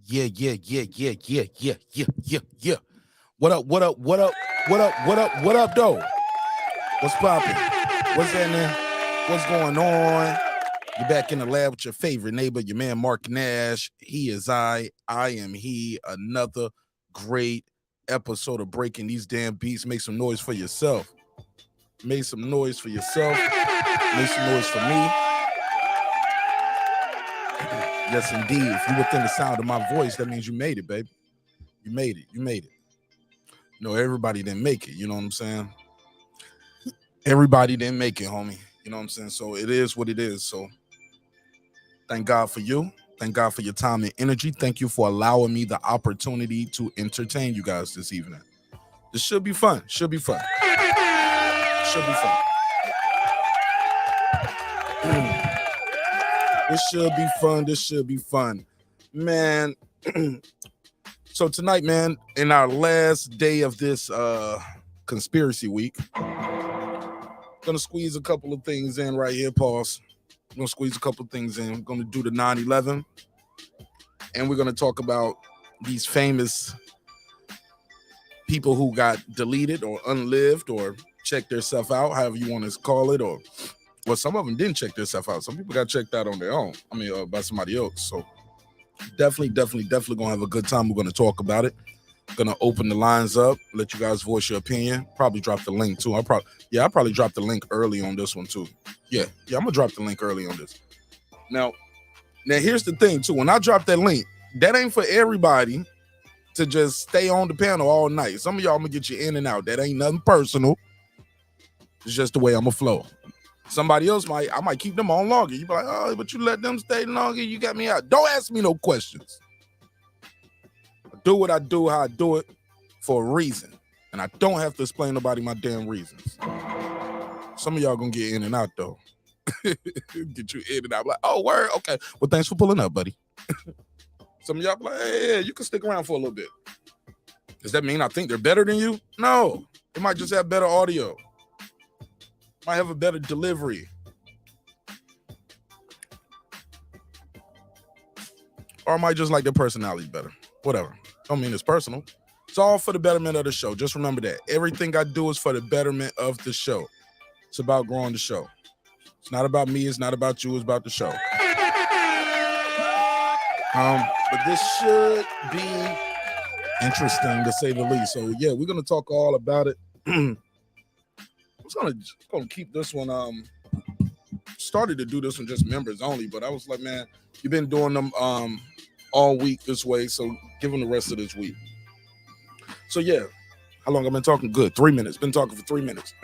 Yeah. What up, though? What's poppin'? What's happening? What's going on? You're back in the lab with your favorite neighbor, your man Mark Nash. He is I am he. Another great episode of Breaking These Damn Beats. Make some noise for yourself. Make some noise for yourself. Make some noise for me. Yes, indeed. If you're within the sound of my voice, that means you made it, baby. You made it. You know, everybody didn't make it. You know what I'm saying? Everybody didn't make it, homie. You know what I'm saying? So it is what it is. So thank God for you. Thank God for your time and energy. Thank you for allowing me the opportunity to entertain you guys this evening. This should be fun. Should be fun. This should be fun. Man. So tonight, man, in our last day of this conspiracy week, gonna squeeze a couple of things in right here. Pause. I'm gonna squeeze a couple of things in. I'm gonna do the 9/11, and we're gonna talk about these famous people who got deleted or unlived or checked their stuff out, however you want to call it, or well, some of them didn't check their stuff out. Some people got checked out on their own. I mean, by somebody else. So definitely gonna have a good time. We're gonna talk about it. Gonna open the lines up, let you guys voice your opinion. Probably drop the link too. I probably dropped the link early on this one too. Yeah, I'm gonna drop the link early on this. Now here's the thing too. When I drop that link, that ain't for everybody to just stay on the panel all night. Some of y'all, I'm gonna get you in and out. That ain't nothing personal. It's just the way I'm gonna flow. Somebody else I might keep them on longer. You be like, oh, but you let them stay longer. You got me out. Don't ask me no questions. I do what I do, how I do it, for a reason. And I don't have to explain nobody my damn reasons. Some of y'all gonna get in and out though. Get you in and out. Like, oh, word, okay. Well, thanks for pulling up, buddy. Some of y'all be like, hey, you can stick around for a little bit. Does that mean I think they're better than you? No. They might just have better audio. Might have a better delivery. Or I might just like their personality better. Whatever. Don't mean it's personal. It's all for the betterment of the show. Just remember that. Everything I do is for the betterment of the show. It's about growing the show. It's not about me. It's not about you. It's about the show. But this should be interesting to say the least. So yeah, we're gonna talk all about it. I'm gonna keep this one. Started to do this one just members only, but I was like, man, you've been doing them all week this way, so give them the rest of this week. So yeah, how long I've been talking? Good, 3 minutes. Been talking for 3 minutes.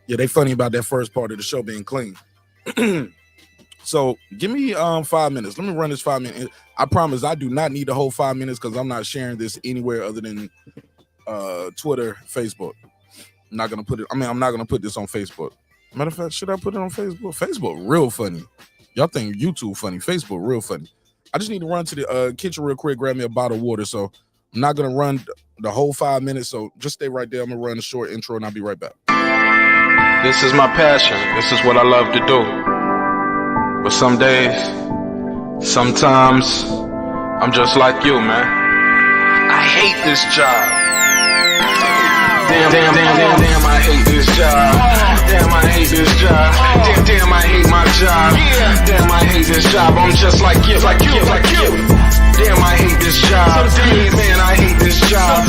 Yeah, they funny about that first part of the show being clean. So give me 5 minutes. Let me run this 5 minutes. I promise I do not need the whole 5 minutes because I'm not sharing this anywhere other than Twitter, Facebook. I'm not gonna put this on Facebook. Matter of fact, should I put it on Facebook? Facebook real funny. Y'all think YouTube funny. Facebook real funny. I just need to run to the kitchen real quick, grab me a bottle of water. So I'm not gonna run the whole 5 minutes. So just stay right there. I'm gonna run a short intro and I'll be right back. This is my passion. This is what I love to do. But some days, sometimes, I'm just like you, man. I hate this job. Damn, I hate this job. Damn, I hate this job. Damn, I hate my job. Damn, I hate this job. I'm just like you. Damn, I hate this job. Man, I hate this job.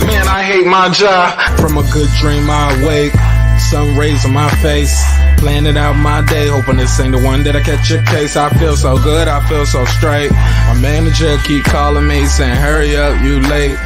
Man, I hate my job. From a good dream I wake, sun rays on my face, planning out my day, hoping this ain't the one that I catch a case. I feel so good, I feel so straight. My manager keep calling me saying, hurry up, you late.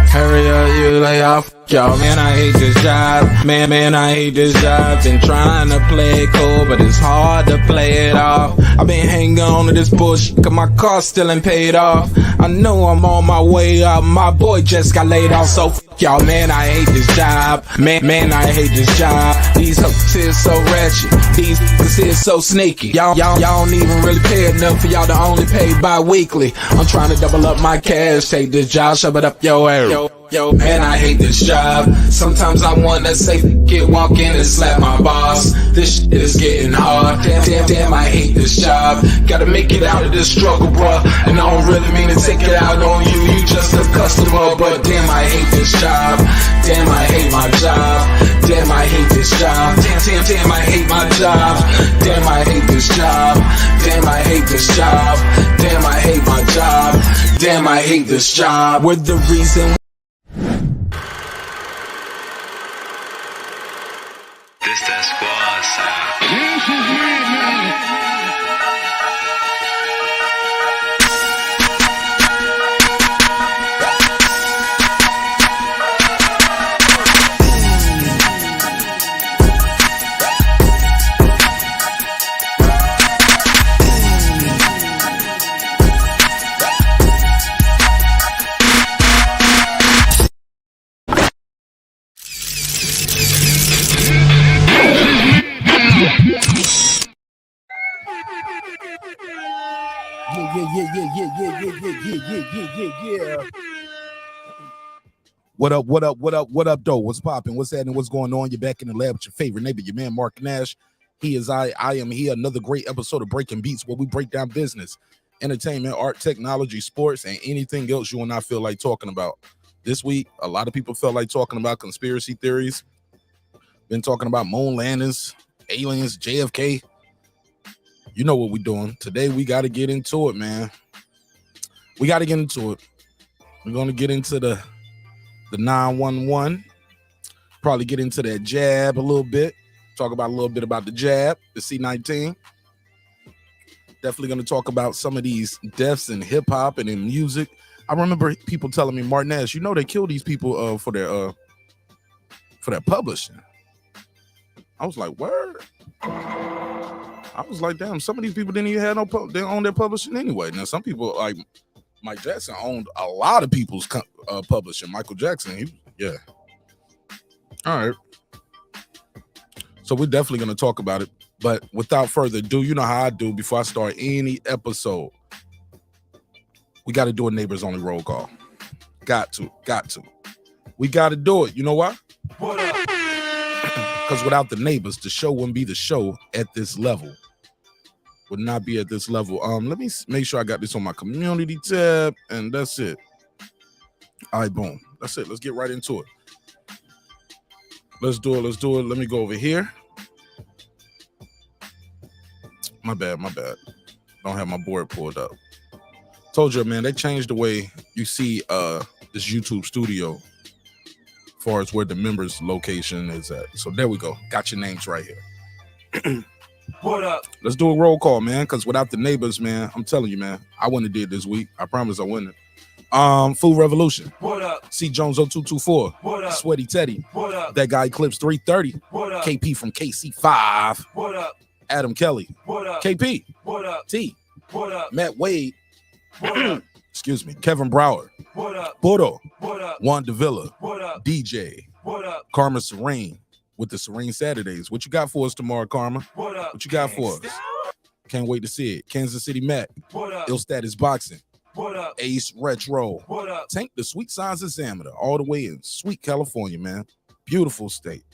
Hurry up, you lay off, y'all. Man, I hate this job. Man, I hate this job. Been trying to play it cool, but it's hard to play it off. I've been hanging on to this bullshit, cause my car still ain't paid off. I know I'm on my way up. My boy just got laid off, so Y'all, man, I hate this job. Man, I hate this job. These hoes is so ratchet. These niggas is so sneaky. Y'all don't even really pay enough for y'all to only pay bi-weekly. I'm trying to double up my cash. Take this job, shove it up your ass. Yo, man, I hate this job. Sometimes I wanna say, walk in and slap my boss. This shit is getting hard. Damn, I hate this job. Gotta make it out of this struggle, bruh. And I don't really mean to take it out on you. You just a customer, but damn, I hate this job. Damn, I hate my job. Damn, I hate this job. Damn, I hate my job. Damn, I hate this job. Damn, I hate this job. Damn, I hate my job. Damn, I hate this job. We're the reason. This that squad sound. Yeah. What up, though? What's popping? What's happening? What's going on? You're back in the lab with your favorite neighbor, your man, Mark Nash. He is I am here. Another great episode of Breaking Beats, where we break down business, entertainment, art, technology, sports, and anything else you and I feel like talking about. This week, a lot of people felt like talking about conspiracy theories. Been talking about moon landings, aliens, JFK. You know what we're doing. Today, we got to get into it, man. We got to get into it. We're going to get into the 911. Probably get into that jab a little bit. Talk about a little bit about the jab, the C-19. Definitely going to talk about some of these deaths in hip-hop and in music. I remember people telling me, Martin Nash, you know they kill these people for their publishing. I was like, word? I was like, damn, some of these people didn't even have they own their publishing anyway. Now, some people, like Mike Jackson, owned a lot of people's publishing. Michael Jackson, yeah. All right. So we're definitely going to talk about it. But without further ado, you know how I do before I start any episode. We got to do a neighbors only roll call. Got to. We got to do it. You know why? Because without the neighbors, the show wouldn't be the show at this level. Would not be at this level. Let me make sure I got this on my community tab, and that's it. All right, boom. That's it. Let's get right into it. Let's do it. Let me go over here. My bad. Don't have my board pulled up. Told you, man, they changed the way you see this YouTube studio as far as where the members location is at. So there we go. Got your names right here. What up? Let's do a roll call, man, because without the neighbors, man, I'm telling you, man, I wouldn't have did this week. I promise I wouldn't have. Food Revolution. What up? C. Jones 0224. What up? Sweaty Teddy. What up? That guy Eclipse 330. What up? KP from KC5. What up? Adam Kelly. What up? KP. What up? T. What up? Matt Wade. What up? Excuse me. Kevin Brower. What up? Bodo. What up? Juan Davila. What up? DJ. What up? Karma Serene with the Serene Saturdays. What you got for us tomorrow, Karma? What up? What you got for us? Can't wait to see it. Kansas City Mac. What up? Ill Status Boxing. What up? Ace Retro. What up? Tank the Sweet Signs Examiner all the way in Sweet California, man. Beautiful state.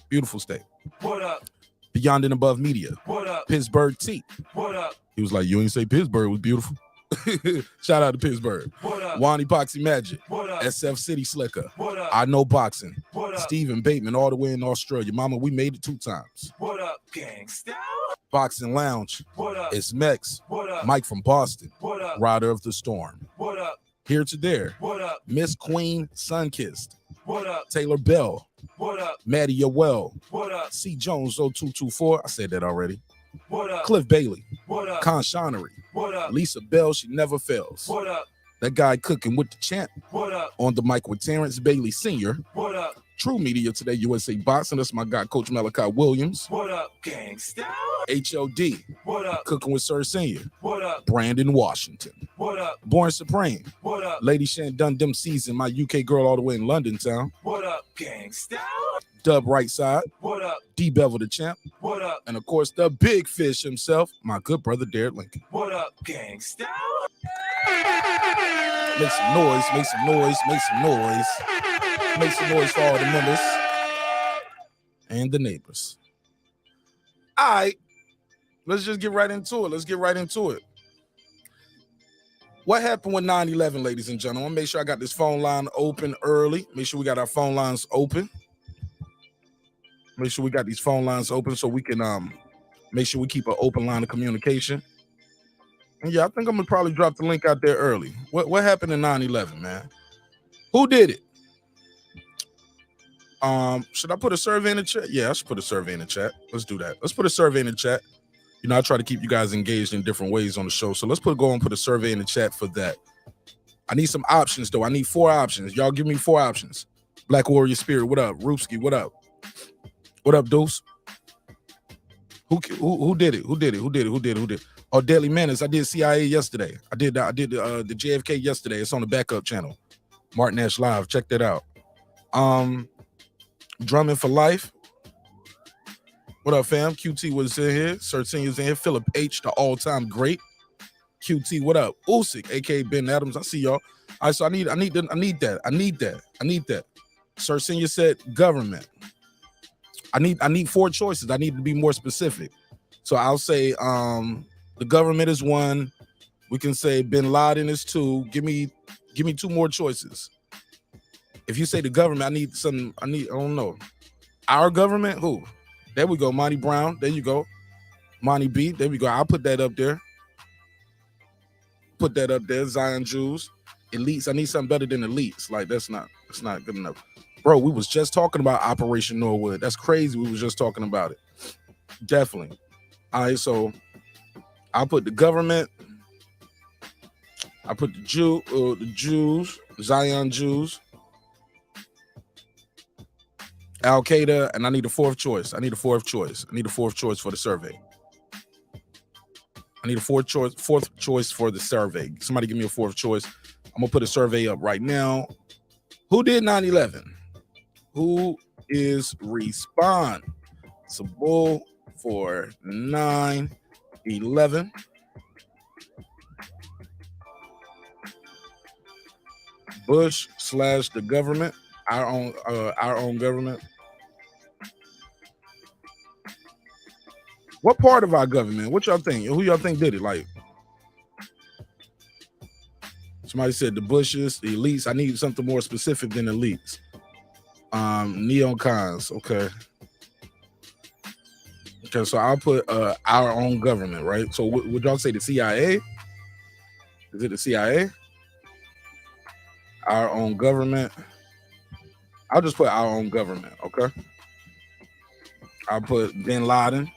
What up? Beyond and Above Media. What up? Pittsburgh T. What up? He was like, you ain't say Pittsburgh was beautiful. Shout out to Pittsburgh. What up? Wani Poxy Magic. What up? SF City Slicker. What up? I Know Boxing. What up? Stephen Bateman all the way in Australia. Mama, we made it 2 times. What up? Gangsta. Boxing Lounge. What up? It's Mex. What up? Mike from Boston. What up? Rider of the Storm. What up? Here to There. What up? Miss Queen Sunkissed. What up? Taylor Bell. What up? Maddie Yoel. What up? C. Jones 0224. I said that already. What up? Cliff Bailey. What up? Con Shonery. What up? Lisa Bell, she never fails. What up? That guy cooking with the champ. What up? On the mic with Terrence Bailey Sr. What up? True Media Today, USA Boxing. That's my guy, Coach Malachi Williams. What up? Gangsta. HLD. What up? Cooking with Sir Senior. What up? Brandon Washington. What up? Born Supreme. What up? Lady Shan Dundum Season, my UK girl all the way in London town. What up? gangsta? Dub right side, What up? D Bevel the champ, What up? and of course the big fish himself, my good brother Derek Lincoln. What up, gangsta? Make some noise, make some noise, make some noise. Make some noise for all the members and the neighbors. All right, let's just get right into it. Let's get right into it. What happened with 9/11, ladies and gentlemen? Make sure I got this phone line open early. Make sure we got our phone lines open. Make sure we got these phone lines open so we can make sure we keep an open line of communication. And yeah, I think I'm gonna probably drop the link out there early. What happened in 9/11, man? Who did it? Should I put a survey in the chat? Yeah, I should put a survey in the chat. Let's do that. Let's put a survey in the chat. You know, I try to keep you guys engaged in different ways on the show. So let's go and put a survey in the chat for that. I need some options though. I need 4 options. Y'all give me 4 options. Black Warrior Spirit, what up? Roopski, what up? What up, Deuce? Who did it? Who did it? Oh, Deadly Menace. I did CIA yesterday. I did the JFK yesterday. It's on the backup channel. Martin Ash Live. Check that out. Drumming for Life. What up, fam? QT was in here. Sir Senior's in here. Philip H, the all-time great. QT, what up? Usyk, aka Ben Adams. I see y'all. All right, so I need that. Sir Senior said government. I need 4 choices. I need to be more specific. So I'll say the government is 1. We can say Bin Laden is 2. Give me 2 more choices. If you say the government, I don't know. Our government? Who? There we go. Monty Brown. There you go. Monty B. There we go. I'll put that up there. Zion Jews. Elites. I need something better than elites. Like that's not good enough. Bro, we was just talking about Operation Norwood. That's crazy. We was just talking about it. Definitely. All right, so I'll put the government. I put the Jews, Zion Jews, Al Qaeda, and I need a 4th choice. I need a 4th choice for the survey. I need a 4th choice for the survey. Somebody give me a 4th choice. I'm gonna put a survey up right now. Who did 9/11? Who is responsible for 9/11? Bush / the government, our own government. What part of our government? What y'all think? Who y'all think did it? Like somebody said the Bushes, the elites. I need something more specific than elites. Neocons. Okay, so I'll put our own government, right? So would y'all say the CIA? Is it the CIA? Our own government. I'll just put our own government, okay? I'll put Bin Laden.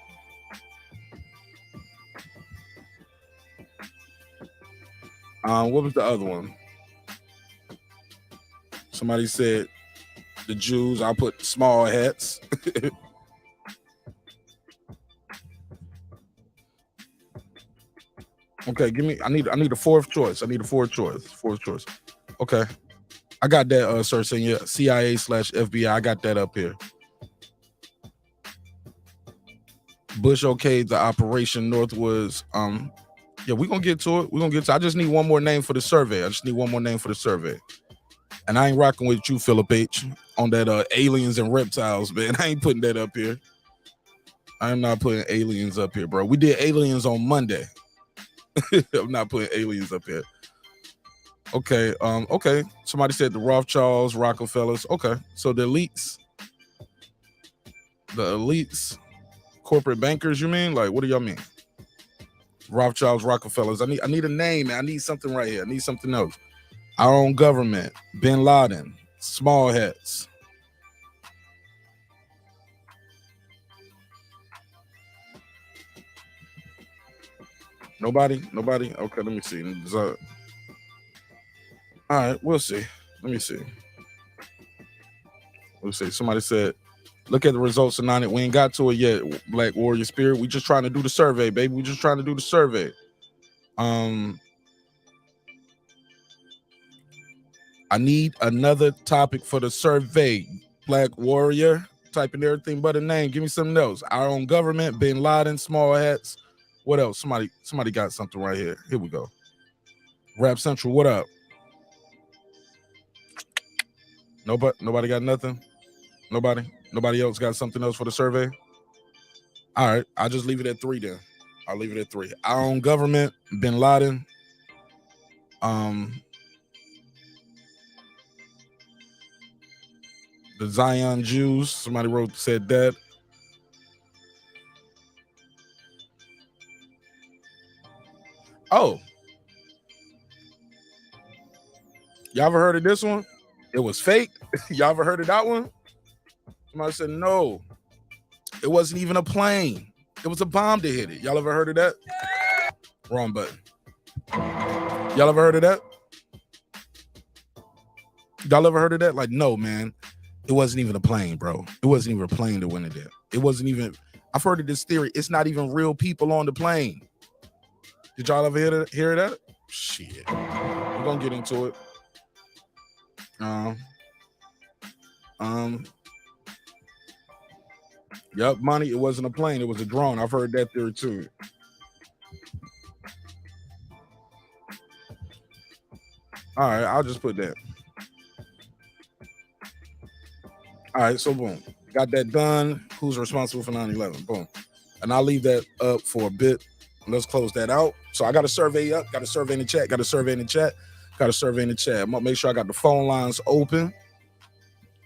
What was the other one? Somebody said the Jews. I'll put small hats. Okay, I need a 4th choice. Fourth choice. Okay. I got that, Sir Senior. CIA / FBI. I got that up here. Bush okayed the Operation Northwoods. Yeah, we're gonna get to it. I just need one more name for the survey. And I ain't rocking with you, Philip H, on that aliens and reptiles, man. I ain't putting that up here. I am not putting aliens up here, bro. We did aliens on Monday. I'm not putting aliens up here. Okay, okay. Somebody said the Rothschilds, Rockefellers. Okay, so the elites, corporate bankers. You mean? Like, what do y'all mean? Rothschilds, Rockefellers. I need a name, man. I need something right here. I need something else. Our own government. Bin Laden. Small hats. Nobody. Okay, let me see. All right, we'll see. Let me see. Somebody said, look at the results of 9. We ain't got to it yet, Black Warrior Spirit. We just trying to do the survey, baby. We just trying to do the survey. I need another topic for the survey. Black warrior, typing everything but a name. Give me something else. Our own government, Bin Laden, small hats. What else? Somebody got something right here. Here we go. Rap Central, what up? Nobody got nothing? Nobody else got something else for the survey? All right, I'll just leave it at 3 then. I'll leave it at 3. Our own government, Bin Laden. The Zion Jews. Somebody said that. Oh. Y'all ever heard of this one? It was fake. Y'all ever heard of that one? Somebody said no. It wasn't even a plane. It was a bomb that hit it. Y'all ever heard of that? Wrong button. Y'all ever heard of that? Y'all ever heard of that? Like, no, man. It wasn't even a plane, bro. It wasn't even a plane that went in there. It wasn't even. I've heard of this theory. It's not even real people on the plane. Did y'all ever hear that? Shit. We're gonna get into it. Yep, money. It wasn't a plane. It was a drone. I've heard that theory too. All right, I'll just put that. All right, so boom. Got that done. Who's responsible for 9/11? Boom. And I'll leave that up for a bit. Let's close that out. So I got a survey up, got a survey in the chat, got a survey in the chat. I'm gonna make sure I got the phone lines open.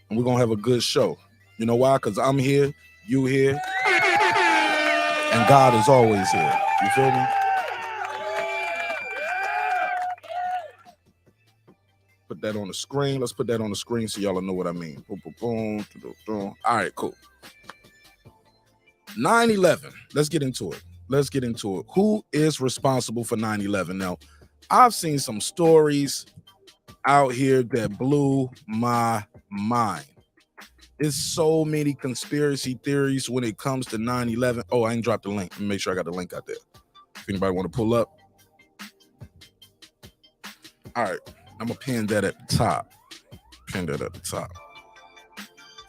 And we're gonna have a good show. You know why? Because I'm here, you here, and God is always here. You feel me? Put that on the screen. Let's put that on the screen so y'all know what I mean. Boom, boom, boom, boom, boom. All right, cool. 9/11. Let's get into it. Who is responsible for 9/11? Now, I've seen some stories out here that blew my mind. There's so many conspiracy theories when it comes to 9/11. Oh, I ain't dropped the link. Let me make sure I got the link out there. If anybody want to pull up. All right. I'm gonna pin that at the top.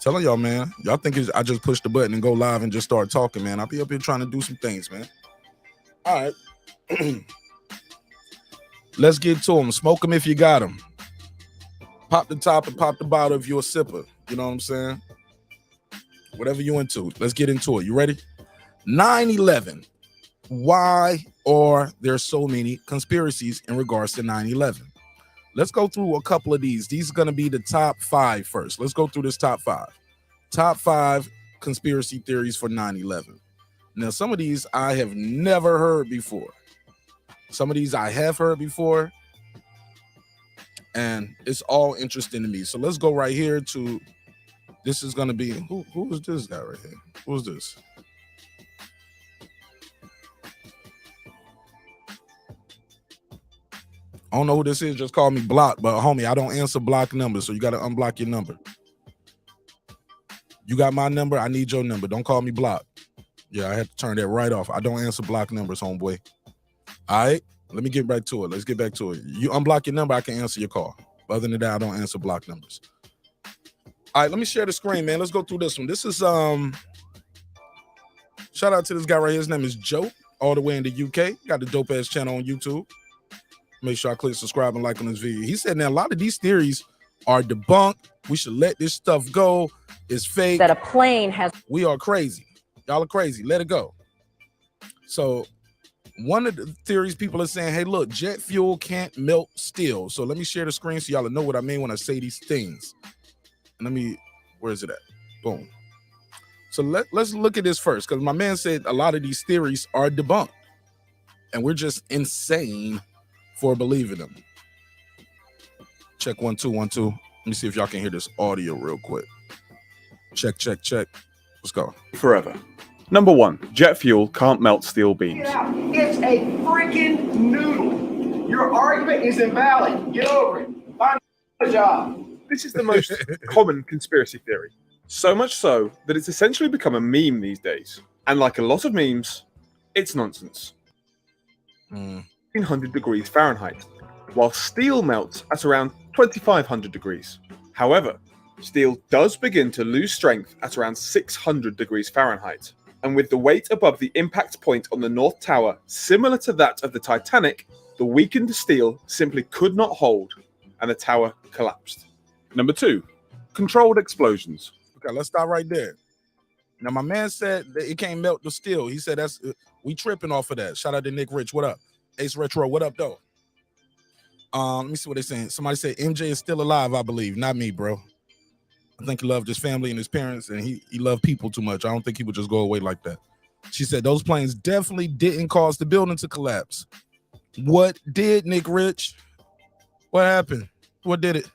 Telling y'all, man. Y'all think I just push the button and go live and just start talking, man. I'll be up here trying to do some things, man. All right. Let's get to them. Smoke them if you got them. Pop the top and pop the bottom if you're a sipper. You know what I'm saying? Whatever you into. Let's get into it. You ready? 9/11. Why are there so many conspiracies in regards to 9/11? Let's go through a couple of these. These are going to be the top 5 first. Let's go through this top 5. Top 5 conspiracy theories for 9/11. Now, some of these I have never heard before. Some of these I have heard before. And it's all interesting to me. So let's go right here to, this is going to be, who is this guy right here? Who is this? I don't know who this is. Just call me block. But homie, I don't answer block numbers. So you got to unblock your number. You got my number. I need your number. Don't call me block. Yeah, I had to turn that right off. I don't answer block numbers, homeboy. All right. Let me get back to it. Let's get back to it. You unblock your number, I can answer your call. But other than that, I don't answer block numbers. All right, let me share the screen, man. Let's go through this one. This is shout out to this guy right here. His name is Joe, all the way in the UK. Got the dope ass channel on YouTube. Make sure I click subscribe and like on this video. He said now a lot of these theories are debunked. We should let this stuff go. It's fake. That a plane has. We are crazy. Y'all are crazy. Let it go. So one of the theories people are saying, hey, look, jet fuel can't melt steel. So let me share the screen so y'all know what I mean when I say these things. And where is it at? Boom. So let's look at this first, because my man said a lot of these theories are debunked. And we're just insane for believing them. Check 1 2 1 2. Let me see if y'all can hear this audio real quick. Check. Let's go. Forever. Number 1, jet fuel can't melt steel beams. It's a freaking noodle. Your argument is invalid. Get over it. Find a job. This is the most common conspiracy theory. So much so that it's essentially become a meme these days. And like a lot of memes, it's nonsense. 1,500 degrees Fahrenheit, while steel melts at around 2,500 degrees. However, Steel does begin to lose strength at around 600 degrees Fahrenheit, and with the weight above the impact point on the North Tower similar to that of the Titanic, the weakened steel simply could not hold, and the tower collapsed. Number 2, controlled explosions. Okay, let's stop right there. Now, my man said that it can't melt the steel. He said that's we tripping off of that. Shout out to Nick Rich. What up? Ace Retro. What up, though? Let me see what they're saying. Somebody said MJ is still alive, I believe. Not me, bro. I think he loved his family and his parents, and he loved people too much. I don't think he would just go away like that. She said those planes definitely didn't cause the building to collapse. What did, Nick Rich? What happened? What did it?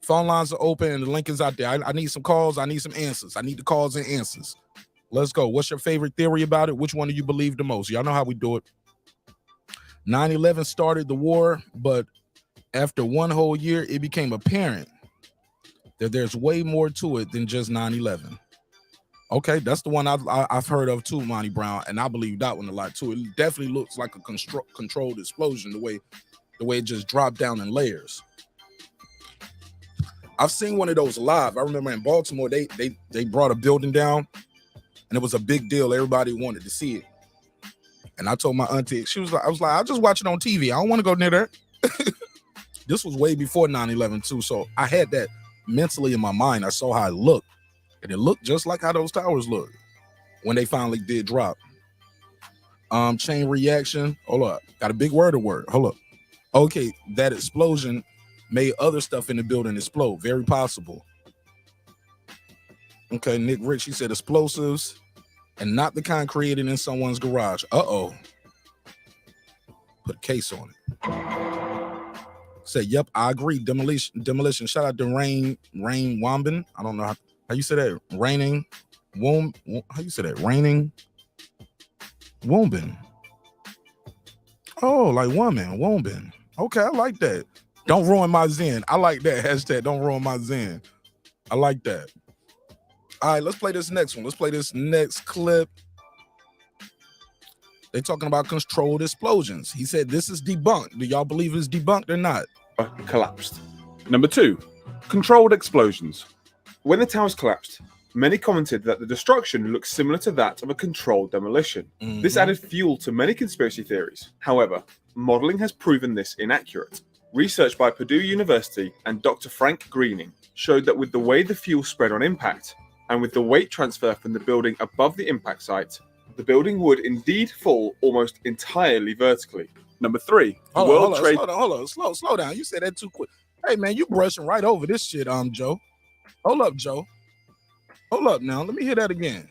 Phone lines are open and the link is out there. I need some calls. I need some answers. I need the calls and answers. Let's go. What's your favorite theory about it? Which one do you believe the most? Y'all know how we do it. 9/11 started the war, but after one whole year, it became apparent that there's way more to it than just 9/11. Okay, that's the one I've heard of too, Monty Brown, and I believe that one a lot too. It definitely looks like a controlled explosion, the way it just dropped down in layers. I've seen one of those live. I remember in Baltimore, they brought a building down, and it was a big deal. Everybody wanted to see it. And I told my auntie, I was like, I'll just watch it on TV. I don't want to go near there. This was way before 9/11 too, so I had that mentally in my mind. I saw how it looked, and it looked just like how those towers look when they finally did drop. Chain reaction. Hold up, got a big word. Hold up. Okay, that explosion made other stuff in the building explode. Very possible. Okay, Nick Rich, he said explosives and not the kind created in someone's garage. Uh-oh. Put a case on it. Said, yep, I agree. Demolition. Shout out to Rain Wambin. I don't know how you say that. Raining Womb. How you say that? Raining Wombin. Oh, like woman, Wombin. Okay, I like that. Don't ruin my zen. I like that hashtag. Don't ruin my zen. I like that. All right, let's play this next one. Let's play this next clip. They're talking about controlled explosions. He said this is debunked. Do y'all believe it's debunked or not? Collapsed. Number 2, controlled explosions. When the towers collapsed, many commented that the destruction looked similar to that of a controlled demolition. Mm-hmm. This added fuel to many conspiracy theories. However, modeling has proven this inaccurate. Research by Purdue University and Dr. Frank Greening showed that with the way the fuel spread on impact, and with the weight transfer from the building above the impact site, the building would indeed fall almost entirely vertically. Number 3, Hold on. Slow down. You said that too quick. Hey man, you brushing right over this shit, Joe. Hold up, Joe. Hold up now. Let me hear that again.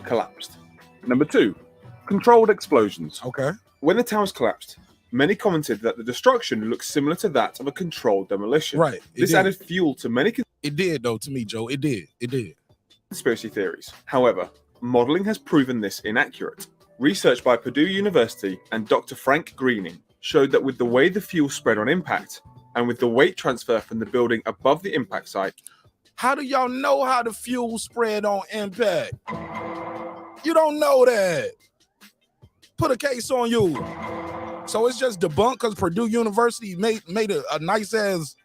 Collapsed. Number 2, controlled explosions. Okay. When the towers collapsed, many commented that the destruction looked similar to that of a controlled demolition. Right. This added fuel to many It did though to me, Joe. It did. conspiracy theories. However, modeling has proven this inaccurate. Research by Purdue University and Dr. Frank Greening showed that with the way the fuel spread on impact, and with the weight transfer from the building above the impact site. How do y'all know how the fuel spread on impact? You don't know that. Put a case on you. So it's just debunked because Purdue University made a nice ass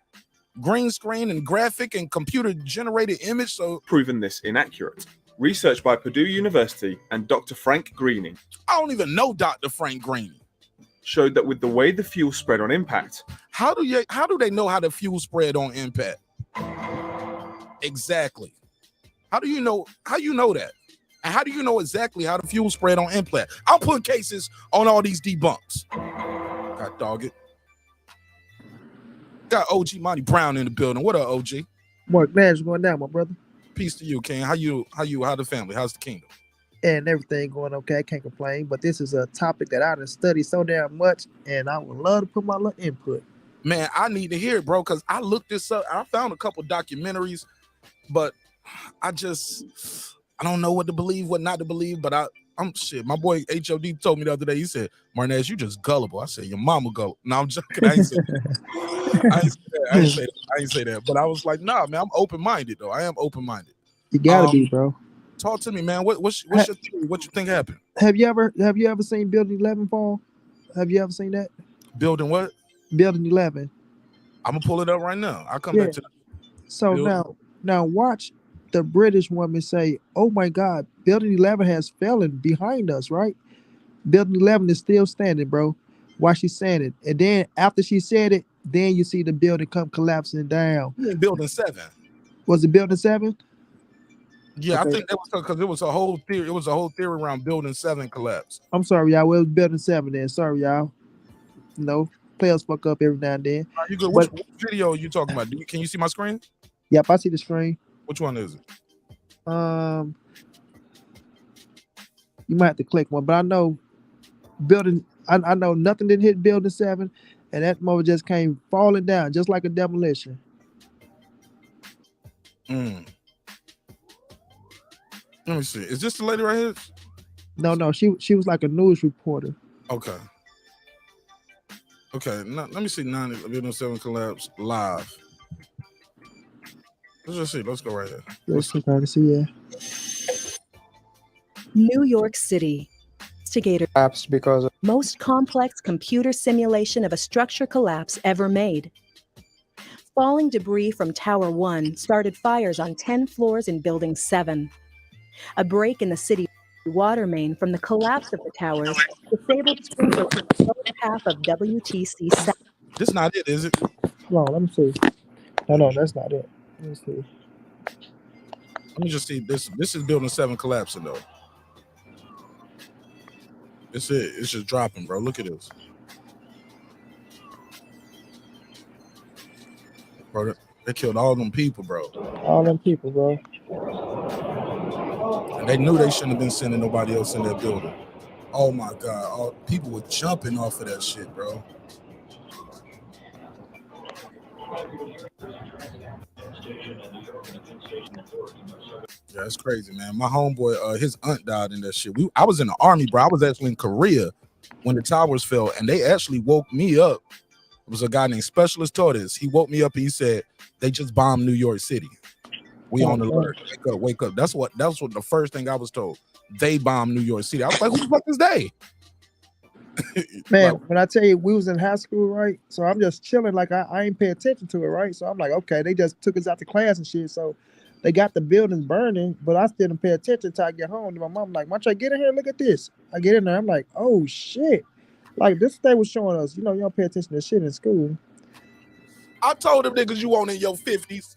green screen and graphic and computer generated image. So Proven this inaccurate. Research by Purdue University and Dr. Frank Greening. I don't even know Dr. Frank Greening. Showed that with the way the fuel spread on impact. How do they know how the fuel spread on impact? Exactly. How you know that? And how do you know exactly how the fuel spread on impact? I'll put cases on all these debunks. God dog it. Got OG Monty Brown in the building. What up, OG? Mark Nash going down, my brother. Peace to you, King. How the family? How's the kingdom? And everything going okay. I can't complain. But this is a topic that I done studied so damn much, and I would love to put my little input. Man, I need to hear it, bro, because I looked this up. I found a couple documentaries, but I don't know what to believe, what not to believe. But I'm shit. My boy HOD told me the other day. He said, "Marnez, you just gullible." I said, "Your mama gullible." No, I'm joking. I ain't say that. I ain't say that. But I was like, nah, man. I'm open minded though. I am open minded. You gotta be, bro. Talk to me, man. What's your theory? What you think happened? Have you ever seen Building 11 fall? Have you ever seen that? Building what? Building 11. I'm gonna pull it up right now. I'll come back to that. So now Now watch the British woman say, "Oh my God, Building 11 has fallen behind us." Right? Building 11 is still standing, bro. While she's saying it, and then after she said it, then you see the building come collapsing down. You mean building 7? Was it Building 7? Yeah, I Okay. think that was because it was a whole theory. It was a whole theory around building 7 collapse. I'm sorry, y'all. Well, it was Building 7 then. Sorry, y'all. No, players fuck up every now and then. You good? But Which video are you talking about? Can you see my screen? yep, I see the screen. Which one is it? You might have to click one, but I know building. I know nothing didn't hit Building 7, and that mother just came falling down, just like a demolition. Let me see. Is this the lady right here? No, she was like a news reporter. Okay. Now, let me see. Building 7 collapse live. Let's just see. Let's go right here. Let's click on to see. Yeah. New York City. Investigator collapsed because of most complex computer simulation of a structure collapse ever made. Falling debris from Tower 1 started fires on 10 floors in Building 7. A break in the city water main from the collapse of the towers disabled sprinklers in the lower half of WTC 7. This not it, is it? No, let me see. No, that's not it. Let me see. Let me just see. This is Building 7 collapsing though. It's it. It's just dropping, bro. Look at this. Bro, they killed all them people, bro. All them people, bro. And they knew they shouldn't have been sending nobody else in that building. Oh my God. All people were jumping off of that shit, bro. Yeah, it's crazy, man. My homeboy, his aunt died in that shit. I was in the army, bro. I was actually in Korea when the towers fell, and they actually woke me up. It was a guy named Specialist Tortoise. He woke me up and he said, they just bombed New York City. We on alert. Wake up. That's what the first thing I was told. They bombed New York City. I was like, who the fuck is they? Man, Like, when I tell you we was in high school, right? So I'm just chilling, like I ain't pay attention to it, right? So I'm like, okay, they just took us out to class and shit. So they got the buildings burning, but I still didn't pay attention until I get home. And my mom like, why don't you get in here? Look at this. I get in there. I'm like, oh shit. Like this thing was showing us, you don't pay attention to shit in school. I told them niggas you on in your 50s.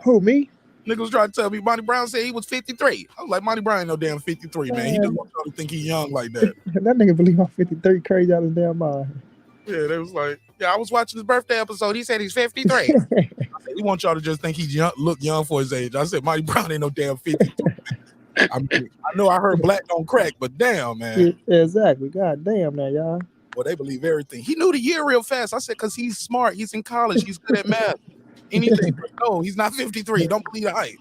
Who, me? Niggas trying to tell me Monty Brown said he was 53. I was like, Monty Brown ain't no damn 53, man. He just want y'all to think he young like that. That nigga believe I'm 53, crazy out his damn mind. Yeah, they was like, yeah, I was watching his birthday episode. He said he's 53. I said, he want y'all to just think he's young, look young for his age. I said, Monty Brown ain't no damn 53. I know I heard black don't crack, but damn, man. Yeah, exactly. God damn now, y'all. Well, they believe everything. He knew the year real fast. I said, because he's smart. He's in college. He's good at math. Anything. But no, he's not 53. Don't believe the hype.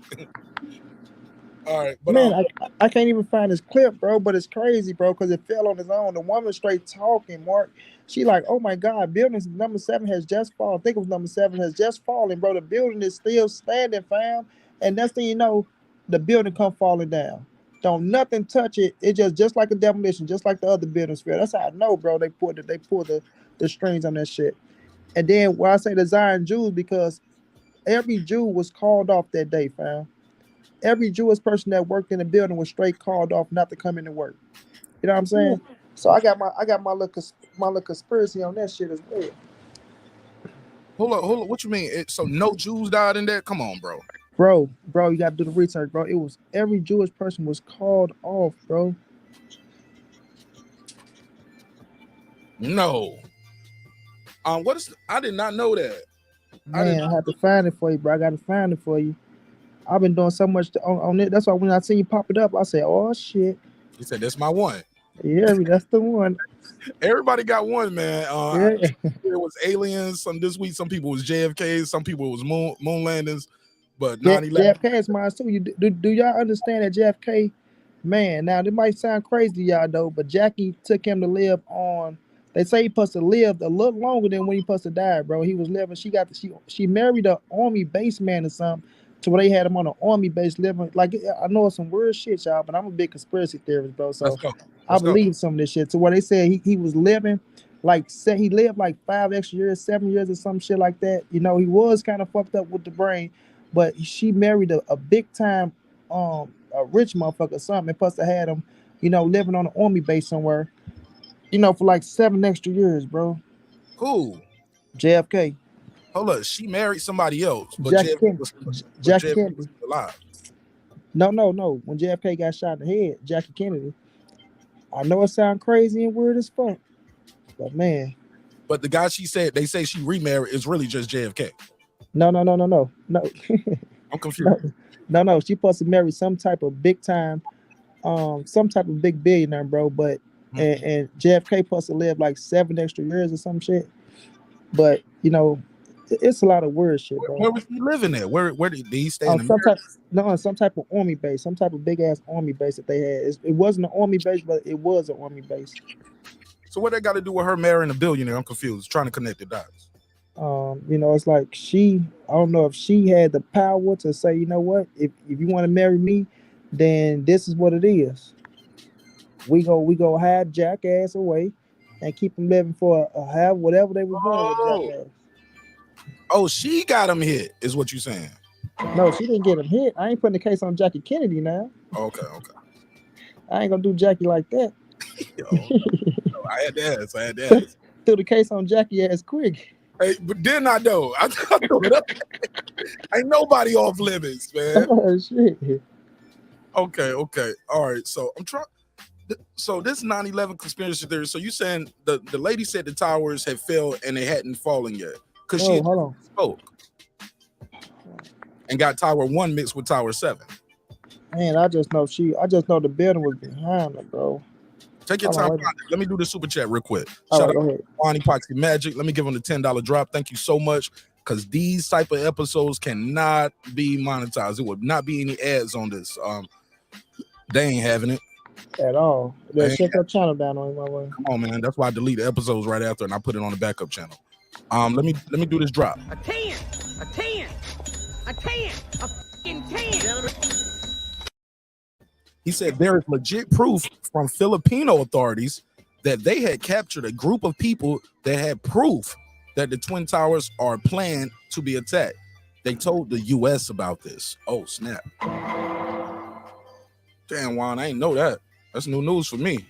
All right. But man, I can't even find this clip, bro, but it's crazy, bro, because it fell on his own. The woman straight talking, Mark. She like, oh my God, building number 7 has just fallen. I think it was number 7 has just fallen, bro. The building is still standing, fam. And next thing you know, the building come falling down. Don't nothing touch it. It just like a demolition, just like the other buildings fell. That's how I know, bro. They pulled the strings on that shit. And then why I say the Zion Jews, because every Jew was called off that day, fam. Every Jewish person that worked in the building was straight called off not to come into work. You know what I'm saying? So I got my little conspiracy on that shit as well. hold up. What you mean? So no Jews died in that? Come on, bro. Bro, you gotta do the research, bro. It was every Jewish person was called off, bro. No. I did not know that. Man, I have to find it for you, bro. I gotta find it for you. I've been doing so much on it. That's why when I seen you pop it up, I said, oh shit. He said, that's my one. Yeah, that's the one. Everybody got one, man. Yeah. It was aliens. This week, some people was JFK. Some people was moon landings. But 9/11. JFK is mine too. Do y'all understand that JFK, man? Now, it might sound crazy to y'all though, but Jackie took him to live on. They say he supposed to live a little longer than when he supposed to die, bro. He was living. She married an army base man or something, to where they had him on an army base living. Like, I know it's some weird shit, y'all, but I'm a big conspiracy theorist, bro. So I believe some of this shit. To where they said he was living, he lived like 5 extra years, 7 years or some shit like that. You know, he was kind of fucked up with the brain, but she married a big time a rich motherfucker or something, and plus I had him, living on an army base somewhere, for like 7 extra years, bro. Who? JFK. Hold up, she married somebody else, but Jackie JFK Kennedy. was, Jackie JFK Kennedy. was still alive. No. When JFK got shot in the head, Jackie Kennedy. I know it sounds crazy and weird as fuck, but man. But the guy they say she remarried is really just JFK. No. I'm confused. No. She supposed to marry some type of big time, some type of big billionaire, bro. But and JFK supposed to live like 7 extra years or some shit. But it's a lot of weird shit, bro. Where was he living at? Where did he stay in some type of army base, some type of big ass army base that they had. It wasn't an army base, but it was an army base. So what that got to do with her marrying a billionaire? I'm confused. Trying to connect the dots. It's like I don't know if she had the power to say, you know what, if you want to marry me, then this is what it is. We go hide jackass away and keep him living for have whatever they were doing with jackass. Oh, she got him hit, is what you saying? No, she didn't get him hit. I ain't putting the case on Jackie Kennedy now. Okay. I ain't gonna do Jackie like that. I had to ask. Threw the case on Jackie ass quick. Hey, but didn't I know? I threw it up. Ain't nobody off limits, man. Oh shit. Okay. All right. So I'm trying. So this 9/11 conspiracy theory. So you saying the lady said the towers had fell and they hadn't fallen yet because she spoke and got Tower 1 mixed with Tower 7. Man, I just know the building was behind her, bro. Take your time. Let me do the super chat real quick. Shout out to Juan Epoxy Magic. Let me give him the $10 drop. Thank you so much. Because these type of episodes cannot be monetized. It would not be any ads on this. They ain't having it at all. They shut that channel down on my way. Come on, man. That's why I delete the episodes right after and I put it on the backup channel. Let me do this drop. A 10. A fucking 10. He said there is legit proof from Filipino authorities that they had captured a group of people that had proof that the Twin Towers are planned to be attacked. They told the U.S. about this. Oh, snap. Damn, Juan, I ain't know that. That's new news for me.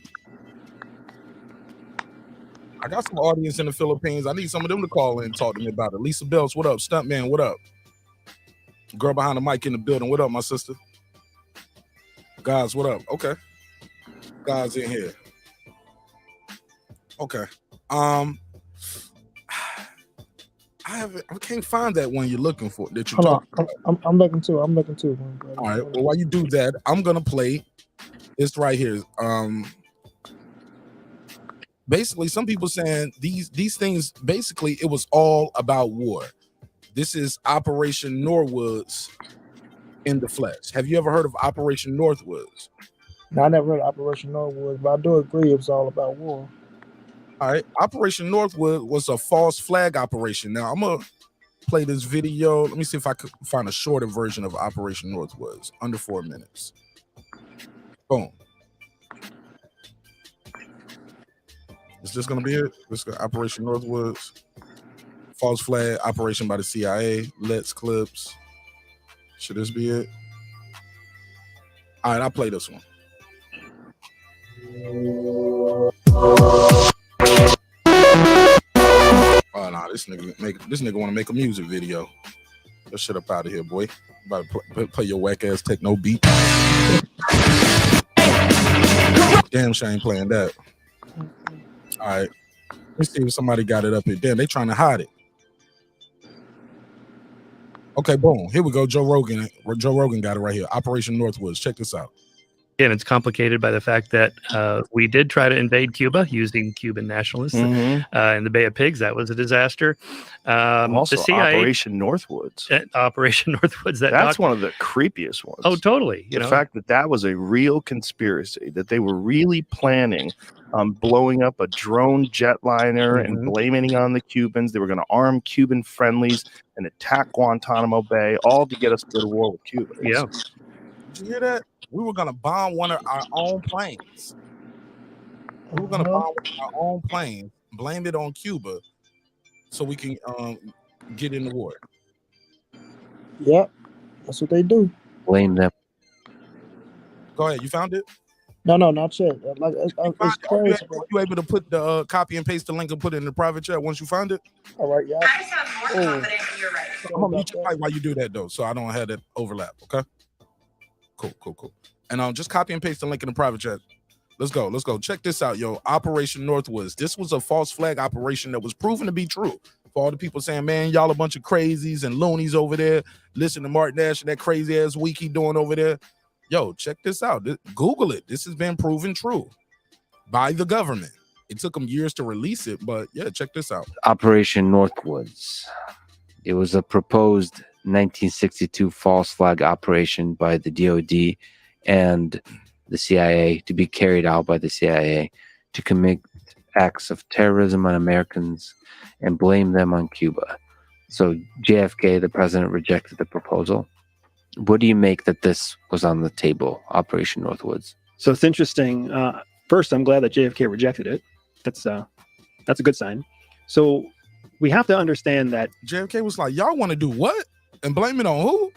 I got some audience in the Philippines. I need some of them to call in and talk to me about it. Lisa Bells, what up? Stuntman, what up? Girl behind the mic in the building. What up, my sister? Guys, what up? Okay. Guys in here. Okay. I can't find that one you're looking for that you're talking about. I'm looking too. All right. Well, while you do that, I'm gonna play this right here. Basically, some people saying these things. Basically, it was all about war. This is Operation Northwoods in the flesh. Have you ever heard of Operation Northwoods? No, I never heard of Operation Northwoods, but I do agree it was all about war. All right, Operation Northwood was a false flag operation. Now I'm gonna play this video. Let me see if I could find a shorter version of Operation Northwoods, under 4 minutes. Boom. Is this gonna be it? This is Operation Northwoods, false flag operation by the CIA. Let's clips. Should this be it? All right, I'll play this one. Oh no, this nigga want to make a music video. Let's shut up out of here, boy. I'm about to play your whack ass techno beat. Damn shame playing that. All right, let's see if somebody got it up here. Damn, they trying to hide it. Okay, boom. Here we go. Joe Rogan got it right here. Operation Northwoods. Check this out. Again, it's complicated by the fact that we did try to invade Cuba using Cuban nationalists in the Bay of Pigs. That was a disaster. Also, the CIA, Operation Northwoods. Operation Northwoods. That's one of the creepiest ones. Oh, totally. The fact that was a real conspiracy, that they were really planning on blowing up a drone jetliner and blaming it on the Cubans. They were going to arm Cuban friendlies and attack Guantanamo Bay, all to get us to go to war with Cuba. Yeah. Did you hear that? We were going to bomb one of our own planes. We were going to bomb one of our own planes, blame it on Cuba so we can get in the war. Yep. That's what they do. Blame them. Go ahead. You found it? No, not yet. Like it's crazy. You able to put the copy and paste the link and put it in the private chat once you find it? All right, yeah. I sound more confident when you're right. I'm gonna mute your mic while you do that though, so I don't have that overlap. Okay. Cool. And just copy and paste the link in the private chat. Let's go. Check this out, yo. Operation Northwoods. This was a false flag operation that was proven to be true. For all the people saying, man, y'all a bunch of crazies and loonies over there. Listen to Martin Nash and that crazy ass week he doing over there. Yo, check this out. Google it. This has been proven true by the government. It took them years to release it, but yeah, check this out. Operation Northwoods. It was a proposed 1962 false flag operation by the DoD and the CIA, to be carried out by the CIA to commit acts of terrorism on Americans and blame them on Cuba. So JFK, the president, rejected the proposal. What do you make that this was on the table, Operation Northwoods? So it's interesting. First, I'm glad that JFK rejected it. That's a good sign. So we have to understand that JFK was like, y'all want to do what? And blame it on who?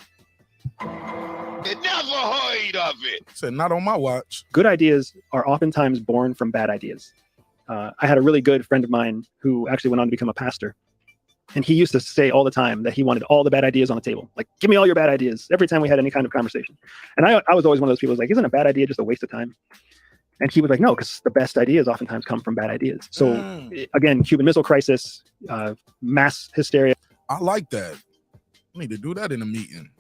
Never heard of it. Said not on my watch. Good ideas are oftentimes born from bad ideas. I had a really good friend of mine who actually went on to become a pastor. And he used to say all the time that he wanted all the bad ideas on the table. Like, give me all your bad ideas every time we had any kind of conversation. And I was always one of those people who was like, isn't a bad idea just a waste of time? And he was like, no, because the best ideas oftentimes come from bad ideas. So again, Cuban Missile Crisis, mass hysteria. I like that. I need to do that in a meeting.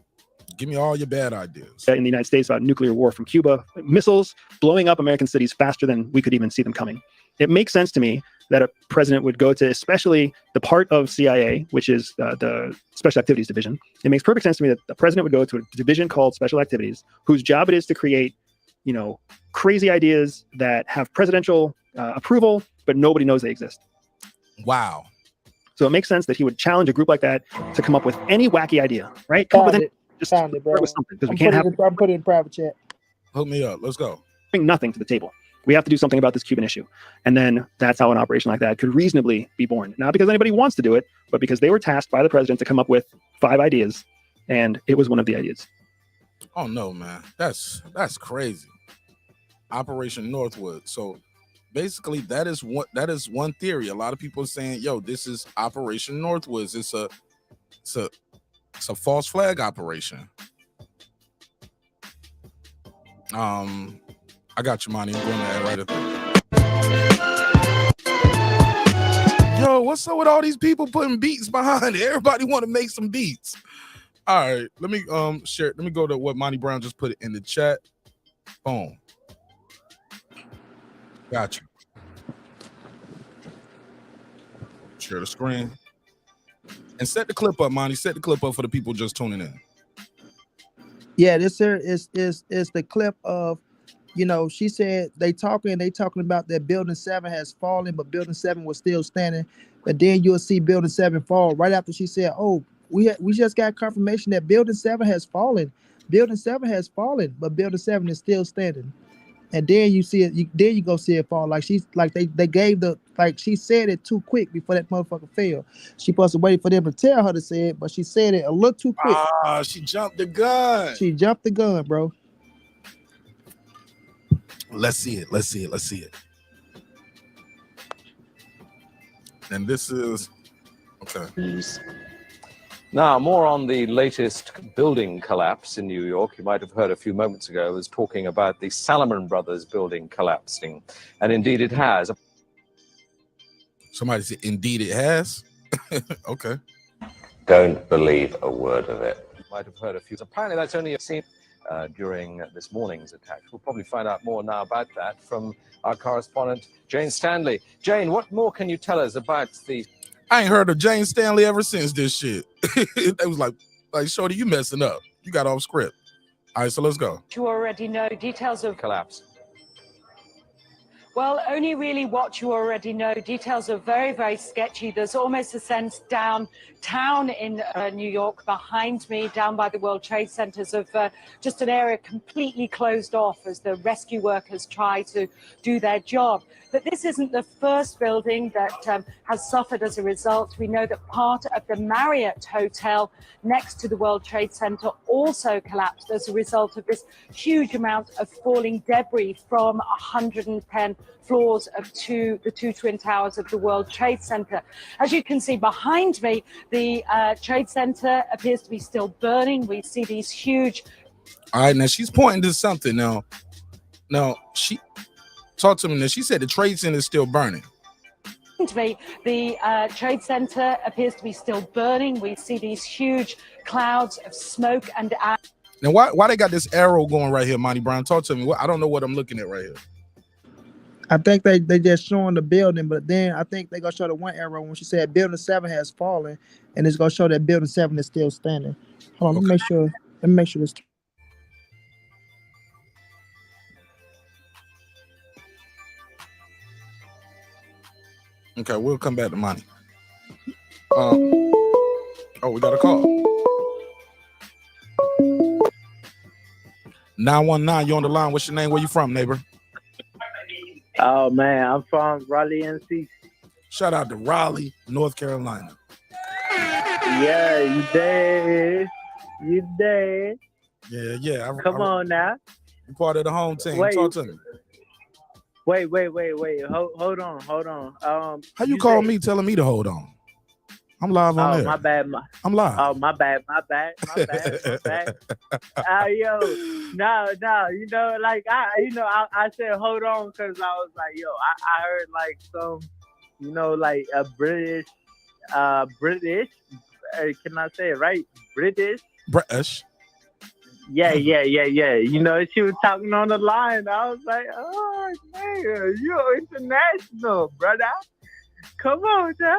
Give me all your bad ideas. In the United States about nuclear war from Cuba, missiles blowing up American cities faster than we could even see them coming. It makes sense to me that a president would go to, especially the part of CIA, which is the Special Activities Division. It makes perfect sense to me that the president would go to a division called Special Activities, whose job it is to create, crazy ideas that have presidential approval, but nobody knows they exist. Wow. So it makes sense that he would challenge a group like that to come up with any wacky idea, right? Come up with Found it, bro. with something, because we can't have. I'm putting it in private chat. Hook me up. Let's go. Bring nothing to the table. We have to do something about this Cuban issue. And then that's how an operation like that could reasonably be born. Not because anybody wants to do it, but because they were tasked by the president to come up with 5 ideas. And it was one of the ideas. Oh no, man. That's crazy. Operation Northwood. So basically that is one theory. A lot of people are saying, yo, this is Operation Northwoods. It's a false flag operation. I got you, Monty. I'm going to add right at that. Yo, what's up with all these people putting beats behind it? Everybody want to make some beats. All right, let me share. Let me go to what Monty Brown just put in the chat. Boom. Got you. Share the screen. And set the clip up, Monty. Set the clip up for the people just tuning in. Yeah, this here is the clip of, she said they talking about that building 7 has fallen, but building 7 was still standing. But then you'll see building 7 fall right after she said, "Oh, we just got confirmation that building 7 has fallen. Building 7 has fallen, but building 7 is still standing." And then you see it. Then you go see it fall. Like they gave she said it too quick before that motherfucker fell. She supposed to wait for them to tell her to say it, but she said it a little too quick. She jumped the gun. She jumped the gun, bro. Let's see it. And this is okay. Now, more on the latest building collapse in New York. You might have heard a few moments ago, I was talking about the Salomon Brothers building collapsing. And indeed it has. Somebody said, indeed it has? Okay. Don't believe a word of it. You might have heard a few. Apparently that's only a scene during this morning's attack. We'll probably find out more now about that from our correspondent, Jane Stanley. Jane, what more can you tell us about the... I ain't heard of Jane Stanley ever since this shit. It was like, Shorty, you messing up. You got off script. All right, so let's go. You already know details of collapse. Well, only really what you already know. Details are very, very sketchy. There's almost a sense downtown in New York behind me, down by the World Trade Centers, of just an area completely closed off as the rescue workers try to do their job. But this isn't the first building that has suffered as a result. We know that part of the Marriott Hotel next to the World Trade Center also collapsed as a result of this huge amount of falling debris from 110 floors of the two twin towers of the World Trade Center. As you can see behind me, the Trade Center appears to be still burning. We see these huge... All right, now she's pointing to something now. She talked to me now. She said the Trade Center is still burning. To me, the Trade Center appears to be still burning. We see these huge clouds of smoke and ash. Now, why they got this arrow going right here, Monty Brown? Talk to me. I don't know what I'm looking at right here. I think they just showing the building, but then I think they gonna show the one arrow when she said building 7 has fallen, and it's gonna show that building 7 is still standing. Hold on, let me make sure this. Okay, we'll come back to Monty. Oh, we got a call. 919, you on the line. What's your name? Where you from, neighbor? Oh man, I'm from Raleigh, NC. Shout out to Raleigh, North Carolina. Yeah, you dead. You dead. Yeah. Come on now. You part of the home team. Wait. Talk to me. Wait. Hold on. How you call me telling me to hold on? I'm live on there. My bad. I'm live. Oh, my bad. Yo, no, you know, like I said hold on because I was like, yo, I heard like some, you know, like a British, can I say it right? British. Yeah. You know, she was talking on the line. I was like, oh man, you're international, brother. Come on, man.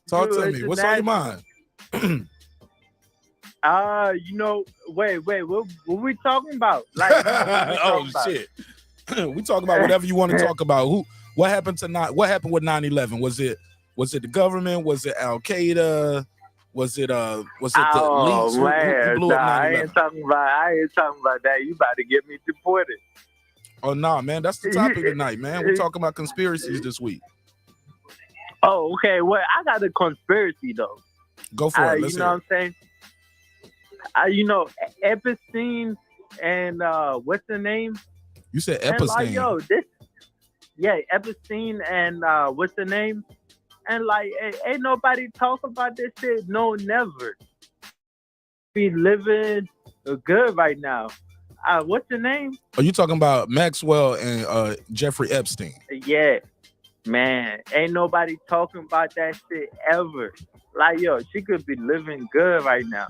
Talk to me. What's on your mind? You know, wait, what we talking about? Like, shit. We talking about whatever you want to talk about. What happened with 9/11? Was it the government? Was it Al Qaeda? Was it the elites? Man, who blew up 9/11? I ain't talking about that. You about to get me deported. Oh no, man, that's the topic tonight, man. We're talking about conspiracies this week. Oh, okay. Well, I got a conspiracy though. Go for it. Let's you know what I'm saying? You know, Epstein and what's the name? You said Epstein. And, like, Epstein and what's the name? And like, ain't nobody talk about this shit. No, never. Be living good right now. What's the name? Are you talking about Maxwell and Jeffrey Epstein? Yeah. Man, ain't nobody talking about that shit ever. Like, yo, she could be living good right now.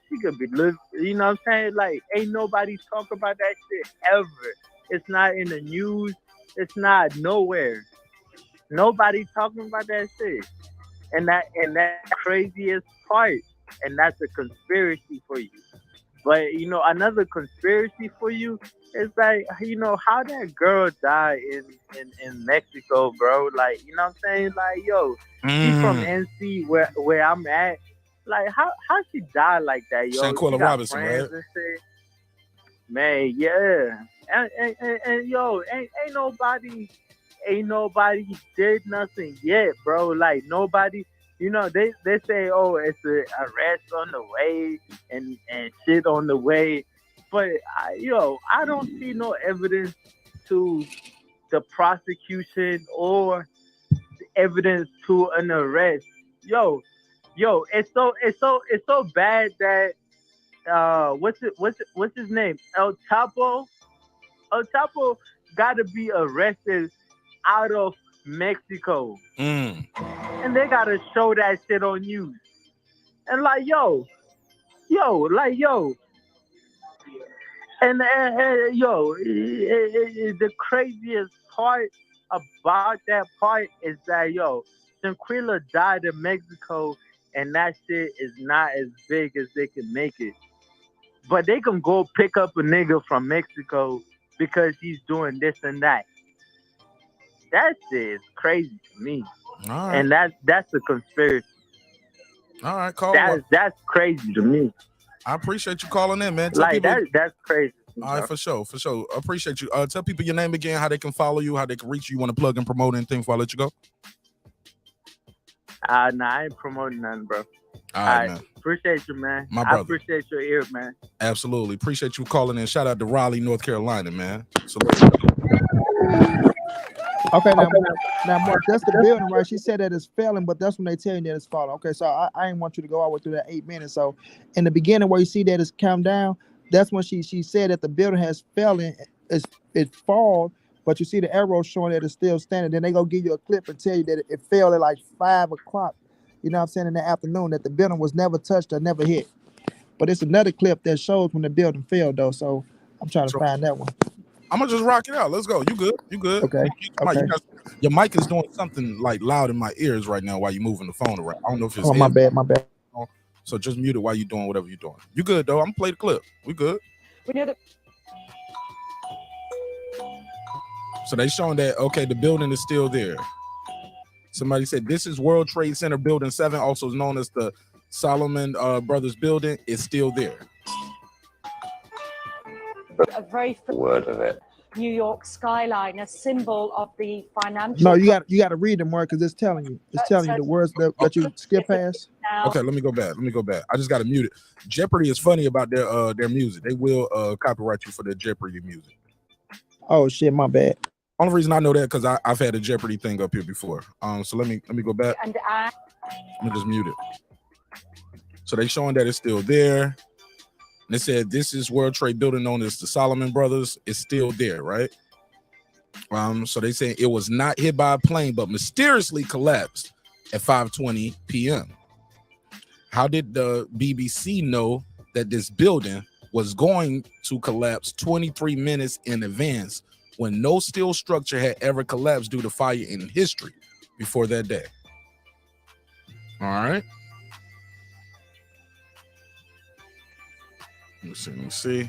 She could be living, you know what I'm saying? Like, ain't nobody talking about that shit ever. It's not in the news. It's not nowhere. Nobody talking about that shit. And that craziest part. And that's a conspiracy for you. But, you know, another conspiracy for you is like, you know, how that girl died in Mexico, bro. Like, you know what I'm saying? Like, yo, she's from NC where I'm at. Like, how she died like that, yo? Shanquella Robinson, right? Man, yeah. And yo, ain't nobody did nothing yet, bro. Like, nobody. You know, they say, oh, it's an arrest on the way and shit on the way. But, I don't see no evidence to the prosecution or evidence to an arrest. Yo, it's so bad that what's his name? El Chapo got to be arrested out of Mexico. And they gotta show that shit on news. And like, yo. And the craziest part about that part is that, yo, Shanquella died in Mexico and that shit is not as big as they can make it. But they can go pick up a nigga from Mexico because he's doing this and that. that shit is crazy to me. All right. And that's a conspiracy. All right, call. That's crazy to me. I appreciate you calling in, man. Tell Like people, that's crazy. all right, for sure. I appreciate you. Tell people your name again, how they can follow you, how they can reach you. You want to plug and promote anything before I let you go? Nah, I ain't promoting nothing, bro. All right, man. Appreciate you, man. My brother. I appreciate your ear, man. Absolutely. Appreciate you calling in. Shout out to Raleigh, North Carolina, man. Okay, now, Mark, that's the building, right? She said that it's failing, but that's when they tell you that it's falling. Okay, so I didn't want you to go all the way through that 8 minutes. So in the beginning where you see that it's come down, that's when she said that the building has fallen, it fall, but you see the arrow showing that it's still standing. Then they go give you a clip and tell you that it fell at like 5 o'clock, you know what I'm saying, in the afternoon, that the building was never touched or never hit. But it's another clip that shows when the building fell, though. So I'm trying to find that one. I'm gonna just rock it out. Let's go. You good? You good? Okay. Your mic is doing something like loud in my ears right now while you're moving the phone around. I don't know if it's my bad. So just mute it while you're doing whatever you're doing. You good though? I'm gonna play the clip. We good? We know that. So they showing that the building is still there. Somebody said this is World Trade Center Building 7, also known as the Solomon Brothers Building. It's still there. A very word of it. New York skyline, a symbol of the financial. No, you got to read them, Mark, because it's telling you. It's telling you the words that you skip past. Okay, let me go back. I just got to mute it. Jeopardy is funny about their music. They will copyright you for their Jeopardy music. Oh shit, my bad. Only reason I know that because I've had a Jeopardy thing up here before. So let me go back. And let me just mute it. So they showing that it's still there. And they said this is World Trade Building known as the Solomon Brothers. It's still there, right? So they say it was not hit by a plane, but mysteriously collapsed at 5:20 p.m. How did the BBC know that this building was going to collapse 23 minutes in advance when no steel structure had ever collapsed due to fire in history before that day? All right. Let me see.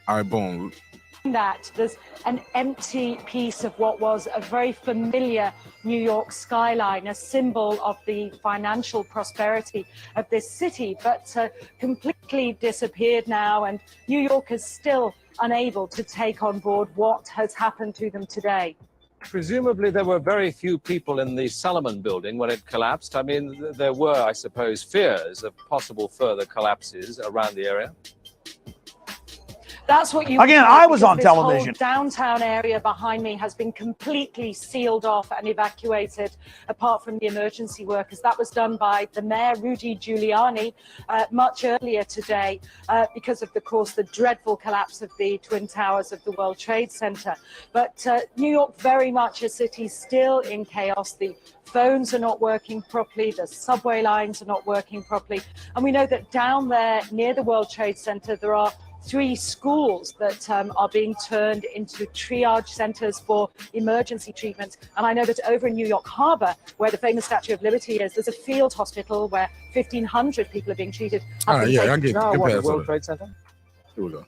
All right, boom. That there's an empty piece of what was a very familiar New York skyline, a symbol of the financial prosperity of this city, but completely disappeared now, and New York is still unable to take on board what has happened to them today. Presumably there were very few people in the Solomon building when it collapsed. I mean, there were, I suppose, fears of possible further collapses around the area. That's what you again. I was on television. Whole downtown area behind me has been completely sealed off and evacuated, apart from the emergency workers. That was done by the mayor, Rudy Giuliani, much earlier today, because of course, the dreadful collapse of the Twin Towers of the World Trade Center. But New York, very much a city still in chaos. The phones are not working properly, the subway lines are not working properly. And we know that down there near the World Trade Center, there are 3 schools that are being turned into triage centers for emergency treatment. And I know that over in New York Harbor, where the famous Statue of Liberty is, there's a field hospital where 1,500 people are being treated. I get past World Trade Center? Here we go.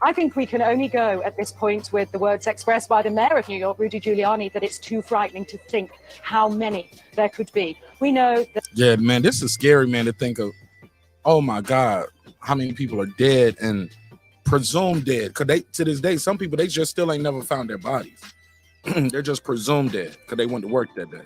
I think we can only go at this point with the words expressed by the mayor of New York, Rudy Giuliani, that it's too frightening to think how many there could be. We know that. Yeah, man, this is scary, man, to think of. Oh my God, how many people are dead and presumed dead? Because they, to this day, some people, they just still ain't never found their bodies. They're just presumed dead because they went to work that day.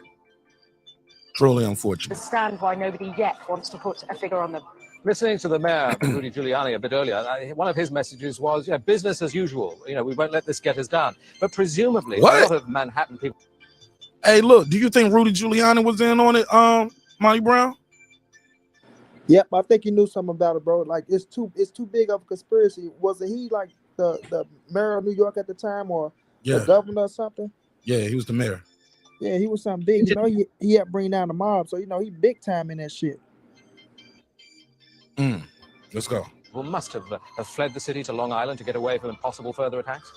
Truly unfortunate. Understand why nobody yet wants to put a figure on them. Listening to the mayor, Rudy Giuliani, a bit earlier, one of his messages was, business as usual. We won't let this get us down. But presumably, a lot of Manhattan people. Hey, look, do you think Rudy Giuliani was in on it, Monty Brown? Yep, I think he knew something about it, bro. Like it's too big of a conspiracy. Wasn't he like the mayor of New York at the time, or the governor or something? Yeah, he was the mayor. Yeah, he was something big. He helped bring down the mob, so he big time in that shit. Let's go. Well, must have fled the city to Long Island to get away from possible further attacks.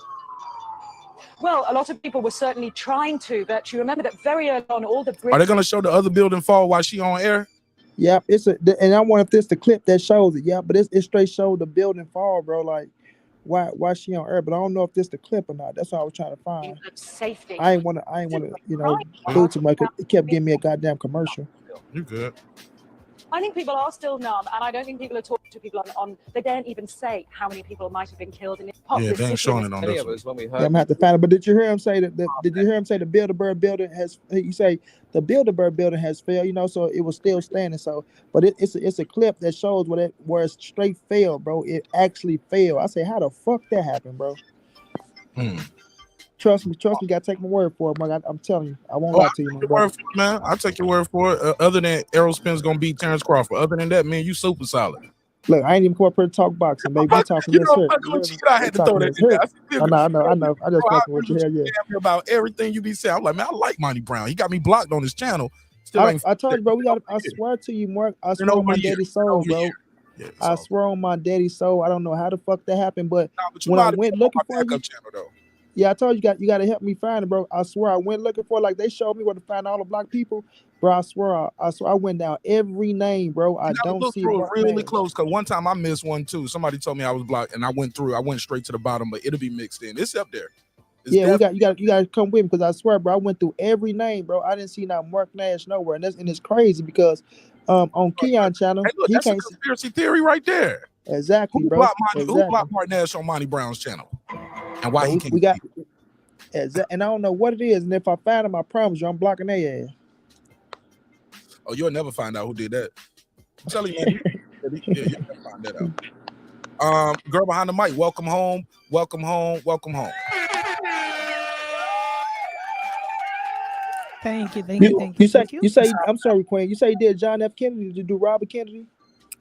Well, a lot of people were certainly trying to, but you remember that very early on, all the Are they going to show the other building fall while she on air? Yep, and I wonder if this the clip that shows it. Yeah, but it straight showed the building fall, bro. Like why she on air, but I don't know if this the clip or not. That's what I was trying to find. Safety. I ain't wanna do too much. It kept giving me a goddamn commercial. You good? I think people are still numb, and I don't think people are talking to people on they don't even say how many people might have been killed in Yeah, they ain't showing it on this one. Yeah, I'm gonna have to find it. But did you hear him say that? Did you hear him say the Bilderberg building has? You say the Bilderberg building has failed. So it was still standing. So, but it's a clip that shows where it straight failed, bro. It actually failed. I say, how the fuck that happened, bro? Trust me, gotta take my word for it, man. I'm telling you, I won't lie to you, man. Man, I'll take your word for it. Other than Errol Spence gonna beat Terrence Crawford. Other than that, man, you super solid. Look, I ain't even come up here to talk boxing, baby. We talking this here. I had to throw that in there. I know. I just fucking with you here, yeah. About everything you be saying. I'm like, man, I like Monty Brown. He got me blocked on his channel. I told you, bro. I swear to you, Mark. I swear on my daddy's soul, bro. I swear on my daddy's soul. I don't know how the fuck that happened, but when I went looking for you, yeah, I told you, you got to help me find it, bro. I swear I went looking for it. Like they showed me where to find all the black people, bro. I swear I went down every name, bro. I don't see it really close because one time I missed one too. Somebody told me I was blocked, and I went straight to the bottom, but it'll be mixed in. It's up there. You got to come with me because I swear, bro. I went through every name, bro. I didn't see not Mark Nash nowhere, and it's crazy because on Keon channel, he that's can't a conspiracy theory right there. Exactly, bro. Who blocked Mark Nash on Monty Brown's channel? And why he can't? We got, and I don't know what it is. And if I find him, I promise you, I'm blocking their ass. Oh, you'll never find out who did that. I'm telling you, man. You'll never find that out. Girl behind the mic, welcome home. Welcome home. Welcome home. Thank you. You say, I'm sorry, Queen. You say you did John F. Kennedy? Did you do Robert Kennedy?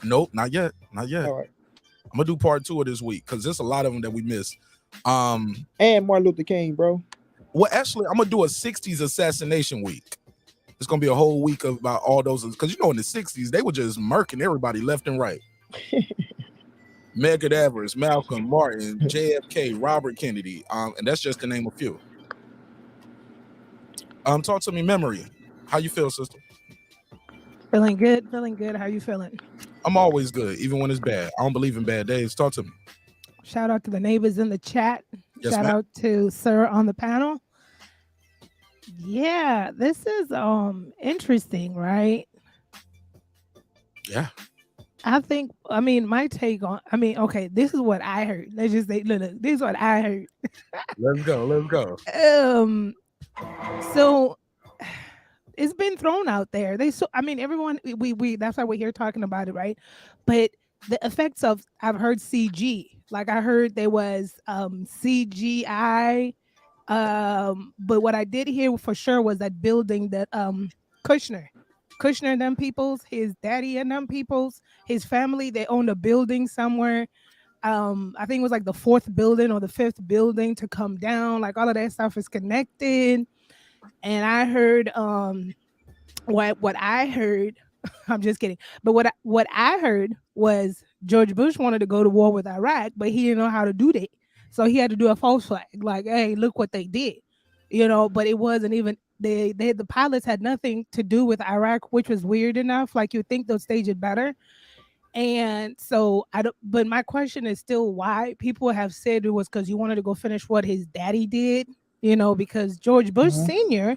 Nope, not yet. All right. I'm gonna do part 2 of this week because there's a lot of them that we missed. And Martin Luther King, bro. Well, actually, I'm gonna do a 60s assassination week. It's gonna be a whole week about all those because in the 60s they were just murking everybody left and right. Medgar Evers, Malcolm, Martin, JFK, Robert Kennedy, and that's just to name a few. Talk to me, Memory. How you feel, sister? Feeling good. How you feeling? I'm always good, even when it's bad. I don't believe in bad days. Talk to me. Shout out to the neighbors in the chat. Yes, Shout out to Sir on the panel. Yeah, this is interesting, right? Yeah. My take on okay, this is what I heard. Let's just say, look, this is what I heard. Let's go. So it's been thrown out there. Everyone we that's why we're here talking about it, right? But the effects of I've heard CG. Like I heard there was CGI. But what I did hear for sure was that building that Kushner and them peoples, his daddy and them peoples, his family, they owned a building somewhere. I think it was like the 4th building or the 5th building to come down. Like all of that stuff is connected. And I heard what I heard, I'm just kidding. But what I heard was George Bush wanted to go to war with Iraq, but he didn't know how to do that. So he had to do a false flag. Like, hey, look what they did. But it wasn't even the pilots had nothing to do with Iraq, which was weird enough. Like you'd think they'll stage it better. And so but my question is still why people have said it was because he wanted to go finish what his daddy did, because George Bush Sr.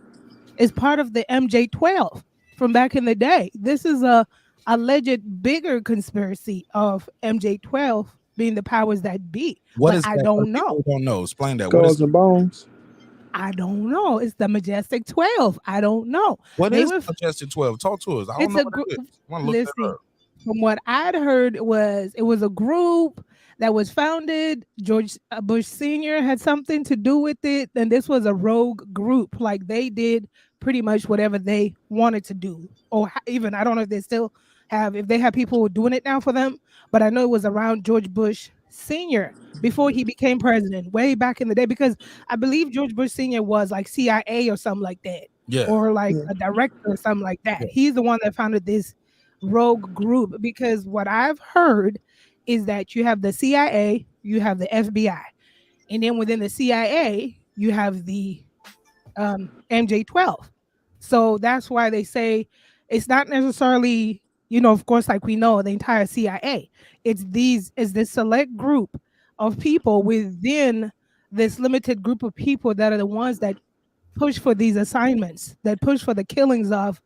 is part of the MJ-12 from back in the day. This is a alleged bigger conspiracy of MJ-12 being the powers that be. What is I that? don't know. People don't know. Explain that. Skulls and bones. I don't know. It's the Majestic 12. I don't know. What is Majestic 12? Talk to us. I don't know what it is. I want to look that up. From what I'd heard it was a group that was founded. George Bush Sr. had something to do with it. And this was a rogue group. Like they did pretty much whatever they wanted to do. Or even, I don't know if they still if they have people doing it now for them. But I know it was around George Bush Sr. before he became president, way back in the day. Because I believe George Bush Sr. was like CIA or something like that. Yeah. Or like a director or something like that. Yeah. He's the one that founded this rogue group, because what I've heard is that you have the CIA, you have the FBI, and then within the CIA you have the MJ-12. So that's why they say it's not necessarily, of course, like we know the entire CIA. It's this select group of people within this limited group of people that are the ones that push for these assignments, that push for the killings of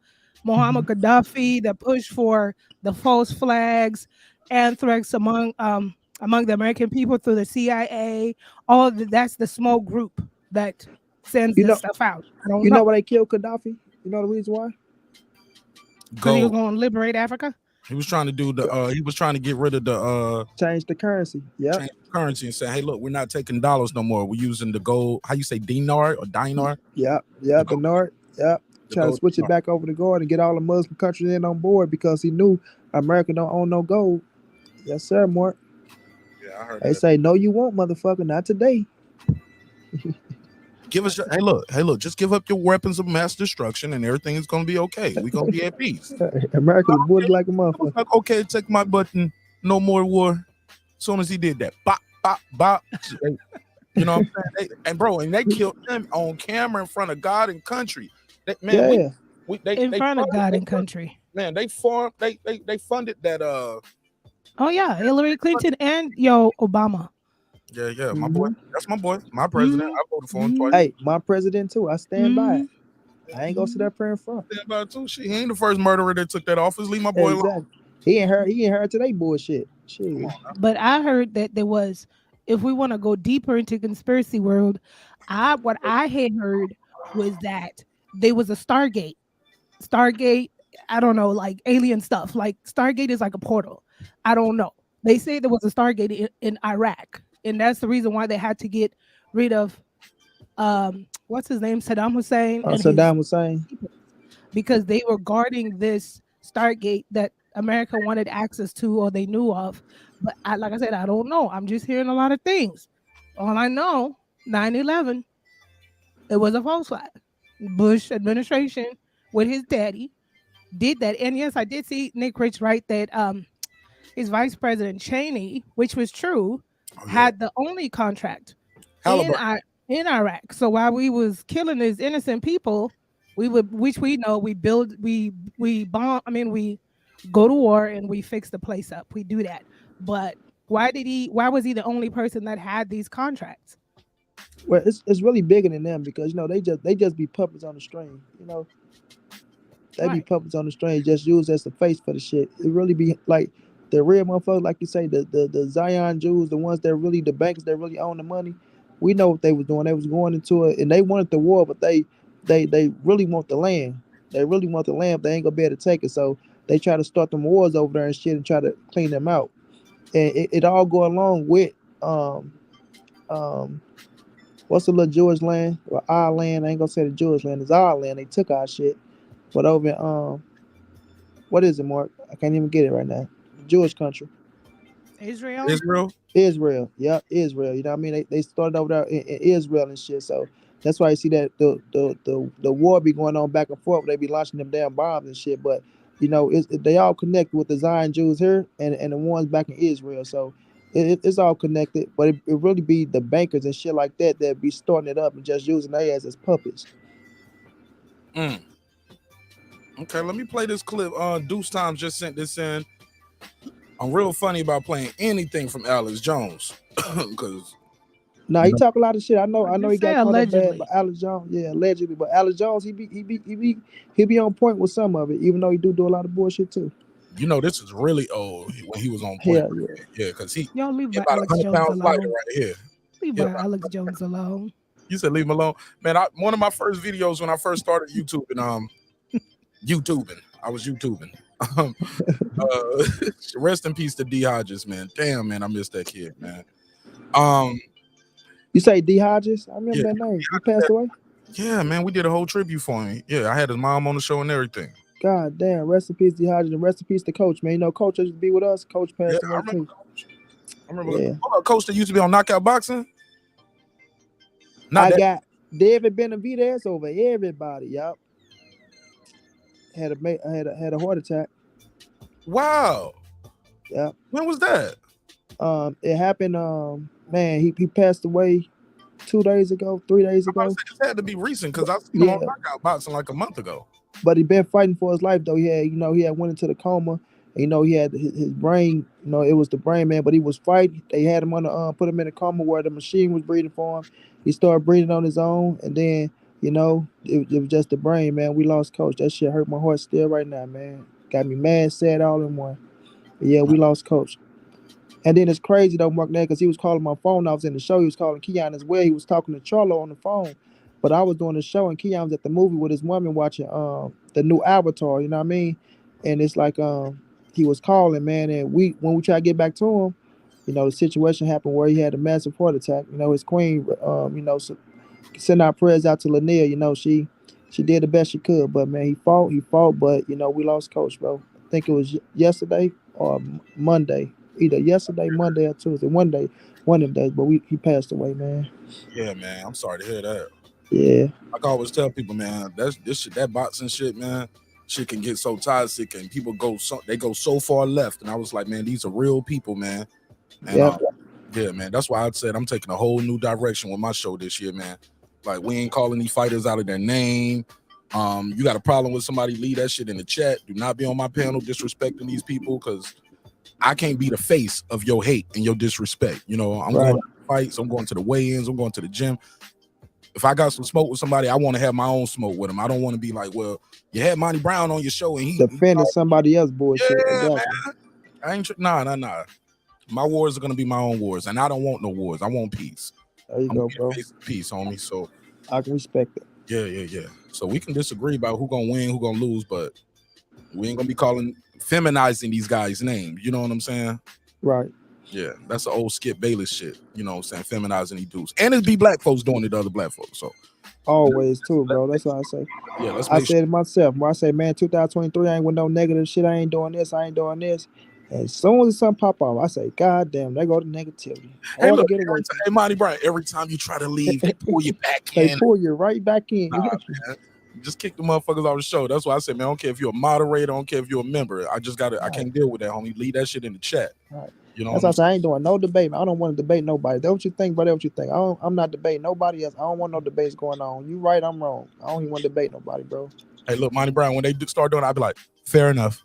Muammar Gaddafi, that push for the false flags, anthrax among the American people through the CIA. All of that's the small group that sends You this know, stuff out. I don't you know know. why they killed Gaddafi? You know the reason why? Because he was Gold. going to liberate Africa. He was trying to do the. He was trying to get rid of the. Change the currency. Yep. Change the currency and say, hey, look, we're not taking dollars no more. We're using the gold. How you say dinar or dinar? Yep. Yep. The North. Yep. Trying to gold switch it dinar. back over to gold and get all the Muslim countries in on board because he knew America don't own no gold. Yes, sir, Mark. Yeah, I heard They that. say no, you won't, motherfucker. Not today. Give us your, hey look, just give up your weapons of mass destruction and everything is gonna be okay. We're gonna be at peace. America was bullied like a I was motherfucker. like, okay, take my button, no more war. As soon as he did that, bop, bop, bop. You know what I'm saying? And bro, and they killed him on camera in front of God and country. Yeah. In front of God and country. Man, they funded that Oh yeah, Hillary Clinton and Obama. yeah, my boy. That's my boy, my president. I voted for him twice. Hey, my president too. I stand by it. I ain't gonna sit up here in front. Stand by it too. He ain't the first murderer that took that office. Leave my boy alone. He ain't heard today bullshit. Shit. But I heard that there was, if we want to go deeper into conspiracy world, what I had heard was that there was a Stargate. Stargate, I don't know, like alien stuff. Like Stargate is like a portal. I don't know. They say there was a Stargate in Iraq, and that's the reason why they had to get rid of what's his name, Saddam Hussein. And Saddam Hussein. Because they were guarding this Stargate that America wanted access to or they knew of. But like I said, I don't know. I'm just hearing a lot of things. All I know, 9/11, it was a false flag. Bush administration with his daddy did that. And yes, I did see Nick Rich write that his vice president Cheney, which was true, had the only contract in Iraq. So while we was killing these innocent people, we would, which we know, we bomb. I mean, we go to war and we fix the place up. We do that. But why was he the only person that had these contracts? Well, it's really bigger than them because they just be puppets on the string. They be puppets on the string, just used as the face for the shit. It really be like the real motherfuckers, like you say, the Zion Jews, the ones that really, the bankers that really own the money. We know what they was doing. They was going into it, and they wanted the war, but they really want the land. They really want the land, but they ain't gonna be able to take it. So they try to start them wars over there and shit, and try to clean them out. And it all go along with what's the little Jewish land or our land? I ain't gonna say the Jewish land. It's our land. They took our shit, but over in what is it, Mark? I can't even get it right now. Jewish country. Israel. Yep, Israel. You know what I mean? They started over there in Israel and shit. So that's why you see that the war be going on back and forth. They be launching them damn bombs and shit. But they all connect with the Zion Jews here and the ones back in Israel. So it's all connected. But it really be the bankers and shit like that be starting it up and just using their ass as puppets. Okay, let me play this clip. Deuce Times just sent this in. I'm real funny about playing anything from Alex Jones because he talk a lot of shit. I know he got caught up bad, but Alex Jones, yeah, allegedly. But Alex Jones, he be on point with some of it, even though he do a lot of bullshit too. This is really old when he was on point. Yeah, because he leave about Alex 100 Jones pounds alone. lighter right here. Leave Alex Jones alone. You said leave him alone, man. One of my first videos when I first started YouTubing, I was YouTubing. Rest in peace to D Hodges, man. Damn, man, I missed that kid, man. You say D Hodges? I remember that name. He passed away. Yeah, man, we did a whole tribute for him. Yeah, I had his mom on the show and everything. God damn, rest in peace, D Hodges, and rest in peace to Coach, man. Coach used to be with us. Coach passed away too. I remember Coach that used to be on Knockout Boxing. Got David Benavidez over everybody. Yup. Had a heart attack. Wow. Yeah. When was that? It happened. Man, he passed away 2 days ago, 3 days ago. It had to be recent because I seen him on Knockout Boxing like a month ago. But he been fighting for his life though. He had went into the coma And, he had his brain. It was the brain, man. But he was fighting. They had him on the put him in a coma where the machine was breathing for him. He started breathing on his own, and then it was just the brain, man. We lost coach. That shit hurt my heart still right now, man. Got me mad, sad, all in one. But yeah, we lost coach. And then it's crazy though, Mark, because he was calling my phone. I was in the show. He was calling Keon as well. He was talking to Charlo on the phone. But I was doing the show, and Keon was at the movie with his woman watching the new Avatar. You know what I mean? And it's like he was calling, man. And when we try to get back to him, the situation happened where he had a massive heart attack. His queen, so send our prayers out to Lanier. She did the best she could, but man, he fought, but we lost coach, bro. I think it was yesterday or Monday, either yesterday, Monday, or Tuesday. One day, one of them days, but he passed away, man. Yeah, man. I'm sorry to hear that. Yeah. Like I always tell people, man, this shit, that boxing shit, man, shit can get so toxic, and people go so far left. And I was like, man, these are real people, man. And yeah, man, that's why I said I'm taking a whole new direction with my show this year, man. Like, we ain't calling these fighters out of their name. You got a problem with somebody, leave that shit in the chat. Do not be on my panel disrespecting these people, because I can't be the face of your hate and your disrespect. I'm going to fights, I'm going to the weigh-ins, I'm going to the gym. If I got some smoke with somebody, I want to have my own smoke with them. I don't want to be like, well, you had Monty Brown on your show and he defending somebody else bullshit. Yeah, man. I ain't nah. My wars are gonna be my own wars, and I don't want no wars. I want peace. There you go, bro. Peace, homie. So I can respect it. Yeah. So we can disagree about who gonna win, who gonna lose, but we ain't gonna be feminizing these guys' names. You know what I'm saying? Right. Yeah, that's the old Skip Bayless shit. You know what I'm saying? Feminizing these dudes. And it's be black folks doing it to other black folks. So always too, bro. That's what I say. Yeah, I said it myself. When I say, man, 2023, I ain't with no negative shit. I ain't doing this. And as soon as something pop off, I say, God damn, they go to negativity. Hey, look, hey, Monty Brown, every time you try to leave, they pull you back in. They pull you right back in. Nah, man. Just kick the motherfuckers off the show. That's why I said, man, I don't care if you're a moderator, I don't care if you're a member. I just I can't deal with that, homie. Leave that shit in the chat. Right. You know, that's why I say I ain't doing no debate. I don't want to debate nobody. That's what you think, brother. What you think? I'm not debating nobody else. I don't want no debates going on. You right, I'm wrong. I don't even want to debate nobody, bro. Hey, look, Monty Brown, when they start doing it, I'll be like, fair enough.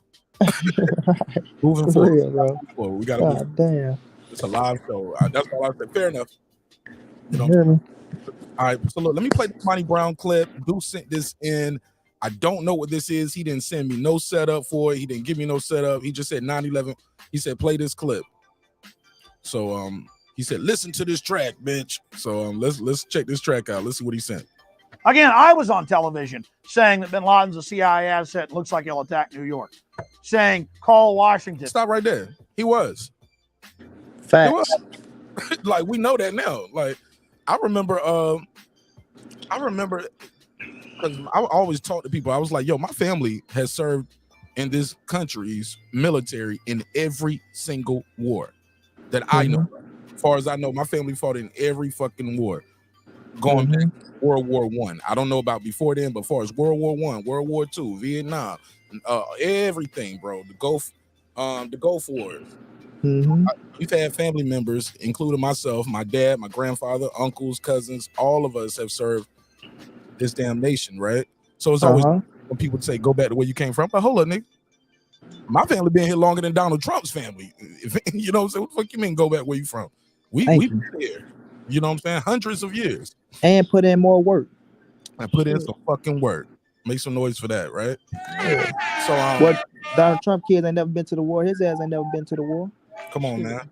Moving For forward, real, bro. We gotta move. Damn. It's a live show. That's all I said. Fair enough. You know. Hear me? All right. So look, let me play the Monty Brown clip. Dude sent this in. I don't know what this is. He didn't send me no setup for it. He didn't give me no setup. He just said 9/11. He said play this clip. So he said listen to this track, bitch. So let's check this track out. Let's see what he sent. Again, I was on television saying that bin Laden's a CIA asset. Looks like he'll attack New York. Saying call Washington. Stop right there. He was. Facts. He was. Like, we know that now. Like, I remember because I always talk to people. I was like, yo, my family has served in this country's military in every single war that I know. As far as I know, my family fought in every fucking war. Going back to World War I. I don't know about before then, but as far as World War I, World War II, Vietnam, everything, bro. The Gulf Wars. We've had family members, including myself, my dad, my grandfather, uncles, cousins, all of us have served this damn nation, right? So it's always when people say go back to where you came from. But hold on, nigga. My family been here longer than Donald Trump's family. You know what I'm saying? What the fuck you mean go back where you from? We've been here. You know what I'm saying? Hundreds of years. And put in more work. And put in some fucking work. Make some noise for that, right? Yeah. So what Donald Trump kids ain't never been to the war. His ass ain't never been to the war. Come on, man.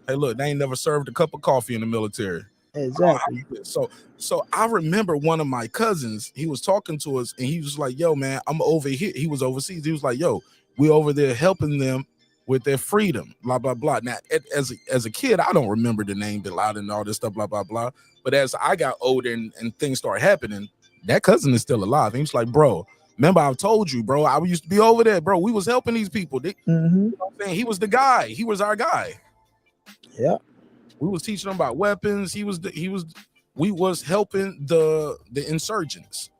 Hey, look, they ain't never served a cup of coffee in the military. Exactly. So I remember one of my cousins, he was talking to us and he was like, yo, man, I'm over here. He was overseas. He was like, yo, we over there helping them with their freedom, blah, blah, blah. Now, as a kid, I don't remember the name bin Laden and all this stuff, blah, blah, blah. But as I got older and things started happening, that cousin is still alive. And he was like, bro, remember I told you, bro, I used to be over there, bro. We was helping these people. You know what I'm saying? He was the guy. He was our guy. Yeah. We was teaching them about weapons. We was helping the insurgents.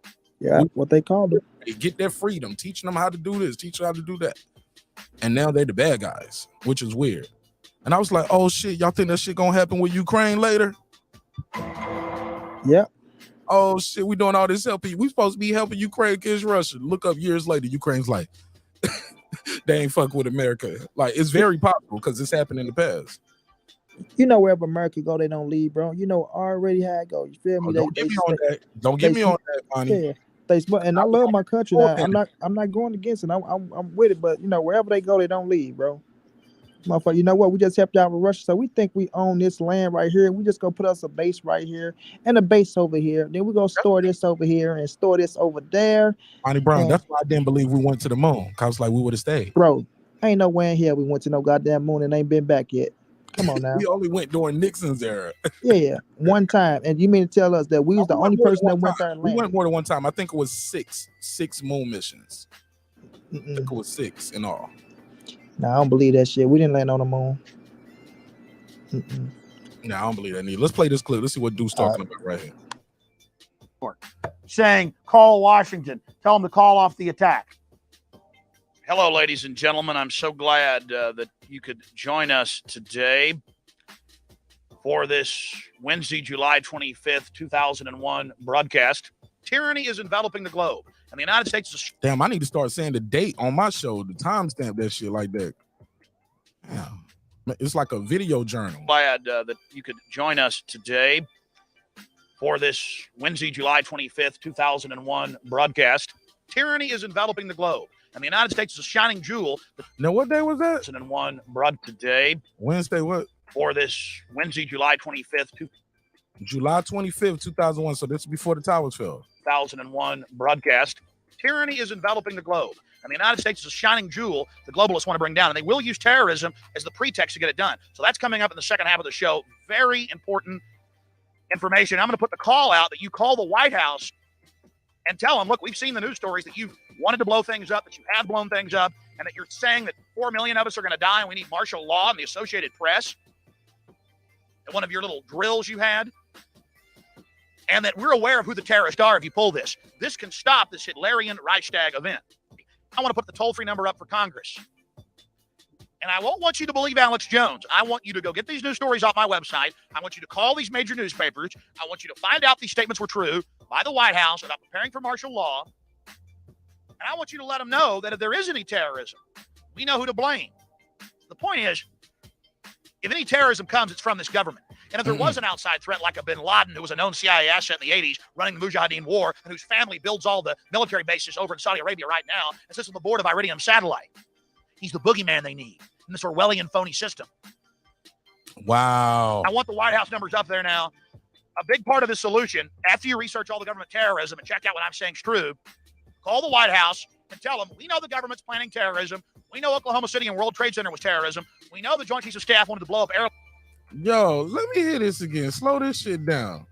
Yeah, what they called it. They get their freedom, teaching them how to do this, teaching them how to do that. And now they're the bad guys, which is weird. And I was like, oh shit, y'all think that shit gonna happen with Ukraine later? Yeah. Oh shit, we doing all this helping. We supposed to be helping Ukraine against Russia. Look up years later, Ukraine's like, they ain't fuck with America. Like it's very possible because this happened in the past. You know, wherever America go, they don't leave, bro. You know already how it go. You feel me? Don't get me on that. Don't get me on that, Money. Yeah, and I love my country. Now I'm not going against it. I'm with it, but you know, wherever they go, they don't leave, bro. Motherfucker, you know what? We just helped out with Russia, so we think we own this land right here. We just gonna put us a base right here and a base over here. Then we gonna store this over here and store this over there. Monty Brown, that's why I didn't believe we went to the moon. Cause like we would have stayed. Bro, ain't no way in here we went to no goddamn moon and ain't been back yet. Come on now. We only went during Nixon's era. Yeah, one time. And you mean to tell us that we was the only person that went there and landed? We went more than one time. I think it was six moon missions. I think it was 6 in all. Nah, I don't believe that shit. We didn't land on the moon. Nah, I don't believe that neither. Let's play this clip. Let's see what Dude's talking about right here. Saying, call Washington. Tell them to call off the attack. Hello, ladies and gentlemen. I'm so glad that you could join us today for this Wednesday, July 25th, 2001 broadcast. Tyranny is enveloping the globe, and the United States is... Damn, I need to start saying the date on my show, the timestamp that shit like that. Yeah. It's like a video journal. Glad that you could join us today for this Wednesday, July 25th, 2001 broadcast. Tyranny is enveloping the globe, and the United States is a shining jewel. Now, what day was that? 2001 broad today. Wednesday, what? For this Wednesday, July 25th, July 25th, 2001. So this is before the towers fell. 2001 broadcast. Tyranny is enveloping the globe, and the United States is a shining jewel the globalists want to bring down, and they will use terrorism as the pretext to get it done. So that's coming up in the second half of the show. Very important information. I'm going to put the call out that you call the White House and tell them, look, we've seen the news stories that you've wanted to blow things up, that you have blown things up, and that you're saying that 4 million of us are going to die and we need martial law and the Associated Press and one of your little drills you had. And that we're aware of who the terrorists are if you pull this. This can stop this Hitlerian Reichstag event. I want to put the toll-free number up for Congress. And I won't want you to believe Alex Jones. I want you to go get these news stories off my website. I want you to call these major newspapers. I want you to find out these statements were true by the White House about preparing for martial law. And I want you to let them know that if there is any terrorism, we know who to blame. The point is, if any terrorism comes, it's from this government. And if there was an outside threat like a bin Laden, who was a known CIA asset in the 80s, running the Mujahideen war, and whose family builds all the military bases over in Saudi Arabia right now, and sits on the board of Iridium Satellite, he's the boogeyman they need in this Orwellian phony system. Wow. I want the White House numbers up there now. A big part of the solution, after you research all the government terrorism and check out what I'm saying is true, call the White House and tell them, we know the government's planning terrorism. We know Oklahoma City and World Trade Center was terrorism. We know the Joint Chiefs of Staff wanted to blow up air. Yo, let me hear this again. Slow this shit down.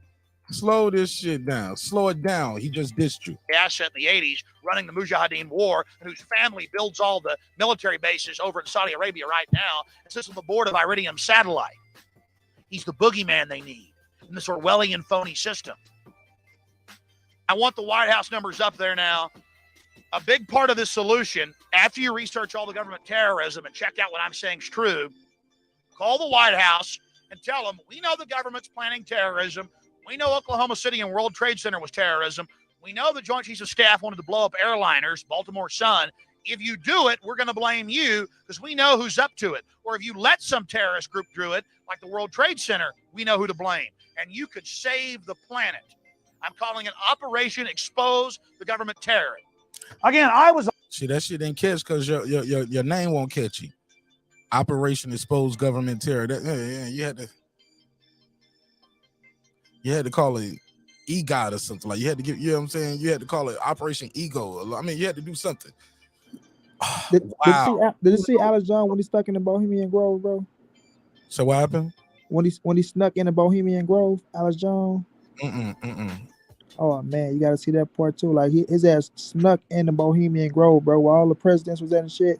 Slow this shit down. Slow it down. He just dissed you. Asset in the 80s, running the Mujahideen war, and whose family builds all the military bases over in Saudi Arabia right now, and sits on the board of Iridium Satellite. He's the boogeyman they need in this Orwellian phony system. I want the White House numbers up there now. A big part of this solution, after you research all the government terrorism and check out what I'm saying is true, call the White House and tell them, we know the government's planning terrorism. We know Oklahoma City and World Trade Center was terrorism. We know the Joint Chiefs of Staff wanted to blow up airliners, Baltimore Sun. If you do it, we're going to blame you because we know who's up to it. Or if you let some terrorist group do it, like the World Trade Center, we know who to blame. And you could save the planet. I'm calling it Operation Expose the Government Terror. Again, I was... See, that shit didn't catch because your name won't catch you. Operation Expose Government Terror. You had to call it EGOT or something. Like you had to give, you know what I'm saying? You had to call it Operation Ego. I mean, you had to do something. Did you see Alex Jones when he stuck in the Bohemian Grove, bro? So what happened? When he snuck in the Bohemian Grove, Alex Jones? Oh man, you gotta see that part too. Like his ass snuck in the Bohemian Grove, bro, where all the presidents was at and shit.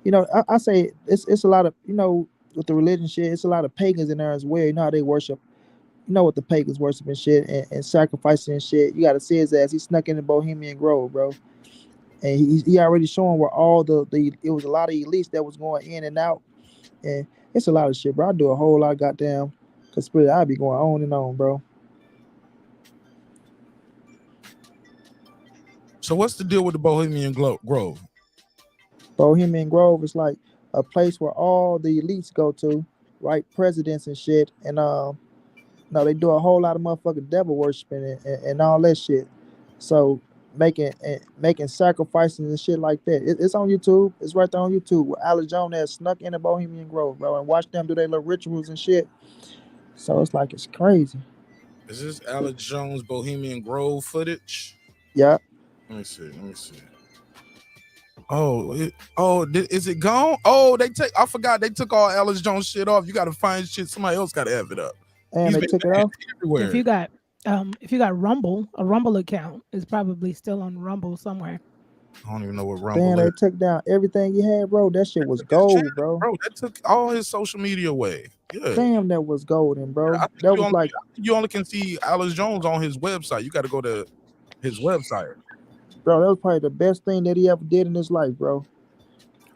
You know, I say it's a lot of, you know, with the religion shit, it's a lot of pagans in there as well. You know how they worship, you know what the pagans worship and shit and sacrificing and shit. You gotta see his ass. He snuck in the Bohemian Grove, bro. And he already showing where all it was a lot of elites that was going in and out. And it's a lot of shit, bro. I do a whole lot of goddamn conspiracy. I be going on and on, bro. So what's the deal with the Bohemian Grove? Bohemian Grove is like a place where all the elites go to, right? Presidents and shit. And no, they do a whole lot of motherfucking devil worshiping and all that shit. So making sacrifices and shit like that. It's on YouTube. It's right there on YouTube. Where Alex Jones has snuck into Bohemian Grove, bro, and watch them do their little rituals and shit. So it's like it's crazy. Is this Alex Jones Bohemian Grove footage? Yeah. Let me see. Is it gone? Oh, I forgot they took all Alex Jones shit off. You got to find shit. Somebody else got to have it up. And they took it off everywhere. If you got Rumble, a Rumble account is probably still on Rumble somewhere. I don't even know what Rumble Damn, is. they took down everything he had, bro. That shit was gold, bro. Bro, that took all his social media away. Yeah. Damn, that was golden, bro. That was like you only can see Alex Jones on his website. You got to go to his website. Bro, that was probably the best thing that he ever did in his life, bro.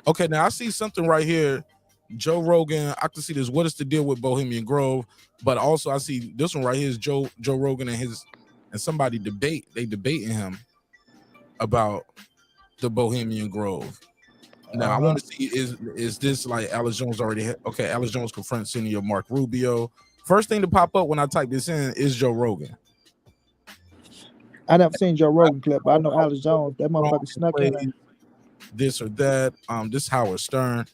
Okay, now I see something right here. Joe Rogan. I can see this. What is the deal with Bohemian Grove? But also I see this one right here is Joe Rogan and somebody debate. They debating him about the Bohemian Grove. Now I want to see is this like Alex Jones already okay? Alex Jones confronts Senator Mark Rubio. First thing to pop up when I type this in is Joe Rogan. I never seen Joe Rogan clip, but I know Alex Jones. That motherfucker snuck in there. This or that. This Howard Stern.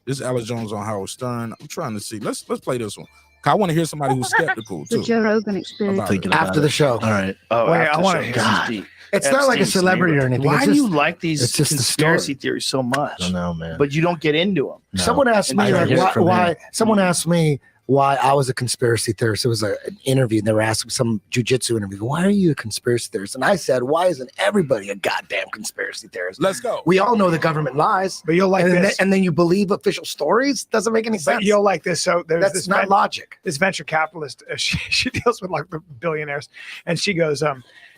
This Alex Jones on Howard Stern. I'm trying to see. Let's play this one. I want to hear somebody who's skeptical too. The Joe Rogan experience. After the show. All right. Oh, wait, I want to hear. It's not like a celebrity or anything. Why It's do just- you like these it's just the conspiracy theories so much? I don't know, man. But you don't get into them. No. Someone asked me like, why someone asked me why I was a conspiracy theorist. It was an interview, and they were asking some jujitsu interview. Why are you a conspiracy theorist? And I said, why isn't everybody a goddamn conspiracy theorist? Let's go. We all know the government lies, but you'll like and this. and then you believe official stories. Doesn't make any sense. But you'll like this. So there's That's this not logic. This venture capitalist, she deals with like the billionaires, and she goes,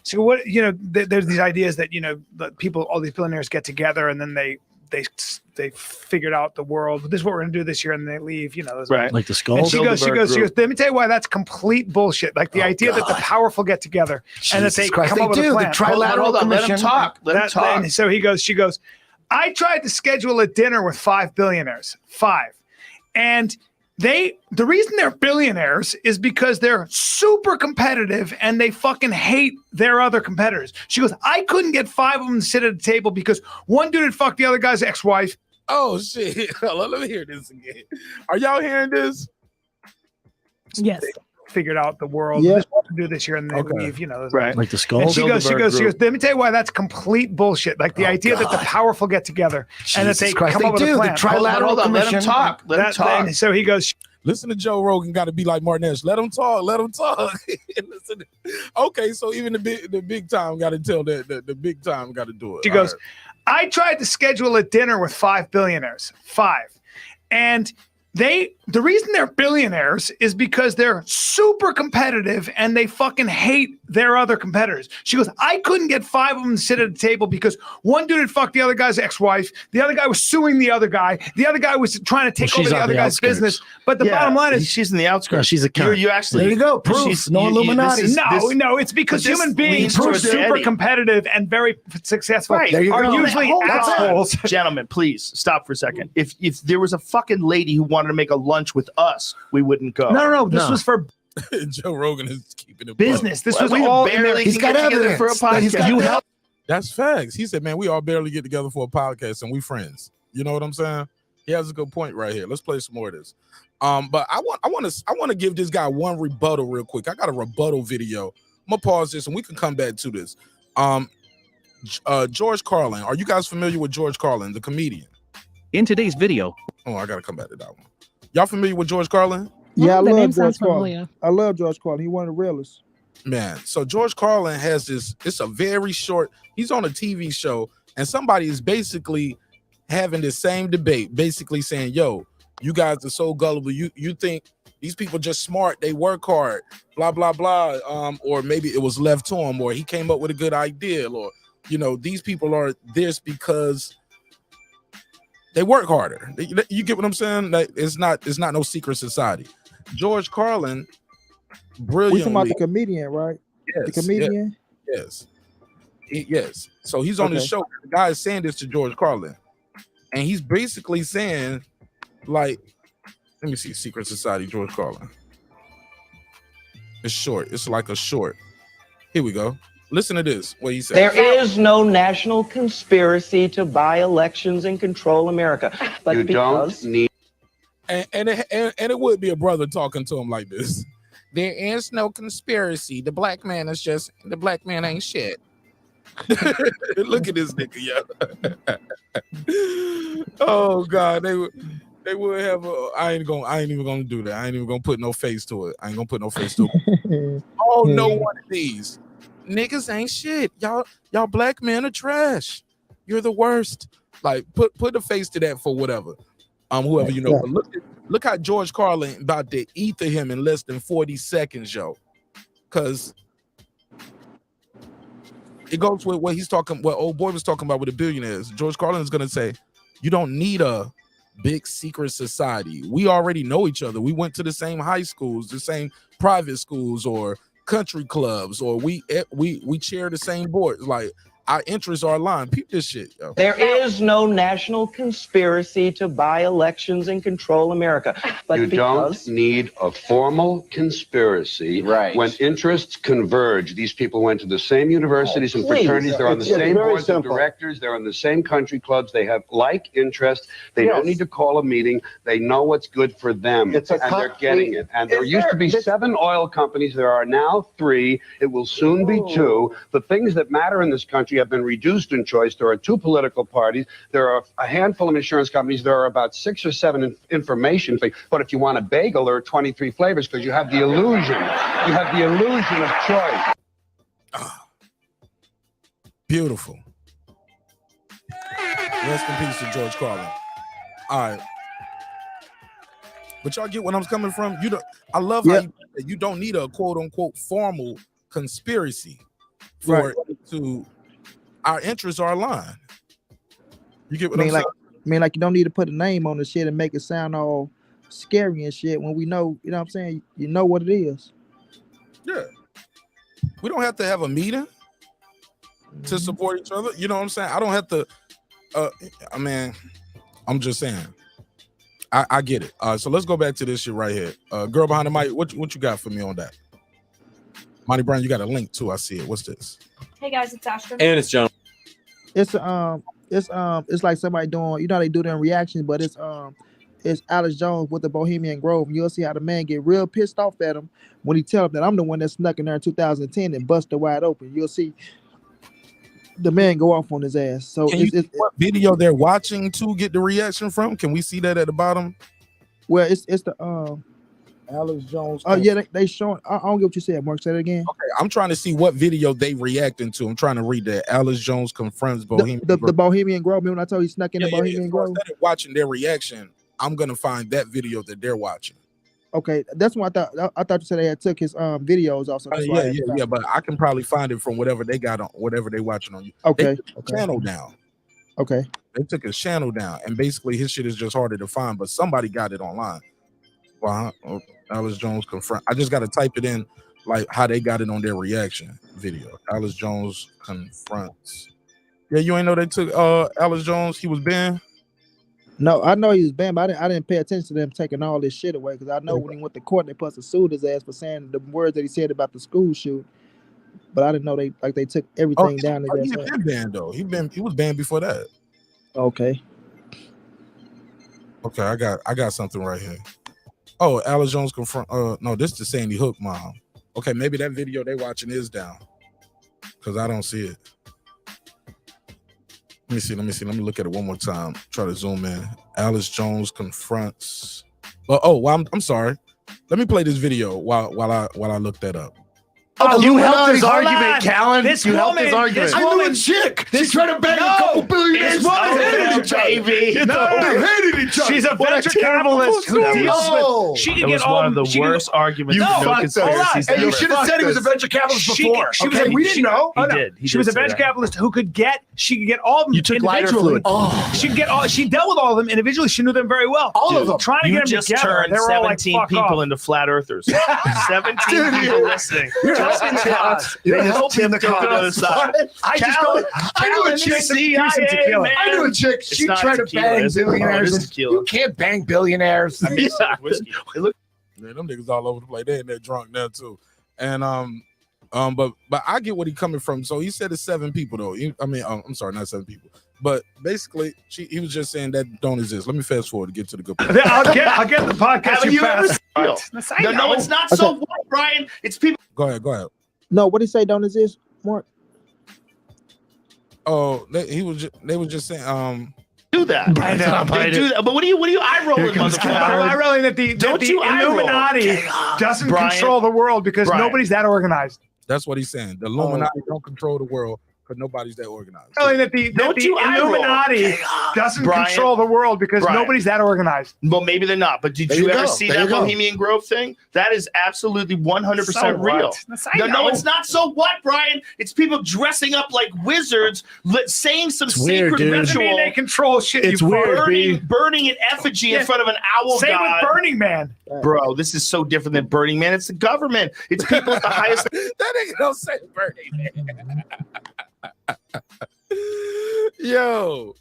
so what, there's these ideas that, that people, all these billionaires get together and then they figured out the world. This is what we're going to do this year, and they leave. Those Right, like the skull. And she goes. Let me tell you why that's complete bullshit. Like the idea that the powerful get together and that they come up with a plan. The Trilateral Commission. Let him talk. Let him talk. And so she goes, I tried to schedule a dinner with 5 billionaires, and the reason they're billionaires is because they're super competitive and they fucking hate their other competitors. She goes, I couldn't get 5 of them to sit at a table because one dude had fucked the other guy's ex-wife. Oh shit! Let me hear this again. Are y'all hearing this? Yes. They figured out the world. Yeah. This is what to do this year, and they leave. Right. Like the skull. And she goes. Let me tell you why that's complete bullshit. Like the idea that the powerful get together and that they come up with a plan. The Trilateral Commission. Let him talk. Let him talk. And so he goes. Listen to Joe Rogan. Got to be like Martin Ash. Let him talk. Let him talk. Okay, so even the big time got to tell that the big time got to do it. She goes, I tried to schedule a dinner with 5 billionaires, and the reason they're billionaires is because they're super competitive and they fucking hate their other competitors. She goes, I couldn't get 5 of them to sit at a table because one dude had fucked the other guy's ex-wife. The other guy was suing the other guy. The other guy was trying to take over the other guy's business. But the bottom line is, she's in the outskirts. No, she's a cunt. You actually. There you go. Proof. No Illuminati. No, it's because human beings who are super competitive and very successful Right. There you are go. usually Hold on. assholes. Gentlemen, please stop for a second. If there was a fucking lady who wanted to make a lunch with us, we wouldn't go. No. This was for Joe Rogan is keeping it business. This was we all barely He's got evidence for a podcast. You help. That's facts. He said, man, we all barely get together for a podcast and we friends. You know what I'm saying? He has a good point right here. Let's play some more of this. But I want to give this guy one rebuttal real quick. I got a rebuttal video. I'm gonna pause this and we can come back to this. George Carlin. Are you guys familiar with George Carlin, the comedian? In today's video. Oh, I gotta come back to that one. Y'all familiar with George Carlin? Yeah, I The name love George sounds Carlin. familiar. I love George Carlin. He one of the realest. Man, so George Carlin has this, it's a very short, he's on a TV show and somebody is basically having the same debate, basically saying, yo, you guys are so gullible. You think these people just smart, they work hard, blah, blah, blah. Or maybe it was left to him, or he came up with a good idea, or, these people are this because they work harder. You get what I'm saying? Like, it's not no secret society. George Carlin, brilliantly. We talking about the comedian, right? Yes, the comedian. Yes. Yes. So he's on his show. The guy is saying this to George Carlin. And he's basically saying, like, let me see, Secret Society, George Carlin. It's short. It's like a short. Here we go. Listen to this, what he said. There is no national conspiracy to buy elections and control America. But You because don't need... And it would be a brother talking to him like this. There is no conspiracy. The black man ain't shit. Look at this nigga, yo. Oh God, they would have a, I ain't even gonna do that. I ain't even gonna put no face to it. I ain't gonna put no face to it. Oh, no one of these. Niggas ain't shit. Y'all black men are trash. You're the worst. Like put a face to that for whatever. Whoever you know. But look how George Carlin about to ether him in less than 40 seconds, yo. Cause it goes with what he's talking, what old boy was talking about with the billionaires. George Carlin is gonna say, you don't need a big secret society. We already know each other. We went to the same high schools, the same private schools, or country clubs, or we share the same boards. Like, our interests are aligned. Peep this shit, yo. there is no national conspiracy to buy elections and control America. But You because don't need a formal conspiracy. Right. When interests converge, these people went to the same universities and please. fraternities. They're on the It's same very boards simple. of directors. They're on the same country clubs. They have like interests. They don't Yes. need to call a meeting. They know what's good for them, It's a and they're getting it. And there Is used there- to be 7 oil companies. There are now 3. It will soon be 2. The things that matter in this country have been reduced in choice. There are 2 political parties. There are a handful of insurance companies. There are about 6 or 7 information things. But if you want a bagel, there are 23 flavors because you have the illusion. You have the illusion of choice. Beautiful. Rest in peace to George Carlin. All right. But y'all get what I'm coming from? I love how you don't need a quote unquote formal conspiracy for it to, our interests are aligned. You get what I'm saying? Like you don't need to put a name on the shit and make it sound all scary and shit when we know, you know what I'm saying? You know what it is. Yeah. We don't have to have a meeting to support each other. You know what I'm saying? I don't have to, I'm just saying. I get it. So let's go back to this shit right here. Girl behind the mic, what you got for me on that? Monty Brown, you got a link too. I see it. What's this? Hey guys, it's Astronaut. And it's John. It's like somebody doing, you know, they do them reactions, but it's Alex Jones with the Bohemian Grove. And you'll see how the man get real pissed off at him when he tell him that I'm the one that snuck in there in 2010 and busted wide open. You'll see the man go off on his ass. So Can you see what video they're watching to get the reaction from? Can we see that at the bottom? Well, it's the Alex Jones. Oh yeah, they showing. I don't get what you said, Mark. Say that again. Okay, I'm trying to see what video they reacting to. I'm trying to read that. Alex Jones confronts Bohemian. The Bohemian Grove. Remember when I told you he snuck in the Bohemian Grove? Instead of watching their reaction, I'm gonna find that video that they're watching. Okay, that's what I thought. I thought you said they had took his videos also. Yeah. But I can probably find it from whatever they got on, whatever they watching on you. Okay. They took his channel down. Okay. They took his channel down, and basically his shit is just harder to find. But somebody got it online. Wow. Alex Jones confront. I just got to type it in, like how they got it on their reaction video. Alex Jones confronts. Yeah, you ain't know they took Alex Jones. He was banned. No, I know he was banned, but I didn't pay attention to them taking all this shit away because I know when he went to court, they supposed to sue his ass for saying the words that he said about the school shoot. But I didn't know they took everything down. He been banned though. He was banned before that. Okay. Okay, I got something right here. Oh, Alex Jones confront. No, this is the Sandy Hook mom. Okay, maybe that video they watching is down because I don't see it. Let me see. Let me look at it one more time. Try to zoom in. Alex Jones confronts. I'm sorry. Let me play this video while I look that up. Oh, you helped his hold argument, on. Callan. This You helped his woman- argument. this I knew woman- a chick. She's this- trying to bang a couple billionaires. this woman- They hated each other. baby. They No. hated each other. She's a What venture terrible capitalist who story. deals No. with. She It can was get all one of the she can- worst arguments You of no fucked conspiracies us. And you ever. should have said he was a venture capitalist She before. was Okay, we didn't know. Oh, no. He She was a did say venture that. capitalist who could get. She could get all of them. You took lighter individually. fluid. Oh. She could get all. She dealt with all of them individually. She knew them very well. All of them. Trying to You get them just together. turned They were all like, 17 fuck people off. into flat earthers. 17 people listening. Trying They help him to go to the side. I knew a chick. I knew a chick. She tried to bang billionaires. You can't bang billionaires. Man, them niggas all over the place. They in there drunk now too. And but I get what he coming from. So he said it's 7 people though. I'm sorry, not 7 people. But basically, he was just saying that don't exist. Let me fast forward to get to the good part. I'll get the podcast. Have you ever fast. No, it's not so what, Brian. It's people. Go ahead. No, what did he say? Don't exist, Mark. Oh, they were just saying do that. They do that. But what are you eye rolling, motherfucker? I'm eye rolling that the Illuminati doesn't control the world because nobody's that organized. That's what he's saying. The Illuminati don't control the world because nobody's that organized. Telling that the Illuminati doesn't control the world because nobody's that organized. Well, maybe they're not. But did you ever see that Bohemian Grove thing? That is absolutely 100% real. No, it's not. So what, Brian? It's people dressing up like wizards, saying some secret ritual. Doesn't mean they control shit. It's weird. Burning an effigy in front of an owl Same god. with Burning Man. Bro, this is so different than Burning Man. It's the government. It's people at the highest. That nigga don't say Burning Man. Yo,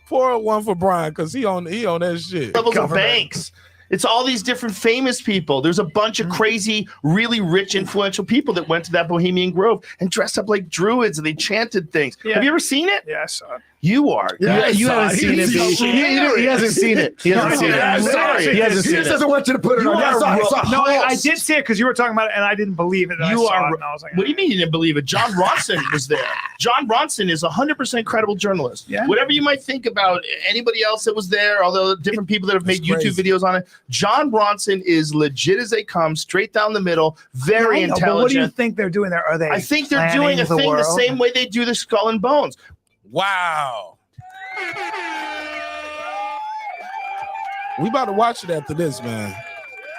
pour one for Brian because he on that shit. Levels of banks. It's all these different famous people. There's a bunch of crazy, really rich, influential people that went to that Bohemian Grove and dressed up like druids and they chanted things. Yeah. Have you ever seen it? Yeah, I saw it. You are. Yeah, you haven't seen it. He hasn't seen it. He hasn't seen it. I'm sorry. He hasn't seen it. He just doesn't want you to put it on. No, I did see it because you were talking about it and I didn't believe it. You are. What do you mean you didn't believe it? John Ronson was there. John Ronson is a 100% credible journalist. Yeah. Whatever you might think about anybody else that was there, although different people that have made YouTube videos on it, John Ronson is legit as they come, straight down the middle, very intelligent. But what do you think they're doing there? Are they? I think they're doing a thing the same way they do the Skull and Bones. Wow. We about to watch it after this, man.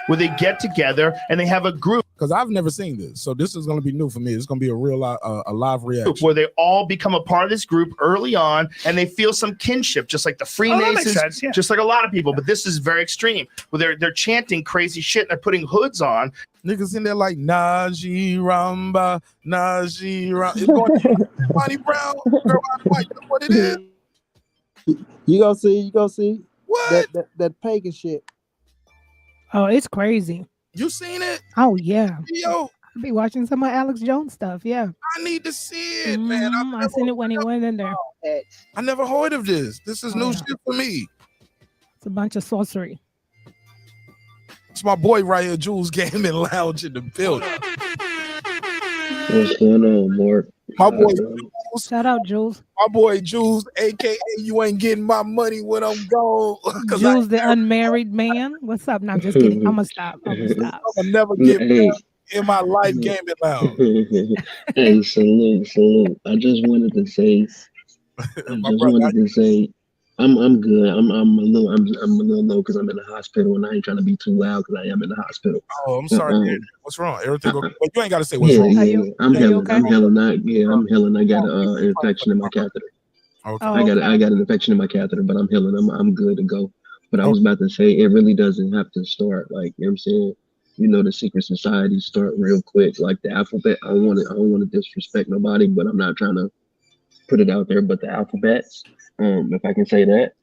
Where they get together and they have a group. Because I've never seen this, so this is going to be new for me. It's going to be a real a live reaction where they all become a part of this group early on, and they feel some kinship, just like the Freemasons, just like a lot of people. But this is very extreme, where they're chanting crazy shit and they're putting hoods on. Niggas in there like Najee Ramba, Najee Ramba. It's going Bonnie Brown, girl, white. That's what it is. You go see. What? That pagan shit. Oh, it's crazy. You seen it? Oh yeah. Yo, I be watching some of Alex Jones stuff. Yeah. I need to see it, man. I seen it when he went in there. I never heard of this. This is new shit for me. It's a bunch of sorcery. It's my boy right here, Jules Gaming Lounge in the building. What's going on, Mark? My boy Jules. Shout out, Jules. My boy Jules, aka you ain't getting my money when I'm gone. Jules, the unmarried man. What's up? No, I'm just kidding. I'm gonna stop. I'm gonna never get in my life gaming lounge. Hey, salute. I just wanted to say, I'm good. I'm a little low because I'm in the hospital and I ain't trying to be too loud because I am in the hospital. Oh, I'm sorry. What's wrong? Everything okay? Well, you ain't got to say what's wrong. Yeah. I'm healing. I got an infection in my catheter. Okay. I got an infection in my catheter, but I'm healing. I'm good to go. But I was about to say it really doesn't have to start like, you know what I'm saying? You know, the secret societies start real quick, like the alphabet. I don't want to disrespect nobody, but I'm not trying to put it out there. But the alphabets, if I can say that,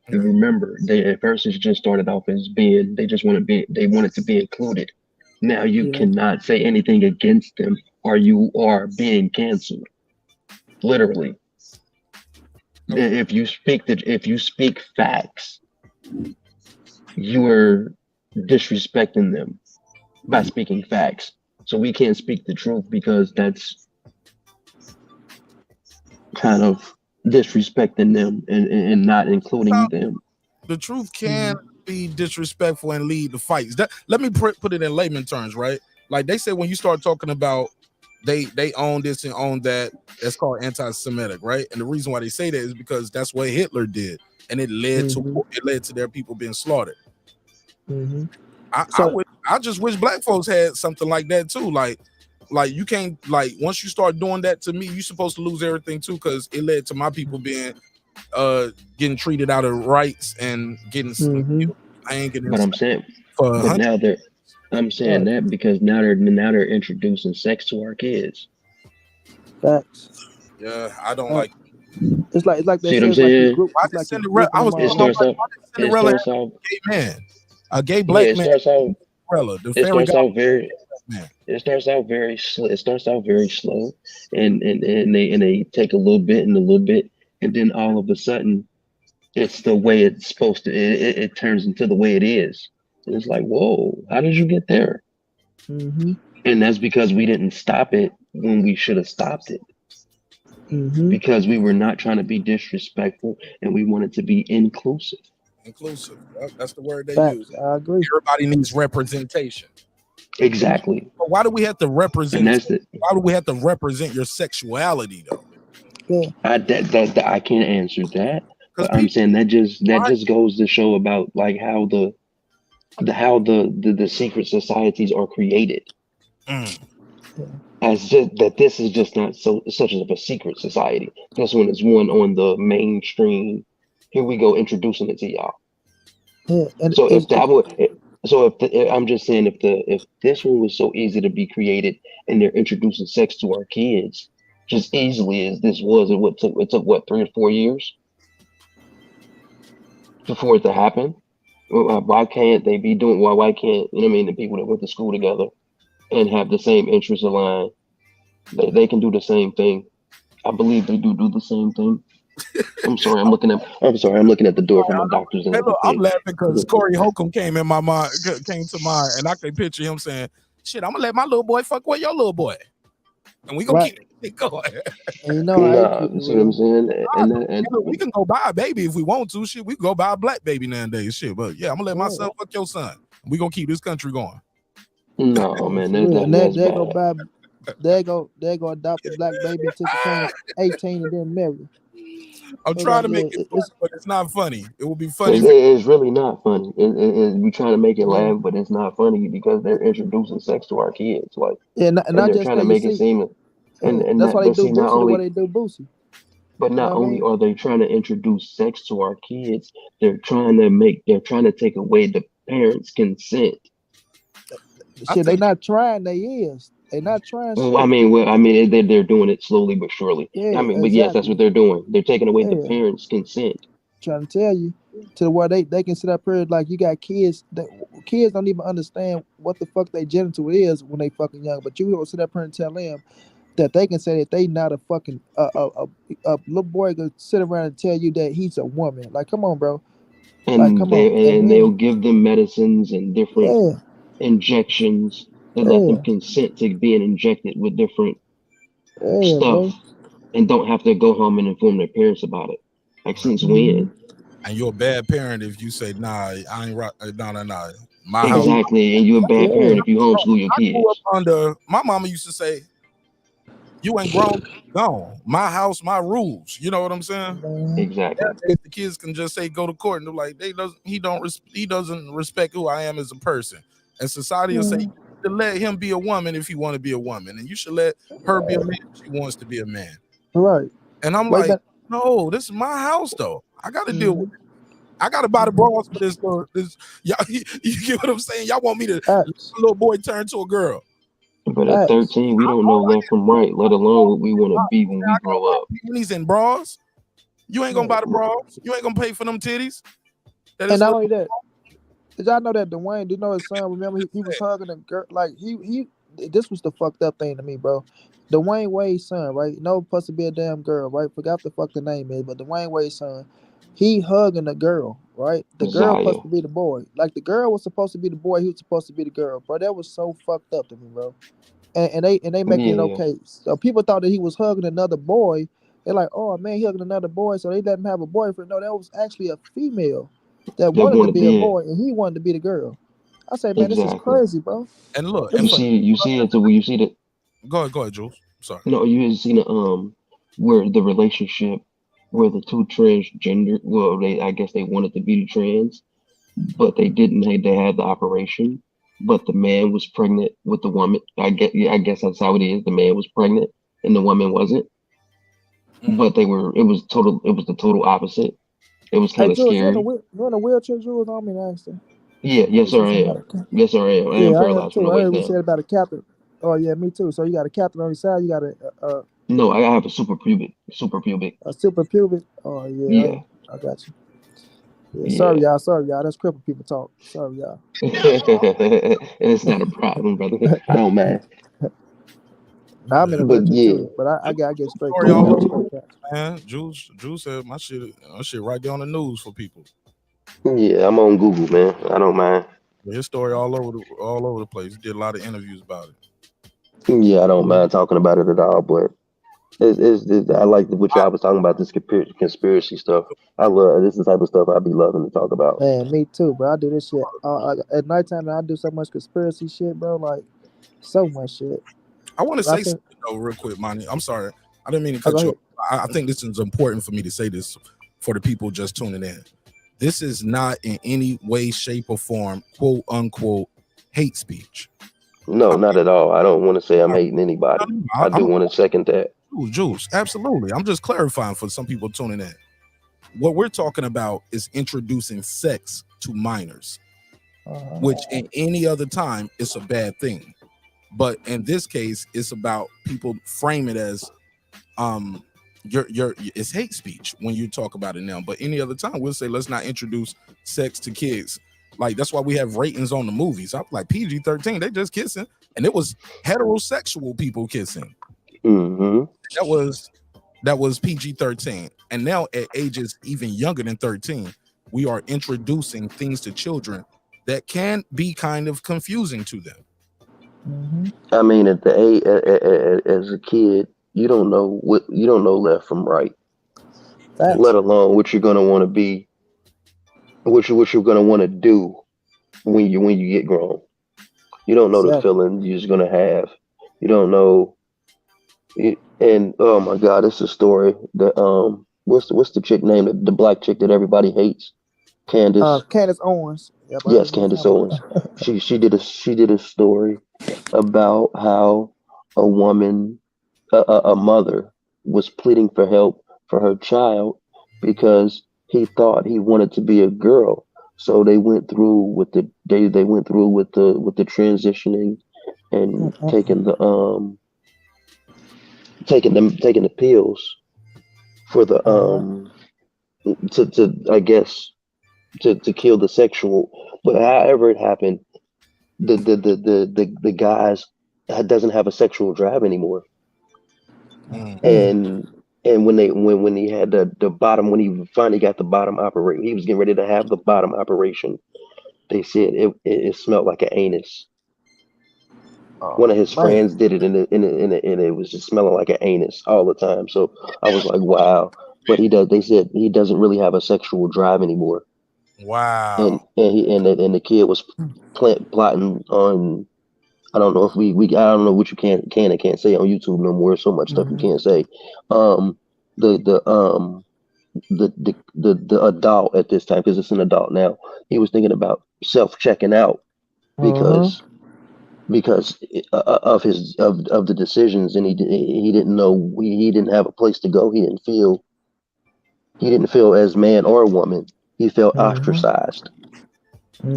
remember they at first it just started off as being they wanted to be included. Now you cannot say anything against them, or you are being canceled. Literally, if you speak facts, you are disrespecting them by speaking facts. So we can't speak the truth because that's kind of disrespecting them and not including them. The truth can be disrespectful and lead to fights. Let me put it in layman terms, right? Like they say when you start talking about they own this and own that, that's called anti-Semitic, right? And the reason why they say that is because that's what Hitler did, and it led to their people being slaughtered. I just wish black folks had something like that too. Like you can't, like, once you start doing that to me, you're supposed to lose everything too, because it led to my people being getting treated out of rights and getting But I'm saying, but now I'm saying that because now they're introducing sex to our kids. Facts. Yeah, I don't like. It's like they See what say I'm it's like a saying? group. Why It's did like a Cinderella? group I of was them. It thinking, starts off. why did It Cinderella starts have off. a gay man, a gay Yeah, black it man? starts out. Cinderella, the It fairy starts out godmother. very. Man, It starts out very slow. It starts out very slow, and they take a little bit and a little bit, and then all of a sudden, it's the way it's supposed to. It turns into the way it is, and it's like, whoa, how did you get there? Mm-hmm. And that's because we didn't stop it when we should have stopped it. Mm-hmm. Because we were not trying to be disrespectful, and we wanted to be inclusive. inclusive. Yep, that's the word they use. Facts. I agree. Everybody needs representation. Exactly. But why do we have to And represent? that's the. Why do we have to represent your sexuality though? Yeah. That I can't answer that, Because but I'm saying that just goes to show about like how the secret societies are created. As just that this is just not such of a secret society. This one is one on the mainstream. Here we go introducing it to y'all. Yeah. And So if that would, so if I'm just saying if this one was so easy to be created and they're introducing sex to our kids just easily as this was, it took what 3 or 4 years for it to happen. Why can't they be doing? Why can't you know what I mean? The people that went to school together and have the same interests aligned, they can do the same thing. I believe they do the same thing. I'm sorry, I'm looking at the door for my doctor's. Hey, look, I'm laughing because Corey Holcomb came in my mind, came to mind, and I can picture him saying, "Shit, I'm gonna let my little boy fuck with your little boy, and we gonna Right. keep it going." And you know how they Nah, keep you it see what I'm real. saying? And We can go buy a baby if we want to. Shit, we can go buy a black baby nowadays. Shit, but yeah, I'm gonna let my son fuck your son. We gonna keep this country going. no, man, For real. And that's they go bad. buy they go adopt a black baby until she turns 18 and then marry. I'm It's trying like, to make yeah, it funny, but it's not funny. It would be funny. It's really not funny. We trying to make it laugh, but it's not funny because they're introducing sex to our kids, like, and and not they're just trying to that, you make it see, seem, and that's that, why they but do see, not Boosie the way only, they do Boosie. but You know not what I only mean? are they trying to introduce sex to our kids, they're trying to take away the parents' consent. Shit, they not trying, they is. They not trying Well, shit. I mean, they're doing it slowly but surely. Yeah, I mean, but yes, that's exactly. what they're doing. They're taking away the Yeah. parents' consent. Trying to tell you to where they can sit up here like you got kids that kids don't even understand what the fuck they genital is when they fucking young, but you gonna sit up here and tell them that they can say that they not a fucking a little boy could sit around and tell you that he's a woman. Like, come on, bro. Like, And come on. and they'll give them medicines and different Yeah, injections that let them yeah, consent to being injected with different yeah, stuff bro. and don't have to go home and inform their parents about it. Like, since when? And you're a bad parent if you say, "Nah, I ain't right." No. My house. Exactly. And you're a bad parent if you homeschool your I grew up kids. under my mama used to say, "You ain't grown, gone. My house, my rules." You know what I'm saying? Exactly. If the kids can just say go to court and they're like, he doesn't respect who I am as a person, and society will say you should let him be a woman if he want to be a woman, and you should let her be a man if she wants to be a man. Right. And I'm Wait, like, no, this is my house though. I got to deal with it. I got to buy the bras for this. Y'all, you get what I'm saying? Y'all want me to let a little boy turn to a girl? But at 13, we don't know left from right, let alone what we want to be when we grow up. Panties and bras. You ain't gonna buy the bras. You ain't gonna pay for them titties. And not only that, did y'all know that Dwayne, you know his son, remember he was hugging a girl, like he this was the fucked up thing to me, bro. Dwayne Wade's son, right? No supposed to be a damn girl, right? Forgot the fuck the name is, but Dwayne Wade's son, he hugging a girl, right? The girl supposed to be the boy. Like the girl was supposed to be the boy, he was supposed to be the girl, bro. That was so fucked up to me, bro. And they making it okay. So people thought that he was hugging another boy. They're like, oh man, he hugging another boy, so they let him have a boyfriend. No, that was actually a female that wanted to be a boy, and he wanted to be the girl. I say, man, this is crazy, bro. And look, you see it the. Go ahead, Jules. Sorry. No, you seen the where the relationship where the two transgender, well, I guess they wanted to be trans, but they didn't. They had the operation, but the man was pregnant with the woman. I guess that's how it is. The man was pregnant and the woman wasn't. But they were. It was the total opposite. It was kind of Jules, scary. you in a wheelchair, Jules? I mean, ask her. Yeah, yes, You sir, said I something am. about a captain. Yes, sir, I am. I am Yeah, I am paralyzed from too. the I heard waist we down. said about a captain. Oh yeah, me too. So you got a captain on your side. You got No, I have a super pubic. a super pubic. Oh yeah, Yeah, I got you. Yeah, yeah. sorry y'all. Sorry y'all. That's crippled people talk. Sorry y'all. It's not a problem, brother. I don't mind. Now I'm in a But veteran yeah, too, but I get straight. Story all I got over, straight caps. man. Jules said my shit right there on the news for people. yeah, I'm on Google, man. I don't mind. His story all over the place. He did a lot of interviews about it. Yeah, I don't mind talking about it at all. But I like what y'all was talking about, this conspiracy stuff. I love this is the type of stuff I be loving to talk about. Man, me too, bro. I do this shit at nighttime. And I do so much conspiracy shit, bro. Like so much shit. I want to But I say think, something though, real quick, Monty. I'm sorry. I didn't mean to go cut you ahead. off. I think this is important for me to say this for the people just tuning in. This is not in any way, shape, or form, quote unquote, hate speech. No, not at all. I don't want to say I'm hating anybody. I do I'm want to second that. Juice, absolutely. I'm just clarifying for some people tuning in. What we're talking about is introducing sex to minors, which in any other time it's a bad thing. But in this case, it's about people frame it as it's hate speech when you talk about it now. But any other time, we'll say let's not introduce sex to kids. Like that's why we have ratings on the movies. I'm like PG-13, they just kissing, and it was heterosexual people kissing. Mm-hmm. That was PG-13, and now at ages even younger than 13, we are introducing things to children that can be kind of confusing to them. I mean, at the age, as a kid, you don't know left from right. Facts. Let alone what you're gonna want to be, what you're gonna want to do when you get grown. You don't know the Exactly. feeling you're just gonna have. You don't know. And oh my God, it's a story that what's the chick name, the black chick that everybody hates, Candace. Candace Owens. Yep, I know Yes, what you're Candace talking Owens. about. She did a story about how a woman, a mother, was pleading for help for her child because he thought he wanted to be a girl. So they went through with they went through with the transitioning and taking the pills for the to I guess to kill the sexual. But however it happened, the guys doesn't have a sexual drive anymore. And when he had the bottom, when he finally got the bottom operation, he was getting ready to have the bottom operation. They said it smelled like an anus. One of his friends did it, and it was just smelling like an anus all the time. So I was like, wow. But he does. They said he doesn't really have a sexual drive anymore. Wow. And the kid was plotting on. I don't know if we I don't know what you can and can't say on YouTube no more. So much stuff you can't say. The adult at this time, because it's an adult now, he was thinking about self-checking out because of his of the decisions, and he didn't know, he didn't have a place to go. He didn't feel as man or woman. He felt ostracized.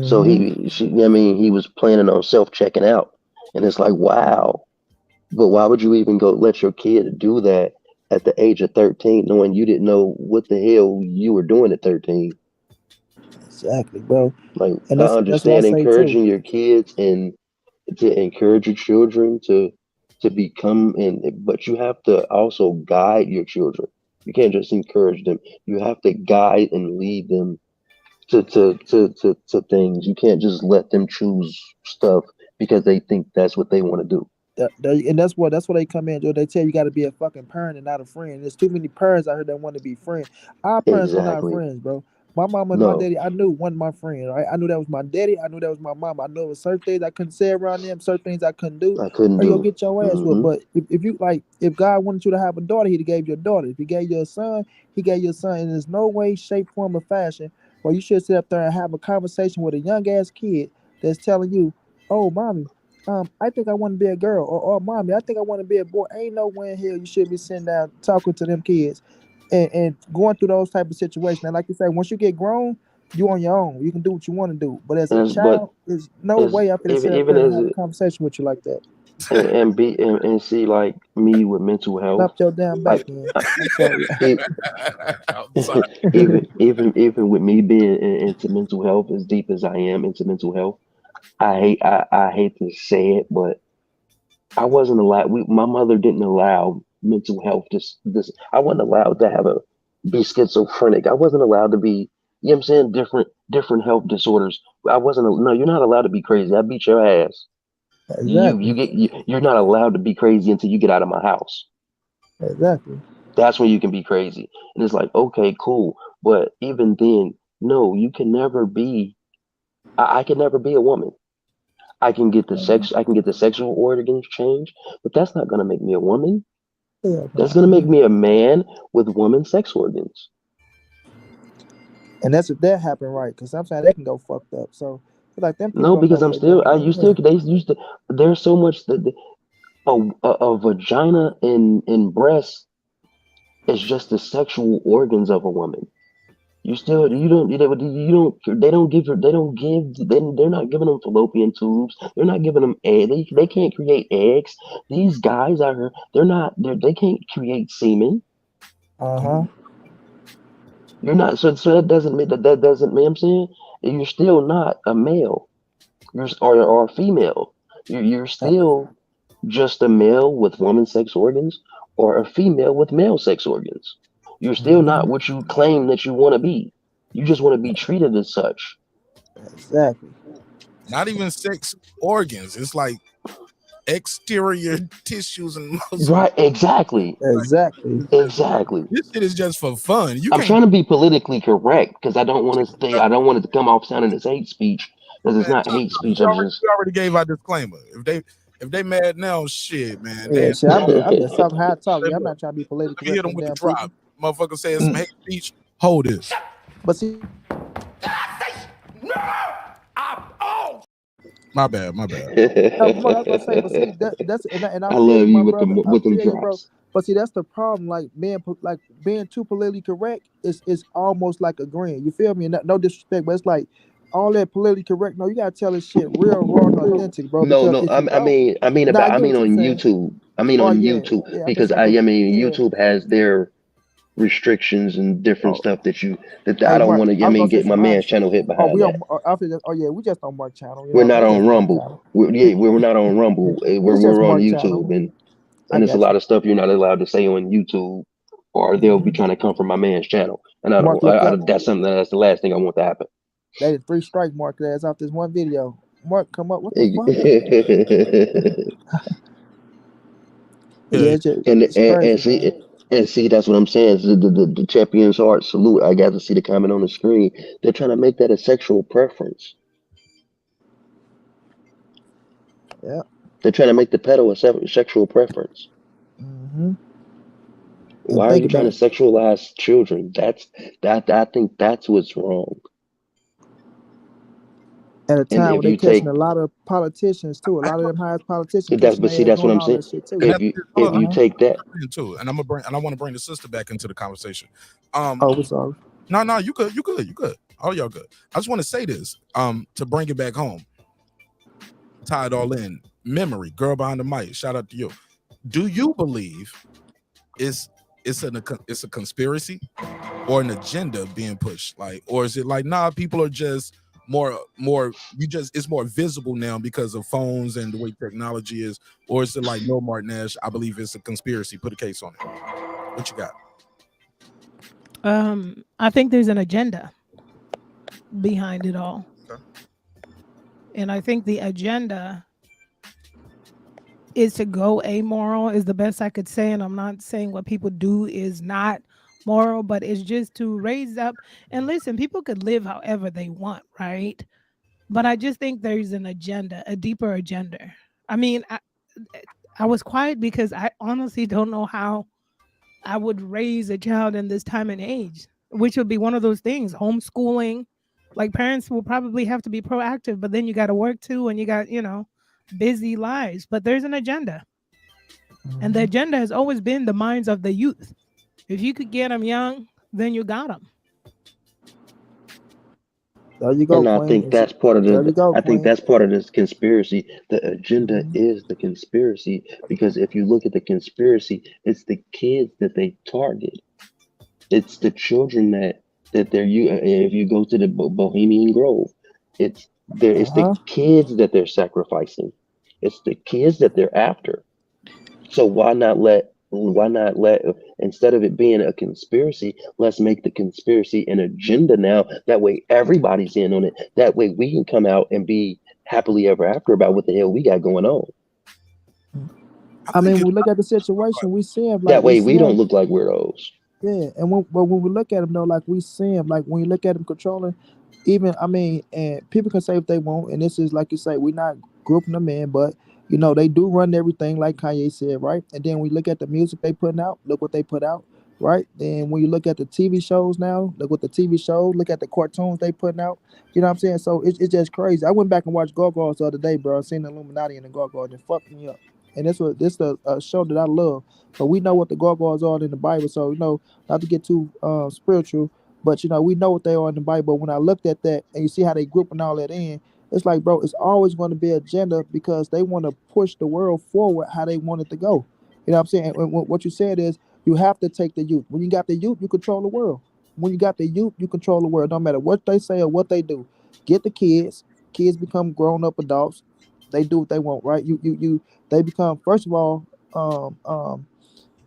So he was planning on self-checking out, and it's like, wow. But why would you even go let your kid do that at the age of 13, knowing you didn't know what the hell you were doing at 13? Exactly, bro. Like, And I that's what I understand say too. encouraging your kids and to encourage your children to become, but you have to also guide your children. You can't just encourage them. You have to guide and lead them to things. You can't just let them choose stuff because they think that's what they want to do. And that's what they come in, Joe. They tell you got to be a fucking parent and not a friend. There's too many parents out here that want to be friends. Our parents were not Exactly. friends, bro. My mama and my No. daddy, I knew one of my friends, right? I knew that was my daddy. I knew that was my mom. I knew it was certain things I couldn't say around them, certain things I couldn't do. I couldn't Or you'll do. get your ass whooped. But if God wanted you to have a daughter, He'd gave you a daughter. If He gave you a son, He gave you a son. And there's no way, shape, form, or fashion where you should sit up there and have a conversation with a young ass kid that's telling you, "Oh, mommy, I think I want to be a girl," or "Mommy, I think I want to be a boy." Ain't no way in hell you should be sitting down talking to them kids and going through those type of situations. And like you say, once you get grown, You on your own. You can do what you want to do. But as a But child, there's no as way I'm gonna sit up even there and as have a conversation with you like that. and see like me with mental health, Slap your damn back like in. I'm sorry. even with me being into mental health as deep as I am into mental health, I hate to say it, but I wasn't allowed. My mother didn't allow mental health. This I wasn't allowed to be schizophrenic. I wasn't allowed to be. You know what I'm saying? Different health disorders. I wasn't. No, you're not allowed to be crazy. I beat your ass. Exactly. You're not allowed to be crazy until you get out of my house. Exactly. That's when you can be crazy. And it's like, okay, cool. But even then, no, you can never be. I can never be a woman. I can get the sexual organs changed, but that's not gonna make me a woman. Yeah, That's gonna make me a man with woman sex organs. and that's if that happened right, because sometimes they can go fucked up. So like them people No, don't know because what they're doing. they used to. There's so much that a vagina and breast is just the sexual organs of a woman. You still you don't they don't give they're not giving them fallopian tubes. They're not giving them eggs. They can't create eggs. These guys out here they can't create semen. Uh-huh. You're not so that doesn't mean that doesn't mean I'm saying you're still not a male. Or a female. You're still just a male with woman sex organs or a female with male sex organs. You're still not what you claim that you want to be. You just want to be treated as such. Exactly. Not even sex organs. It's like exterior tissues and muscles. Right, exactly. Exactly. Exactly. This shit is just for fun. I'm trying to be politically correct because I don't want it to come off sounding as hate speech because it's not hate speech. We already gave our disclaimer. If they mad now, shit, man. Yeah, shit. I'm just talking how I talk. I'm not trying to be politically Hit correct. them with the Damn drop. people. Motherfucker says some hate speech. Hold this. But see, My bad. I was gonna say, but see, that's and I I feel love you, my you with brother. I with them feel you, bro. drops. But see, that's the problem. Like being too politically correct is almost like agreeing. You feel me? No disrespect, but it's like all that politically correct. No, you gotta tell this shit real, raw, and authentic, bro. No, Because no. if you don't, I mean nah, you know what I'm on saying. YouTube. I mean Oh on yeah, YouTube yeah. I'm just because saying, yeah. YouTube has their restrictions and different stuff that Hey, I don't Mark, want to. I I was mean, gonna say get my some man's honest shit. channel hit Oh, behind we that. on after that. Oh yeah, we just on Mark channel. You We're know, not we on just Mark Rumble. channel. We're not on Rumble. It's just We're on Mark channel. YouTube, and I there's a got lot you. of stuff you're not allowed to say on YouTube, or they'll be trying to come from my man's channel, and I Mark, don't. look up. That's the last thing I want to happen. They did 3 strike Mark ass off this one video. Mark, come up. What the fuck? Yeah, it's crazy. And see, that's what I'm saying. The champion's heart salute. I got to see the comment on the screen. They're trying to make that a sexual preference. Yeah. They're trying to make the pedo a sexual preference. Mm-hmm. Why are you trying to sexualize children? I think that's what's wrong. At a time when they take catching a lot of politicians too, a lot of them highest politicians catching but see, their ass that's what doing I'm all saying. that shit too. If you take that, too, and I want to bring the sister back into the conversation. Oh, we sorry. No, you good. All y'all good. I just want to say this, to bring it back home, tie it all in. Memory, girl behind the mic. Shout out to you. Do you believe it's a conspiracy or an agenda being pushed? Like, or is it like, nah, people are just more it's more visible now because of phones and the way technology is, or is it like, no, Martin Nash, I believe it's a conspiracy, put a case on it? What you got? I think there's an agenda behind it all. Okay. And I think the agenda is to go amoral is the best I could say. And I'm not saying what people do is not moral, but it's just to raise up and listen, people could live however they want, right? But I just think there's an agenda, a deeper agenda. I mean, I was quiet because I honestly don't know how I would raise a child in this time and age, which would be one of those things, homeschooling. Like, parents will probably have to be proactive, but then you got to work too, and you got, busy lives. But there's an agenda. And the agenda has always been the minds of the youth. If you could get them young, then you got them. There you go, And I Queen. think that's part of There you go, I think Queen. that's part of this conspiracy. The agenda is the conspiracy because if you look at the conspiracy, it's the kids that they target. It's the children that they're if you go to the Bohemian Grove, it's the kids that they're sacrificing. It's the kids that they're after. So why not let instead of it being a conspiracy, let's make the conspiracy an agenda now. That way everybody's in on it. That way we can come out and be happily ever after about what the hell we got going on. I mean, when we look at the situation, we see him like That way we don't look like weirdos. Yeah, and when we look at him though, like we see him, like when you look at him controlling, even and people can say if they want, and this is like you say, we're not grouping them in, but you know they do run everything like Kanye said, right? And then we look at the music they putting out, look what they put out, right? Then when you look at the TV shows now, look what the TV shows, look at the cartoons they putting out. You know what I'm saying? So it's just crazy. I went back and watched Gargoyles the other day, bro. I seen the Illuminati and the Gargoyles, and it fucked me up. And this a show that I love. But we know what the gargoyles are in the Bible. So, you know, not to get too spiritual, but, you know, we know what they are in the Bible. When I looked at that and you see how they grouping all that in, it's like, bro, it's always going to be agenda because they want to push the world forward how they want it to go. You know what I'm saying? And what you said is you have to take the youth. When you got the youth, you control the world. When you got the youth, you control the world. No matter what they say or what they do. Get the kids. Kids become grown-up adults. They do what they want, right? They become, first of all,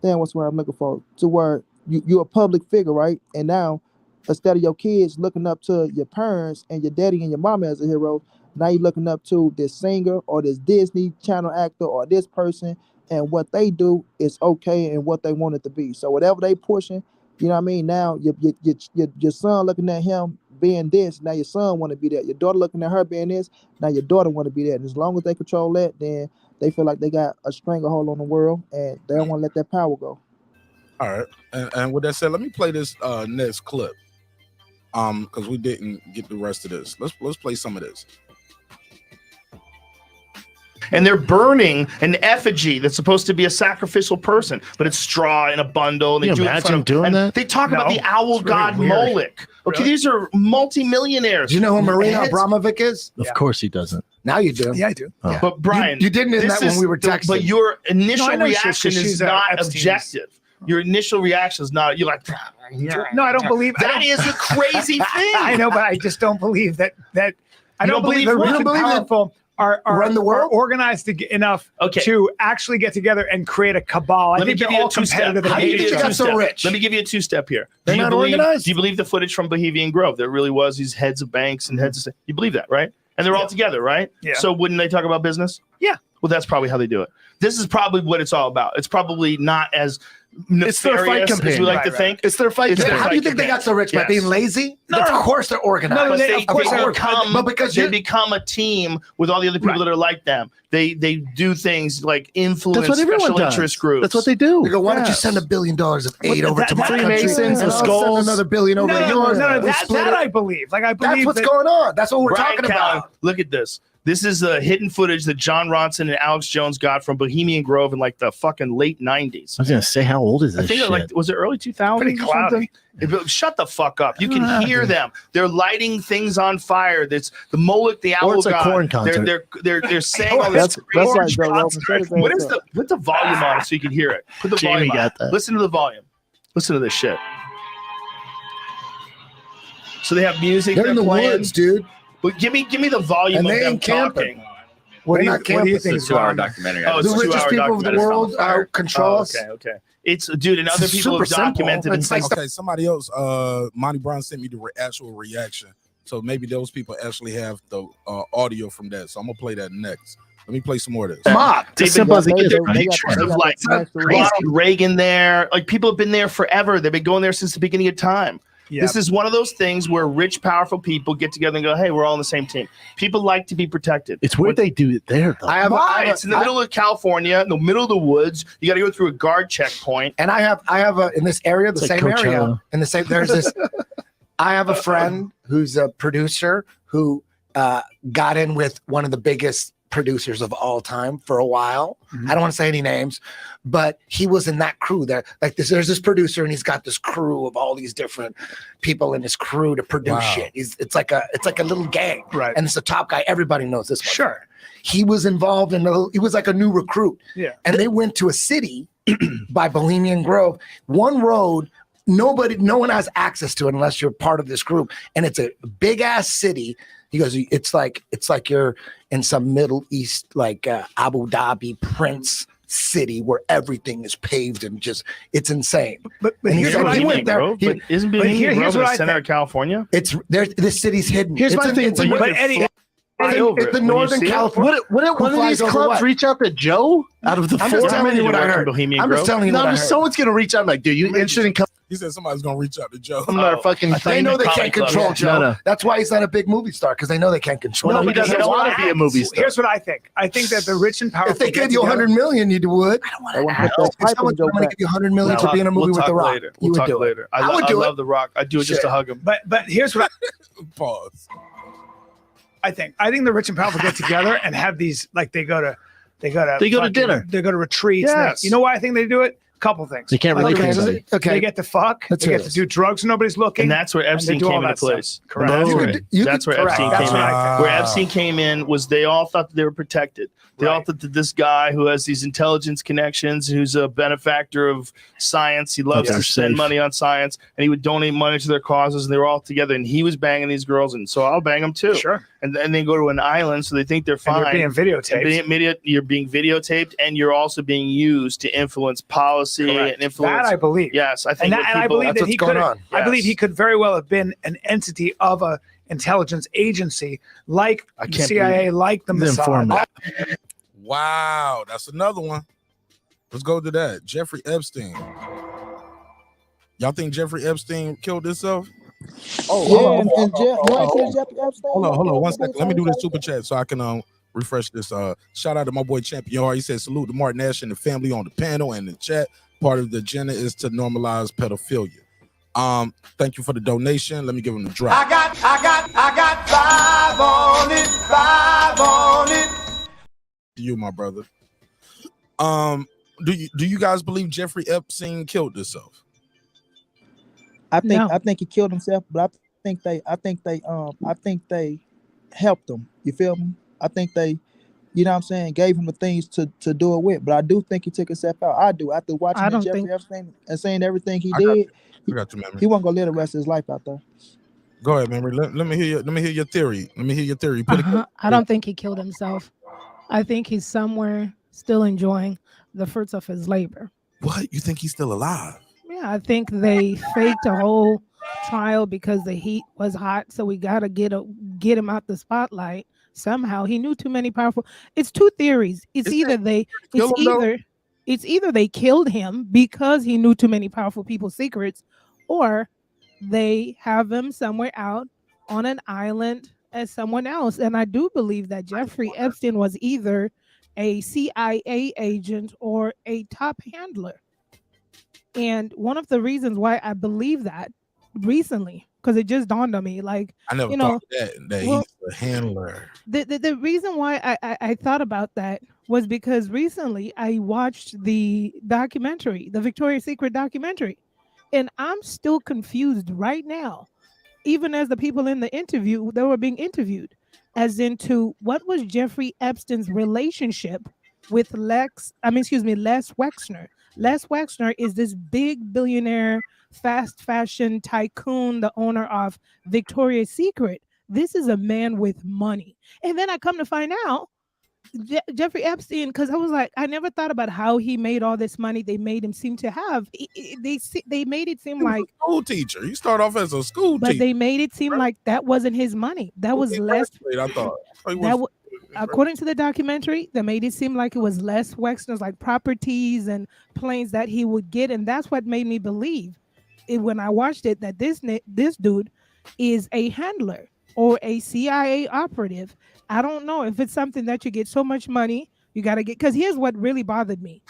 what's what I'm looking for? To where you're a public figure, right? And now, instead of your kids looking up to your parents and your daddy and your mama as a hero, now you're looking up to this singer or this Disney Channel actor or this person, and what they do is okay and what they want it to be. So whatever they pushing, you know what I mean? Now your son looking at him being this, now your son want to be that. Your daughter looking at her being this, now your daughter want to be that. And as long as they control that, then they feel like they got a stranglehold on the world and they don't want to let that power go. All right. And with that said, let me play this next clip. Because we didn't get the rest of this. Let's play some of this. And they're burning an effigy that's supposed to be a sacrificial person, but it's straw in a bundle. And they do it in front of, doing that? They talk about the owl god Moloch. Okay, Really? these are multimillionaires. Do you know who Marina Abramovic is? Of course he doesn't. Now you do. Yeah, I do. Oh. But Brian, you didn't in that when we were texting. But your initial No, I know reaction she's is not Epstein's. objective. Your initial reaction is not. You're like, No, I don't believe that is a crazy thing. I know, but I just don't believe that. I don't believe the what? rich and powerful are run the world? are organized enough to actually get together and create a cabal. I think they're all competitive. How do you think they got so rich? Let me give you a two-step here. They're not organized? Do you believe the footage from Bohemian Grove? There really was these heads of banks and heads of. You believe that, right? And they're all together, right? Yeah. So wouldn't they talk about business? Yeah. Well, that's probably how they do it. This is probably what it's all about. It's probably not as It's their fight nefarious campaign. as we like to think. It's their fight campaign. How do you think they got so rich? By Yes. being lazy? No, Of no. course they're organized. No, Of course they're become, but because they become a team with all the other people that are like them. They do things like influence That's what everyone special does. interest groups. That's what they do. They go, why don't you send $1 billion of aid over to my country? Freemasons and And I'll send skulls. another billion over to yours. We split it. I believe. Like I believe That's what's that- going on. That's what we're Brian talking Callen, about. Look at this. This is the hidden footage that John Ronson and Alex Jones got from Bohemian Grove in like the fucking late 90s. I was gonna say, how old is I this think shit? like was it early 2000s Pretty or cloudy. something? Shut the fuck up. You can hear them. They're lighting things on fire. There's the Moloch, the owl it's a god. corn concert. They're saying all this. That's crazy right, Joe Rogan. shit. Shut his What ass is up. put the volume on it so you can hear it. Put the Jamie volume on. got that. Listen to the volume. Listen to this shit. So they have music. They're in the playing. woods, dude. But give me the volume And of they them ain't camping. talking. What do They're you not camping. think It's a 2-hour documentary. Oh, it's The a richest 2-hour people of the documentary. world control us. Okay. It's dude, and other It's people have super simple. documented. It's like Okay, somebody else, Monty Brown sent me the actual reaction. So maybe those people actually have the audio from that. So I'm gonna play that next. Let me play some more of this. Mock. As simple as it gets. Pictures of like Ronald Reagan there. Like people have been there forever. They've been going there since the beginning of time. This is one of those things where rich, powerful people get together and go, "Hey, we're all on the same team." People like to be protected. It's weird they do it there though. Why? It's in the middle of California, in the middle of the woods. You got to go through a guard checkpoint. And I have a in this area, the It's like same area, Coachella. in the same. There's this. I have a friend who's a producer who got in with one of the biggest producers of all time for a while. I don't want to say any names, but he was in that crew. There's this producer, and he's got this crew of all these different people in his crew to produce shit. It's like a little gang, right? And it's the top guy. Everybody knows this. Sure, he was involved in. He was like a new recruit. Yeah, and they went to a city by Bohemian Grove. One road. No one has access to it unless you're part of this group, and it's a big ass city. He goes, it's like you're in some Middle East, like Abu Dhabi Prince city where everything is paved and just it's insane. But here's what he went there. Isn't Bohemian Grove in the center of California? It's there. This city's hidden. Here's my thing. But Eddie. It's the Northern California. Wouldn't one of these clubs reach out to Joe out of the I'm four? just telling you what I heard. I'm just telling you what I heard. Someone's gonna reach out like, dude, you interested in coming? He said somebody's gonna reach out to Joe. They know they can't control Joe. No. That's why he's not a big movie star, because they know they can't control him. He doesn't want to be a movie star. Here's what I think. I think that the rich and powerful. If they gave you $100 million, you would. I don't want to. If someone's going to give you $100 million to be in a movie with The Rock, We'll talk do it. later. I would do it. I love The Rock. I'd do it just to hug him. But here's what I pause. I think the rich and powerful get together and have these, like they go to dinner. They go to retreats. Yes. You know why I think they do it? A couple things. They can't relate to anybody. Okay. They get to fuck. Let's they hear get to this. do drugs when nobody's looking. And that's where Epstein do all came into that stuff. place. Correct. That's where Epstein That's came what I in. think. Where Epstein came in was they all thought that they were protected. They all thought that this guy who has these intelligence connections, who's a benefactor of science, he loves to spend money on science, and he would donate money to their causes, and they were all together, and he was banging these girls, and so I'll bang them too. Sure. And then they go to an island, so they think they're fine. And you're being videotaped. You're being videotaped, and you're also being used to influence policy and influence. That I believe. Yes, I think. And I believe that he could. I believe he could very well have been an entity of a intelligence agency like the CIA, like the Mossad. Wow, that's another one. Let's go to that. Jeffrey Epstein. Y'all think Jeffrey Epstein killed himself? Oh, hold Hold on 1 second. Let me do this super chat so I can refresh this. Shout out to my boy Champion. He said salute to Martin Nash and the family on the panel and the chat. Part of the agenda is to normalize pedophilia. Thank you for the donation. Let me give him the drop. I got 5 on it, 5 on it. You, my brother. Do you guys believe Jeffrey Epstein killed himself? I think he killed himself, but I think they helped him. You feel me? I think they, you know what I'm saying, gave him the things to do it with. But I do think he took himself out. I do. After watching Jeffrey Epstein and saying everything he did, he wasn't gonna live the rest of his life out there. Go ahead, memory. Let me hear your theory. I don't think he killed himself. I think he's somewhere still enjoying the fruits of his labor. What? You think he's still alive? Yeah, I think they faked a whole trial because the heat was hot, so we gotta get him out the spotlight somehow. He knew too many powerful. It's two theories. It's either they killed him because he knew too many powerful people's secrets, or they have him somewhere out on an island as someone else. And I do believe that Jeffrey Epstein was either a CIA agent or a top handler. And one of the reasons why I believe that recently, because it just dawned on me, like, I never thought that he's a handler. The reason why I thought about that was because recently I watched the documentary, the Victoria's Secret documentary, and I'm still confused right now, even as the people in the interview that were being interviewed, as into what was Jeffrey Epstein's relationship with Les Wexner. Les Wexner is this big billionaire, fast fashion tycoon, the owner of Victoria's Secret. This is a man with money. And then I come to find out Jeffrey Epstein, because I was like, I never thought about how he made all this money. They made him seem to have. They made it seem like a school teacher. You start off as a school teacher, but they made it seem like that wasn't his money. That was Les. I thought. According to the documentary, they made it seem like it was Les Wexner's like properties and planes that he would get, and that's what made me believe it when I watched it that this dude is a handler or a CIA operative. I don't know if it's something that you get so much money you got to get. Because here's what really bothered me.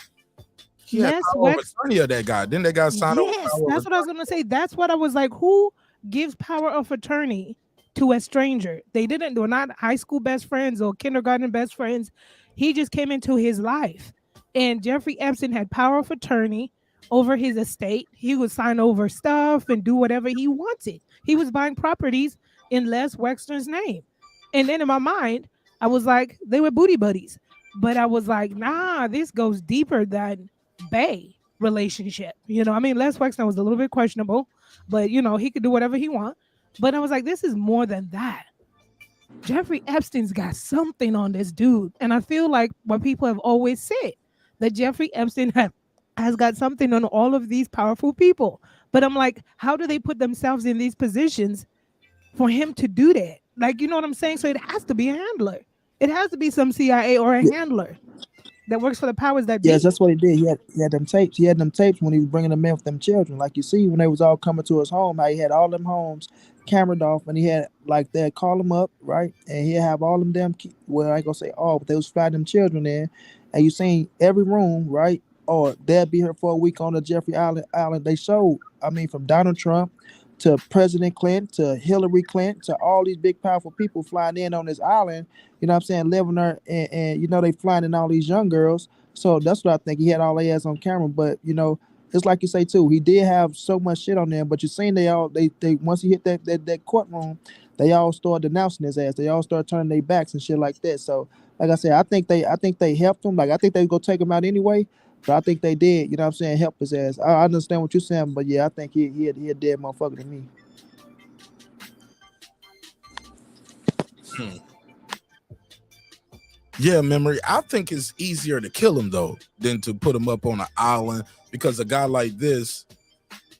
Yeah, attorney of that guy. Didn't that guy sign over? Yes, that's what I was gonna say. That's what I was like. Who gives power of attorney to a stranger. They're not high school best friends or kindergarten best friends. He just came into his life. And Jeffrey Epstein had power of attorney over his estate. He would sign over stuff and do whatever he wanted. He was buying properties in Les Wexner's name. And then in my mind, I was like, they were booty buddies. But I was like, nah, this goes deeper than Bay relationship. You know, I mean, Les Wexner was a little bit questionable, but you know, he could do whatever he want. But I was like, this is more than that. Jeffrey Epstein's got something on this dude. And I feel like what people have always said, that Jeffrey Epstein has got something on all of these powerful people. But I'm like, how do they put themselves in these positions for him to do that? Like, you know what I'm saying? So it has to be a handler. It has to be some CIA or a handler that works for the powers that be. Yes, that's what he did. He had them tapes. He had them tapes when he was bringing them in with them children. Like you see, when they was all coming to his home, how he had all them homes cameraed off, and he had like they'd call them up, right, and he'd have all them damn. Well, I ain't gonna say all, but they was flying them children in, and you seen every room, right? Or they'd be here for a week on the Jeffrey Island. They showed, I mean, from Donald Trump to President Clinton to Hillary Clinton to all these big powerful people flying in on this island, you know what I'm saying, living there, and you know they flying in all these young girls. So that's what I think. He had all their ass on camera, but you know, it's like you say too, he did have so much shit on there, but you seen they once he hit that courtroom, they all started denouncing his ass. They all started turning their backs and shit like that. So like I said, I think they helped him. Like I think they go take him out anyway. But I think they did, you know what I'm saying, help his ass. I understand what you're saying, but yeah, I think he a dead motherfucker to me. Yeah, memory. I think it's easier to kill him though than to put him up on an island, because a guy like this,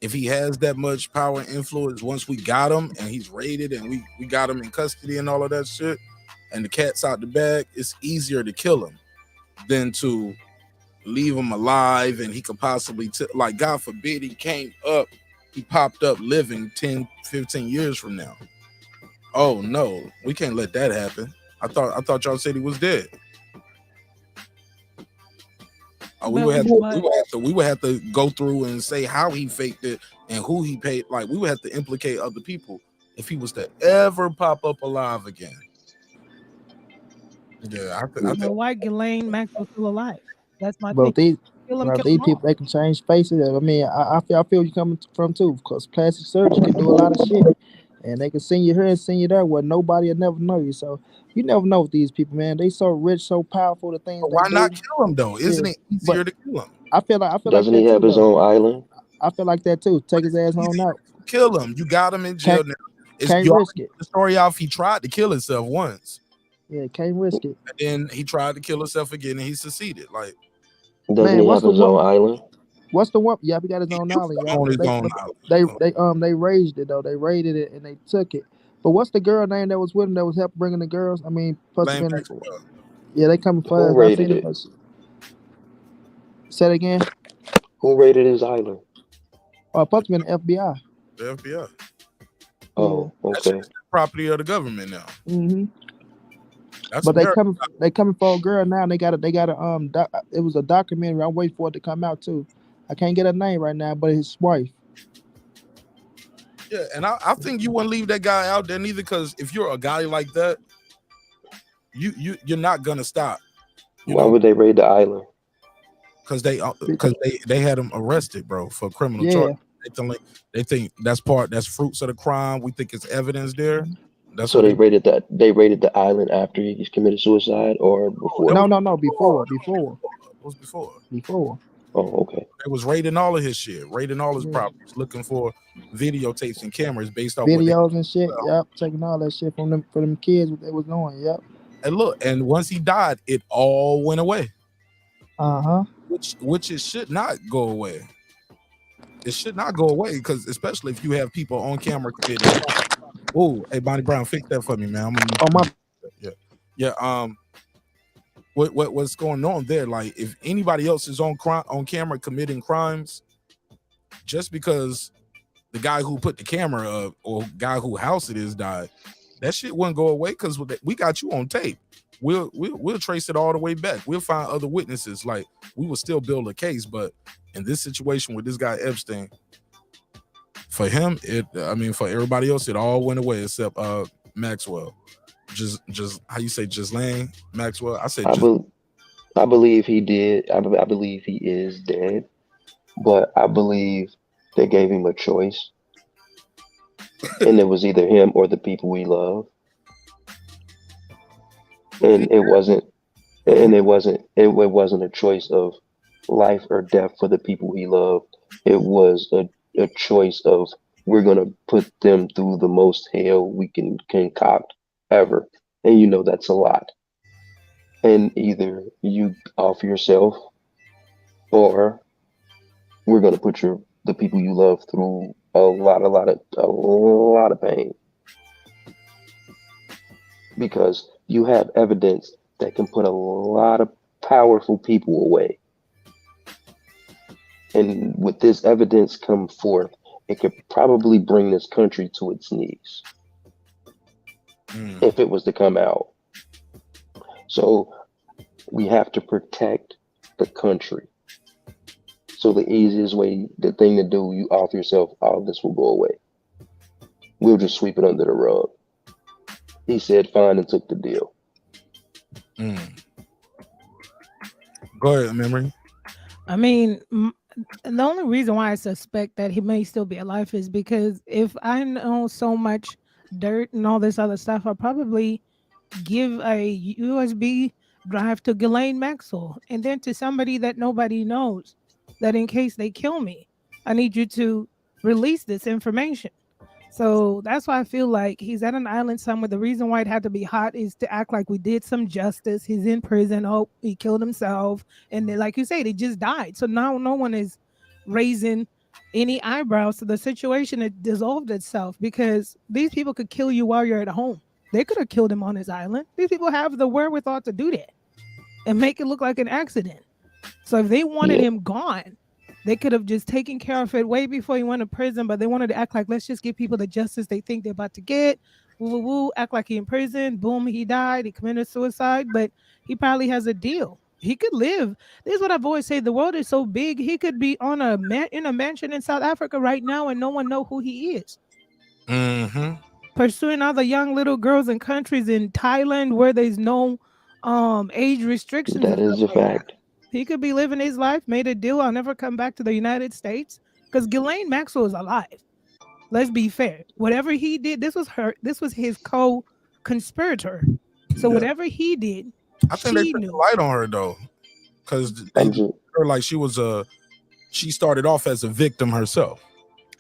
if he has that much power and influence, once we got him and he's raided and we got him in custody and all of that shit, and the cat's out the bag, it's easier to kill him than to leave him alive, and he could possibly like, God forbid he popped up living 10 15 years from now. Oh no, we can't let that happen. I thought y'all said he was dead. We would have to go through and say how he faked it and who he paid. Like, we would have to implicate other people if he was to ever pop up alive again. Yeah, I think why Ghislaine Maxwell still alive? That's my But thing. these people, they can change faces. I mean, I feel you coming from too, because plastic surgery can do a lot of shit, and they can send you here and send you there where nobody will never know you. So you never know with these people, man. They so rich, so powerful. The things. Why not kill him though? Isn't it easier to kill him? I feel like doesn't he have his own island? I feel like that too. Take his ass on out. Kill him. You got him in jail now. Can't risk it. The story off. He tried to kill himself once. Yeah, can't risk it. And then he tried to kill himself again, and he succeeded. Like, doesn't he have his own island? What's the one? Yeah, he got his own island. They raised it though. They raided it and they took it. But what's the girl name that was with him that was helping bringing the girls? I mean, yeah, they coming for us. Who raided it? Say it again. Who raided his island? Oh, supposed to be the FBI. The FBI. Oh, okay. That's property of the government now. Mm-hmm. That's but they coming for a girl now. And they got a it was a documentary. I'm waiting for it to come out too. I can't get her name right now, but his wife. Yeah, and I think you wouldn't leave that guy out there neither, because if you're a guy like that, you're not gonna stop. Why would they raid the island? Because they had him arrested, bro, for criminal charge. They think that's fruits of the crime. We think it's evidence there. That's so they raided that. They raided the island after he committed suicide, or before? No, before. It was before. Oh, okay. They was raiding all of his shit, raiding all his properties, looking for videotapes and cameras based on videos and shit. Yep, taking all that shit from them kids. What they was doing. Yep. And look, and once he died, it all went away. Which it should not go away. It should not go away, because especially if you have people on camera committing. Oh, hey, Bonnie Brown, fix that for me, man. Yeah. What's going on there? Like, if anybody else is on camera committing crimes, just because the guy who put the camera up or guy who house it is died, that shit wouldn't go away, because we got you on tape. We'll trace it all the way back. We'll find other witnesses. Like, we will still build a case, but in this situation with this guy Epstein, for him, for everybody else, it all went away except Maxwell? Just how you say Ghislaine Maxwell? I say I believe he did. I believe he is dead, but I believe they gave him a choice, and it was either him or the people we love, and it wasn't a choice of life or death for the people he loved. It was a choice of we're gonna put them through the most hell we can concoct ever, and you know that's a lot. And either you off yourself, or we're gonna put the people you love through a lot of pain, because you have evidence that can put a lot of powerful people away. And with this evidence come forth, it could probably bring this country to its knees if it was to come out. So we have to protect the country. So the easiest way, the thing to do, you off yourself, all of this will go away. We'll just sweep it under the rug. He said fine and took the deal. Go ahead, Memory. I mean, the only reason why I suspect that he may still be alive is because if I know so much dirt and all this other stuff, I'll probably give a USB drive to Ghislaine Maxwell and then to somebody that nobody knows, that in case they kill me, I need you to release this information. So that's why I feel like he's at an island somewhere. The reason why it had to be hot is to act like we did some justice. He's in prison. Oh, he killed himself. And then, like you say, they just died. So now no one is raising any eyebrows to the situation. It dissolved itself because these people could kill you while you're at home. They could have killed him on his island. These people have the wherewithal to do that and make it look like an accident. So if they wanted him gone, they could have just taken care of it way before he went to prison, but they wanted to act like, let's just give people the justice they think they're about to get. Woo, woo, woo, act like he in prison. Boom, he died. He committed suicide, but he probably has a deal. He could live. This is what I've always said. The world is so big. He could be on in a mansion in South Africa right now and no one know who he is. Pursuing other young little girls in countries in Thailand where there's no age restrictions. That is a fact. He could be living his life, made a deal. I'll never come back to the United States because Ghislaine Maxwell is alive. Let's be fair. Whatever he did, this was his co-conspirator. So whatever he did, I think they put the light on her though, because her like she started off as a victim herself.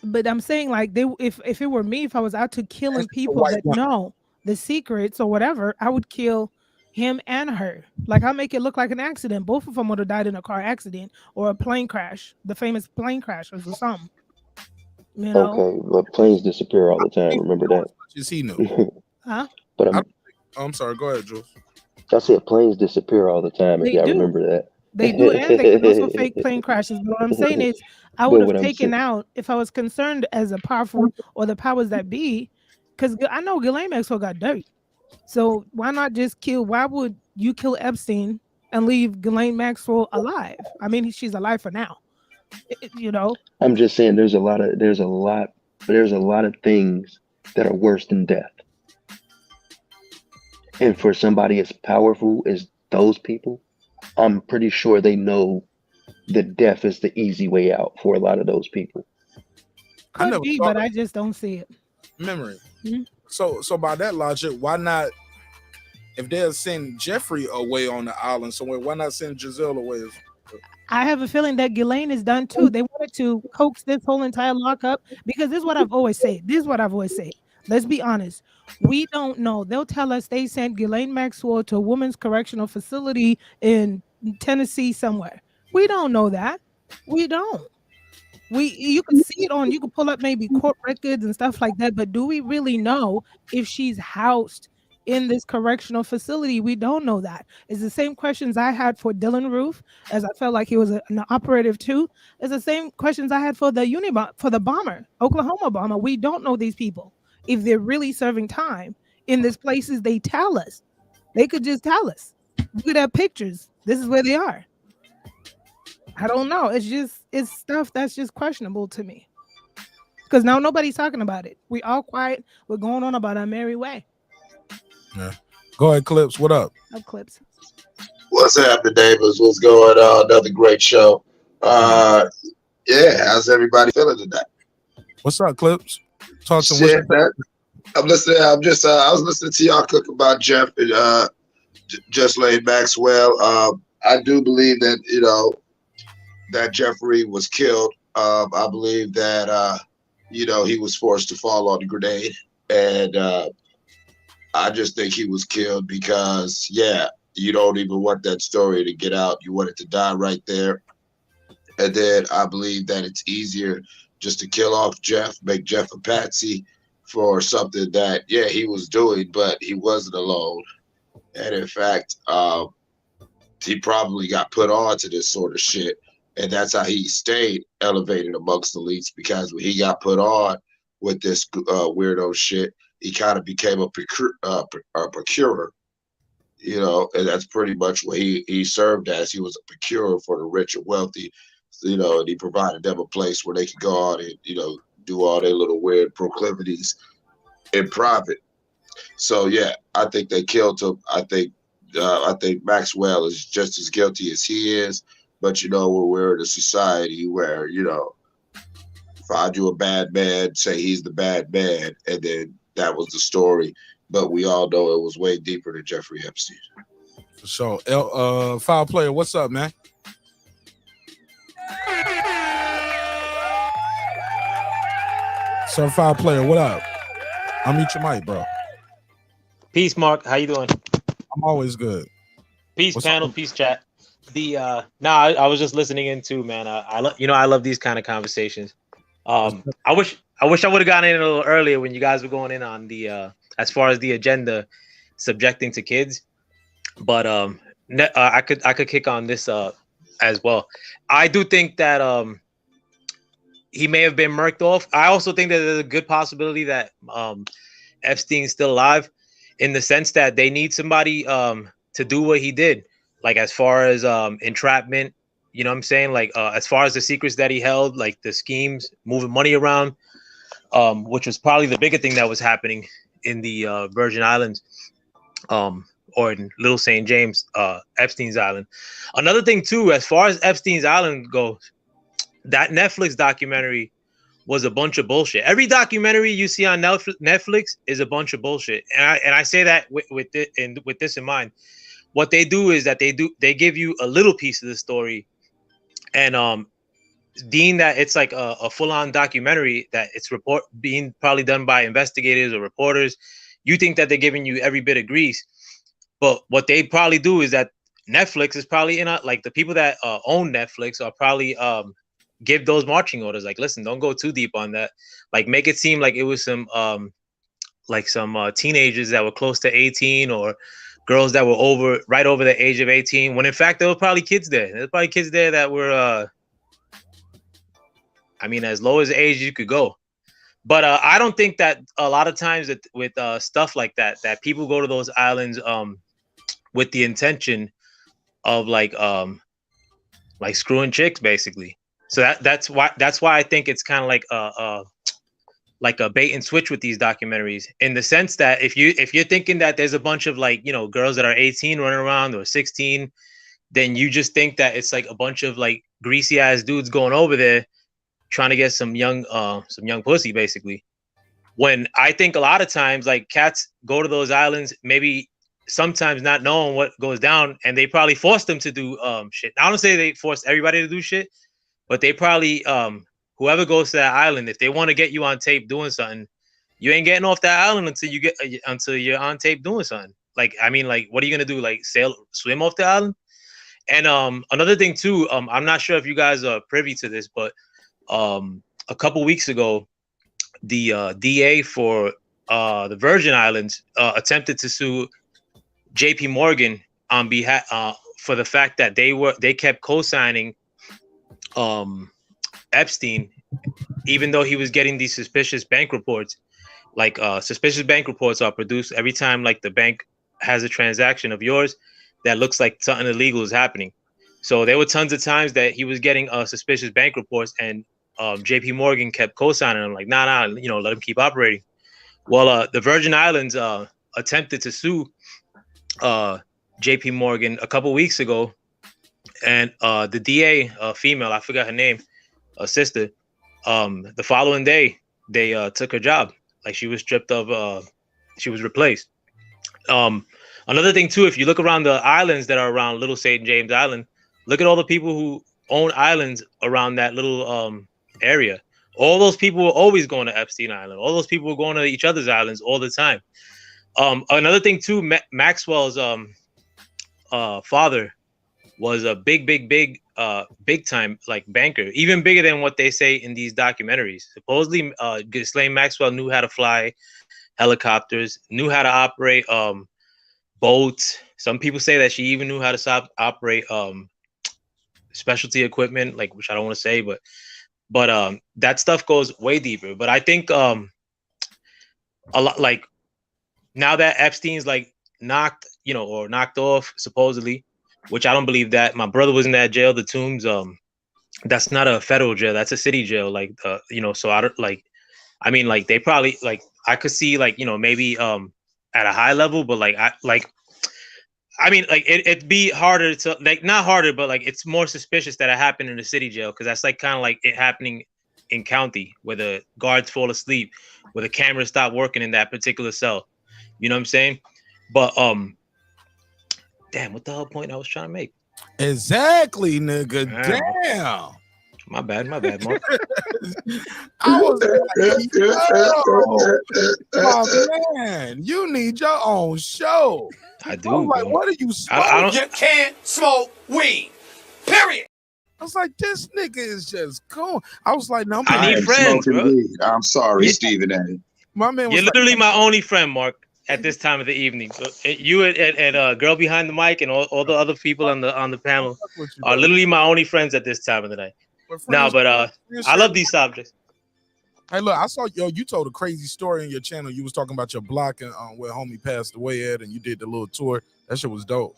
But I'm saying like if it were me, if I was out to killing people that know the secrets or whatever, I would kill him and her. Like I make it look like an accident. Both of them would have died in a car accident or a plane crash, the famous plane crashes or something. You know? Okay, but planes disappear all the time. Remember that? Just he knew. Huh? But I'm sorry. Go ahead, Jules. I said planes disappear all the time. If They y'all do. remember that. They do, and they can also fake plane crashes. But what I'm saying is, I would have taken out if I was concerned as a powerful or the powers that be, because I know Ghislaine Maxwell got dirt. So why not just kill? Why would you kill Epstein and leave Ghislaine Maxwell alive? I mean, she's alive for now. You know. I'm just saying, there's a lot of things that are worse than death. And for somebody as powerful as those people, I'm pretty sure they know that death is the easy way out for a lot of those people. Could be, but I just don't see it. Memory. So by that logic, why not? If they'll send Jeffrey away on the island somewhere, why not send Giselle away? I have a feeling that Ghislaine is done too. They wanted to coax this whole entire lockup because this is what I've always said. Let's be honest. We don't know. They'll tell us they sent Ghislaine Maxwell to a women's correctional facility in Tennessee somewhere. We don't know that. We don't. You can see it you can pull up maybe court records and stuff like that, but do we really know if she's housed in this correctional facility? We don't know that. It's the same questions I had for Dylan Roof, as I felt like he was an operative too. It's the same questions I had for the bomber, Oklahoma bomber. We don't know these people. If they're really serving time in these places, they tell us. They could just tell us. Look at their pictures. This is where they are. I don't know. It's stuff that's just questionable to me. Because now nobody's talking about it. We all quiet. We're going on about our merry way. Yeah. Go ahead, Clips. What up? Oh, Clips. What's happening, neighbors? What's going on? Another great show. Yeah, how's everybody feeling today? What's up, Clips? Talk to Shit, man. I'm listening. I was listening to y'all cook about Jeff and Just Lane Maxwell. I do believe that that Jeffrey was killed. I believe that he was forced to fall on the grenade, and I just think he was killed because you don't even want that story to get out. You want it to die right there. And then I believe that it's easier just to kill off Jeff, make Jeff a patsy for something that, he was doing, but he wasn't alone. And in fact, he probably got put on to this sort of shit. And that's how he stayed elevated amongst elites, because when he got put on with this weirdo shit, he kind of became a procurer. And that's pretty much what he served as. He was a procurer for the rich and wealthy, and he provided them a place where they could go on and, do all their little weird proclivities in private. So, I think they killed him. I think Maxwell is just as guilty as he is. But, we're in a society where, find you a bad man, say he's the bad man, and then that was the story. But we all know it was way deeper than Jeffrey Epstein. For sure. Foul Player, what's up, man? So, Foul Player, what up? Unmute your mic, bro. Peace, Mark. How you doing? I'm always good. Peace, What's panel. up? Peace, chat. I was just listening in too, man. I love these kind of conversations. I wish I would have gotten in a little earlier when you guys were going in on the as far as the agenda subjecting to kids, but I could kick on this as well. I do think that he may have been murked off. I also think that there's a good possibility that Epstein's still alive, in the sense that they need somebody to do what he did, like as far as entrapment. You know what I'm saying? Like as far as the secrets that he held, like the schemes, moving money around, which was probably the bigger thing that was happening in the Virgin Islands, or in Little St. James, Epstein's Island. Another thing too, as far as Epstein's Island goes, that Netflix documentary was a bunch of bullshit. Every documentary you see on Netflix is a bunch of bullshit, and I say that with this in mind. What they do is that they give you a little piece of the story, and deem that it's like a full-on documentary, that it's being probably done by investigators or reporters. You think that they're giving you every bit of grease, but what they probably do is that Netflix is probably like the people that own Netflix are probably give those marching orders, like, listen, don't go too deep on that, like make it seem like it was some teenagers that were close to 18, or girls that were right over the age of 18, when in fact there were probably kids there. There's probably kids there that were as low as the age you could go. But I don't think that a lot of times that with stuff like that people go to those islands with the intention of like screwing chicks, basically. So that's why I think it's kind of like a bait and switch with these documentaries, in the sense that if you're thinking that there's a bunch of girls that are 18 running around, or 16, then you just think that it's like a bunch of like greasy ass dudes going over there trying to get some young pussy, basically. When I think a lot of times, like, cats go to those islands, maybe sometimes not knowing what goes down, and they probably force them to do shit. I don't say they force everybody to do shit, but they probably whoever goes to that island, if they want to get you on tape doing something, you ain't getting off that island until you're on tape doing something. Like, what are you gonna do? Like, swim off the island? And another thing too, I'm not sure if you guys are privy to this, but a couple weeks ago, the DA for the Virgin Islands attempted to sue JP Morgan on behalf for the fact that they kept co-signing Epstein, even though he was getting these suspicious bank reports. Like suspicious bank reports are produced every time like the bank has a transaction of yours that looks like something illegal is happening. So there were tons of times that he was getting suspicious bank reports, and JP Morgan kept co-signing him, like, nah, let him keep operating. Well, the Virgin Islands attempted to sue JP Morgan a couple weeks ago, and the DA, female, I forgot her name, a sister, the following day they took her job. Like, she was stripped of, she was replaced. Another thing too, if you look around the islands that are around Little St. James Island, look at all the people who own islands around that little area. All those people were always going to Epstein Island. All those people were going to each other's islands all the time. Another thing too, Maxwell's father was a big time like banker, even bigger than what they say in these documentaries. Supposedly, Ghislaine Maxwell knew how to fly helicopters, knew how to operate boats. Some people say that she even knew how to operate specialty equipment, like, which I don't want to say, but that stuff goes way deeper. But I think a lot, like, now that Epstein's like knocked off supposedly, which I don't believe that. My brother was in that jail, the Tombs. That's not a federal jail, that's a city jail. Like, so I don't like. I mean, like, they probably, like, I could see, like, maybe at a high level, but I mean, like, it'd be harder to, like, not harder, but like, it's more suspicious that it happened in the city jail, because that's like kind of like it happening in county, where the guards fall asleep, where the cameras stop working in that particular cell. You know what I'm saying? But damn, what the hell point I was trying to make? Exactly, nigga. Damn. My bad, Mark. I was like, oh, man, you need your own show. I do. I'm like, what are you smoking? You can't smoke weed. Period. I was like, this nigga is just cool. I was like, no, I need friends, bro. I'm sorry, Stephen A. My man was You're literally my only friend, Mark, at this time of the evening. So, you and girl behind the mic and all the other people on the panel are literally my only friends at this time of the night. But I love these subjects. Hey, look, I saw you told a crazy story on your channel. You was talking about your block and where homie passed away at, and you did the little tour. That shit was dope.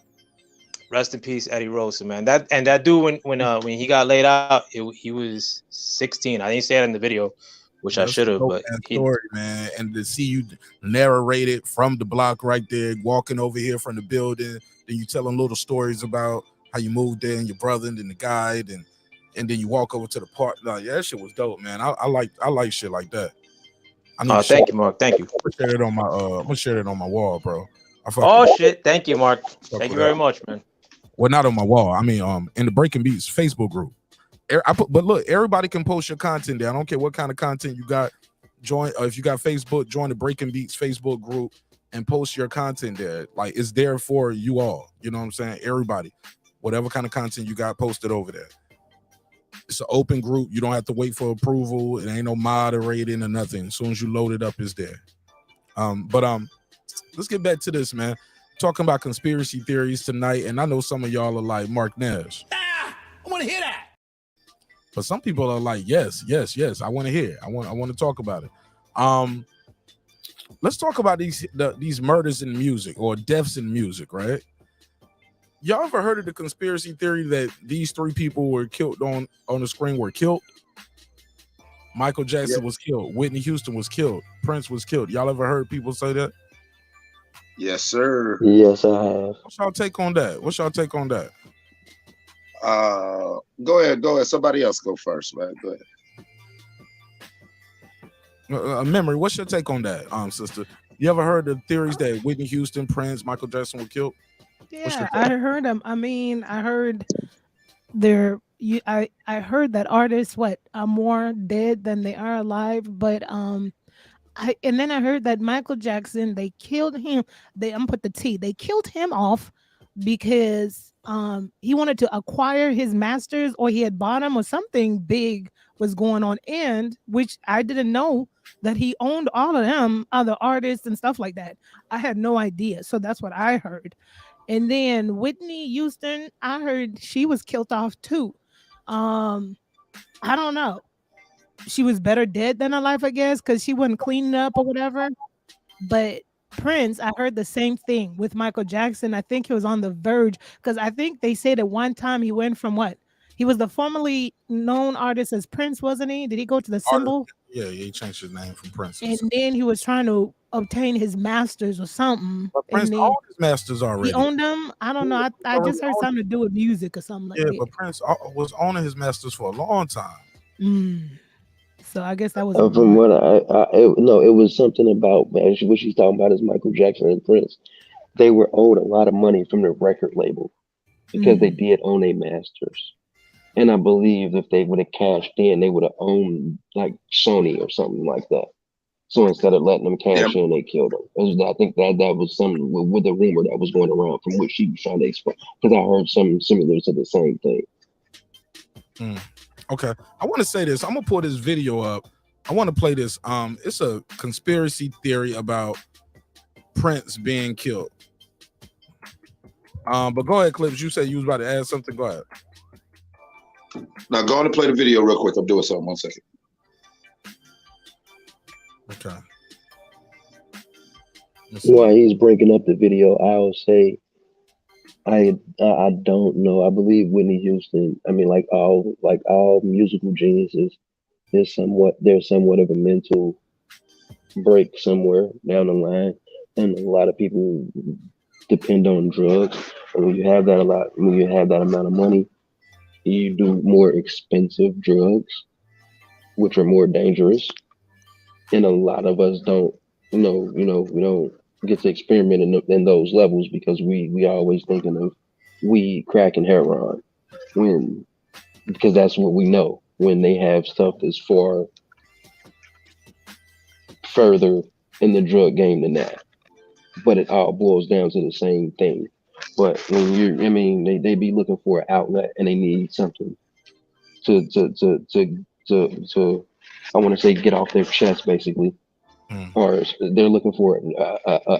Rest in peace, Eddie Rosa, man. That dude, when he got laid out, he was 16. I didn't say that in the video, which I should have. But story, man, and to see you narrate it from the block right there, walking over here from the building, then you telling little stories about how you moved there and your brother and then the guide, and then you walk over to the park. No, yeah, that shit was dope, man. I like shit like that. Thank you, Mark. Thank you. I'm gonna share it on my I'm gonna share it on my wall, bro. Shit! Thank you, Mark. Thank you very much, man. Well, not on my wall. I mean, in the Breaking Beats Facebook group. But look, everybody can post your content there. I don't care what kind of content you got. Join, if you got Facebook, join the Breaking Beats Facebook group and post your content there. Like, it's there for you all. You know what I'm saying? Everybody, whatever kind of content you got, posted over there. It's an open group. You don't have to wait for approval. It ain't no moderating or nothing. As soon as you load it up, it's there. Let's get back to this, man. Talking about conspiracy theories tonight, and I know some of y'all are like, Mark Nash. I want to hear that. But some people are like, yes. I want to hear it. I want to talk about it. Let's talk about these murders in music or deaths in music, right? Y'all ever heard of the conspiracy theory that these three people were killed on the screen were killed? Michael Jackson was killed. Whitney Houston was killed. Prince was killed. Y'all ever heard people say that? Yes, sir. Yes, I have. What's y'all take on that? Go ahead. Somebody else go first, man. Go ahead. Memory, what's your take on that, sister? You ever heard the theories that Whitney Houston, Prince, Michael Jackson were killed? Yeah, I heard them. I mean, I heard I heard that artists are more dead than they are alive, but and then I heard that Michael Jackson, they killed him. They killed him off because he wanted to acquire his masters, or he had bought them, or something big was going on, and which I didn't know that he owned all of them, other artists and stuff like that. I had no idea. So that's what I heard. And then Whitney Houston, I heard she was killed off too. I don't know. She was better dead than alive, I guess, because she wasn't cleaning up or whatever. But Prince, I heard the same thing with Michael Jackson. I think he was on the verge, because I think they said at one time he went from he was the formerly known artist as Prince, wasn't he? Did he go to the symbol? Yeah, he changed his name from Prince. And then he was trying to obtain his masters or something. But Prince and then owned his masters already. he owned them. I don't know. I just heard something to do with music or something like Yeah, that. but Prince was owning his masters for a long time. So I guess that was From what it was something about, man, what she's talking about is Michael Jackson and Prince. They were owed a lot of money from the record label because they did own their masters. And I believe if they would have cashed in, they would have owned like Sony or something like that. So instead of letting them cash in, they killed them. I think that was something with the rumor that was going around from what she was trying to explain. Because I heard something similar to the same thing. Okay, I want to say this. I'm gonna pull this video up. I want to play this. It's a conspiracy theory about Prince being killed. But go ahead, Clips. You said you was about to add something. Go ahead. Now go on and play the video real quick. I'm doing something. 1 second. Okay. While he's breaking up the video, I'll say I don't know. I believe Whitney Houston. I mean, like all musical geniuses, there's somewhat of a mental break somewhere down the line, and a lot of people depend on drugs. And when you have that amount of money, you do more expensive drugs, which are more dangerous. And a lot of us don't, we don't get to experiment in those levels because we always thinking of weed, crack, and heroin, because that's what we know. When they have stuff that's far further in the drug game than that, but it all boils down to the same thing. But when they be looking for an outlet and they need something to I want to say get off their chest basically, or they're looking for an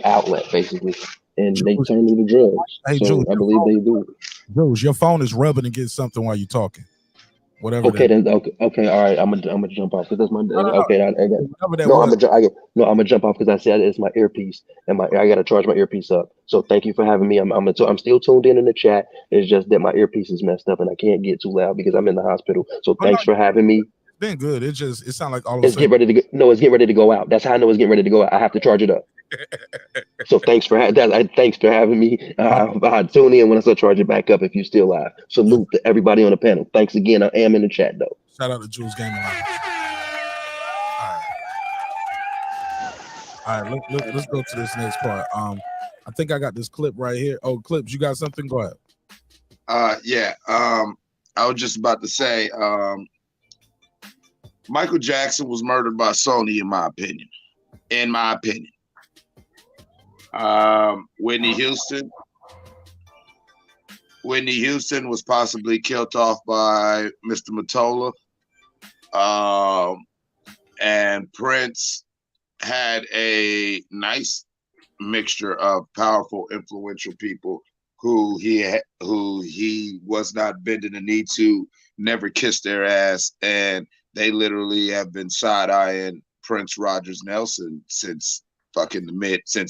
outlet basically, and they turn to the drugs. Hey, so Jules, I believe they do. Jules, your phone is rubbing against something while you're talking. Whatever. Okay, then okay, all right. I'm gonna jump off because that's my okay. I'm gonna jump off because I said it's my earpiece and I gotta charge my earpiece up. So thank you for having me. I'm still tuned in the chat. It's just that my earpiece is messed up and I can't get too loud because I'm in the hospital. So thanks for having me. It's been good. It sounds like all of a It's getting ready to go. No, it's getting ready to go out. That's how I know it's getting ready to go out. I have to charge it up. So thanks for having me. I'll tune in when I start charging back up if you're still live. Salute to everybody on the panel. Thanks again. I am in the chat though. Shout out to Jules Gaming Lounge. All right, let's go to this next part. I think I got this clip right here. Oh, Clips, you got something? Go ahead. Yeah. I was just about to say, Michael Jackson was murdered by Sony, in my opinion. Whitney Houston was possibly killed off by Mr. Mottola. And Prince had a nice mixture of powerful, influential people who he was not bending the knee to, never kissed their ass, and they literally have been side-eyeing Prince Rogers Nelson since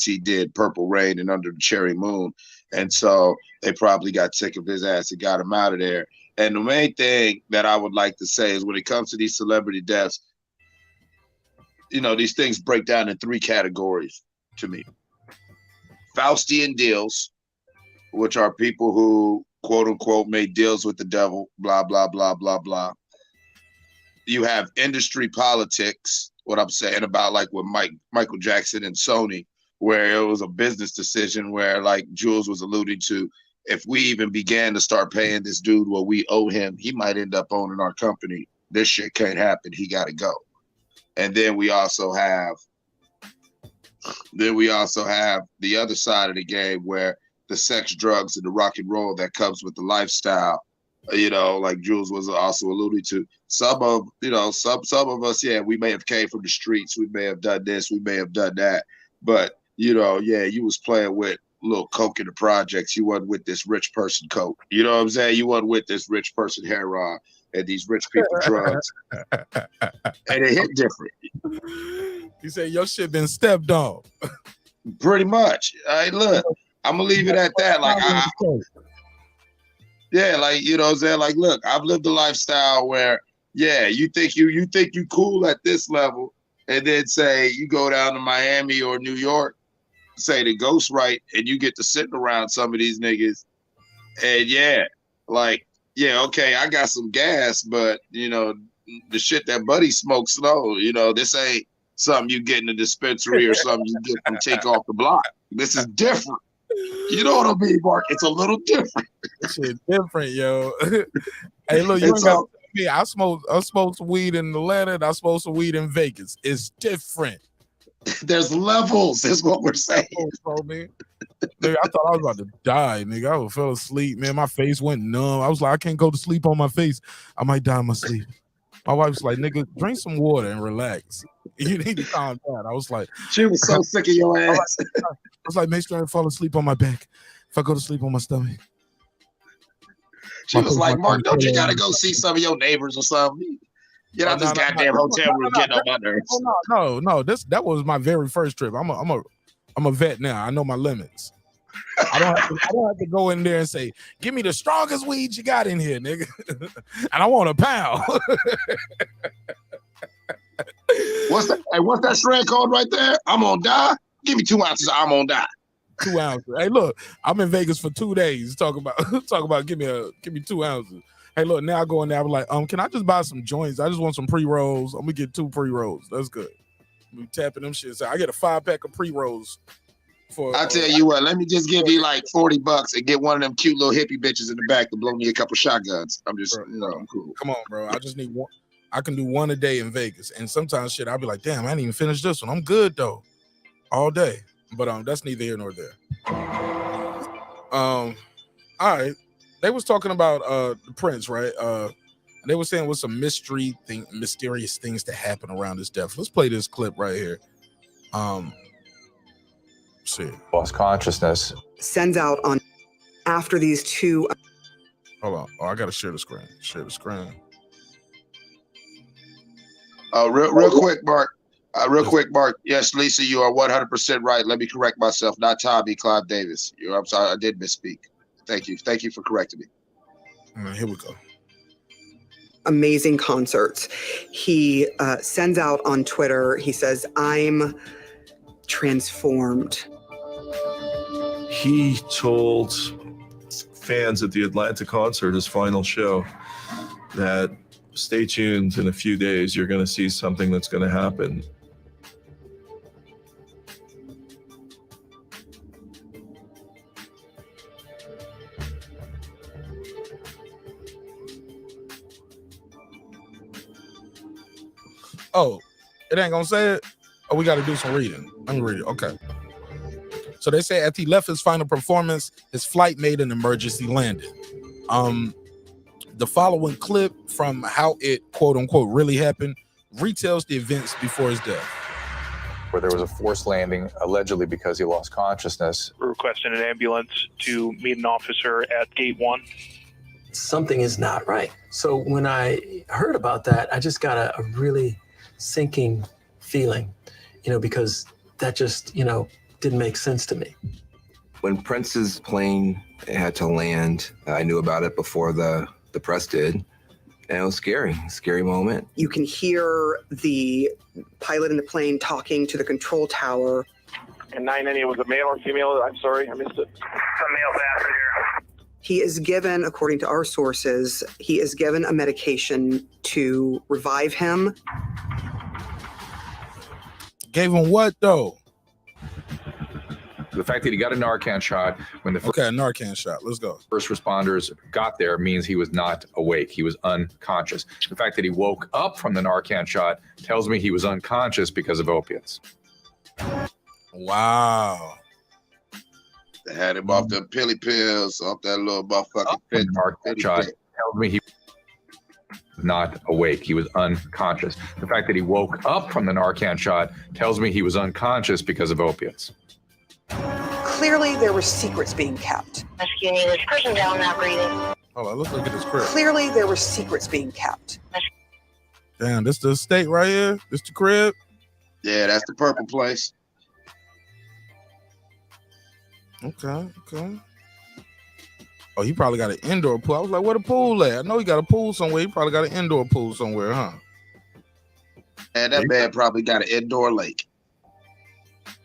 he did Purple Rain and Under the Cherry Moon. And so they probably got sick of his ass and got him out of there. And the main thing that I would like to say is when it comes to these celebrity deaths, these things break down in 3 categories to me. Faustian deals, which are people who, quote unquote, made deals with the devil, blah, blah, blah, blah, blah. You have industry politics, what I'm saying about like with Michael Jackson and Sony, where it was a business decision where, like Jules was alluding to, if we even began to start paying this dude what we owe him, he might end up owning our company. This shit can't happen. He got to go. And then we also have the other side of the game where the sex, drugs, and the rock and roll that comes with the lifestyle, like Jules was also alluding to. Some of us, we may have came from the streets. We may have done this. We may have done that. But, you was playing with little coke in the projects. You wasn't with this rich person coke. You know what I'm saying? You wasn't with this rich person heroin and these rich people drugs. And it hit different. You say your shit been stepped on. Pretty much. Look, I'm going to leave it at that. Like, you know what I'm saying? Like, look, I've lived a lifestyle where, Yeah, you think you cool at this level, and then say you go down to Miami or New York, say the ghost right, and you get to sitting around some of these niggas, and okay, I got some gas, but the shit that Buddy smokes slow, this ain't something you get in the dispensary or something you get from Take Off the Block. This is different. You know what I mean, Mark? It's a little different. This shit different, yo. Hey, look, you ain't got to tell me. I smoked some weed in Atlanta and I smoked some weed in Vegas. It's different. There's levels, is what we're saying. Nigga, I thought I was about to die, nigga. I fell asleep, man. My face went numb. I was like, I can't go to sleep on my face. I might die in my sleep. My wife's like, nigga, drink some water and relax. You need to calm down. I was like, she was so sick of your ass. I was like, make sure I fall asleep on my back. If I go to sleep on my stomach. She was like, Mark, don't you gotta go see some of your neighbors or something? Get out this goddamn hotel room, getting on my nerves. No. That was my very first trip. I'm a vet now. I know my limits. I don't have to go in there and say, give me the strongest weed you got in here, nigga. And I want a pound. What's that strand called right there? I'm gonna die. Give me 2 ounces. I'm gonna die. 2 ounces. Hey, look, I'm in Vegas for 2 days. Talk about give me 2 ounces. Hey, look, now I go in there. I'm like, can I just buy some joints? I just want some pre-rolls. I'm gonna get 2 pre-rolls. That's good. We tapping them shit. So I get a 5-pack of pre-rolls. I tell you what, let me just give you like $40 and get one of them cute little hippie bitches in the back to blow me a couple shotguns. I'm just, I'm cool. Come on, bro. I just need one. I can do one a day in Vegas. And sometimes shit, I'll be like, damn, I didn't even finish this one. I'm good though. All day. But that's neither here nor there. All right. They was talking about the Prince, right? And they were saying with some mysterious things to happen around his death. Let's play this clip right here. See. Lost consciousness. Sends out on after these two. Hold on. Oh, I gotta share the screen. Share the screen. Real quick, Mark. Quick, Mark. Yes, Lisa, you are 100% right. Let me correct myself. Not Tommy, Clive Davis. I'm sorry, I did misspeak. Thank you. Thank you for correcting me. All right, here we go. Amazing concerts. He sends out on Twitter. He says, "I'm transformed." He told fans at the Atlanta concert, his final show, that stay tuned. In a few days, you're going to see something that's going to happen. Oh, it ain't gonna say it? Oh, we got to do some reading. Let me read it. Okay. So they say after he left his final performance, his flight made an emergency landing. The following clip from how it, quote unquote, really happened retells the events before his death. Where there was a forced landing, allegedly because he lost consciousness. Requesting an ambulance to meet an officer at gate 1. Something is not right. So when I heard about that, I just got a really sinking feeling, because that just, didn't make sense to me. When Prince's plane had to land, I knew about it before the press did. And it was scary moment. You can hear the pilot in the plane talking to the control tower. And 990 was a male or female? I'm sorry, I missed it. A male passenger. He is given, according to our sources, he is given a medication to revive him. Gave him what though? The fact that he got a Narcan shot when the a Narcan shot. Let's go. First responders got there means he was not awake. He was unconscious. The fact that he woke up from the Narcan shot tells me he was unconscious because of opiates. Wow. They had him off the pilly pills, off that little motherfucking Narcan shot tells me he was not awake. He was unconscious. The fact that he woke up from the Narcan shot tells me he was unconscious because of opiates. Clearly, there were secrets being kept. Rescue this person down, not breathing. Hold on, let's look at this crib. Clearly, there were secrets being kept. Damn, this the estate right here? This the crib? Yeah, that's the purple place. Okay. Oh, he probably got an indoor pool. I was like, where the pool at? I know he got a pool somewhere. He probably got an indoor pool somewhere, huh? And that man probably got an indoor lake.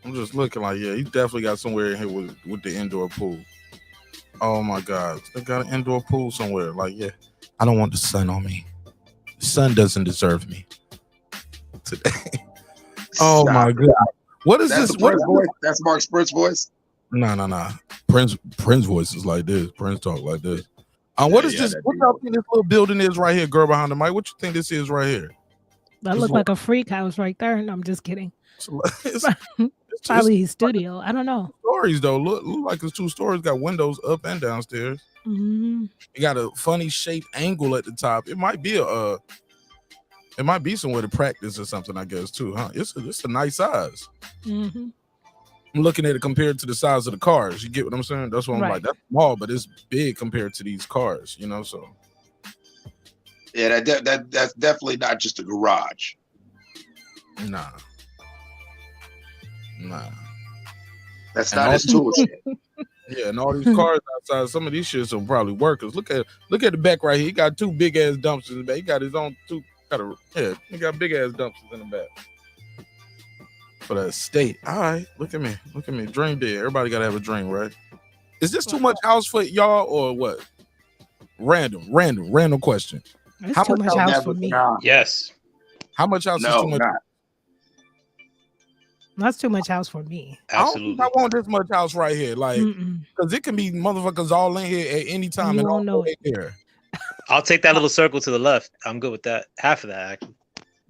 I'm just looking like, yeah, he definitely got somewhere in here with the indoor pool. Oh my God, they got an indoor pool somewhere. Like, yeah, I don't want the sun on me. The sun doesn't deserve me today. Oh my God, what is this? What voice? That's Mark Sprint's voice. No. Prince voice is like this. Prince talk like this. What is this? What y'all think this little building is right here, girl behind the mic? What you think this is right here? That looked like a freak house right there. No, I'm just kidding. It's probably his studio. I don't know. Stories though, look like it's 2 stories. Got windows up and downstairs. Mm-hmm. It got a funny shaped angle at the top. It might be somewhere to practice or something, I guess too, huh? It's a nice size. Mm-hmm. I'm looking at it compared to the size of the cars. You get what I'm saying? That's what I'm like. That's small, but it's big compared to these cars, you know. So yeah, that's definitely not just a garage. Nah. That's not his tool shed. Yeah, and all these cars outside, some of these shits will probably workers. Look at the back right here. He got 2 big ass dumpsters in the back. He got his own he got big ass dumpsters in the back. For the estate. All right, look at me. Dream big. Everybody gotta have a dream, right? Is this too much house for y'all or what? Random question. It's too much house for me. Yes. How much house is too much? That's too much house for me. Absolutely. I want this much house right here, like, because it can be motherfuckers all in here at any time and all know here. I'll take that little circle to the left. I'm good with that. Half of that, actually.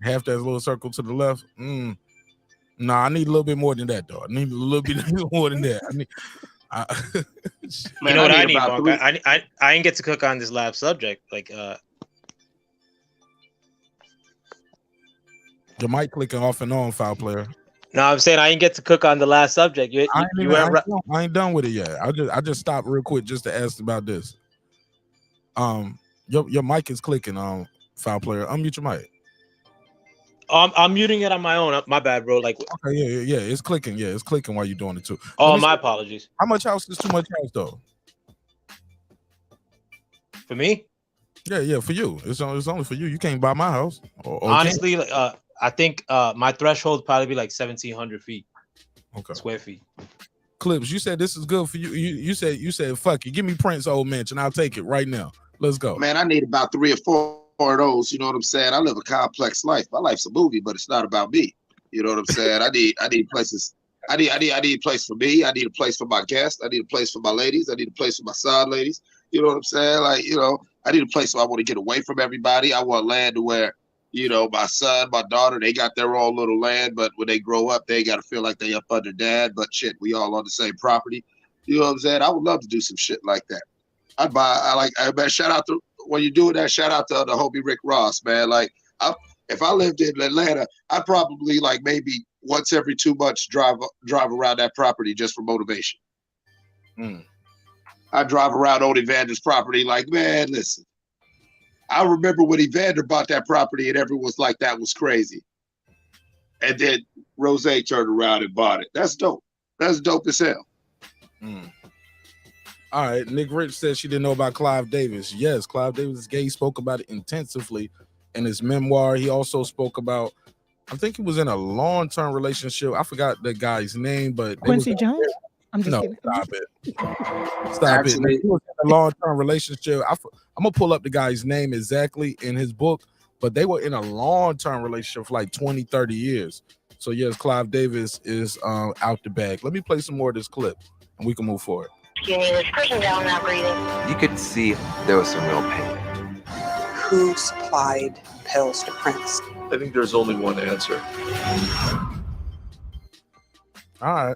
Half that little circle to the left. Nah, I need a little bit more than that, though. I need a little bit more than that. You know what I need, Mark? I didn't get to cook on this lab subject. Like, your mic clicking off and on, foul player. No, I'm saying I didn't get to cook on the last subject. I ain't done with it yet. I just stopped real quick just to ask about this. Your mic is clicking, foul player. Unmute your mic. I'm muting it on my own. My bad, bro. Like, okay, yeah, it's clicking. Yeah, it's clicking while you're doing it too. Oh, my apologies. How much house is too much house though? For me? Yeah, for you. It's only for you. You can't buy my house. Honestly, I think my threshold probably be like 1,700 feet. Okay. Square feet. Clips, you said this is good for you. You said fuck it. Give me Prince old mansion. I'll take it right now. Let's go. Man, I need about 3 or 4 of those. You know what I'm saying? I live a complex life. My life's a movie, but it's not about me. You know what I'm saying? I need places. I need a place for me. I need a place for my guests. I need a place for my ladies. I need a place for my side ladies. You know what I'm saying? Like, you know, I need a place where I want to get away from everybody. I want land to where, you know, my son, my daughter, they got their own little land, but when they grow up, they got to feel like they up under dad. But shit, we all on the same property. You know what I'm saying? I would love to do some shit like that. Shout out to, when you're doing that, shout out to the homie Rick Ross, man. Like, if I lived in Atlanta, I'd probably like maybe once every 2 months drive around that property just for motivation. I drive around on Evander's property like, man, listen. I remember when Evander bought that property and everyone was like, that was crazy. And then Rose turned around and bought it. That's dope. That's dope as hell. All right. Nick Rich says she didn't know about Clive Davis. Yes, Clive Davis is gay. He spoke about it intensively in his memoir. He also spoke about, I think he was in a long-term relationship. I forgot the guy's name, but Quincy Jones? I'm just kidding. Stop it. Stop it. He was in a long-term relationship. I'm gonna pull up the guy's name exactly in his book, but they were in a long-term relationship for like 20, 30 years. So yes, Clive Davis is out the bag. Let me play some more of this clip and we can move forward. Excuse me, this person down not breathing. You could see there was some real pain. Who supplied pills to Prince? I think there's only one answer. All right.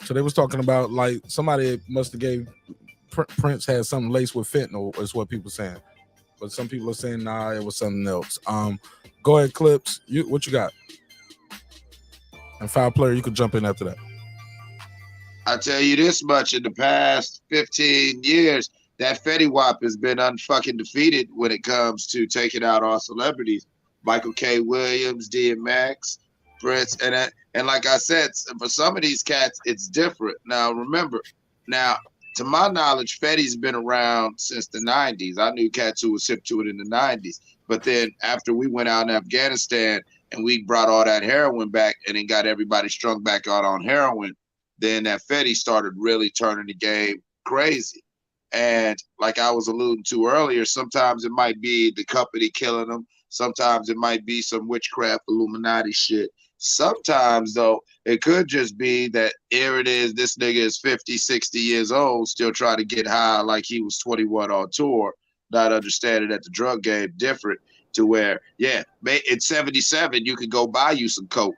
So they was talking about like somebody must have gave Prince had something laced with fentanyl, is what people saying. But some people are saying nah, it was something else. Go ahead, Clips. What you got? And foul player, you could jump in after that. I tell you this much: in the past 15 years, that Fetty Wap has been unfucking defeated when it comes to taking out our celebrities. Michael K. Williams, DMX, Prince, and like I said, for some of these cats, it's different. Now remember, to my knowledge, Fetty's been around since the 90s. I knew cats who was hip to it in the 90s. But then after we went out in Afghanistan and we brought all that heroin back and then got everybody strung back out on heroin, then that Fetty started really turning the game crazy. And like I was alluding to earlier, sometimes it might be the company killing them. Sometimes it might be some witchcraft Illuminati shit. Sometimes, though, it could just be that here it is, this nigga is 50, 60 years old, still trying to get high like he was 21 on tour, not understanding that the drug game different to where, yeah, in 77, you could go buy you some coke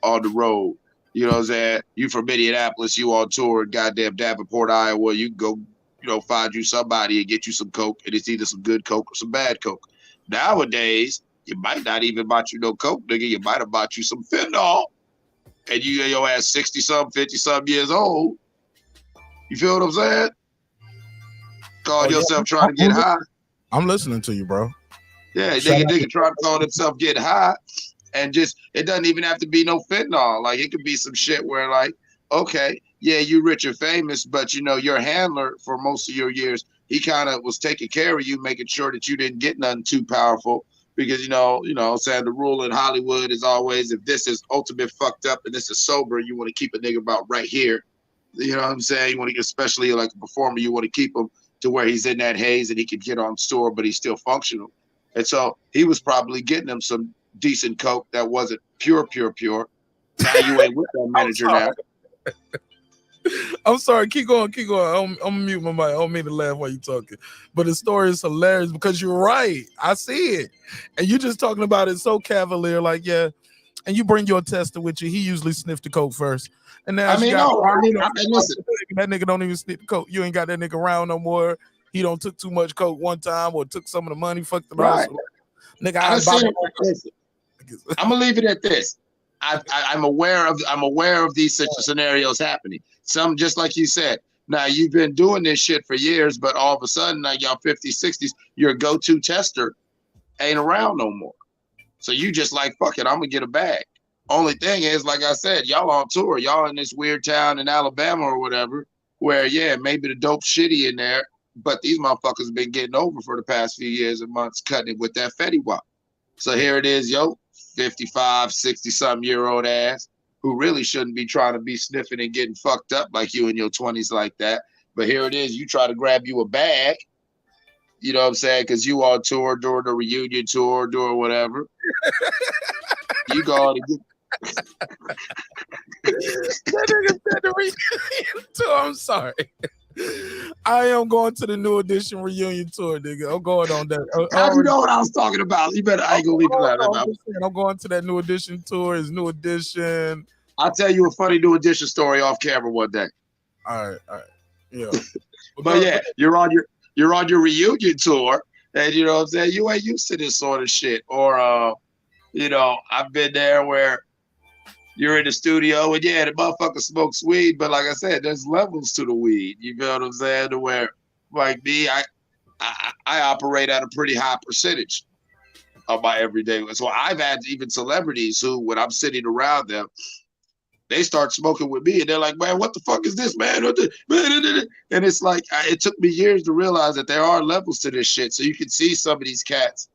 on the road. You know what I'm saying? You from Minneapolis, you on tour in goddamn Davenport, Iowa, you can go, you know, find you somebody and get you some coke, and it's either some good coke or some bad coke. Nowadays, you might not even bought you no coke, nigga. You might have bought you some fentanyl, and you your ass 60-something, 50-something years old. You feel what I'm saying? Call yourself trying to get high. I'm listening to you, bro. Yeah, nigga trying to call himself get high, and just it doesn't even have to be no fentanyl. Like it could be some shit where like, okay, yeah, you rich and famous, but you know your handler for most of your years, he kind of was taking care of you, making sure that you didn't get nothing too powerful. Because, you know, saying the rule in Hollywood is always, if this is ultimate fucked up and this is sober, you want to keep a nigga about right here. You know what I'm saying? You want to, especially like a performer, you want to keep him to where he's in that haze and he can get on tour, but he's still functional. And so he was probably getting him some decent coke that wasn't pure. Now you ain't with that manager now. I'm sorry. Keep going. I'm mute my mic. I don't mean to laugh while you're talking, but the story is hilarious because you're right. I see it, and you're just talking about it so cavalier, like yeah. And you bring your tester with you. He usually sniffed the coke first, and now listen. That nigga don't even sniff the coke. You ain't got that nigga around no more. He don't took too much coke one time or took some of the money. Fucked the right. Nigga, I'm gonna leave it at this. I'm aware of these scenarios happening. Some just like you said. Now you've been doing this shit for years, but all of a sudden, like y'all 50s, 60s, your go-to tester ain't around no more. So you just like, fuck it, I'm gonna get a bag. Only thing is, like I said, y'all on tour, y'all in this weird town in Alabama or whatever, where yeah, maybe the dope shitty in there, but these motherfuckers been getting over for the past few years and months, cutting it with that Fetty Wap. So here it is, yo. 55, 60-something year old ass who really shouldn't be trying to be sniffing and getting fucked up like you in your 20s like that. But here it is, you try to grab you a bag, you know what I'm saying? Because you on tour, during the reunion tour, doing whatever. You go on and get. That nigga said the reunion tour. I'm sorry. I am going to the New Edition reunion tour, nigga. I'm going on that. How you know what I was talking about? You better. I ain't gonna leave it out. I'm going to that New Edition tour. It's New Edition. I'll tell you a funny New Edition story off camera one day. All right. Yeah. But yeah, you're on your reunion tour, and you know what I'm saying? You ain't used to this sort of shit. Or you know, I've been there where you're in the studio and yeah, the motherfucker smokes weed, but like I said, there's levels to the weed. You feel what I'm saying? To where, like me, I operate at a pretty high percentage of my everyday. So I've had even celebrities who, when I'm sitting around them, they start smoking with me and they're like, man, what the fuck is this, man? And it's like, it took me years to realize that there are levels to this shit. So you can see some of these cats,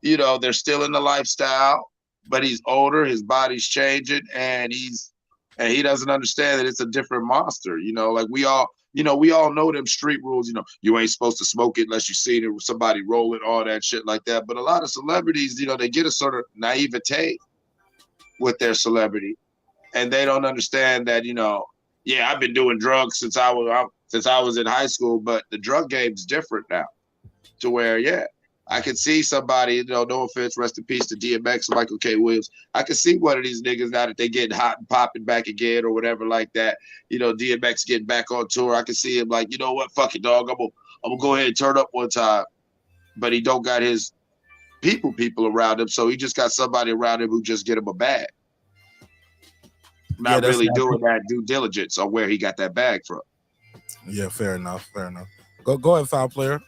you know, they're still in the lifestyle, but he's older, his body's changing, and he doesn't understand that it's a different monster. You know, like we all know them street rules. You know, you ain't supposed to smoke it unless you seen it with somebody rolling, all that shit like that. But a lot of celebrities, you know, they get a sort of naivete with their celebrity, and they don't understand that, you know, yeah, I've been doing drugs since I was in high school, but the drug game's different now. To where, yeah, I could see somebody, you know, no offense, rest in peace to DMX, Michael K. Williams. I could see one of these niggas now that they getting hot and popping back again or whatever like that. You know, DMX getting back on tour. I could see him like, you know what, fuck it, dog. I'm gonna go ahead and turn up one time. But he don't got his people around him, so he just got somebody around him who just get him a bag. Not really doing that due diligence on where he got that bag from. Yeah, fair enough. Go ahead, foul player.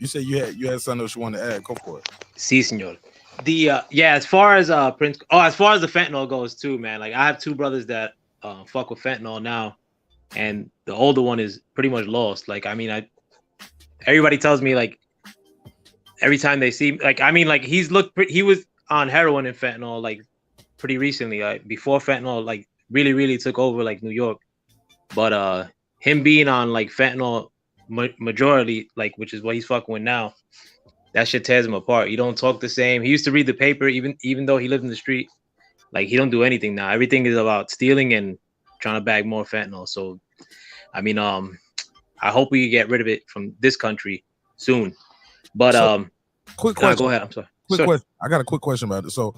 You said you had something else you wanted to add. Go for it. Si, senor. The as far as as far as the fentanyl goes too, man. Like I have two brothers that fuck with fentanyl now, and the older one is pretty much lost. Like, I mean, everybody tells me like every time they see, like, I mean, like he was on heroin and fentanyl like pretty recently, before fentanyl like really took over like New York. But him being on like fentanyl majority, like, which is what he's fucking with now, that shit tears him apart. He don't talk the same. He used to read the paper even though he lived in the street. Like, he don't do anything now. Everything is about stealing and trying to bag more fentanyl. So I mean, I hope we get rid of it from this country soon. But quick question. Go ahead. I'm sorry. Quick question. I got a quick question about it. So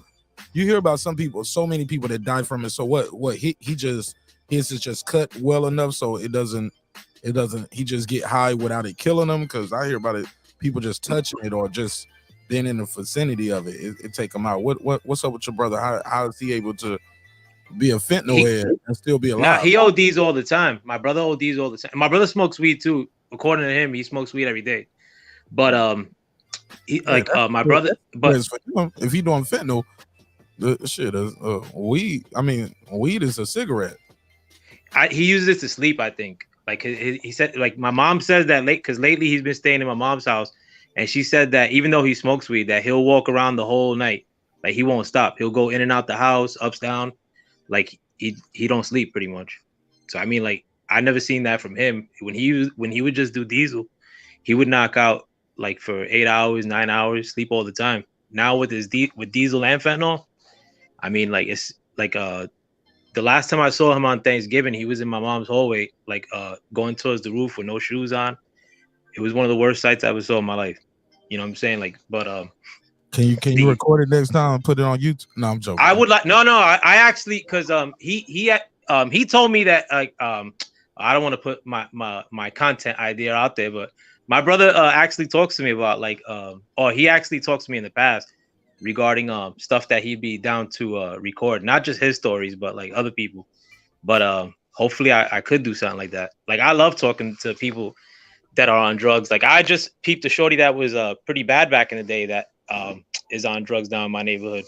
you hear about some people, so many people that die from it. So what his is just cut well enough so it doesn't he just get high without it killing them? Because I hear about it, people just touching it or just being in the vicinity of it take them out. What's up with your brother? How is he able to be a fentanyl head and still be alive? Nah, he ODs all the time. My brother ODs all the time. My brother smokes weed too. According to him, he smokes weed every day. But my brother. But if he doing fentanyl, the shit is weed. I mean, weed is a cigarette. He uses it to sleep, I think. Like he said, like my mom says that because lately he's been staying in my mom's house, and she said that even though he smokes weed, that he'll walk around the whole night. Like, he won't stop. He'll go in and out the house, ups, down. Like, he don't sleep pretty much. So I mean, like, I never seen that from him. When he would just do diesel, he would knock out like for 8 hours, 9 hours, sleep all the time. Now with diesel and fentanyl, I mean, like, it's like the last time I saw him on Thanksgiving, he was in my mom's hallway, like going towards the roof with no shoes on. It was one of the worst sights I ever saw in my life. You know what I'm saying? Like, but can you record it next time and put it on YouTube? No, I'm joking. I would like I actually, because he told me that I don't want to put my content idea out there, but my brother actually talks to me about like or he actually talks to me in the past regarding stuff that he'd be down to record, not just his stories, but like other people. But hopefully I could do something like that. Like, I love talking to people that are on drugs. Like, I just peeped a shorty that was pretty bad back in the day that is on drugs down in my neighborhood.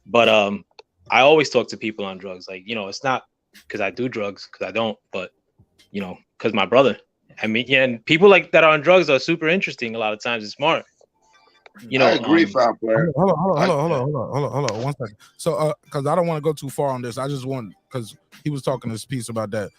But I always talk to people on drugs. Like, you know, it's not because I do drugs, because I don't, but you know, because my brother. I mean, yeah, and people like that are on drugs are super interesting a lot of times and smart. You know, I agree, Foul Player. Hold on 1 second. So, because I don't want to go too far on this, I just want, because he was talking this piece about that.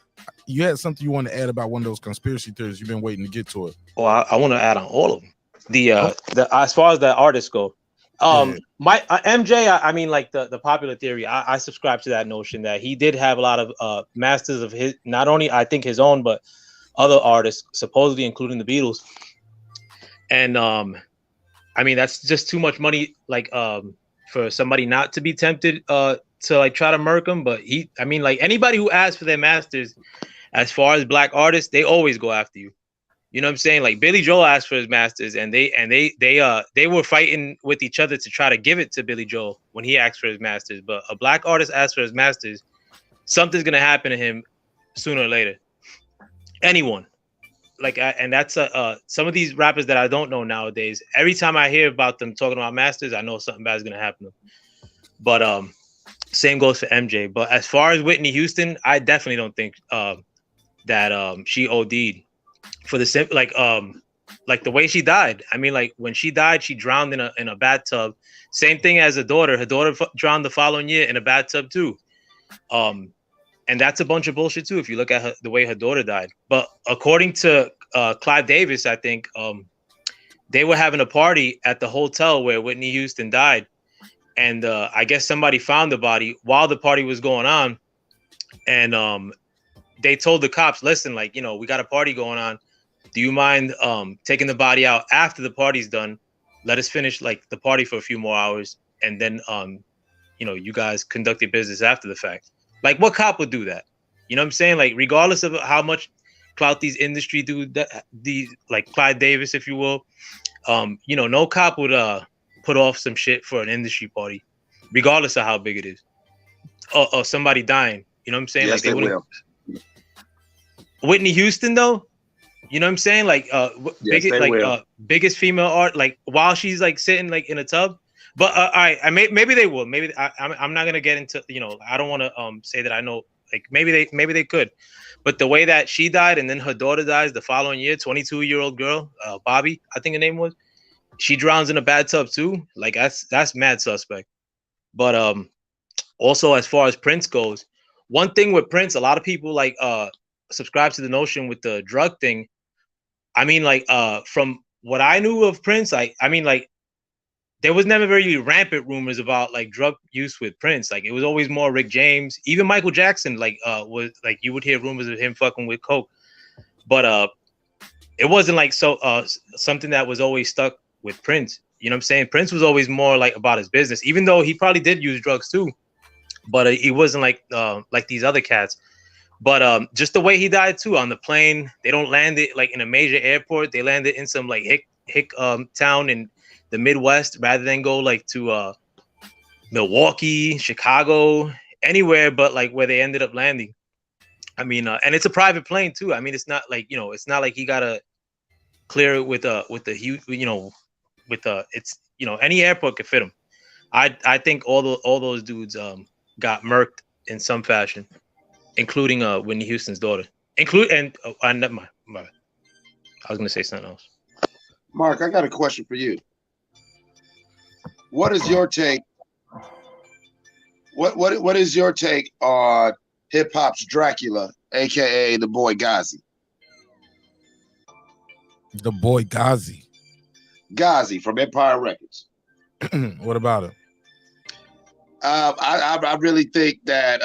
You had something you want to add about one of those conspiracy theories. You've been waiting to get to it. Well, I want to add on all of them. The as far as the artists go, my MJ. I mean, like the popular theory. I subscribe to that notion that he did have a lot of masters of his, not only I think his own, but other artists, supposedly including the Beatles. And I mean, that's just too much money, like for somebody not to be tempted to like try to murk him. But I mean, like, anybody who asks for their masters, as far as black artists, they always go after you. You know what I'm saying? Like, Billy Joel asked for his masters, and they were fighting with each other to try to give it to Billy Joel when he asked for his masters. But a black artist asks for his masters, something's gonna happen to him sooner or later. Anyone. Like, and that's some of these rappers that I don't know nowadays. Every time I hear about them talking about masters, I know something bad is gonna happen to them. But same goes for MJ. But as far as Whitney Houston, I definitely don't think that she OD'd for the simple, like the way she died. I mean, like, when she died, she drowned in a bathtub. Same thing as her daughter. Her daughter drowned the following year in a bathtub too. And that's a bunch of bullshit too, if you look at the way her daughter died. But according to Clive Davis, I think they were having a party at the hotel where Whitney Houston died. And I guess somebody found the body while the party was going on. And they told the cops, listen, like, you know, we got a party going on. Do you mind taking the body out after the party's done? Let us finish like the party for a few more hours. And then, you know, you guys conduct your business after the fact. Like, what cop would do that? You know what I'm saying? Like, regardless of how much clout these industry do, like Clive Davis, if you will, you know, no cop would put off some shit for an industry party, regardless of how big it is, or somebody dying. You know what I'm saying? Yes, like, they will. Whitney Houston, though, you know what I'm saying? Like, biggest female art, like, while she's like sitting like in a tub. But maybe they will. Maybe I'm not gonna get into, you know, I don't want to say that I know. Like, maybe they could, But the way that she died and then her daughter dies the following year, 22-year-old girl, Bobby, I think her name was, she drowns in a bathtub too. Like that's mad suspect. But also as far as Prince goes, one thing with Prince, a lot of people like subscribe to the notion with the drug thing. I mean, like from what I knew of Prince, I mean, like there was never very rampant rumors about like drug use with Prince. Like it was always more Rick James, even Michael Jackson. Like was like you would hear rumors of him fucking with coke, but it wasn't like something that was always stuck with Prince. You know what I'm saying? Prince was always more like about his business, even though he probably did use drugs too, but he wasn't like these other cats. But just the way he died too on the plane, they don't land it like in a major airport. They landed in some like hick town in the Midwest rather than go like to Milwaukee, Chicago, anywhere but like where they ended up landing. I mean, and it's a private plane too. I mean, it's not like, it's not like he gotta clear it with the huge, it's, any airport could fit him. I think all those dudes got murked in some fashion, including Whitney Houston's daughter. Never mind. I was gonna say something else. Mark, I got a question for you. What is your take? What is your take on hip hop's Dracula, aka the boy Ghazi? The boy Ghazi. Ghazi from Empire Records. What about it? I really think that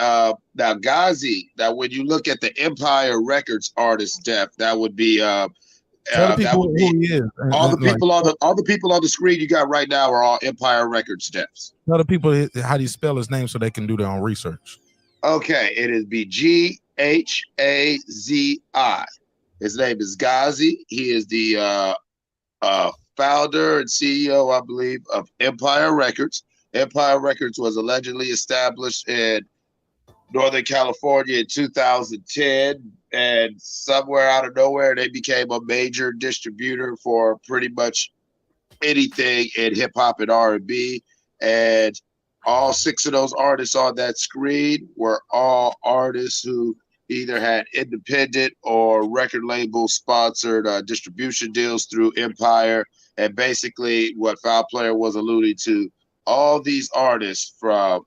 now Ghazi, that when you look at the Empire Records artist death, that would be Tell the people who he is. all the people on the screen you got right now are all Empire Records deaths. Tell the people how do you spell his name so they can do their own research. Okay, it is Ghazi. His name is Ghazi. He is the founder and CEO, I believe, of Empire Records. Empire Records was allegedly established in Northern California in 2010, and somewhere out of nowhere, they became a major distributor for pretty much anything in hip hop and R&B. And all 6 of those artists on that screen were all artists who either had independent or record label sponsored distribution deals through Empire. And basically what Foul Player was alluding to, all these artists from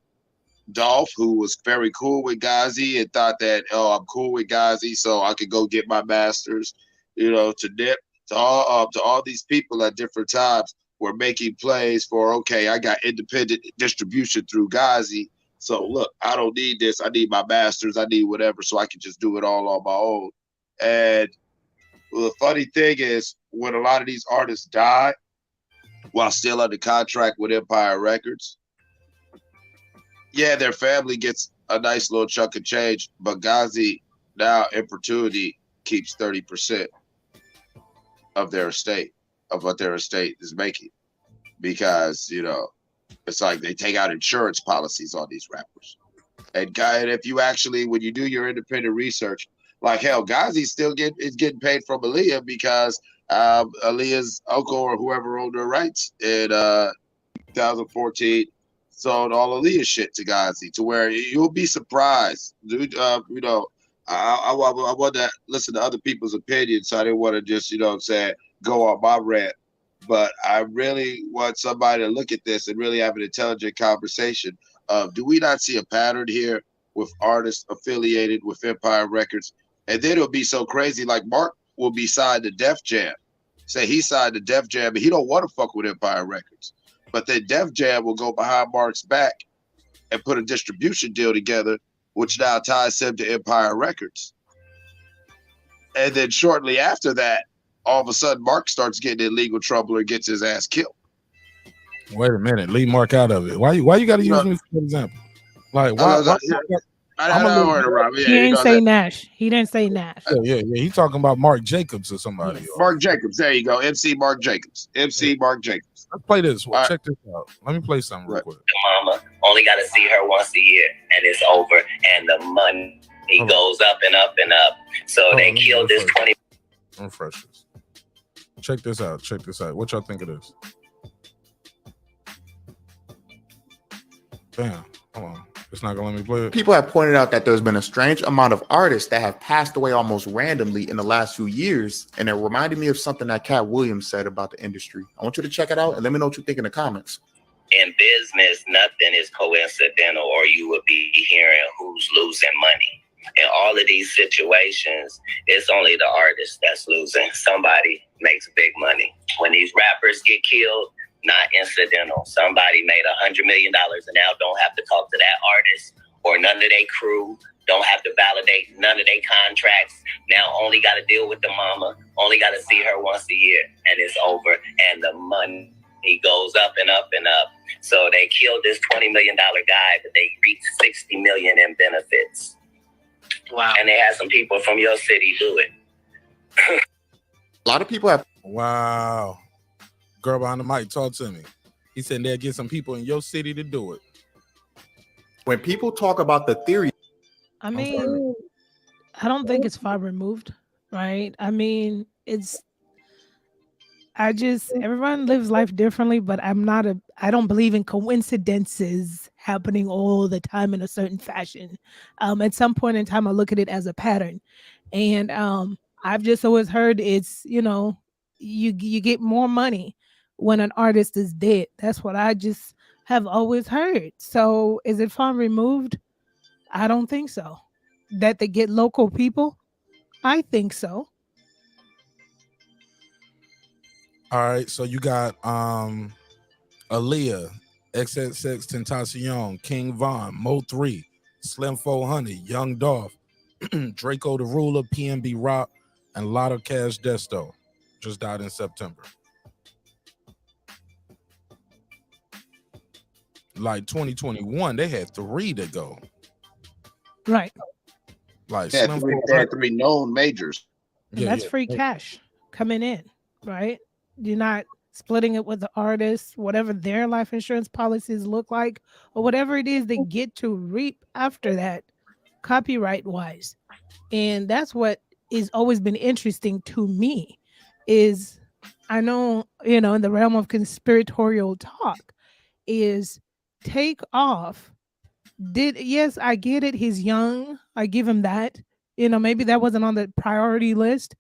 Dolph, who was very cool with Ghazi and thought that, I'm cool with Ghazi, so I could go get my masters, to Nip, to all these people at different times were making plays for, okay, I got independent distribution through Ghazi, so look, I don't need this, I need my masters, I need whatever, so I can just do it all on my own. And the funny thing is, when a lot of these artists die while still under contract with Empire Records, yeah, their family gets a nice little chunk of change, but Ghazi now in perpetuity keeps 30% of their estate, of what their estate is making, because it's like they take out insurance policies on these rappers. And if you actually, when you do your independent research, like hell, Ghazi still is getting paid from Aaliyah because Aaliyah's uncle or whoever owned her rights in 2014. sold all Aaliyah shit to Ghazi, to where you'll be surprised. Dude, I want to listen to other people's opinions, so I didn't want to just, go on my rant. But I really want somebody to look at this and really have an intelligent conversation of, do we not see a pattern here with artists affiliated with Empire Records? And then it'll be so crazy, like Mark will be signed to Def Jam. Say he signed to Def Jam, and he don't want to fuck with Empire Records. But then Def Jam will go behind Mark's back and put a distribution deal together, which now ties him to Empire Records. And then shortly after that, all of a sudden, Mark starts getting in legal trouble or gets his ass killed. Wait a minute, leave Mark out of it. Why you got to use me for example? Like why? He didn't say Nash. He didn't say Nash. Yeah. He's talking about Mark Jacobs or somebody. Mark Jacobs. There you go. MC Mark Jacobs. Mark Jacobs. Let's play this one. Check this out. Let me play something real quick. Mama only got to see her once a year, and it's over. And the money goes up and up and up. So they killed this 20. Refresh this. Check this out. What y'all think of this? Damn. Hold on. It's not gonna let me play it. People have pointed out that there's been a strange amount of artists that have passed away almost randomly in the last few years, and it reminded me of something that Cat Williams said about the industry. I want you to check it out and let me know what you think in the comments. In business, nothing is coincidental, or you would be hearing who's losing money. In all of these situations, it's only the artist that's losing. Somebody makes big money. When these rappers get killed, not incidental. Somebody made $100 million and now don't have to talk to that artist or none of their crew, don't have to validate none of their contracts. Now only got to deal with the mama, only got to see her once a year, and it's over. And the money goes up and up and up. So they killed this $20 million guy, but they reached $60 million in benefits. Wow. And they had some people from your city do it. A lot of people have. Wow. Girl behind the mic, talk to me. He said they'll get some people in your city to do it. When people talk about the theory, I mean, I don't think it's far removed, right? I mean, everyone lives life differently, but I don't believe in coincidences happening all the time in a certain fashion. At some point in time, I look at it as a pattern. And I've just always heard it's, you get more money when an artist is dead. That's what I just have always heard. So is it far removed? I don't think so. That they get local people? I think so. All right, so you got Aaliyah, XXX Tentacion, King Von, Mo3, Slim 400, Young Dolph, Draco the Ruler, PNB Rock, and Lotto Cash Desto. Just died in September. Like 2021, they had 3 to go. Right. Like yeah, Slim they had 3 known majors. And that's free cash coming in, right? You're not splitting it with the artists, whatever their life insurance policies look like, or whatever it is they get to reap after that, copyright wise. And that's what has always been interesting to me is I know, in the realm of conspiratorial talk is take off. Yes, I get it. He's young. I give him that. Maybe that wasn't on the priority list,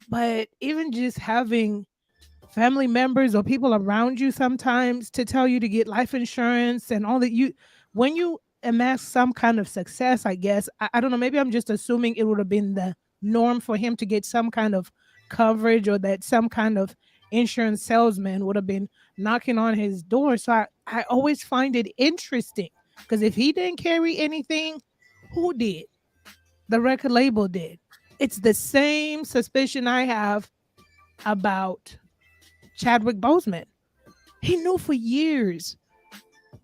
but even just having family members or people around you sometimes to tell you to get life insurance and all that, when you amass some kind of success, I guess, I don't know, maybe I'm just assuming it would have been the norm for him to get some kind of coverage or that some kind of insurance salesman would have been knocking on his door. So I always find it interesting because if he didn't carry anything, who did? The record label did. It's the same suspicion I have about Chadwick Boseman. He knew for years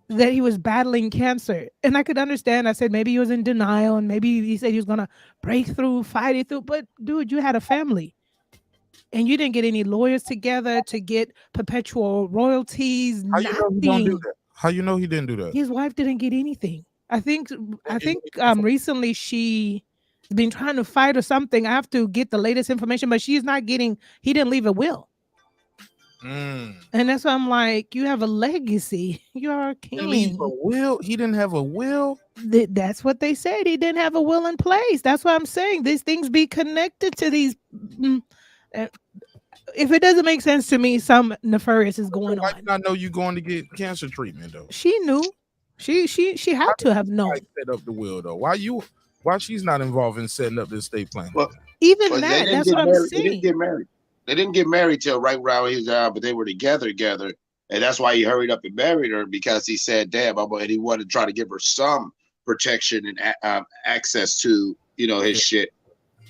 that he was battling cancer. And I could understand. I said maybe he was in denial and maybe he said he was going to break through, fight it through. But dude, you had a family and you didn't get any lawyers together to get perpetual royalties. How you know he don't do that? How you know he didn't do that? His wife didn't get anything. I think recently she's been trying to fight or something. I have to get the latest information, but she's not getting, he didn't leave a will. And that's why I'm like, you have a legacy. You are a king. Leave a will? He didn't have a will? That's what they said. He didn't have a will in place. That's what I'm saying. These things be connected to these. If it doesn't make sense to me, some nefarious is going on. Why did I know you going to get cancer treatment though? She knew. She had to have known. Set up the will though. Why she's not involved in setting up this estate plan? Well, that's what I'm saying. They didn't get married. They didn't get married till right around his but they were together, and that's why he hurried up and married her because he said, "Damn, and he wanted to try to give her some protection and access to his shit."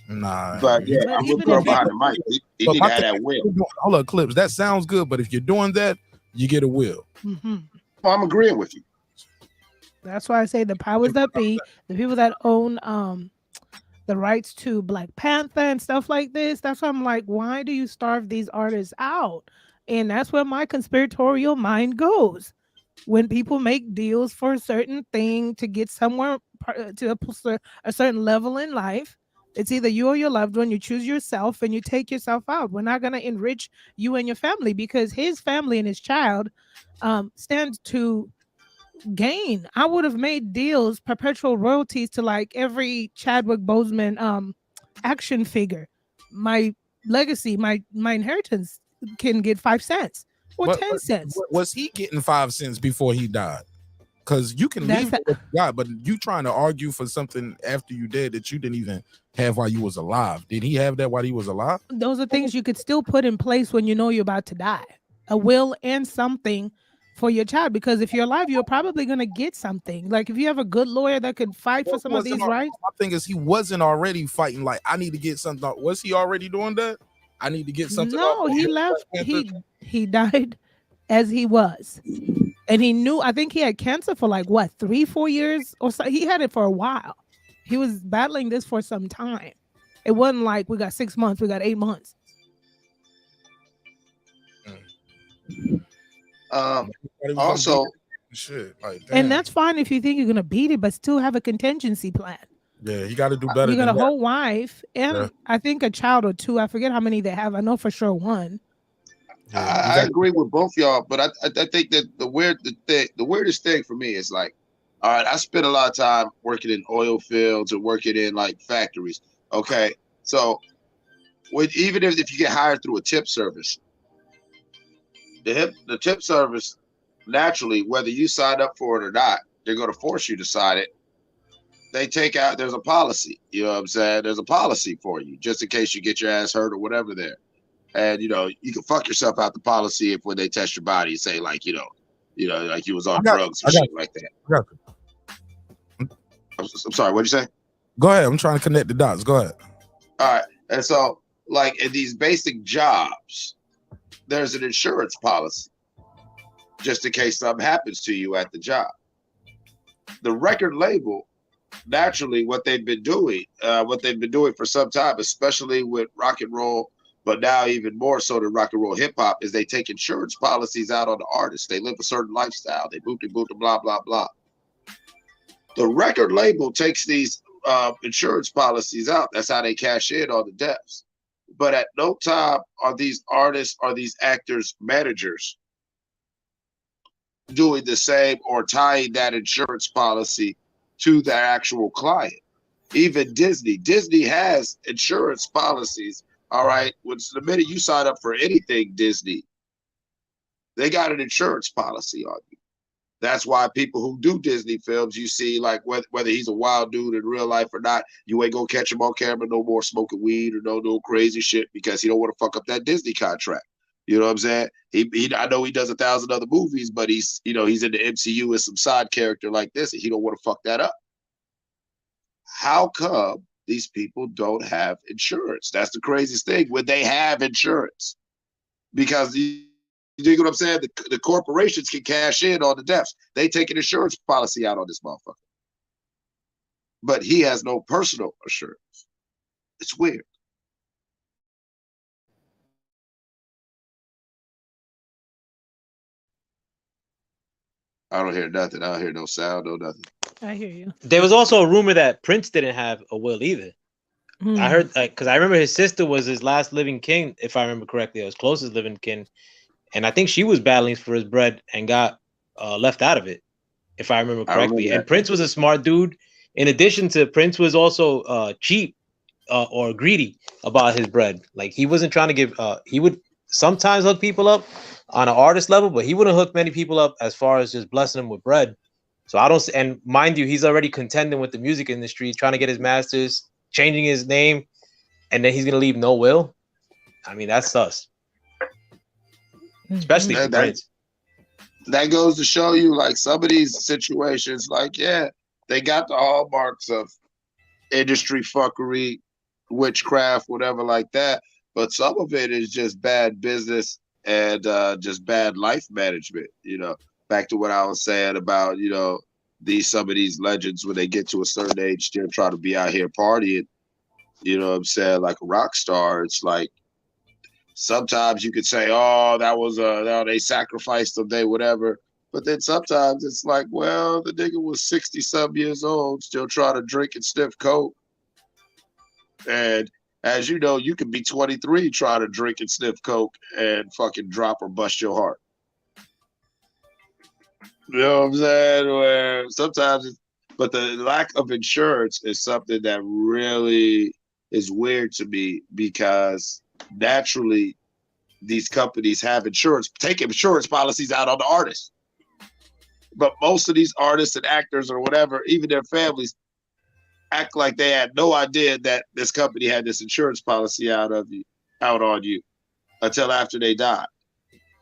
Nah, but yeah, I'm with girl behind the mic. He didn't have that will. Hold up, Clips. That sounds good, but if you're doing that, you get a will. Mm-hmm. Well, I'm agreeing with you. That's why I say the powers that be, the people that own the rights to Black Panther and stuff like this. That's why I'm like, why do you starve these artists out? And that's where my conspiratorial mind goes. When people make deals for a certain thing to get somewhere to a certain level in life, it's either you or your loved one. You choose yourself and you take yourself out. We're not going to enrich you and your family because his family and his child stand to gain. I would have made deals, perpetual royalties to like every Chadwick Boseman action figure. My legacy, my inheritance can get 5 cents or 10 cents. Was he getting 5 cents before he died? Because you can leave what you got, but you trying to argue for something after you dead that you didn't even have while you was alive. Did he have that while he was alive? Those are things you could still put in place when you know you're about to die. A will and something for your child, because if you're alive, you're probably gonna get something. Like if you have a good lawyer that could fight for some of these rights. My thing is, he wasn't already fighting. Like, I need to get something. Was he already doing that? I need to get something. No, he left. He died as he was, and he knew. I think he had cancer for like what 3-4 years or so. He had it for a while. He was battling this for some time. It wasn't like we got 6 months. We got 8 months. Also, shit, like, and that's fine if you think you're gonna beat it, but still have a contingency plan. Yeah, you got to do better. You got than a that. whole wife and I think a child or two. I forget how many they have. I know for sure one. I agree with both y'all, but I think that the weirdest thing for me is like, all right, I spent a lot of time working in oil fields or working in like factories. Okay, so even if you get hired through a tip service, the tip service, naturally, whether you sign up for it or not, they're going to force you to sign it. They take out, there's a policy, you know what I'm saying? There's a policy for you, just in case you get your ass hurt or whatever there. And, you know, you can fuck yourself out the policy if when they test your body and say, like, you know, like you was on drugs or shit like that. I'm sorry, what'd you say? Go ahead. I'm trying to connect the dots. Go ahead. All right. And so, like, in these basic jobs, there's an insurance policy just in case something happens to you at the job. The record label, naturally, what they've been doing for some time, especially with rock and roll, but now even more so than rock and roll hip hop, is they take insurance policies out on the artists. They live a certain lifestyle. They boot, blah, blah, blah. The record label takes these insurance policies out. That's how they cash in on the deaths. But at no time are these artists or these actors managers doing the same or tying that insurance policy to their actual client. Even Disney has insurance policies. All right, which the minute you sign up for anything Disney, they got an insurance policy on you. That's why people who do Disney films, you see, like whether he's a wild dude in real life or not, you ain't gonna catch him on camera no more smoking weed or no crazy shit because he don't want to fuck up that Disney contract. You know what I'm saying? I know he does 1,000 other movies, but he's in the MCU as some side character like this, and he don't want to fuck that up. How come these people don't have insurance? That's the craziest thing, when they have insurance. Because you dig what I'm saying? The corporations can cash in on the deaths. They take an insurance policy out on this motherfucker. But he has no personal insurance. It's weird. I don't hear nothing. I don't hear no sound, no nothing. I hear you. There was also a rumor that Prince didn't have a will either. I heard, because I remember his sister was his last living kin, if I remember correctly, or his closest living kin, and I think she was battling for his bread and got left out of it, if I remember correctly. And Prince was a smart dude. In addition to, Prince was also cheap or greedy about his bread. Like, he wasn't trying to give. He would sometimes hook people up on an artist level, but he wouldn't hook many people up as far as just blessing them with bread. So I don't, and mind you, he's already contending with the music industry, trying to get his masters, changing his name, and then he's gonna leave no will. I mean, that's sus. Especially for Prince. That goes to show you, like, some of these situations, like, yeah, they got the hallmarks of industry fuckery, witchcraft, whatever like that, but some of it is just bad business and just bad life management. Back to what I was saying about, some of these legends, when they get to a certain age, still try to be out here partying, you know what I'm saying, like a rock star. It's like, sometimes you could say, oh, that was they sacrificed them, they whatever. But then sometimes it's like, well, the nigga was 60-some years old, still trying to drink and sniff coke. And as you know, you can be 23 trying to drink and sniff coke and fucking drop or bust your heart. You know what I'm saying? Where sometimes, but the lack of insurance is something that really is weird to me because naturally these companies have insurance, take insurance policies out on the artists. But most of these artists and actors or whatever, even their families, act like they had no idea that this company had this insurance policy out on you until after they died.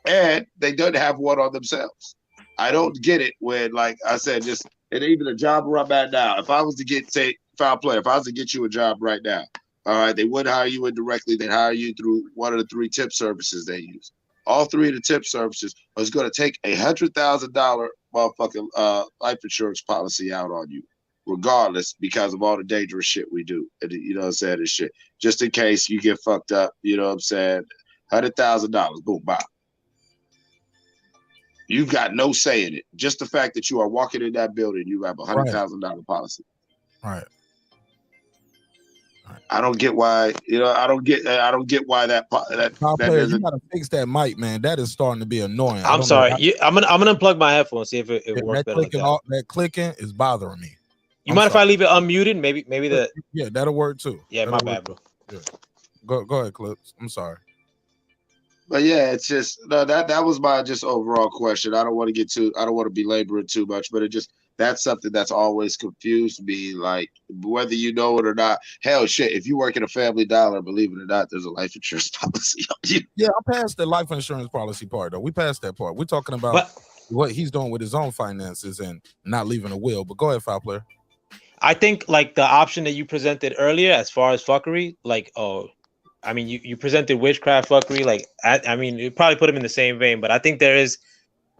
And they don't have one on themselves. I don't get it when, like I said, just and even a job where I'm at now. If I was to get, say, foul play, if I was to get you a job right now, all right, they wouldn't hire you indirectly. They'd hire you through one of the 3 tip services they use. All 3 of the tip services is going to take $100,000 motherfucking life insurance policy out on you, regardless, because of all the dangerous shit we do. And, you know what I'm saying? And shit, just in case you get fucked up. You know what I'm saying? $100,000, boom, bop. You've got no say in it. Just the fact that you are walking in that building, you have $100,000 policy. Right. I don't get why. You know, I don't get why that Player, you doesn't. gotta fix that mic, man. That is starting to be annoying. I'm sorry. I'm gonna unplug my headphones, see if it works better. That clicking is bothering me. You mind if I leave it unmuted? Maybe that. Yeah, that'll work too. Yeah, my bad, bro. Yeah. Go ahead, Clips. I'm sorry. But yeah, it's just that was my just overall question. I don't want to belabor it too much, but that's something that's always confused me. Like whether you know it or not. Hell, shit. If you work in a Family Dollar, believe it or not, there's a life insurance policy on you. Yeah, I'm past the life insurance policy part though. We passed that part. We're talking about what he's doing with his own finances and not leaving a will. But go ahead, foul player. I think like the option that you presented earlier, as far as fuckery, like I mean, you presented witchcraft fuckery. Like, I mean, you probably put them in the same vein, but I think there is,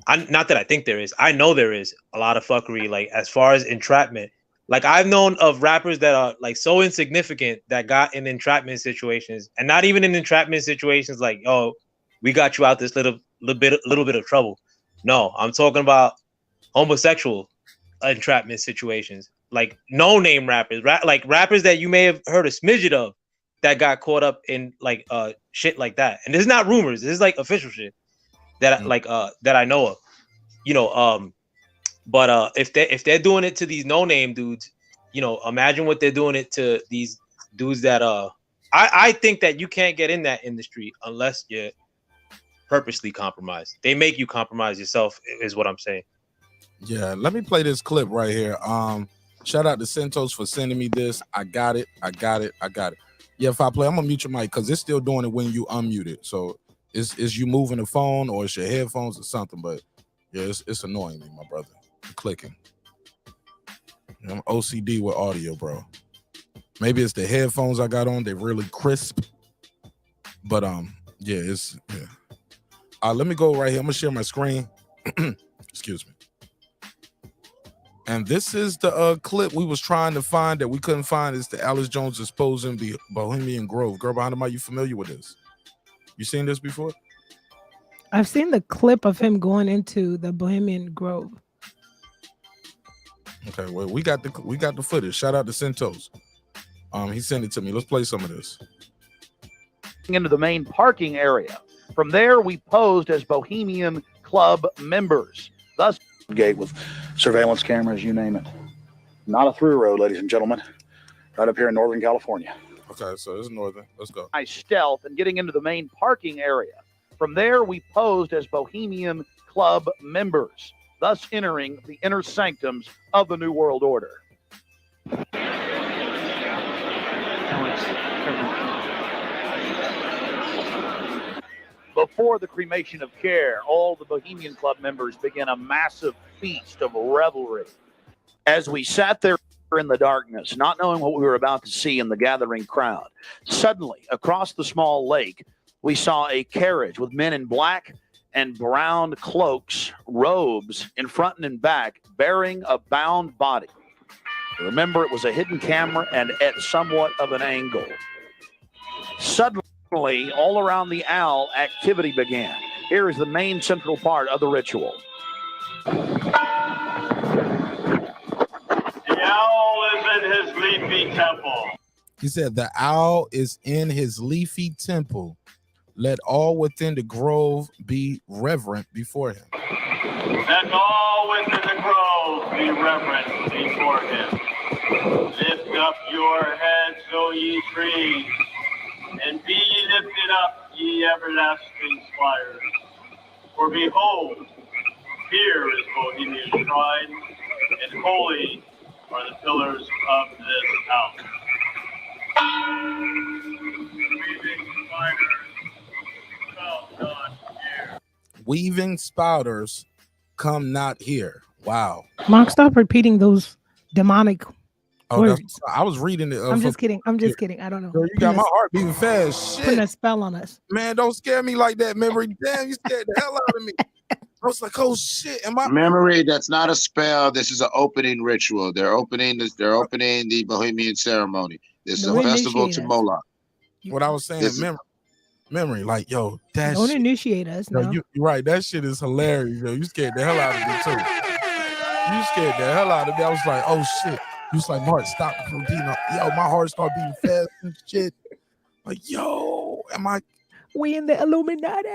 not that I think there is, I know there is a lot of fuckery, like as far as entrapment. Like I've known of rappers that are like so insignificant that got in entrapment situations, and not even in entrapment situations like, oh, we got you out this little bit of trouble. No, I'm talking about homosexual entrapment situations, like no-name rappers, like rappers that you may have heard a smidget of, that got caught up in like shit like that. And this is not rumors, this is like official shit that that I know of. You know, but if they're doing it to these no-name dudes, you know, imagine what they're doing it to these dudes that I think that you can't get in that industry unless you're purposely compromised. They make you compromise yourself, is what I'm saying. Yeah, let me play this clip right here. Shout out to Centos for sending me this. I got it. Yeah, if I play, I'm gonna mute your mic because it's still doing it when you unmute it. So is you moving the phone or it's your headphones or something? But yeah, it's annoying me, my brother. Clicking. I'm OCD with audio, bro. Maybe it's the headphones I got on. They're really crisp. But yeah, let me go right here. I'm gonna share my screen. Excuse me. And this is the clip we was trying to find that we couldn't find. It's the Alice Jones exposing the Bohemian Grove. Girl behind the mic, you familiar with this? You seen this before? I've seen the clip of him going into the Bohemian Grove. Okay, well, we got the footage. Shout out to Centos. He sent it to me. Let's play some of this. Into the main parking area. From there, we posed as Bohemian Club members. Thus, gate with surveillance cameras, you name it. Not a through road, ladies and gentlemen. Right up here in Northern California. Okay, so it's northern. Let's go. I stealth and getting into the main parking area. From there, we posed as Bohemian Club members, thus entering the inner sanctums of the New World Order. Before the cremation of care, all the Bohemian Club members began a massive feast of revelry. As we sat there in the darkness, not knowing what we were about to see in the gathering crowd, suddenly, across the small lake, we saw a carriage with men in black and brown cloaks, robes in front and in back, bearing a bound body. Remember, it was a hidden camera and at somewhat of an angle. Suddenly, all around the owl, activity began. Here is the main central part of the ritual. The owl is in his leafy temple. He said, the owl is in his leafy temple. Let all within the grove be reverent before him. Let all within the grove be reverent before him. Lift up your heads, O ye trees, and be ye lifted up, ye everlasting spires. For behold, here is Bohemian shrine, and holy are the pillars of this house. Weaving spiders come not here. Wow. Mark, stop repeating those demonic words. I was reading it. I'm just kidding. I'm just kidding. I don't know. Girl, you got my heart beating fast. Shit. Putting a spell on us. Man, don't scare me like that, memory. Damn, you scared the hell out of me. I was like, oh shit. Am I Memory, that's not a spell. This is an opening ritual. They're opening the Bohemian ceremony. This is a festival to Moloch. What I was saying, memory, like, yo, that don't shit, initiate us. yo, No. you're right. That shit is hilarious, yo. You scared the hell out of me too. You scared the hell out of me. I was like, oh shit. You was like, Mark, stop from beating up. Yo, my heart started beating fast and shit. Like, yo, am I? We in the Illuminati.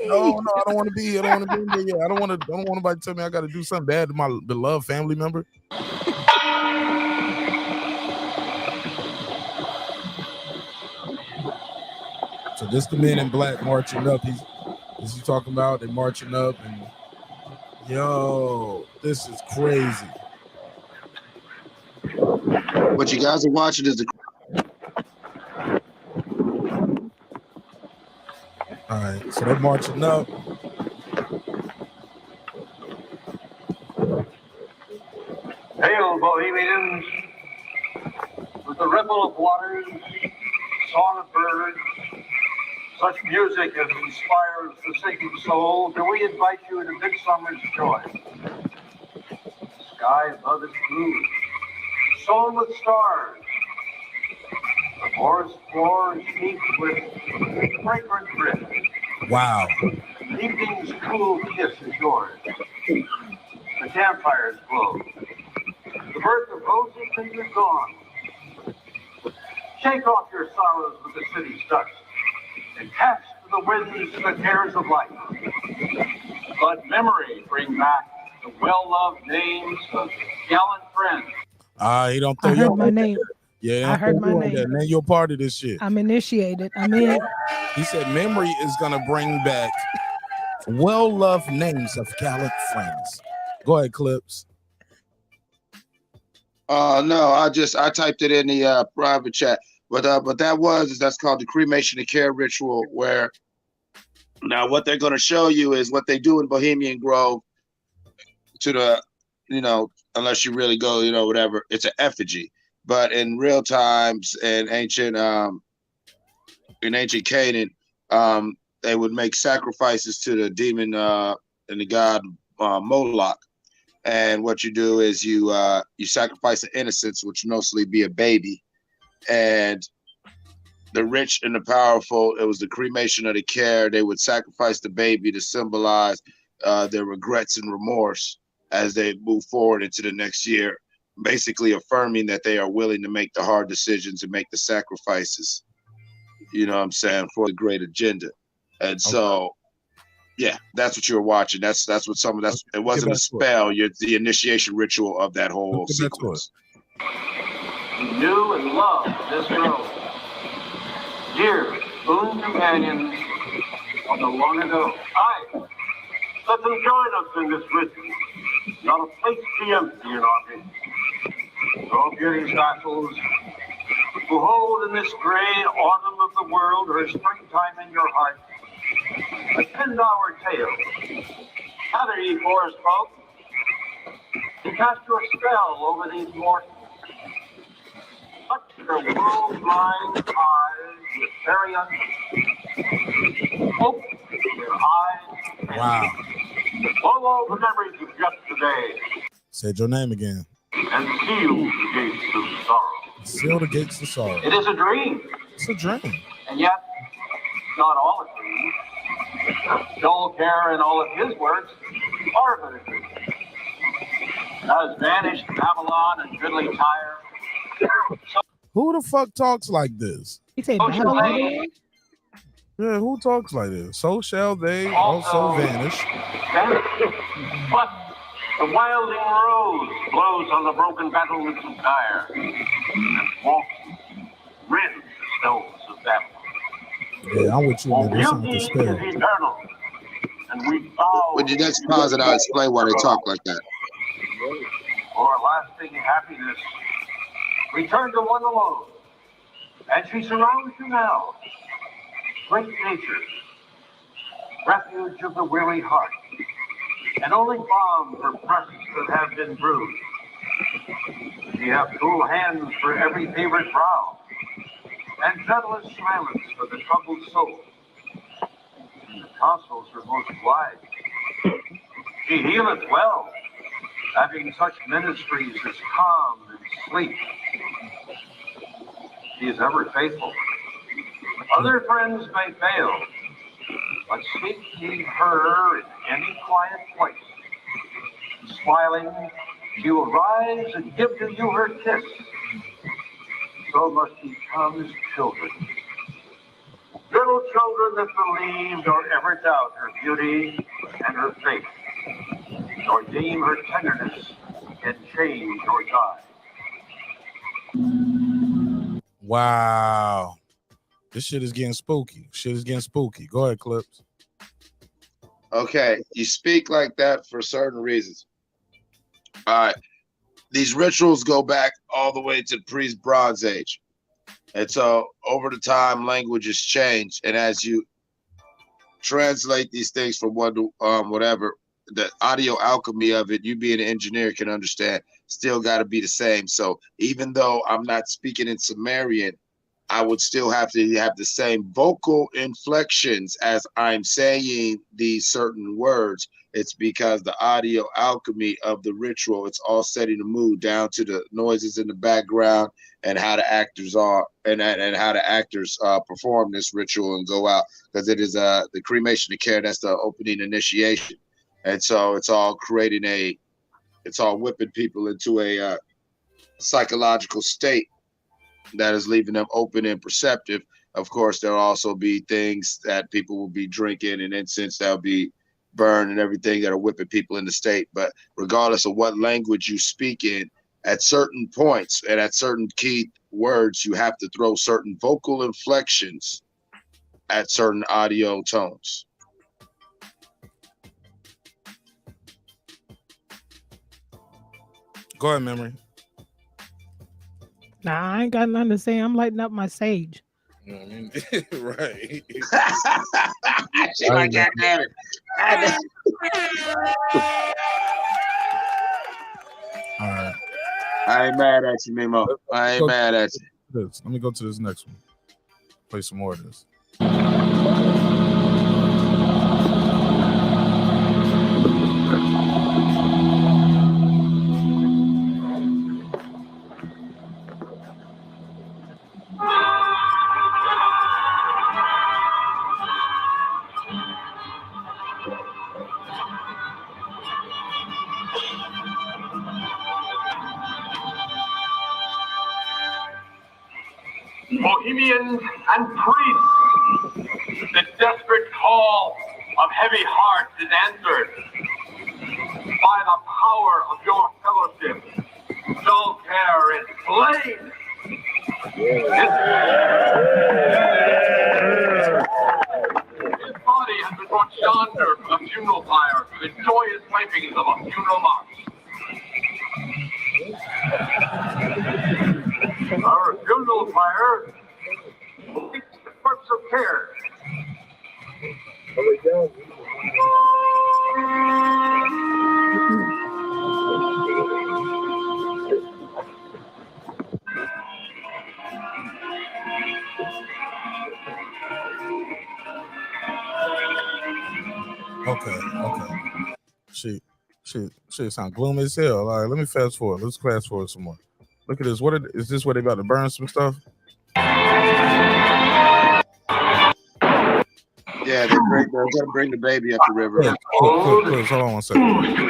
No, I don't want to be. I don't want to be in there yet. I don't want nobody to tell me I got to do something bad to my beloved family member. So this the men in black marching up. Is he talking about? They're marching up, and yo, this is crazy. What you guys are watching is the. All right, so they're marching up. Hail, Bohemians, with the ripple of waters, song of birds, such music as inspires the sinking soul, do we invite you into midsummer's joy. The sky above is blue, sown with stars. The forest floor is heaped with fragrant drift. Wow. Evening's cool kiss is yours. The campfires glow. The birth of roses is gone. Shake off your sorrows with the city's dust and cast to the winds the cares of life. Let memory bring back the well-loved names of gallant friends. He don't throw I heard my name. Yeah, I heard my name. Man, you're part of this shit. I'm initiated. I'm in. He said memory is gonna bring back well-loved names of gallant friends. Go ahead, Clips. No, I typed it in the private chat. But that's called the cremation of care ritual, where now what they're gonna show you is what they do in Bohemian Grove to the, unless you really go, whatever, it's an effigy. But in real times in ancient Canaan, they would make sacrifices to the demon and the god Moloch. And what you do is you sacrifice the innocents, which would mostly be a baby, and the rich and the powerful. It was the cremation of the care. They would sacrifice the baby to symbolize their regrets and remorse as they move forward into the next year, basically affirming that they are willing to make the hard decisions and make the sacrifices, you know what I'm saying, for the great agenda. And so, yeah, that's what you're watching. That's what it wasn't a spell. The initiation ritual of that whole sequence. We knew and loved this grove. Dear boon companions of the long ago. Aye, let them join us in this ritual. Not a place be empty in our midst. So beauty's vassals, who hold in this gray autumn of the world her springtime in your heart, attend our tale. Gather ye forest folk, and cast your spell over these mortals. Touch your world-blind eyes with very open your eyes. Wow. Follow the memories of yesterday. Said your name again. And seal the gates of sorrow. Seal the gates of sorrow. It is a dream. It's a dream. And yet, not all a dream. Joel Kerr and all of his works are but a dream. As vanished Babylon and goodly Tyre. Who the fuck talks like this? He said Babylon. Yeah, who talks like this? So shall they also vanish. But the wilding rose blows on the broken battlements of Tyre, and walks rends the stones of Babylon. Yeah, I'm with you, man. This sounds like a Beauty spell. is eternal, and we bow. When you next pause it, I'll explain why they talk like that. For lasting happiness, return to one alone, and she surrounds you now. Great nature, refuge of the weary heart, and only balm for breasts that have been bruised. You have cool hands for every favorite brow, and gentlest silence for the troubled soul. The tonsils are most wide. She healeth well, having such ministries as calm and sleep. She is ever faithful. Other friends may fail, but seek ye her in any quiet place. Smiling, she will rise and give to you her kiss. So must ye come as children. Little children that believe nor ever doubt her beauty and her faith, nor deem her tenderness can change or die. Wow. This shit is getting spooky. Go ahead, Clips. Okay, you speak like that for certain reasons. All right. These rituals go back all the way to the pre-Bronze Age. And so over the time, language has changed. And as you translate these things from one to whatever, the audio alchemy of it, you being an engineer can understand, still got to be the same. So even though I'm not speaking in Sumerian, I would still have to have the same vocal inflections as I'm saying these certain words. It's because the audio alchemy of the ritual, it's all setting the mood down to the noises in the background and how the actors are and how the actors perform this ritual and go out, because it is the cremation of care. That's the opening initiation. And so it's all creating it's all whipping people into a psychological state that is leaving them open and perceptive. Of course, there'll also be things that people will be drinking and incense that'll be burned and everything that are whipping people in the state. But regardless of what language you speak in, at certain points and at certain key words, you have to throw certain vocal inflections at certain audio tones. Go ahead, Memory. Nah, I ain't got nothing to say. I'm lighting up my sage. Right. She like, God damn it. All right. I ain't mad at you, Mimo. I ain't mad at you. Let me go to this next one. Play some more of this. Bohemians and priests, the desperate call of heavy hearts is answered by the power of your fellowship. Dull care is slain. His body has been brought yonder from the funeral pyre to the joyous pipings of a funeral march. Our funeral pyre makes the corpse of care. Okay. Shit sound gloomy as hell. All right, let me fast forward. Let's fast forward some more. Look at this. Is this where they about to burn some stuff? Yeah, they're gonna bring the baby up the river. Yeah, hold on 1 second. 3, 2.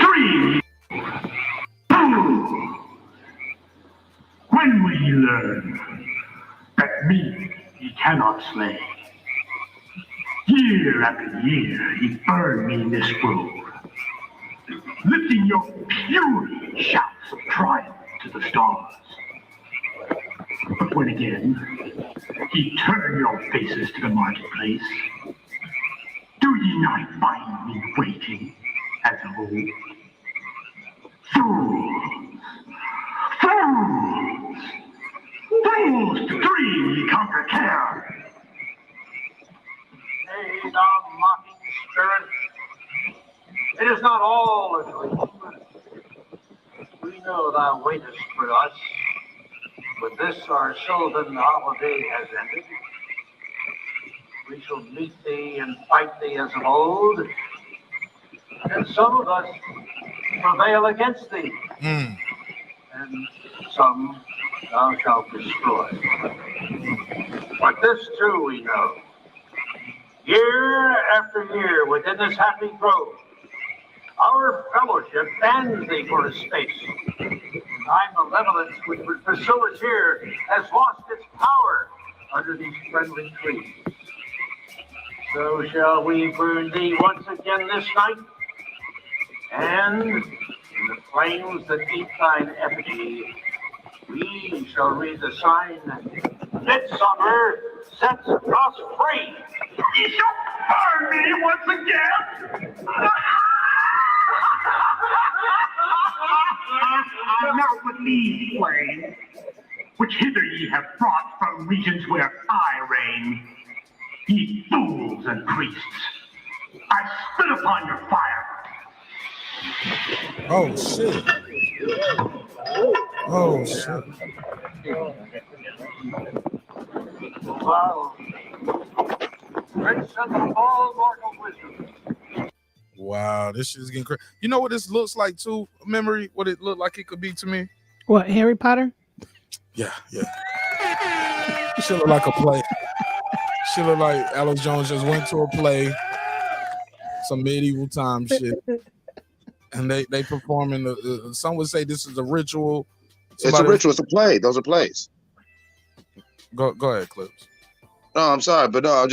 When will he learn that me he cannot slay? Year after year, he burned me in this grove, lifting your puny shouts of triumph to the stars. But when again he turned your faces to the marketplace, do ye not find me waiting as of old? Fools! Fools! Fools to dream ye conquer care! Nay, thou mocking spirit, it is not all a dream. We know thou waitest for us. With this our sylvan holiday has ended. We shall meet thee and fight thee as of old, and some of us prevail against thee, and some thou shalt destroy. But this too we know. Year after year within this happy grove, our fellowship bans thee for a space. Thy malevolence which would pursue us here has lost its power under these friendly trees. So shall we burn thee once again this night, and in the flames that eat thine effigy, we shall read the sign, Midsummer sets us free. Ye shall burn me once again. Not with these flames, which hither ye have brought from regions where I reign. Ye fools and priests, I spit upon your fire. Oh shit. Oh shit. Wow. Great son of all mortal wisdom. Wow, this shit is getting crazy. You know what this looks like too? Memory, what it looked like it could be to me? What, Harry Potter? Yeah. It should look like a play. Should look like Alex Jones just went to a play, some medieval time shit, and they performing the. Some would say this is a ritual. It's a ritual. It's a play. Those are plays. Go ahead, Clips. No, I'm sorry, but no, I was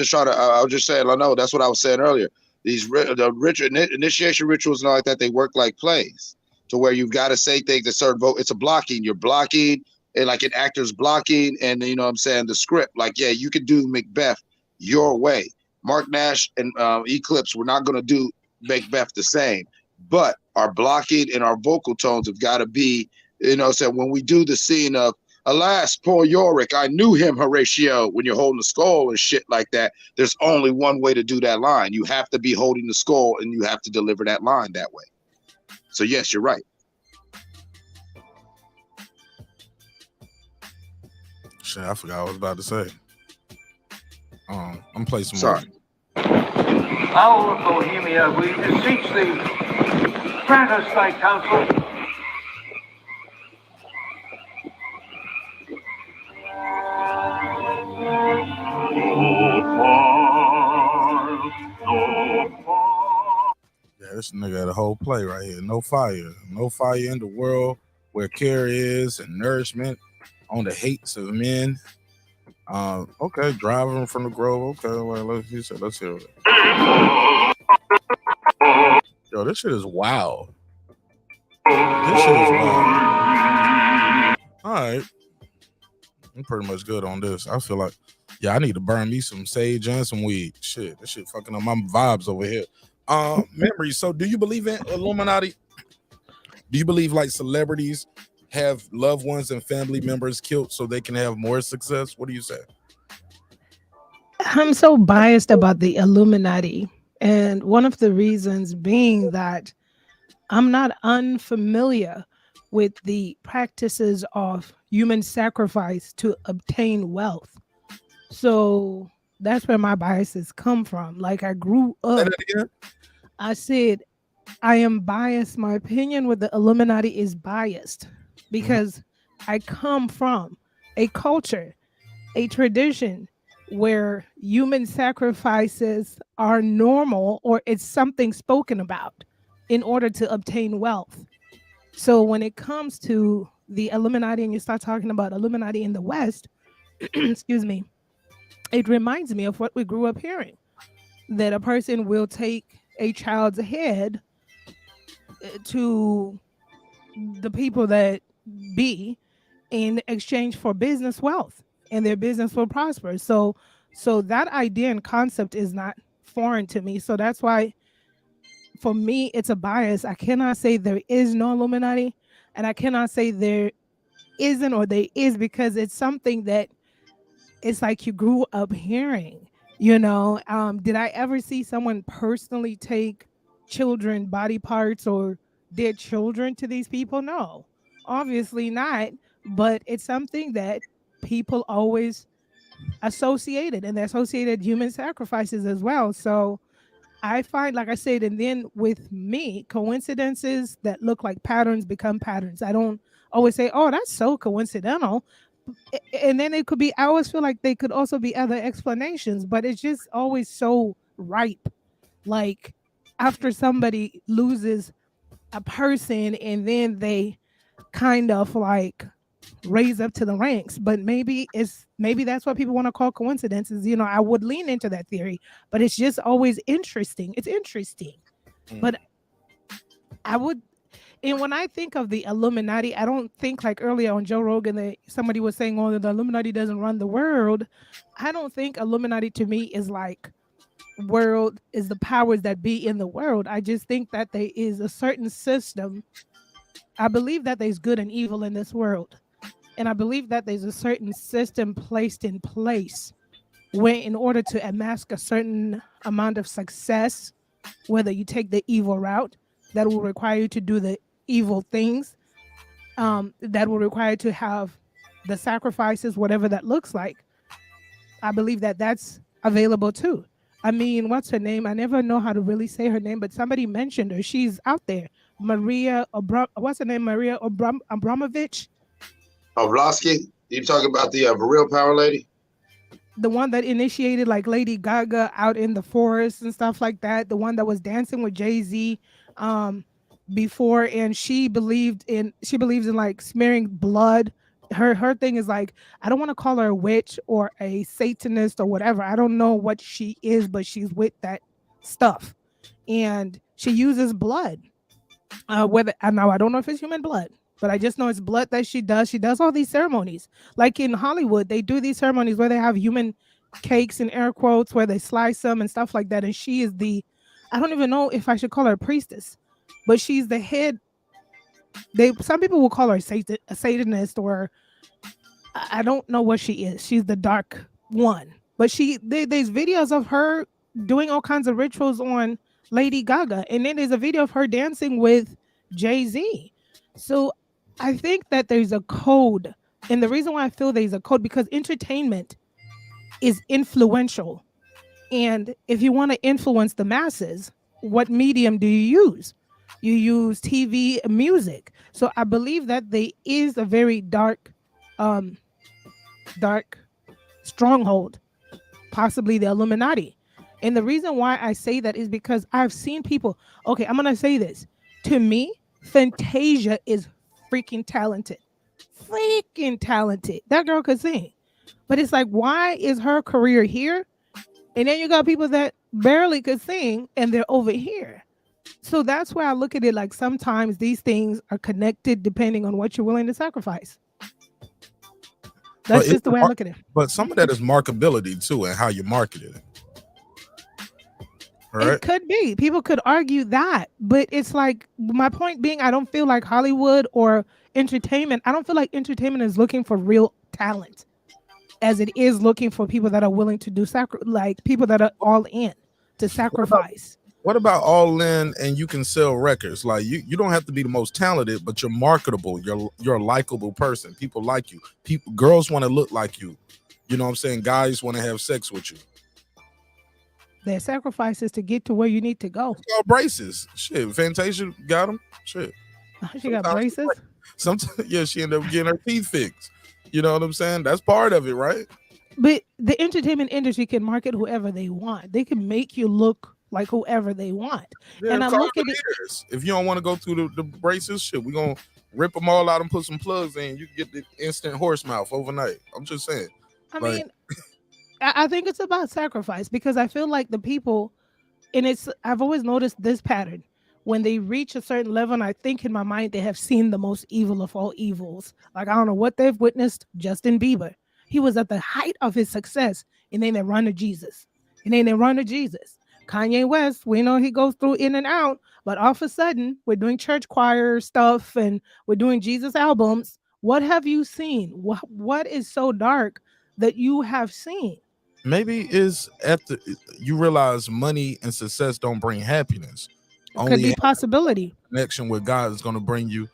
just saying. I know that's what I was saying earlier. These initiation rituals and all like that, they work like plays, to where you've got to say things at certain vote. It's a blocking. You're blocking, and like an actor's blocking, and you know what I'm saying, the script. Like, yeah, you can do Macbeth your way. Mark Nash and Eclipse, we're not going to do Macbeth the same, but our blocking and our vocal tones have got to be, you know, so when we do the scene of, alas, poor Yorick, I knew him, Horatio, when you're holding the skull and shit like that, there's only one way to do that line. You have to be holding the skull and you have to deliver that line that way. So yes, you're right. Shit, I forgot what I was about to say. I'm playing some Sorry. Owl of Bohemia, we beseech thee, grant us thy counsel. Yeah, this nigga had a whole play right here. No fire in the world where care is and nourishment on the hates of men. Okay, driving from the grove. Okay, well, let's hear it. Yo, this shit is wild. This shit is wild. All right, I'm pretty much good on this. I feel like, yeah, I need to burn me some sage and some weed. Shit, this shit fucking up my vibes over here. Memory. So, do you believe in Illuminati? Do you believe like celebrities have loved ones and family members killed so they can have more success? What do you say? I'm so biased about the Illuminati, and one of the reasons being that I'm not unfamiliar with the practices of human sacrifice to obtain wealth. So that's where my biases come from. Like, I grew up, I said I am biased. My opinion with the Illuminati is biased because I come from a culture, a tradition where human sacrifices are normal, or it's something spoken about in order to obtain wealth. So when it comes to the Illuminati and you start talking about Illuminati in the West, excuse me, it reminds me of what we grew up hearing. that a person will take a child's head to the people that be in exchange for business wealth, and their business will prosper. So that idea and concept is not foreign to me. So that's why for me it's a bias. I cannot say there is no Illuminati, and I cannot say there isn't or there is, because it's something that it's like you grew up hearing, did I ever see someone personally take children body parts or their children to these people? No, obviously not. But it's something that people always associated, and they associated human sacrifices as well. So I find, like I said, and then with me, coincidences that look like patterns become patterns. I don't always say, oh, that's so coincidental. And then it could be, I always feel like they could also be other explanations, but it's just always so ripe. Like after somebody loses a person and then they kind of like raise up to the ranks, but maybe that's what people want to call coincidences. I would lean into that theory, but it's just always interesting. It's interesting. But I would, and when I think of the Illuminati, I don't think like earlier on Joe Rogan that somebody was saying, oh, the Illuminati doesn't run the world. I don't think Illuminati to me is like world is the powers that be in the world. I just think that there is a certain system. I believe that there's good and evil in this world. And I believe that there's a certain system placed in place where in order to amass a certain amount of success, whether you take the evil route, that will require you to do the evil things, that will require you to have the sacrifices, whatever that looks like. I believe that that's available too. I mean, what's her name? I never know how to really say her name, but somebody mentioned her. She's out there. What's her name? Maria Abramovich? Pavlovsky? You talking about the real power lady? The one that initiated like Lady Gaga out in the forest and stuff like that. The one that was dancing with Jay-Z before, and she believes in like smearing blood. Her thing is like, I don't want to call her a witch or a Satanist or whatever. I don't know what she is, but she's with that stuff, and she uses blood. Whether now I don't know if it's human blood, but I just know it's blood that she does. She does all these ceremonies. Like in Hollywood, they do these ceremonies where they have human cakes in air quotes, where they slice them and stuff like that. And she is I don't even know if I should call her a priestess, but she's the head. Some people will call her a Satanist, or I don't know what she is. She's the dark one. But there's videos of her doing all kinds of rituals on Lady Gaga. And then there's a video of her dancing with Jay-Z. So I think that there's a code. And the reason why I feel there's a code, because entertainment is influential. And if you want to influence the masses, what medium do you use? You use TV and music. So I believe that there is a very dark stronghold, possibly the Illuminati. And the reason why I say that is because I've seen people. Okay, I'm going to say this. To me, Fantasia is freaking talented. Freaking talented. That girl could sing. But it's like, why is her career here? And then you got people that barely could sing and they're over here. So that's why I look at it like sometimes these things are connected depending on what you're willing to sacrifice. That's just the way I look at it. But some of that is markability too, and how you marketed it. Right? It could be. People could argue that, but it's like, my point being, I don't feel like Hollywood or entertainment. I don't feel like entertainment is looking for real talent, as it is looking for people that are willing to do like people that are all in to sacrifice. What about all in and you can sell records? Like you don't have to be the most talented, but you're marketable. You're a likable person. People like you. Girls want to look like you. You know what I'm saying? Guys want to have sex with you. Their sacrifices to get to where you need to go. Braces. Shit. Fantasia got them. Shit. She got braces? Sometimes, yeah, she ended up getting her teeth fixed. You know what I'm saying? That's part of it, right? But the entertainment industry can market whoever they want. They can make you look like whoever they want. Yeah, and I look at it. If you don't want to go through the braces, shit, we're going to rip them all out and put some plugs in. You can get the instant horse mouth overnight. I'm just saying. I mean, I think it's about sacrifice because I feel like the people, and I've always noticed this pattern. When they reach a certain level, and I think in my mind they have seen the most evil of all evils. Like I don't know what they've witnessed. Justin Bieber, he was at the height of his success, and then they run to Jesus, and then they run to Jesus. Kanye West, we know he goes through in and out, but all of a sudden we're doing church choir stuff and we're doing Jesus albums. What have you seen? What is so dark that you have seen? Maybe is after you realize money and success don't bring happiness. Could be possibility. Connection with God is going to bring you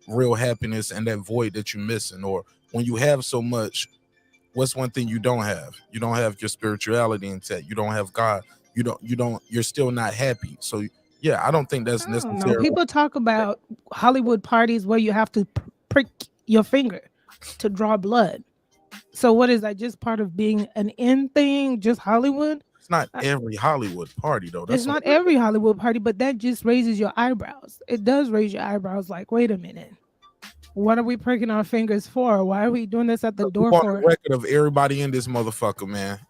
real happiness and that void that you're missing. Or when you have so much, what's one thing you don't have? You don't have your spirituality intact. You don't have God. You're still not happy. So yeah, I don't think that's necessary. People talk about Hollywood parties where you have to prick your finger to draw blood. So what is that? Just part of being an in thing? Just Hollywood? It's not every Hollywood party though. It's not every Hollywood party, but that just raises your eyebrows. It does raise your eyebrows. Like, wait a minute, what are we pricking our fingers for? Why are we doing this at the door for? A record of everybody in this motherfucker, man.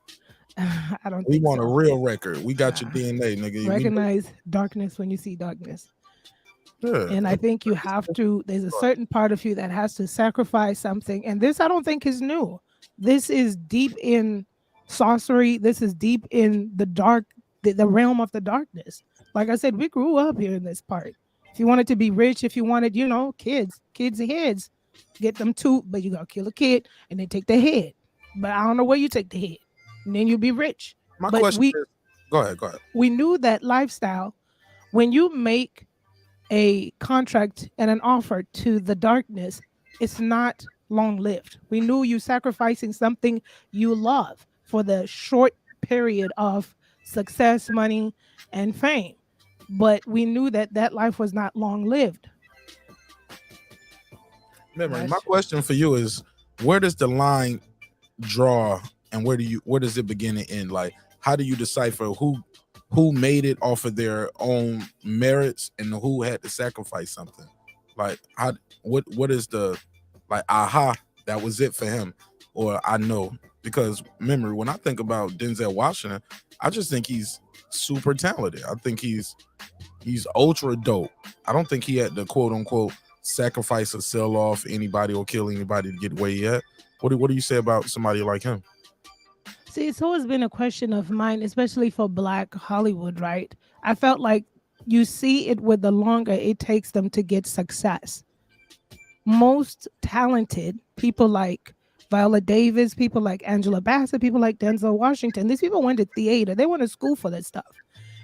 I don't. We want a real record. We got your DNA, nigga. Recognize darkness when you see darkness. Yeah. And I think you have to. There's a certain part of you that has to sacrifice something, and this I don't think is new. This is deep in sorcery. This is deep in the dark, the realm of the darkness. Like I said, we grew up here in this part. If you wanted to be rich, if you wanted, kids and heads, get them too, but you gotta kill a kid and then take the head. But I don't know where you take the head, and then you'll be rich. My question is, go ahead. We knew that lifestyle. When you make a contract and an offer to the darkness, it's not long-lived. We knew you sacrificing something you love for the short period of success, money, and fame. But we knew that life was not long-lived. Remember, my question for you is, where does the line draw and where does it begin and end? Like, how do you decipher who made it off of their own merits and who had to sacrifice something? Like, what is the, like, aha, that was it for him? Or I know, because remember, when I think about Denzel Washington, I just think he's super talented. I think he's ultra dope. I don't think he had to quote unquote sacrifice or sell off anybody or kill anybody to get where he at. What do you say about somebody like him? See, it's always been a question of mine, especially for Black Hollywood, right? I felt like you see it with the longer it takes them to get success. Most talented people like Viola Davis, people like Angela Bassett, people like Denzel Washington, these people went to theater. They went to school for this stuff.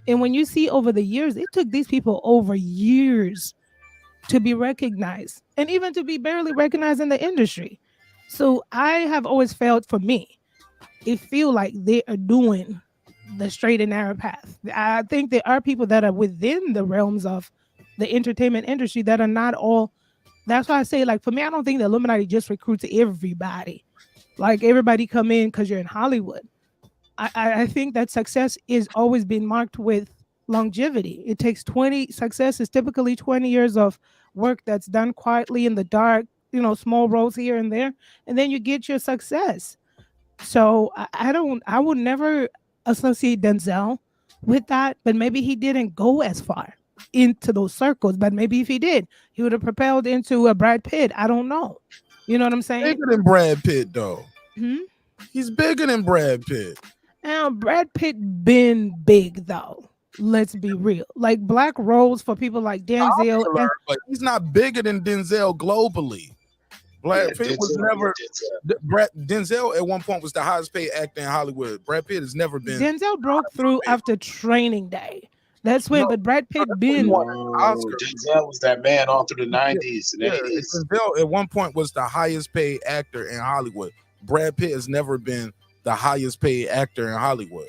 And when you see over the years, it took these people over years to be recognized and even to be barely recognized in the industry. So I have always felt, for me, it feel like they are doing the straight and narrow path. I think there are people that are within the realms of the entertainment industry that are not all. That's why I say, like, for me, I don't think the Illuminati just recruits everybody. Like, everybody come in because you're in Hollywood. I think that success is always been marked with longevity. It takes success is typically 20 years of work that's done quietly in the dark, small roles here and there, and then you get your success. So I would never associate Denzel with that, but maybe he didn't go as far into those circles, but maybe if he did, he would have propelled into a Brad Pitt. I don't know. You know what I'm saying? Bigger than Brad Pitt, though. He's bigger than Brad Pitt. Now, Brad Pitt been big, though. Let's be real. Like, black roles for people like Denzel. But he's not bigger than Denzel globally. Brad Pitt was never. Denzel at one point was the highest paid actor in Hollywood. Brad Pitt has never been. Denzel broke through after Training Day. That's when, but Brad Pitt been. Denzel was that man all through the 90s and 80s. Denzel at one point was the highest paid actor in Hollywood. Brad Pitt has never been the highest paid actor in Hollywood.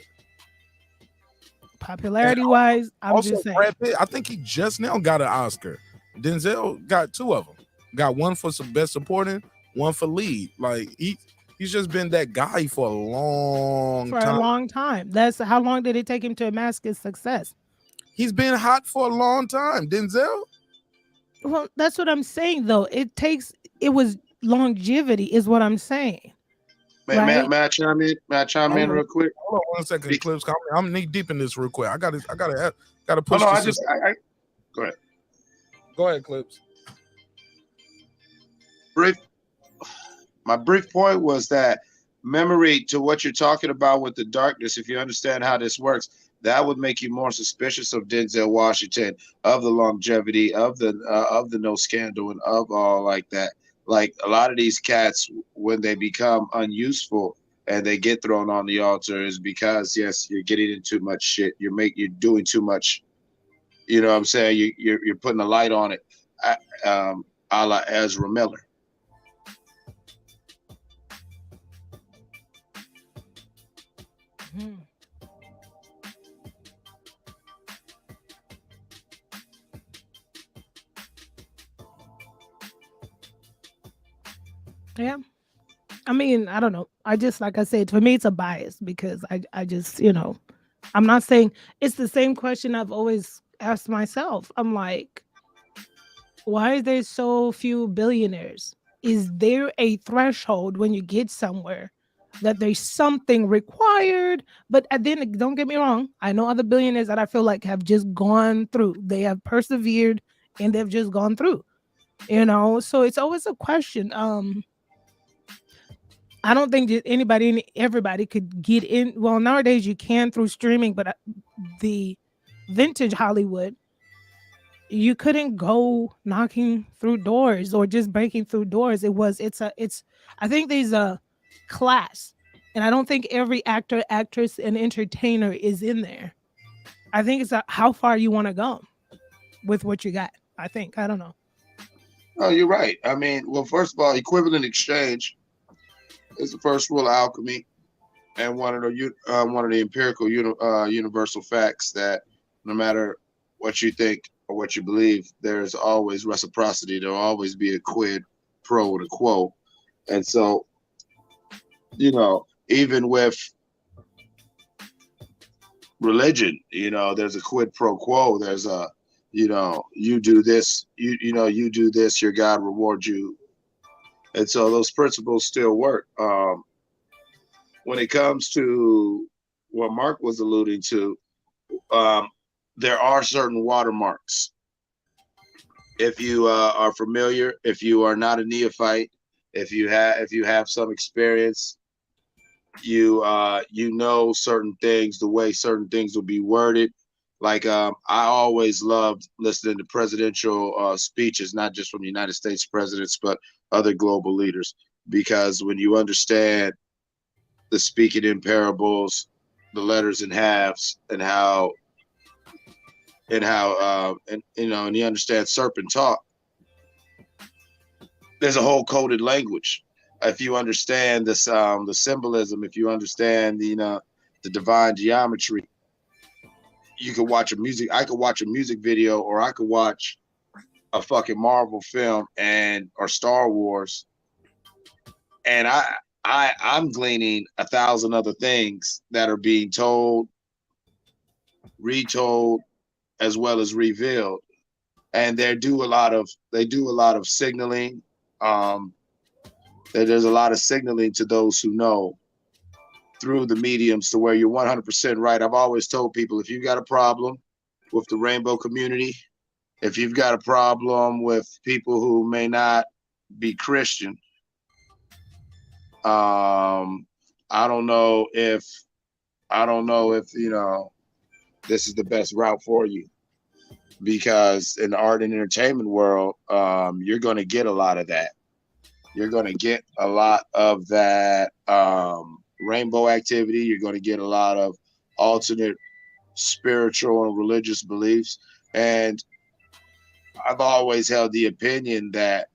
Popularity wise, I'm also, just saying. Brad Pitt, I think he just now got an Oscar. Denzel got 2 of them. Got one for some best supporting, one for lead. Like, he's just been that guy for a long time. That's how long did it take him to amass his success? He's been hot for a long time, Denzel. Well, that's what I'm saying, though. It was longevity, is what I'm saying. Right? May I chime in? May I chime in real quick? Hold on 1 second, Clips. I'm knee deep in this real quick. I gotta Oh push no, this. go ahead. Go ahead, Clips. My brief point was that memory to what you're talking about with the darkness, if you understand how this works, that would make you more suspicious of Denzel Washington, of the longevity, of the no scandal, and of all like that. Like a lot of these cats, when they become unuseful and they get thrown on the altar, is because yes, you're getting into too much shit. You're doing too much. You know what I'm saying? You're putting a light on it, a la Ezra Miller. Yeah. I mean, I don't know. I just, like I said, for me, it's a bias because I just, I'm not saying it's the same question I've always asked myself. I'm like, why is there so few billionaires? Is there a threshold when you get somewhere that there's something required? But then, don't get me wrong, I know other billionaires that I feel like have just gone through. They have persevered and they've just gone through. So it's always a question. I don't think that everybody could get in. Well, nowadays you can through streaming, but the vintage Hollywood, you couldn't go knocking through doors or just breaking through doors. I think there's a class, and I don't think every actor, actress, and entertainer is in there. I think it's how far you want to go with what you got. I don't know. Oh, you're right. I mean, well, first of all, equivalent exchange is the first rule of alchemy, and one of the empirical universal facts that no matter what you think or what you believe, there's always reciprocity. There'll always be a quid pro to quo, and so even with religion, there's a quid pro quo. There's a you do this, you do this, your God rewards you. And so those principles still work. When it comes to what Mark was alluding to, there are certain watermarks. If you are familiar, if you are not a neophyte, if you have some experience, you know certain things, the way certain things will be worded. Like I always loved listening to presidential speeches, not just from the United States presidents, but other global leaders, because when you understand the speaking in parables, the letters in halves, and you understand serpent talk, there's a whole coded language. If you understand this, the symbolism, if you understand the divine geometry, I could watch a music video, or I could watch a fucking Marvel film or Star Wars, and I'm gleaning 1,000 other things that are being told, retold, as well as revealed, and they do a lot of signaling. There's a lot of signaling to those who know through the mediums, to where you're 100% right. I've always told people, if you've got a problem with the rainbow community, if you've got a problem with people who may not be Christian, I don't know if this is the best route for you, because in the art and entertainment world, you're going to get a lot of that. You're going to get a lot of that rainbow activity. You're going to get a lot of alternate spiritual and religious beliefs. And I've always held the opinion that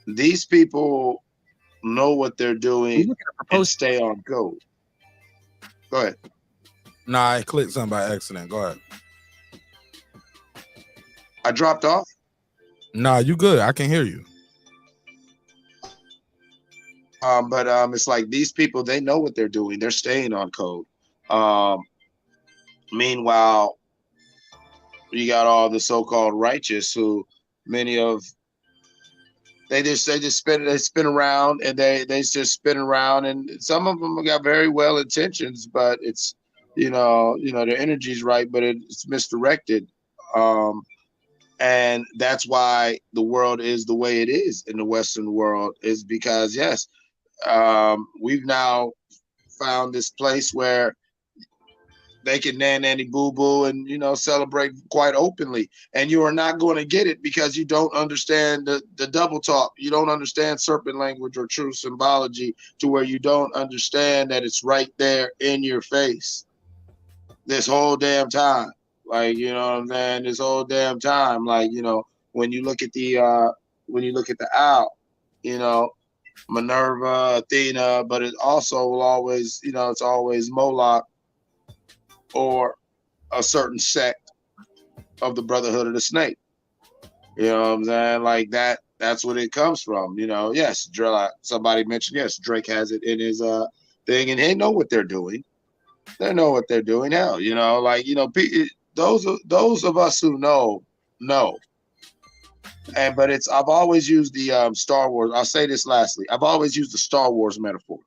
these people know what they're doing and stay on code. Go ahead. Nah, I clicked something by accident. Go ahead. I dropped off? Nah, you good. I can hear you. But it's like these people, they know what they're doing. They're staying on code. Meanwhile, you got all the so-called righteous, who many of They just spin around, and they just spin around, and some of them got very well intentions, but it's their energy's right, but it's misdirected. And that's why the world is the way it is in the Western world, is because yes, we've now found this place where they can nanny boo boo and celebrate quite openly, and you are not going to get it because you don't understand the double talk. You don't understand serpent language or true symbology, to where you don't understand that it's right there in your face this whole damn time. Like, you know what I'm saying? This whole damn time, like, when you look at the owl, Minerva, Athena, but it also will always, it's always Moloch or a certain sect of the Brotherhood of the Snake. You know what I'm saying? Like that's what it comes from. Yes, somebody mentioned, yes, Drake has it in his thing, and they know what they're doing. They know what they're doing now. Those of us who know. But I've always used the Star Wars. I'll say this lastly. I've always used the Star Wars metaphor.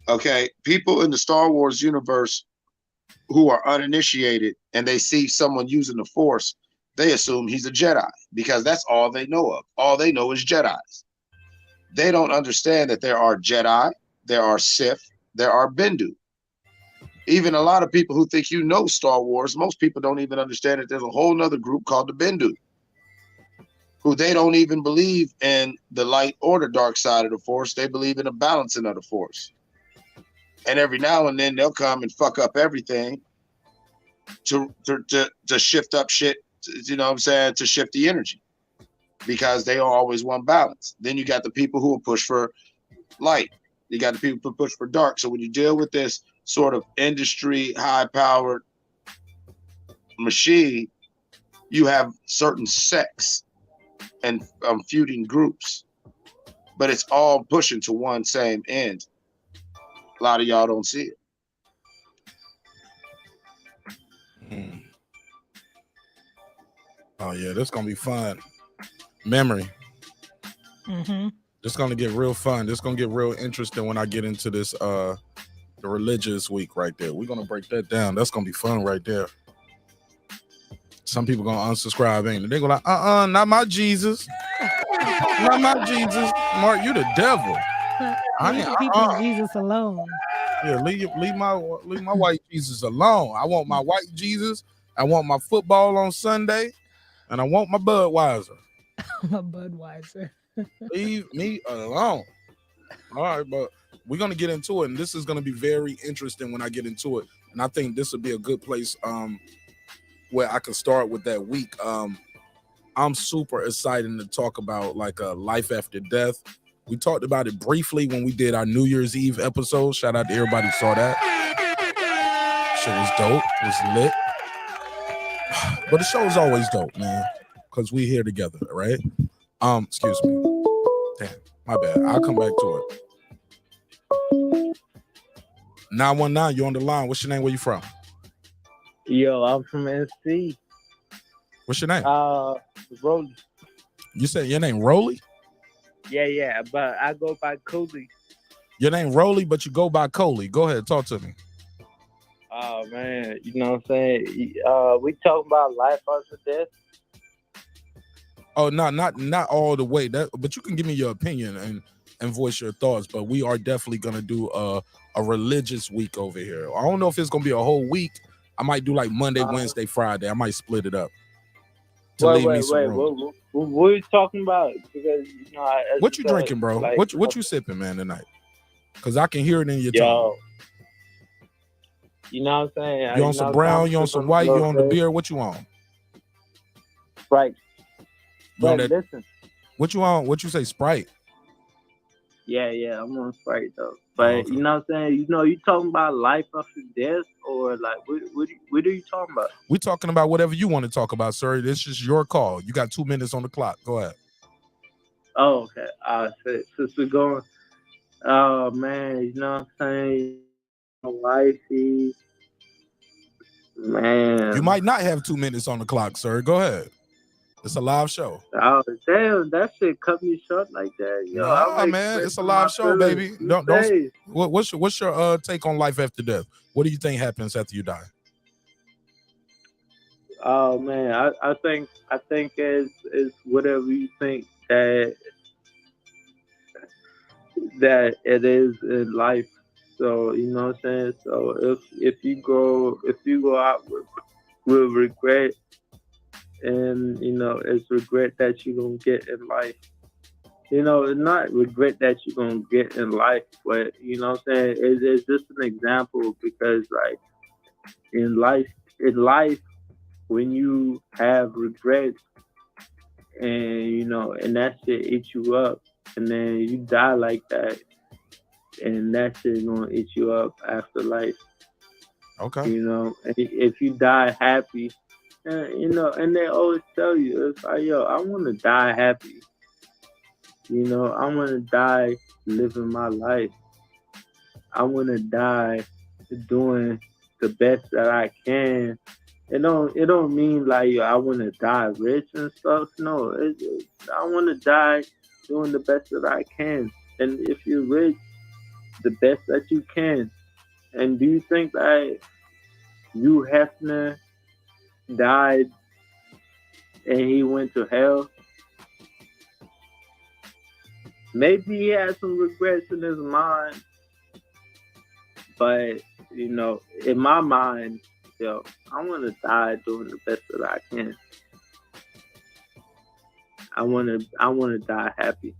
Okay, people in the Star Wars universe who are uninitiated and they see someone using the Force, they assume he's a Jedi because that's all they know of. All they know is Jedis. They don't understand that there are Jedi, there are Sith, there are Bendu. Even a lot of people who think Star Wars, most people don't even understand that there's a whole nother group called the Bendu, who they don't even believe in the light or the dark side of the Force. They believe in a balancing of the Force. And every now and then they'll come and fuck up everything to shift up shit, to shift the energy, because they always want balance. Then you got the people who will push for light. You got the people who push for dark. So when you deal with this sort of industry, high-powered machine, you have certain sects and feuding groups, but it's all pushing to one same end. A lot of y'all don't see it. Oh yeah, that's gonna be fun. Memory. Mm-hmm. It's gonna get real fun. It's gonna get real interesting when I get into this the religious week right there. We're gonna break that down. That's gonna be fun right there. Some people gonna unsubscribe, ain't they? They go like, not my Jesus. Not my Jesus. Mark, you the devil. Leave people's Jesus alone. Yeah, leave my white Jesus alone. I want my white Jesus. I want my football on Sunday, and I want my Budweiser. My Budweiser. Leave me alone. All right, but we're gonna get into it, and this is gonna be very interesting when I get into it. And I think this would be a good place where I can start with that week. I'm super excited to talk about like a life after death. We talked about it briefly when we did our New Year's Eve episode. Shout out to everybody who saw that. Shit was dope. It was lit. But the show is always dope, man, because we here together, right? Excuse me. Damn, my bad. I'll come back to it. 919, you on the line. What's your name? Where you from? Yo, I'm from NC. What's your name? Rolly. You said your name Rolly? Yeah, but I go by Coley. Your name Rolly, but you go by Coley. Go ahead, talk to me. Oh man, you know what I'm saying? We talking about life after death. Oh, no, not all the way. But you can give me your opinion and voice your thoughts. But we are definitely gonna do a religious week over here. I don't know if it's gonna be a whole week. I might do like Monday, Wednesday, Friday. I might split it up. Wait. What are you talking about? Because what you drinking, bro? Like, what you sipping, man, tonight? Because I can hear it in your tone. You know what I'm saying? You on some brown? You on some white? You on the beer? What you on? Sprite. You on that? Listen. What you on? What you say? Sprite. Yeah, I'm on Sprite though. But okay. You know what I'm saying? You talking about life after death, or like what are you talking about? We're talking about whatever you want to talk about, sir. This is your call. You got 2 minutes on the clock. Go ahead. Oh, okay. So going. Oh man, you know what I'm saying? Wifey. Man. You might not have 2 minutes on the clock, sir. Go ahead. It's a live show. Oh damn, that shit cut me short like that. Yo, Nah, man, it's a live show, baby. Don't. What's your take on life after death? What do you think happens after you die? Oh man, I think it's whatever you think that it is in life. So you know what I'm saying. So if you go out with regret, and you know it's regret that you're gonna get in life. You know, it's not regret that you're gonna get in life, but you know what I'm saying. It's just an example because like in life, when you have regrets and you know, and that shit eats you up, and then you die like that, and that shit gonna eat you up after life. Okay. You know, and if you die happy, you know, and they always tell you, it's like, yo, I want to die happy. You know, I want to die living my life. I want to die doing the best that I can. It don't mean like I want to die rich and stuff. No, I want to die doing the best that I can. And if you're rich, the best that you can. And do you think that Hugh Hefner died and he went to hell? Maybe he had some regrets in his mind, but you know, in my mind, yo, I want to die doing the best that I can. I want to die happy.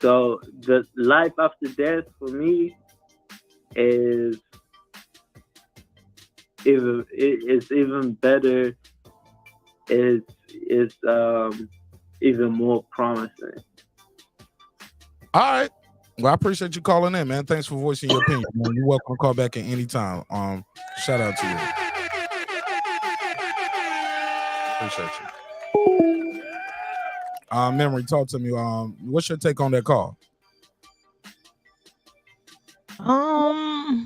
So the life after death for me is even better. It's even more promising. All right. Well, I appreciate you calling in, man. Thanks for voicing your opinion, man. You're welcome to call back at any time. Shout out to you. Appreciate you. Memory, talk to me. What's your take on that call?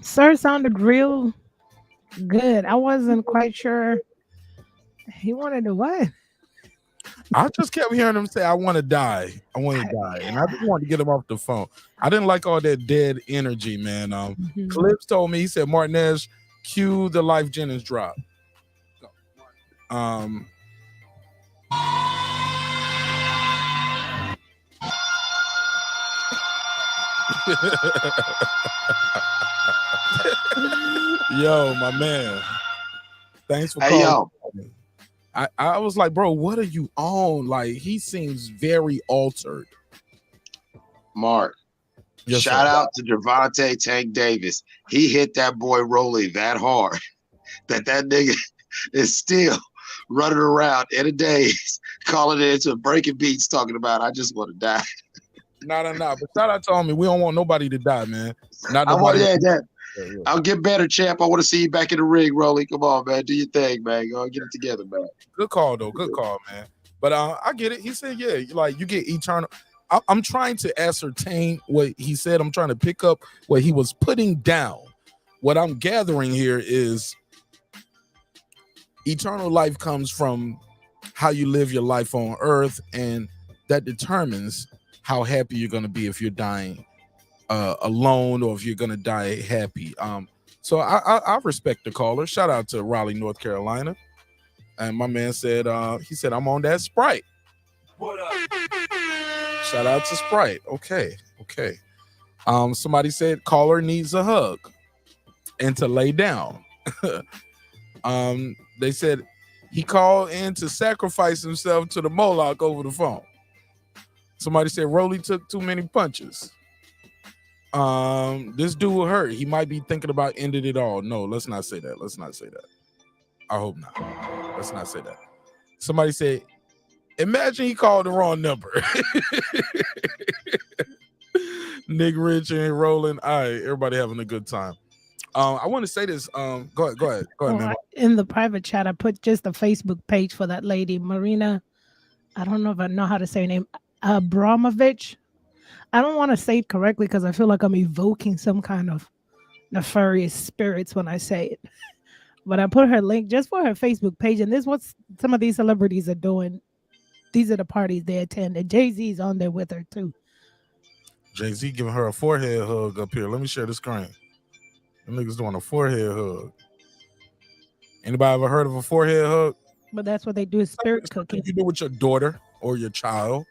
Sir sounded real good. I wasn't quite sure he wanted to what. I just kept hearing him say, I want to die. I want to die. And I just wanted to get him off the phone. I didn't like all that dead energy, man. Clips told me, he said, Martinez, cue the Life Jennings drop. Yo, my man. Thanks for calling. Yo. I was like, bro, what are you on? Like, he seems very altered. Mark, yes, shout sir. out to Gervonta Tank Davis. He hit that boy Rolly that hard that nigga is still running around in a daze, calling it into breaking beats, talking about, I just want to die. No. But shout out to Homie. We don't want nobody to die, man. Not I want nobody. that. I'll get better, champ. I want to see you back in the ring, Rolly. Come on, man. Do your thing, man. Go get it together, man. Good call, though. Good call, man. But I get it. He said, yeah, like you get eternal. I'm trying to ascertain what he said. I'm trying to pick up what he was putting down. What I'm gathering here is eternal life comes from how you live your life on earth, and that determines how happy you're going to be if you're dying alone or if you're going to die happy. So I respect the caller. Shout out to Raleigh, North Carolina. And my man said, he said, I'm on that Sprite. What up? Shout out to Sprite. Okay. Somebody said caller needs a hug and to lay down. They said he called in to sacrifice himself to the Moloch over the phone. Somebody said Rolly took too many punches. This dude will hurt. He might be thinking about ending it all. No, let's not say that. I hope not. Let's not say that. Somebody said, imagine he called the wrong number. Nick Rich and rolling. All right, everybody having a good time. I want to say this. Go ahead, man. In the private chat, I put just the Facebook page for that lady, Marina. I don't know if I know how to say her name. Abramovich. I don't want to say it correctly because I feel like I'm evoking some kind of nefarious spirits when I say it. But I put her link just for her Facebook page, and this is what some of these celebrities are doing. These are the parties they attend, and Jay-Z's on there with her too. Jay-Z giving her a forehead hug up here. Let me share the screen. The niggas doing a forehead hug. Anybody ever heard of a forehead hug? But that's what they do is spirit cooking. You do with your daughter or your child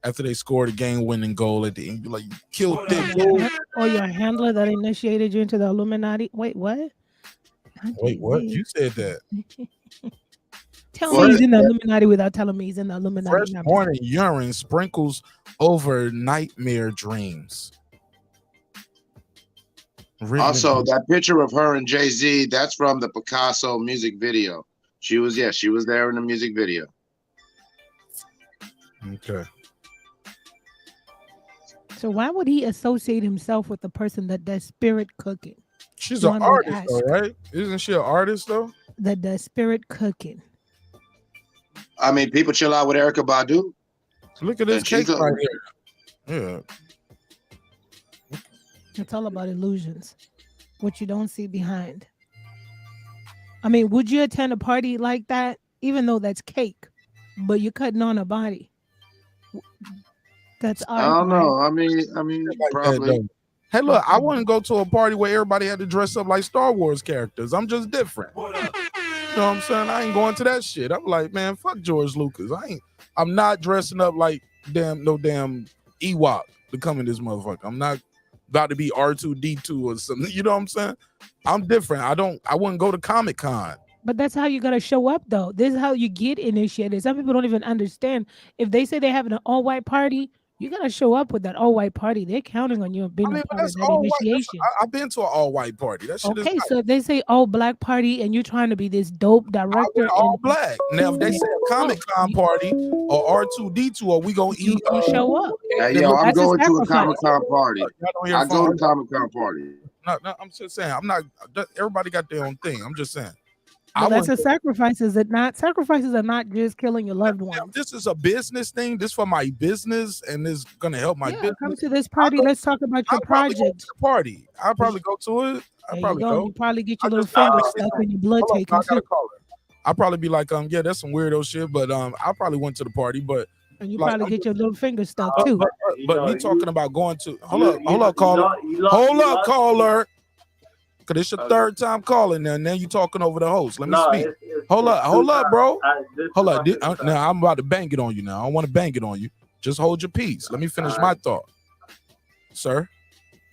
after they scored a game-winning goal at the end. You're like, you killed it. Or your handler that initiated you into the Illuminati. Wait, what? Wait, what? You said that. Tell me he's in the Illuminati without telling me he's in the Illuminati. Fresh morning urine sprinkles over nightmare dreams. Also, that picture of her and Jay-Z, that's from the Picasso music video. She was there in the music video. Okay. So why would he associate himself with the person that does spirit cooking? She's an artist, though, right? Isn't she an artist, though? That does spirit cooking. I mean, people chill out with Erykah Badu. Look at this cake right here. Yeah. It's all about illusions, what you don't see behind. I mean, would you attend a party like that, even though that's cake, but you're cutting on a body? That's art. I don't know. I mean, probably. Hey, look, I wouldn't go to a party where everybody had to dress up like Star Wars characters. I'm just different. You know what I'm saying? I ain't going to that shit. I'm like, man, fuck George Lucas. I'm not dressing up like no damn Ewok to come in this motherfucker. I'm not about to be R2D2 or something. You know what I'm saying? I'm different. I wouldn't go to Comic-Con. But that's how you gotta show up, though. This is how you get initiated. Some people don't even understand. If they say they're having an all-white party, you gotta show up with that all-white party. They're counting on you being a part of that initiation. I've been to an all-white party. That shit is Okay, nice. so if they say all-black party and you're trying to be this dope director, all black. Now, if they say a Comic-Con party or R2D2, or we gonna eat, you show up. Hey, yo, I'm going to a Comic-Con party. I go to Comic-Con party. No, I'm just saying. I'm not. Everybody got their own thing. I'm just saying. But that's a sacrifice. Is it not? Sacrifices are not just killing your loved ones. This is a business thing. This for my business, and this gonna help my business. Come to this party. Let's talk about your project. Party. I'll probably go to it. I'll probably go. You probably get your little finger stuck in your blood taken. I'll probably be like, yeah, that's some weirdo shit, but I probably went to the party, but and you probably get your little finger stuck too. But me talking about going to hold up, caller. Cause it's your third time calling now. Now you talking over the host. Let me speak. Hold up, bro. Hold up. Now I'm about to bang it on you. Now I don't want to bang it on you. Just hold your peace. Let me finish my thought, sir.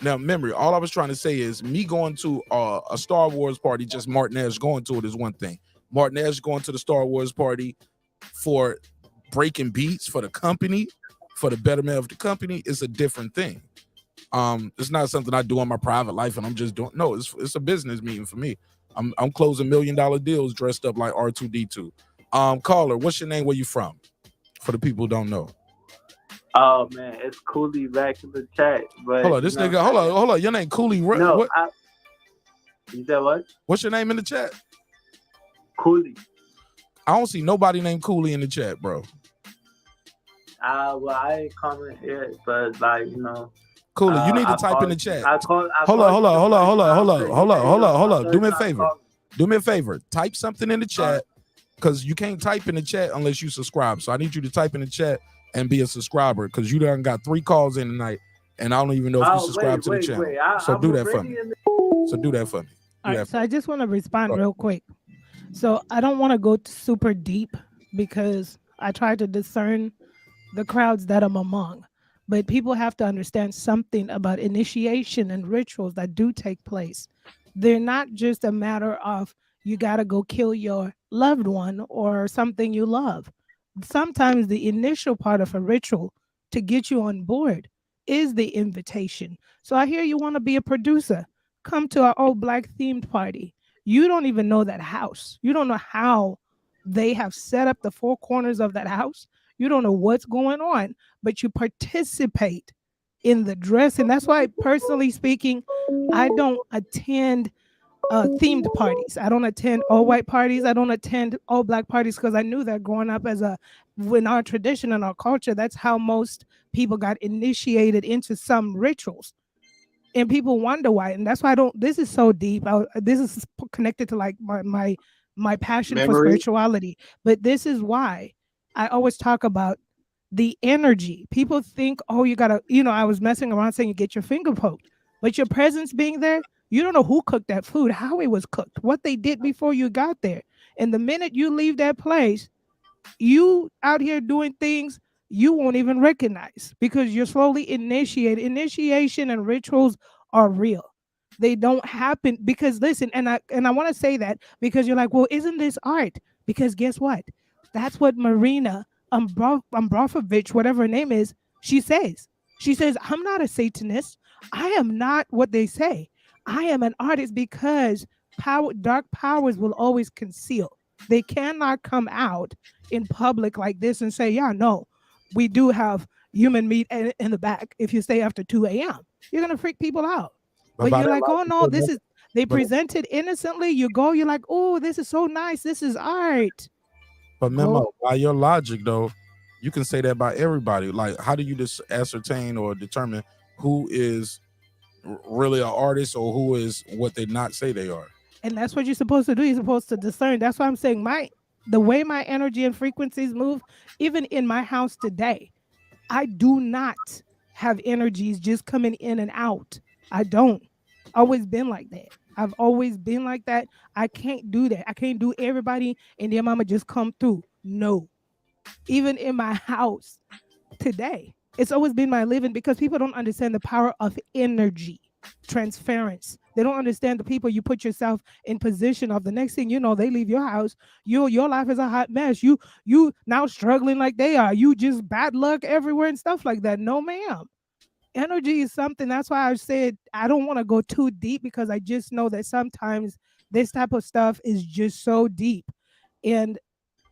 Now, memory. All I was trying to say is me going to a Star Wars party. Just Martinez going to it is one thing. Martinez going to the Star Wars party for breaking beats for the company, for the betterment of the company is a different thing. It's not something I do in my private life, and I'm just doing. No, it's a business meeting for me. I'm closing $1 million deals dressed up like R2D2. Caller, what's your name? Where you from? For the people who don't know. Oh man, it's Cooley back in the chat. But hold on, this nigga. Hold on. Your name Cooley. No, what? You said what? What's your name in the chat? Cooley. I don't see nobody named Cooley in the chat, bro. Well, I ain't comment yet, but like Cooley, you need to type in the chat. Hold on. Do me a favor. Type something in the chat because you can't type in the chat unless you subscribe. So I need you to type in the chat and be a subscriber because you done got 3 calls in tonight, and I don't even know if you subscribe to the channel. So do that for me. All right, so I just want to respond real quick. So I don't want to go super deep because I try to discern the crowds that I'm among. But people have to understand something about initiation and rituals that do take place. They're not just a matter of you got to go kill your loved one or something you love. Sometimes the initial part of a ritual to get you on board is the invitation. So I hear you want to be a producer. Come to our all black themed party. You don't even know that house. You don't know how they have set up the 4 corners of that house. You don't know what's going on, but you participate in the dress. And that's why, personally speaking, I don't attend themed parties. I don't attend all white parties. I don't attend all black parties because I knew that growing up in our tradition and our culture, that's how most people got initiated into some rituals. And people wonder why, and that's why I don't. This is so deep. This is connected to like my passion for Memory. spirituality. But this is why I always talk about the energy. People think, oh, you gotta, I was messing around saying you get your finger poked, but your presence being there, you don't know who cooked that food, how it was cooked, what they did before you got there. And the minute you leave that place, you out here doing things you won't even recognize because you're slowly initiated. Initiation and rituals are real. They don't happen because listen, and I want to say that because you're like, well, isn't this art? Because guess what? That's what Marina Ambropovich, whatever her name is, she says. She says, I'm not a Satanist. I am not what they say. I am an artist because dark powers will always conceal. They cannot come out in public like this and say, yeah, no, we do have human meat in the back. If you stay after 2 a.m., you're going to freak people out. But you're like, oh, no, they present it innocently. You go, you're like, oh, this is so nice. This is art. But Memo, by your logic, though, you can say that about everybody. Like, how do you just ascertain or determine who is really an artist or who is what they not say they are? And that's what you're supposed to do. You're supposed to discern. That's why I'm saying the way my energy and frequencies move, even in my house today, I do not have energies just coming in and out. I don't. Always been like that. I've always been like that. I can't do that. I can't do everybody and their mama just come through. No. Even in my house today, it's always been my living because people don't understand the power of energy. Transference. They don't understand the people you put yourself in position of. The next thing you know, they leave your house. Your life is a hot mess. You now struggling like they are. You just bad luck everywhere and stuff like that. No, ma'am. Energy is something. That's why I said I don't want to go too deep because I just know that sometimes this type of stuff is just so deep. And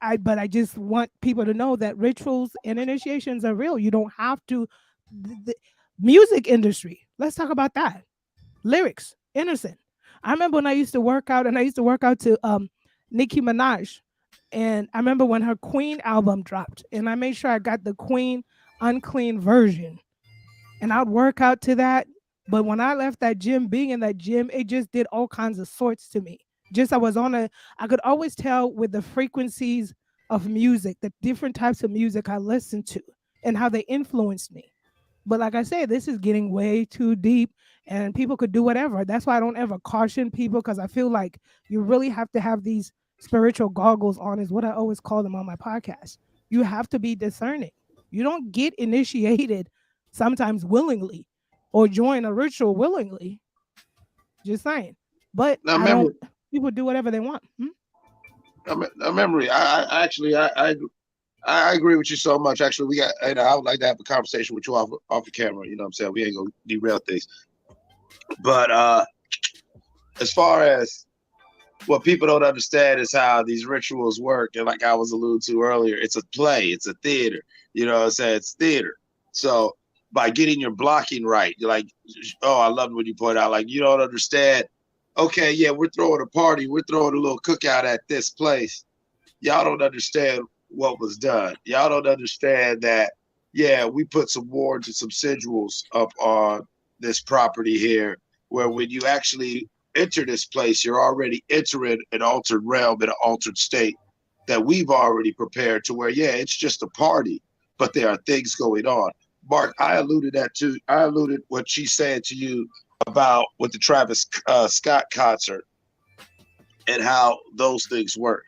I just want people to know that rituals and initiations are real. You don't have to. The music industry. Let's talk about that. Lyrics, innocent. I remember when I used to work out, and I used to work out to Nicki Minaj, and I remember when her Queen album dropped, and I made sure I got the Queen unclean version, and I'd work out to that. But when I left that gym, being in that gym, it just did all kinds of sorts to me. Just I could always tell with the frequencies of music, the different types of music I listened to, and how they influenced me. But like I said, this is getting way too deep and people could do whatever. That's why I don't ever caution people because I feel like you really have to have these spiritual goggles on is what I always call them on my podcast. You have to be discerning. You don't get initiated sometimes willingly or join a ritual willingly. Just saying. But people do whatever they want. Memory. I agree with you so much. Actually, I would like to have a conversation with you off the camera. You know what I'm saying? We ain't gonna derail things. But as far as what people don't understand is how these rituals work. And like I was alluding to earlier, it's a play, it's a theater. You know what I'm saying? It's theater. So by getting your blocking right, you're like, oh, I loved when you pointed out, like, you don't understand. Okay, yeah, we're throwing a party. We're throwing a little cookout at this place. Y'all don't understand what was done. Y'all don't understand that, yeah, we put some wards and some sigils up on this property here, where when you actually enter this place, you're already entering an altered realm in an altered state that we've already prepared to where, yeah, it's just a party, but there are things going on. Mark, I alluded what she said to you about with the Travis Scott concert and how those things work.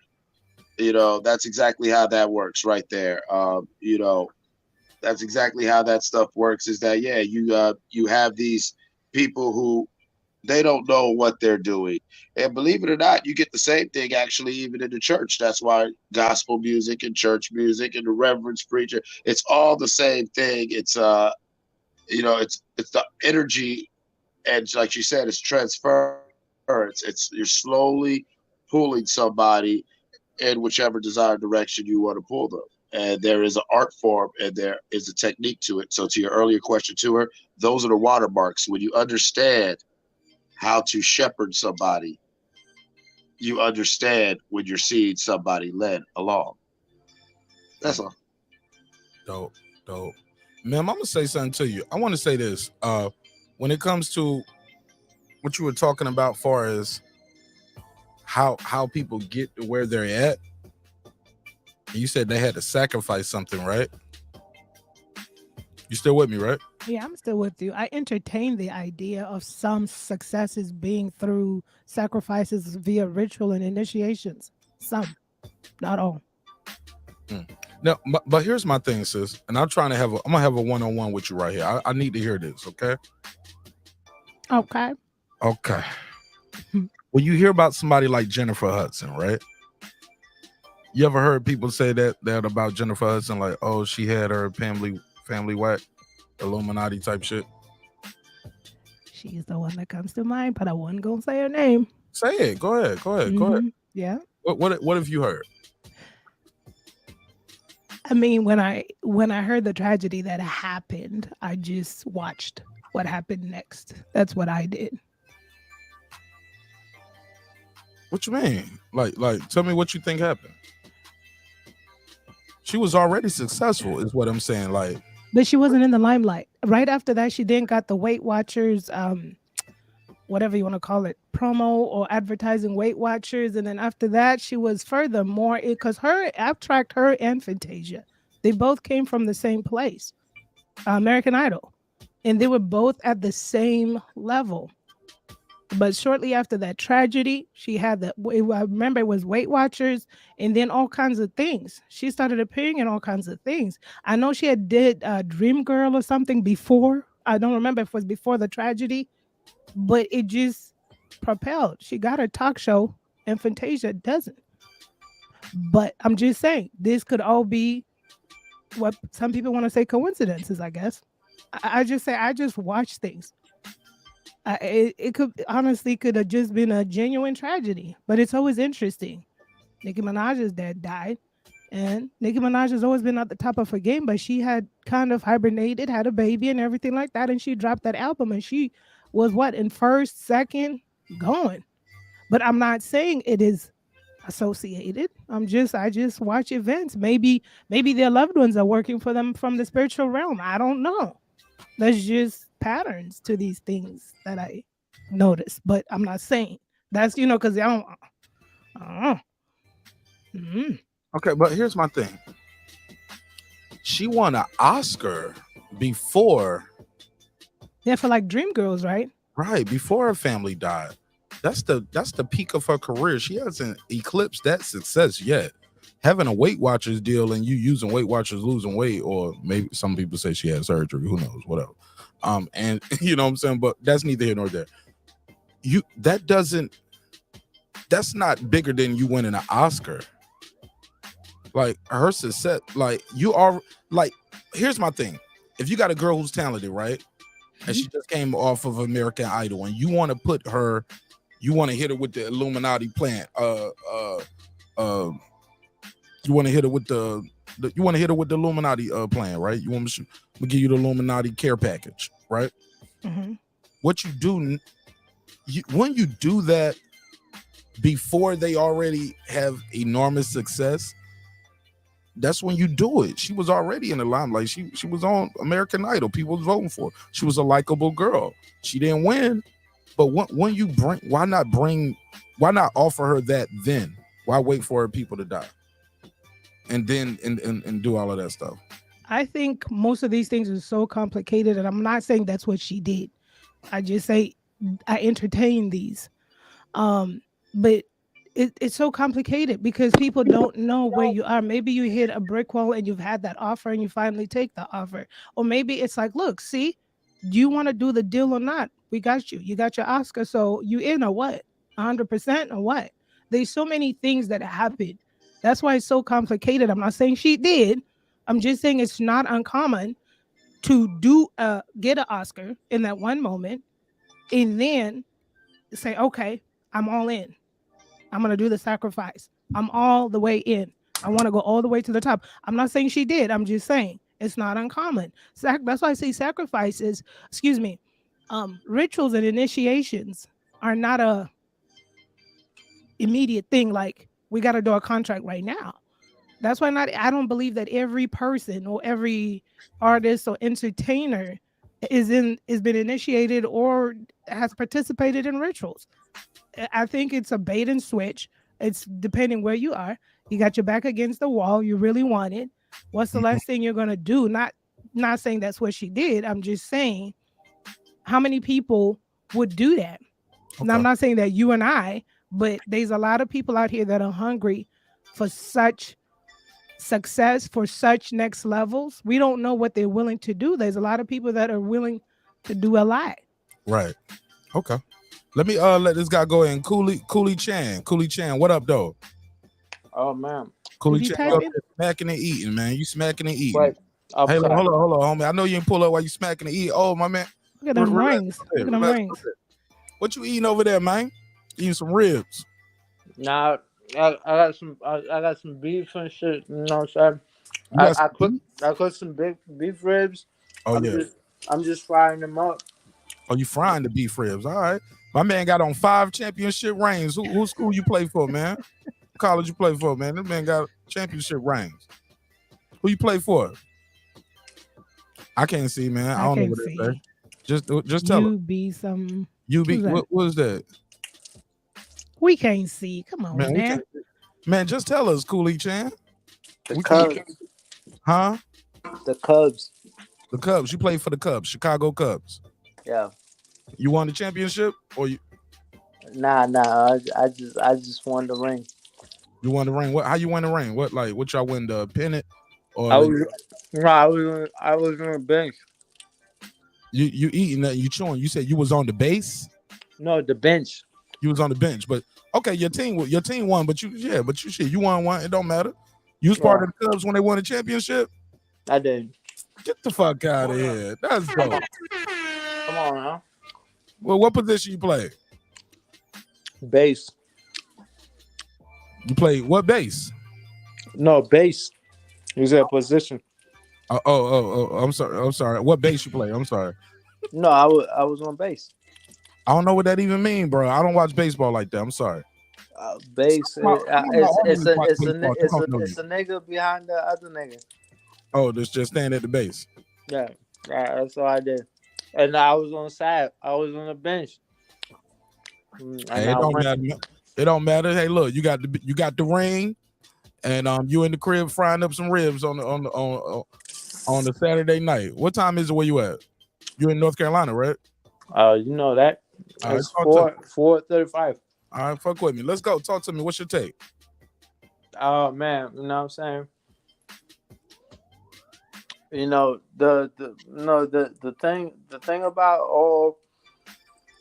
You know, that's exactly how that works right there. You know, that's exactly how that stuff works is that, yeah, you have these people who they don't know what they're doing. And believe it or not, you get the same thing actually even in the church. That's why gospel music and church music and the reverence preacher, it's all the same thing. It's you know, it's the energy, and like you said, it's transference. It's you're slowly pulling somebody in whichever desired direction you want to pull them. And there is an art form and there is a technique to it. So to your earlier question to her, those are the watermarks. When you understand how to shepherd somebody, you understand when you're seeing somebody led along. That's all. Dope. Ma'am, I'm gonna say something to you. I want to say this. when it comes to what you were talking about, far as how people get to where they're at, you said they had to sacrifice something, right? You still with me, right? Yeah, I'm still with you. I entertain the idea of some successes being through sacrifices via ritual and initiations. Some, not all. No, but here's my thing, sis, and I'm gonna have a one-on-one with you right here. I need to hear this, okay? Okay. Okay. When you hear about somebody like Jennifer Hudson, right? You ever heard people say that about Jennifer Hudson, like, oh, she had her family whack, Illuminati type shit? She's the one that comes to mind, but I wasn't gonna say her name. Say it. Go ahead. Go ahead. Yeah. What have you heard? I mean, when I heard the tragedy that happened, I just watched what happened next. That's what I did. What you mean? Like, tell me what you think happened. She was already successful, is what I'm saying. Like, but she wasn't in the limelight. Right after that, she then got the Weight Watchers, whatever you want to call it, promo or advertising Weight Watchers. And then after that, she was furthermore, because I've tracked her and Fantasia. They both came from the same place, American Idol. And they were both at the same level. But shortly after that tragedy, she had that. I remember it was Weight Watchers and then all kinds of things. She started appearing in all kinds of things. I know she had did Dream Girl or something before. I don't remember if it was before the tragedy, but it just propelled. She got her talk show and Fantasia doesn't. But I'm just saying, this could all be what some people want to say coincidences, I guess. I just say, I just watch things. It could honestly could have just been a genuine tragedy, but it's always interesting. Nicki Minaj's dad died, and Nicki Minaj has always been at the top of her game, but she had kind of hibernated, had a baby and everything like that, and she dropped that album, and she was in first, second, going. But I'm not saying it is associated. I just watch events. Maybe their loved ones are working for them from the spiritual realm. I don't know. There's just patterns to these things that I notice, but I'm not saying that's, because I don't. Okay, but here's my thing. She won an Oscar before. Yeah, for like Dreamgirls, right? Right, before her family died. That's the peak of her career. She hasn't eclipsed that success yet. Having a Weight Watchers deal and you using Weight Watchers losing weight, or maybe some people say she had surgery, who knows, whatever. And you know what I'm saying, but that's neither here nor there. That's not bigger than you winning an Oscar. Like her success, like you are like, here's my thing. If you got a girl who's talented, right? And she just came off of American Idol, and you want to hit her with the Illuminati plan. You want to hit her with the Illuminati plan, right? You want me to give you the Illuminati care package, right? Mm-hmm. What you do when you do that before they already have enormous success, that's when you do it. She was already in the limelight. She was on American Idol. People was voting for her. She was a likable girl. She didn't win, but when you why not offer her that then? Why wait for her people to die? And then and do all of that stuff. I think most of these things are so complicated, and I'm not saying that's what she did. I just say I entertain these. But it's so complicated because people don't know where you are. Maybe you hit a brick wall and you've had that offer and you finally take the offer. Or maybe it's like, look, see, do you want to do the deal or not? We got you. You got your Oscar, so you in or what? 100% or what? There's so many things that happen. That's why it's so complicated. I'm not saying she did. I'm just saying it's not uncommon to get an Oscar in that one moment and then say, okay, I'm all in. I'm going to do the sacrifice. I'm all the way in. I want to go all the way to the top. I'm not saying she did. I'm just saying it's not uncommon. That's why I say sacrifices, rituals and initiations are not a immediate thing. Like we got to do a contract right now. That's why I don't believe that every person or every artist or entertainer is been initiated or has participated in rituals. I think it's a bait and switch. It's depending where you are. You got your back against the wall. You really want it. What's the last thing you're gonna do? Not saying that's what she did. I'm just saying how many people would do that. Now, I'm not saying that you and I, but there's a lot of people out here that are hungry for such success, for such next levels. We don't know what they're willing to do. There's a lot of people that are willing to do a lot. Right. Okay. Let me let this guy go in. Cooley Chan, what up, though? Oh man. Cooley Chan, you up there smacking and eating, man. You smacking and eating. Wait, Hey, hold on, homie. I know you ain't pull up while you smacking and eating. Oh, my man. Look at them rings. Look at them rings. What you eating over there, man? Eating some ribs. Nah, I got some beef and shit. You know what I'm saying? I cooked some big beef ribs. Oh, I'm just frying them up. Oh, you frying the beef ribs? All right. My man got on 5 championship rings. Who school you play for, man? College you play for, man? This man got championship rings. Who you play for? I can't see, man. I don't know what it say. Just tell him. What is that? We can't see. Come on, man. Man, just tell us, Cooley Chan. The Cubs. Huh? The Cubs. The Cubs. You play for the Cubs, Chicago Cubs. Yeah. You won the championship, or you? Nah. I just won the ring. You won the ring. How you win the ring? What y'all win, the pennant? Or I was on the bench. You eating that? You chewing? You said you was on the base? No, the bench. You was on the bench, but okay, your team won, but you won one. It don't matter. You was part of the Cubs when they won the championship. I did. Get the fuck out of here. That's dope. Come on, huh? Well, what position you play? Base. You play what base? No, base. Is that position? Oh, I'm sorry. What base you play? I'm sorry. No, I was on base. I don't know what that even mean, bro. I don't watch baseball like that. I'm sorry. Base. It's a nigga behind the other nigga. Oh, just stand at the base. Yeah, that's what I did. And I was on the side. I was on the bench. Hey, it don't matter. Hey, look, you got the ring, and you in the crib frying up some ribs on the Saturday night. What time is it where you at? You in North Carolina, right? You know that. It's 4:35. All right, fuck with me. Let's go. Talk to me. What's your take? Oh man, you know what I'm saying? You know, the thing about all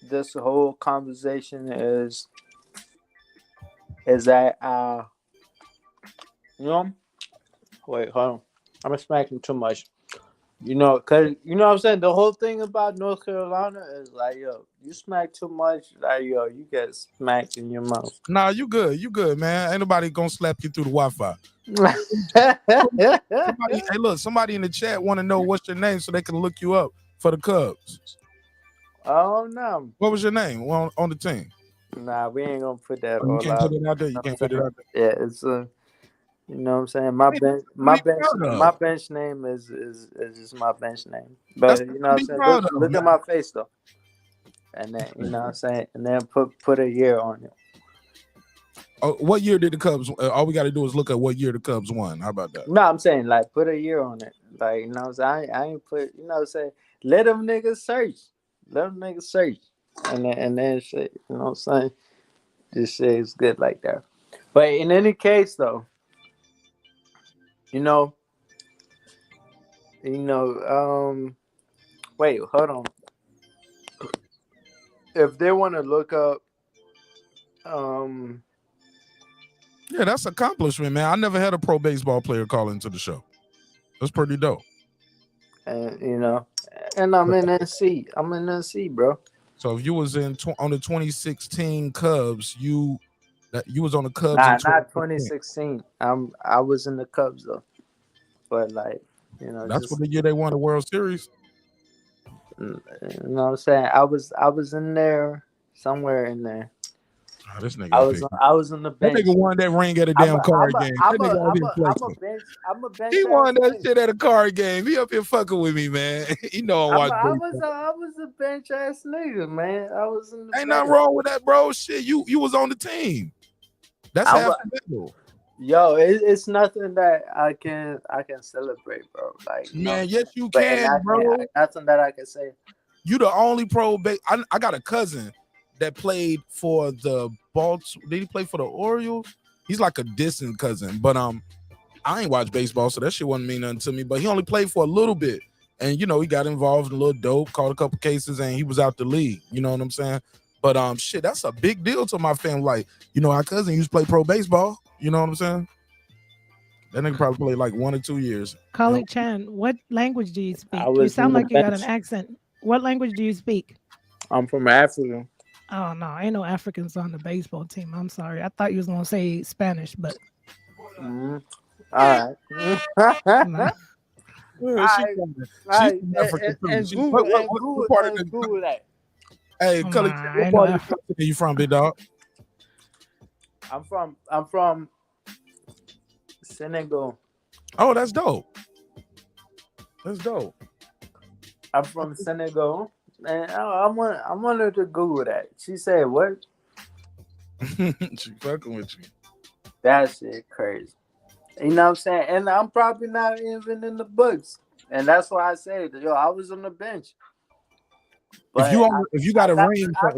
this whole conversation is that you know, wait, hold on. I'm smacking too much. You know, cause you know what I'm saying? The whole thing about North Carolina is like, yo, you smack too much, like yo, you get smacked in your mouth. Nah, you good, man. Ain't nobody gonna slap you through the Wi-Fi. Hey, look, somebody in the chat want to know what's your name so they can look you up for the Cubs. Oh no. What was your name on the team? Nah, we ain't gonna put that You all can't out. put it out there. You can't put it out there. Yeah, it's you know what I'm saying? My bench name is just my bench name. But you know what I'm saying? Look at my face though. And then you know what I'm saying? And then put a year on it. Oh, what year did the Cubs? All we got to do is look at what year the Cubs won. How about that? No, I'm saying like put a year on it. Like you know what I'm saying? I ain't put. You know what I'm saying? Let them niggas search. And then shit. You know what I'm saying? This shit is good like that. But in any case though, you know, wait, hold on. If they want to look up, yeah, that's an accomplishment, man. I never had a pro baseball player call into the show. That's pretty dope. And you know, and I'm in NC. I'm in NC, bro. So if you was on the 2016 Cubs, you was on the Cubs. Nah, not 2016. I was in the Cubs though. But like, you know, that's what the year they won the World Series. You know what I'm saying? I was in there, somewhere in there. Oh, this nigga. I was on the bench. That nigga won that ring at a damn card game. That nigga over here flexing. I'm a bench. He won that shit at a card game. He up here fucking with me, man. You know I was a bench ass nigga, man. I was in the Ain't nothing wrong with that, bro. Shit, you was on the team. That's half the battle. Yo, it's nothing that I can celebrate, bro. Like, man, yes you can, bro. Nothing that I can say. You the only pro. I got a cousin that played for the Baltimore. Did he play for the Orioles? He's like a distant cousin, but I ain't watched baseball, so that shit wouldn't mean nothing to me. But he only played for a little bit, and you know he got involved in a little dope, caught a couple cases, and he was out the league. You know what I'm saying? But shit, that's a big deal to my family. Like, you know, our cousin used to play pro baseball. You know what I'm saying? That nigga probably played like 1 or 2 years. Khalid Chan, what language do you speak? You sound like you got an accent. What language do you speak? I'm from Africa. Oh no, ain't no Africans on the baseball team. I'm sorry. I thought you was gonna say Spanish, but all right. Google that. Hey, Cully, what part of the country are you from, big dog? I'm from Senegal. Oh, that's dope. That's dope. I'm from Senegal. And I wanted to Google that. She said, what? She fucking with you. That shit crazy. You know what I'm saying? And I'm probably not even in the books. And that's why I said, yo, I was on the bench. But if you got a ring for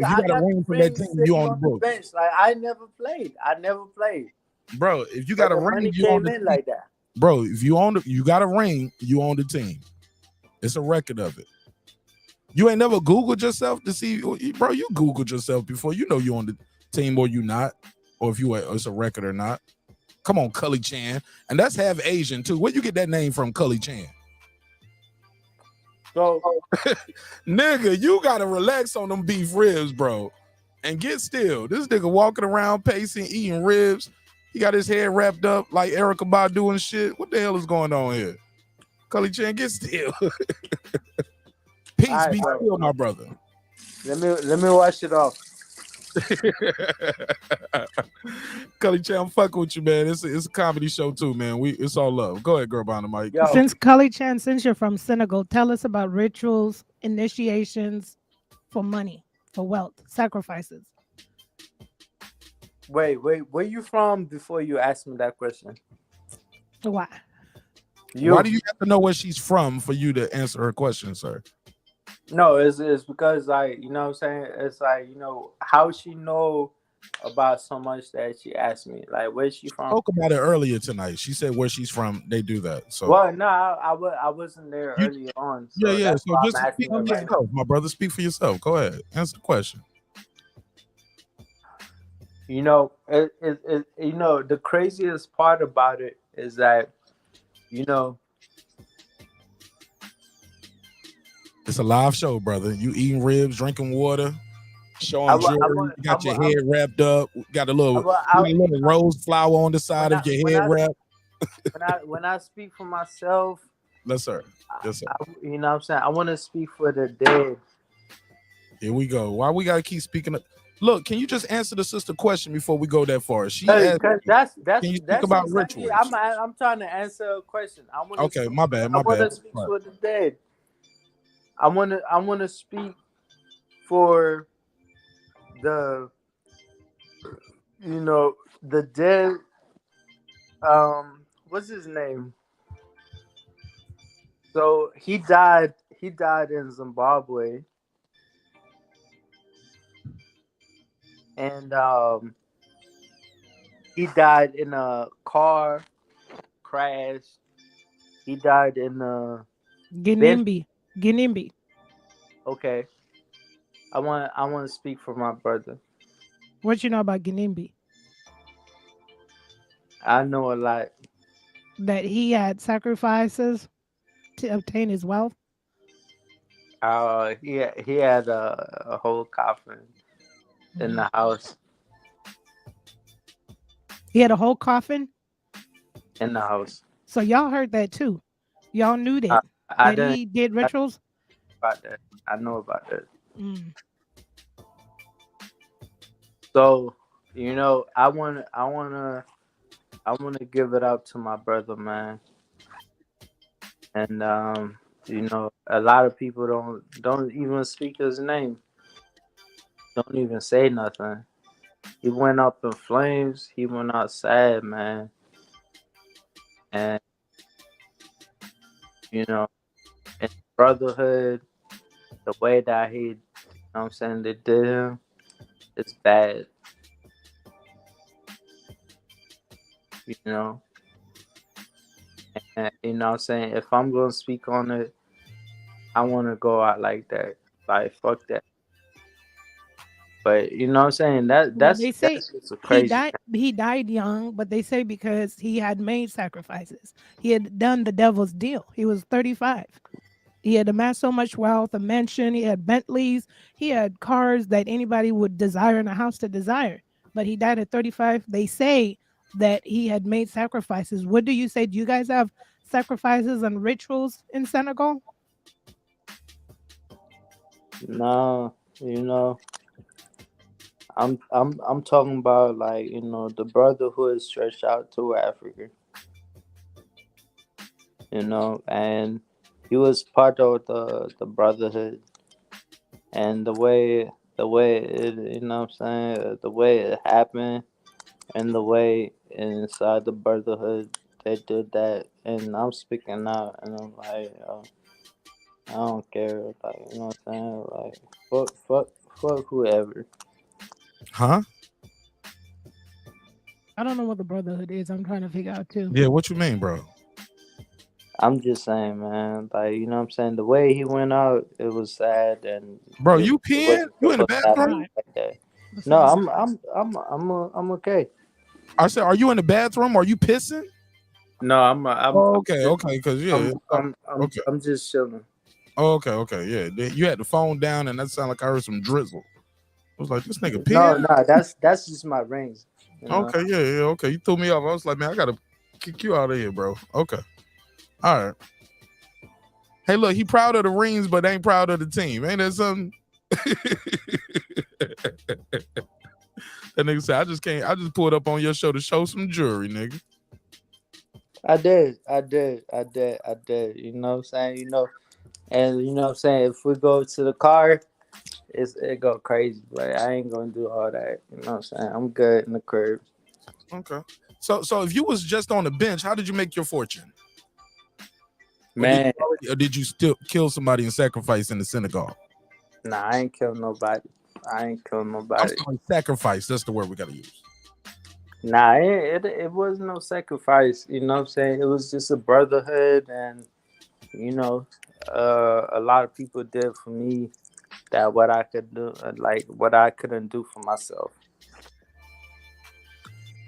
that team, you on the books. Bench. Like I never played. Bro, if you got a ring, you on the team. Like that. Bro, if you got a ring, you on the team. It's a record of it. You ain't never Googled yourself to see, bro. You Googled yourself before. You know you on the team or you not, or if it's a record or not. Come on, Cully Chan, and that's half Asian too. Where you get that name from, Cully Chan? So, nigga, you gotta relax on them beef ribs, bro, and get still. This nigga walking around pacing, eating ribs. He got his head wrapped up like Erykah Badu and shit. What the hell is going on here? Cully Chan, get still. Peace, right, be still, my brother. Let me wash it off. Cully Chan, I'm fucking with you, man. It's a comedy show too, man. It's all love. Go ahead, girl, behind the mic. Since Cully Chan, since you're from Senegal, tell us about rituals, initiations for money, for wealth, sacrifices. Wait, where you from before you ask me that question? Why? Why do you have to know where she's from for you to answer her question, sir? No, it's because, like, you know what I'm saying? It's like, you know, how she know about so much that she asked me. Like, where's she from? I spoke about it earlier tonight. She said where she's from, they do that. So, well, no, I wasn't there earlier on. So yeah. So just speak for yourself, my brother. Speak for yourself. Go ahead. Answer the question. You know, you know, the craziest part about it is that, you know, it's a live show, brother. You eating ribs, drinking water, showing jewelry. You got your head wrapped up. Got a little rose flower on the side of your head wrap. when I speak for myself, yes, sir. Yes, sir. You know what I'm saying? I want to speak for the dead. Here we go. Why we gotta keep speaking? Look, can you just answer the sister question before we go that far? She asked, that's can you speak about exactly, rituals? I'm trying to answer a question. Okay, my bad. I want to speak for the dead. I want to speak for the, you know, the dead. What's his name? So he died in Zimbabwe, and he died in a car crash. He died in a Ginimbi. Okay. I want to speak for my brother. What you know about Ginimbi? I know a lot. That he had sacrifices to obtain his wealth. He had a whole coffin in the house. He had a whole coffin in the house. So y'all heard that too. Y'all knew that. He did rituals? I know about that. Mm. So You know, I wanna give it up to my brother, man. And you know, a lot of people don't even speak his name. Don't even say nothing. He went up in flames. He went out sad, man. And you know, in brotherhood, the way that he, you know what I'm saying, they did him, it's bad. You know, and you know what I'm saying, if I'm gonna speak on it, I want to go out like that. Like fuck that. But you know what I'm saying, Well, they say that's just a crazy. he died young, but they say because he had made sacrifices. He had done the devil's deal. He was 35. He had amassed so much wealth, a mansion, he had Bentleys, he had cars that anybody would desire in a house to desire. But he died at 35. They say that he had made sacrifices. What do you say? Do you guys have sacrifices and rituals in Senegal? No, you know, I'm talking about, like, you know, the brotherhood stretched out to Africa. You know, and he was part of the brotherhood, and the way it, you know what I'm saying, the way it happened, and the way inside the brotherhood they did that, and I'm speaking out, and I'm like, I don't care, like, you know what I'm saying, like, fuck whoever. Huh? I don't know what the brotherhood is. I'm trying to figure out too. Yeah, what you mean, bro? I'm just saying, man, like, you know what I'm saying, the way he went out, it was sad, and Bro, it you peeing? You in the bathroom? like that. No, I'm okay. I said, are you in the bathroom? Are you pissing? No, I'm okay, because I'm just chilling. Okay, yeah. You had the phone down, and that sounded like I heard some drizzle. I was like, this nigga No, peeing? that's just my rings. You know? Okay, yeah, okay. You threw me off. I was like, man, I gotta kick you out of here, bro. Okay, all right. Hey, look, he proud of the rings, but ain't proud of the team. Ain't that something? That nigga said, I just pulled up on your show to show some jewelry, nigga. I did. You know what I'm saying? You know, and you know what I'm saying, if we go to the car, it go crazy, but I ain't gonna do all that. You know what I'm saying? I'm good in the crib. Okay. So if you was just on the bench, how did you make your fortune? Man, or did you still kill somebody and sacrifice in the synagogue? Nah, I ain't kill nobody. I'm sorry, sacrifice. That's the word we gotta use. Nah, it wasn't no sacrifice. You know what I'm saying? It was just a brotherhood, and you know, a lot of people did for me that what I could do, like what I couldn't do for myself.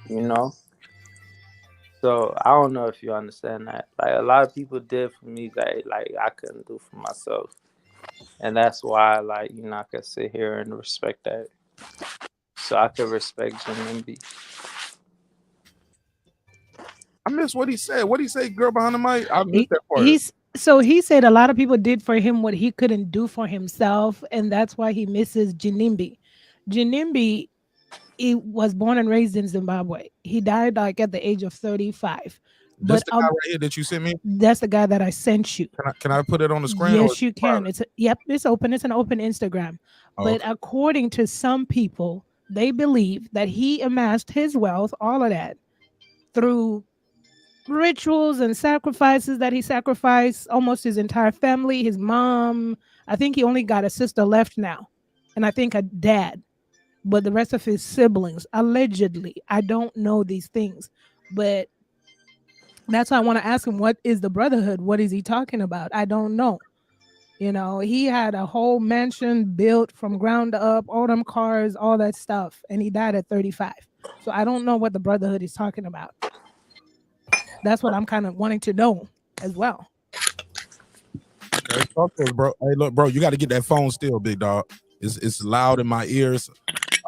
You know. So I don't know if you understand that. Like, a lot of people did for me that like I couldn't do for myself, and that's why, like, you know, I could sit here and respect that. So I could respect Jimmy. I missed what he said. What did he say, girl behind the mic? I missed that part. He said a lot of people did for him what he couldn't do for himself, and that's why he misses Jinimbi. Jinimbi, he was born and raised in Zimbabwe. He died like at the age of 35. That's the guy right here that you sent me? That's the guy that I sent you. Can I put it on the screen? Yes, you can. It's open. It's an open Instagram. But okay. According to some people, they believe that he amassed his wealth, all of that, through rituals and sacrifices that he sacrificed almost his entire family, his mom. I think he only got a sister left now, and I think a dad, but the rest of his siblings, allegedly. I don't know these things, but that's why I want to ask him, what is the brotherhood? What is he talking about? I don't know. You know, he had a whole mansion built from ground up, all them cars, all that stuff, and he died at 35. So I don't know what the brotherhood is talking about. That's what I'm kind of wanting to know as well. Okay, talk to us, bro. Hey, look, bro, you got to get that phone still, big dog. It's loud in my ears.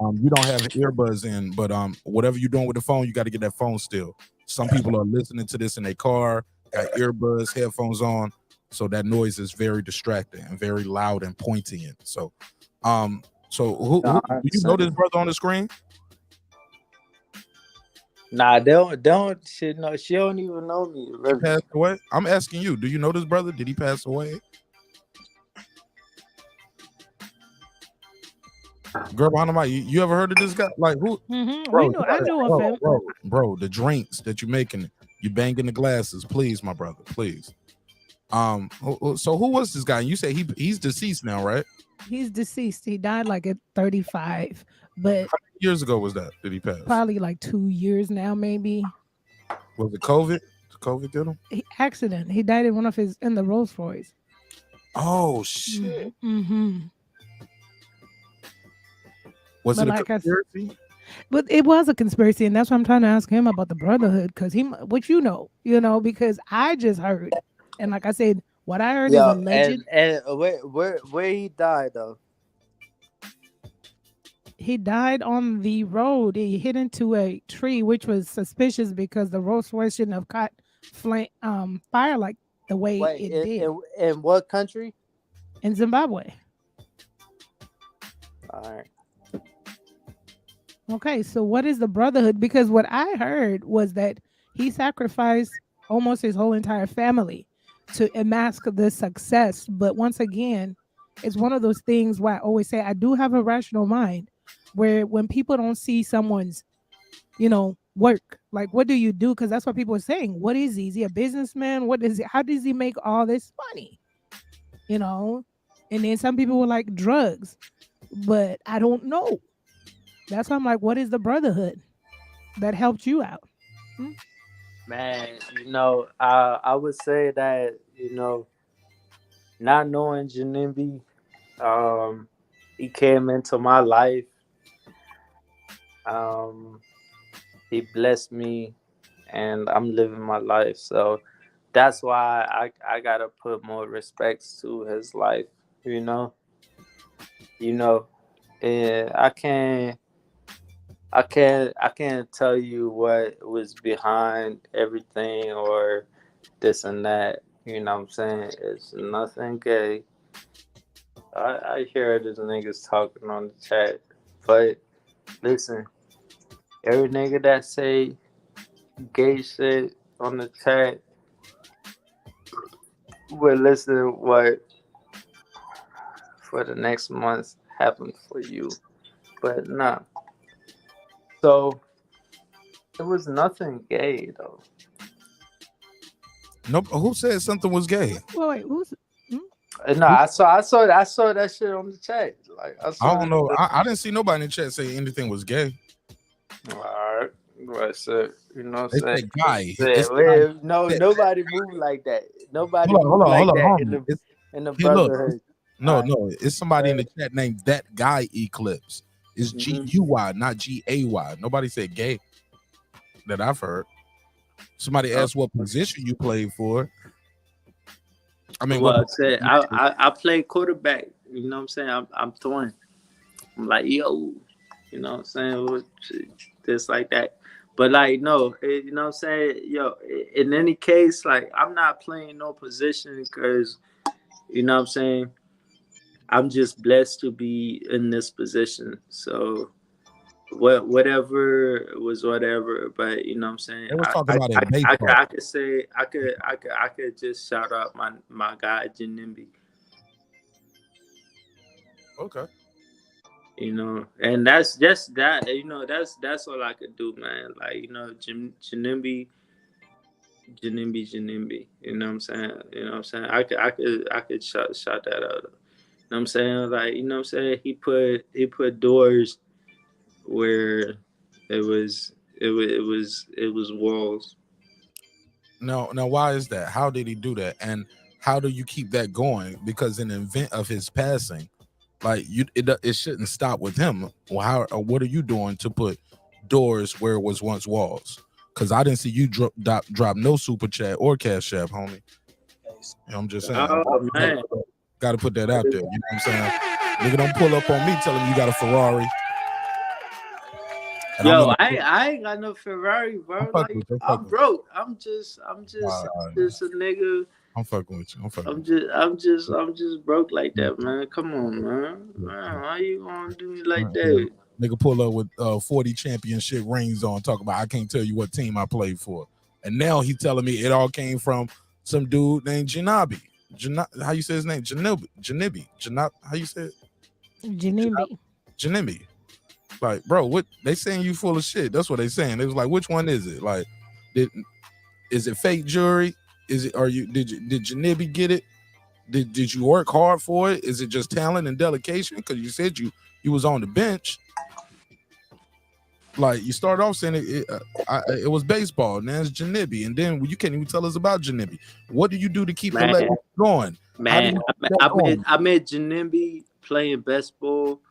You don't have earbuds in, but whatever you're doing with the phone, you got to get that phone still. Some people are listening to this in their car, got earbuds, headphones on, so that noise is very distracting and very loud and pointy. So, who do you know this brother on the screen? Nah, don't. She know. She don't even know me. He Really. passed away. I'm asking you. Do you know this brother? Did he pass away? Girl behind the mic, you ever heard of this guy? Like who? Mm-hmm. Bro, I knew of him. Bro, the drinks that you making, you banging the glasses, please, my brother, please. So who was this guy? You say he's deceased now, right? He's deceased. He died like at 35, but how many years ago was that? Did he pass? probably like 2 years now, maybe. Was it COVID? Did COVID get him? Accident. He died in the Rolls Royce. Oh shit! Mm-hmm. Was But it a like conspiracy? But it was a conspiracy, and that's why I'm trying to ask him about the brotherhood, because what because I just heard, and like I said, what I heard is Yo, alleged. and where he died though? He died on the road. He hit into a tree, which was suspicious because the Rolls Royce shouldn't have caught fire like the way it did. In what country? In Zimbabwe. All right. Okay, so what is the brotherhood? Because what I heard was that he sacrificed almost his whole entire family to mask the success. But once again, it's one of those things where I always say I do have a rational mind, where when people don't see someone's, work, like what do you do? Because that's what people are saying. What is he? Is he a businessman? What is it? How does he make all this money? And then some people were like drugs, but I don't know. That's why I'm like, what is the brotherhood that helped you out? Man, I would say that, not knowing Janimbi, he came into my life. He blessed me, and I'm living my life. So that's why I gotta put more respects to his life. And I can't tell you what was behind everything or this and that. You know what I'm saying? It's nothing gay. I hear these niggas talking on the chat. But listen, every nigga that say gay shit on the chat will listen what for the next month happened for you. But nah. So it was nothing gay though. Nope. Who said something was gay? Wait, who's? No, I saw that shit on the chat. Like I don't know. I didn't see nobody in the chat say anything was gay. All right. That's it. You know what They I'm saying? said guy. Nobody move like that. Nobody move like that in the brotherhood. No, it's somebody in the chat named That Guy Eclipse. It's GUY, not GAY. Nobody said gay that I've heard. Somebody asked what position you played for. I mean, well, I play quarterback. You know what I'm saying? I'm throwing. I'm like, yo, you know what I'm saying? Just like that. But like, no, you know what I'm saying? Yo, in any case, like, I'm not playing no position because, you know what I'm saying? I'm just blessed to be in this position. So whatever was whatever, but you know what I'm saying? They was talking about it in baseball. I could say I could just shout out my guy Janimbi. Okay. And that's just that, that's all I could do, man. Like, Janimbi. You know what I'm saying? I could shout that out. You know what I'm saying? Like, you know what I'm saying? He put doors where it was walls. Now why is that? How did he do that? And how do you keep that going? Because in the event of his passing, like it shouldn't stop with him. Well, what are you doing to put doors where it was once walls? Because I didn't see you drop no super chat or cash app, homie. I'm just saying. Oh, man. Got to put that out there. You know what I'm saying? Nigga, don't pull up on me telling me you got a Ferrari. And yo, I ain't got no Ferrari, bro. I'm broke. I'm just a nigga. I'm fucking with you. I'm just broke like that, man. Come on, man. How you gonna do me like that? Nigga pull up with 40 championship rings on, talk about I can't tell you what team I played for. And now he's telling me it all came from some dude named Janabi. How you say his name? Janibi. How you say it? Janimbi. Like, bro, what they saying you full of shit. That's what they saying. It was like, which one is it? Like, is it fake jury? Is it did Janibi get it? Did you work hard for it? Is it just talent and delegation? Because you said you was on the bench. Like, you started off saying it was baseball. Now it's Janibi, and then you can't even tell us about Janibi. What do you do to keep the legacy going? Man, I met Janibi playing baseball,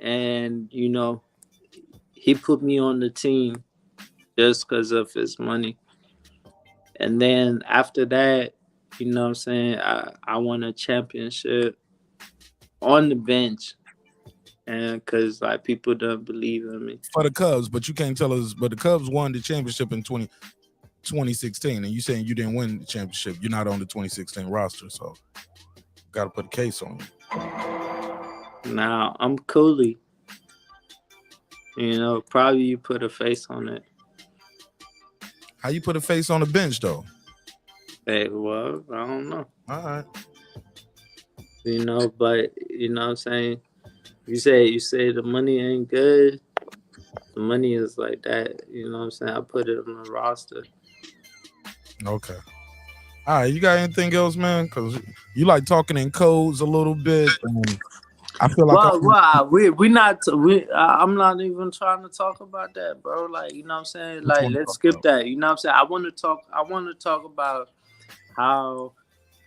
and he put me on the team just because of his money. And then after that, you know what I'm saying, I won a championship on the bench. And because like people don't believe in me. For the Cubs, but you can't tell us, but the Cubs won the championship in 2016, and you saying you didn't win the championship. You're not on the 2016 roster, so gotta put a case on you. Now I'm Cooley. Probably you put a face on it. How you put a face on the bench though? Hey, well, I don't know. All right. But you know what I'm saying? You say the money ain't good. The money is like that. You know what I'm saying? I put it on the roster. Okay. All right. You got anything else, man? Because you like talking in codes a little bit. I feel like I'm not even trying to talk about that, bro. Like, you know what I'm saying? Like, let's skip that. You know what I'm saying? I want to talk about how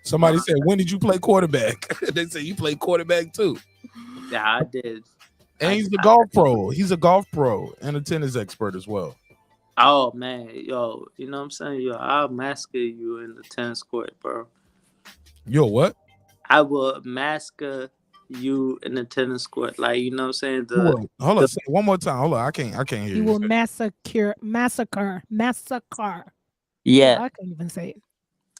somebody said, when did you play quarterback? They say you played quarterback too. Yeah, I did. And he's a golf pro. He's a golf pro and a tennis expert as well. Oh man, yo, you know what I'm saying? Yo, I'll massacre you in the tennis court, bro. Yo, what? I will massacre you in the tennis court. Like, you know what I'm saying? Hold on, say it one more time. Hold on, I can't hear you. You will massacre. Yeah. I can't even say it.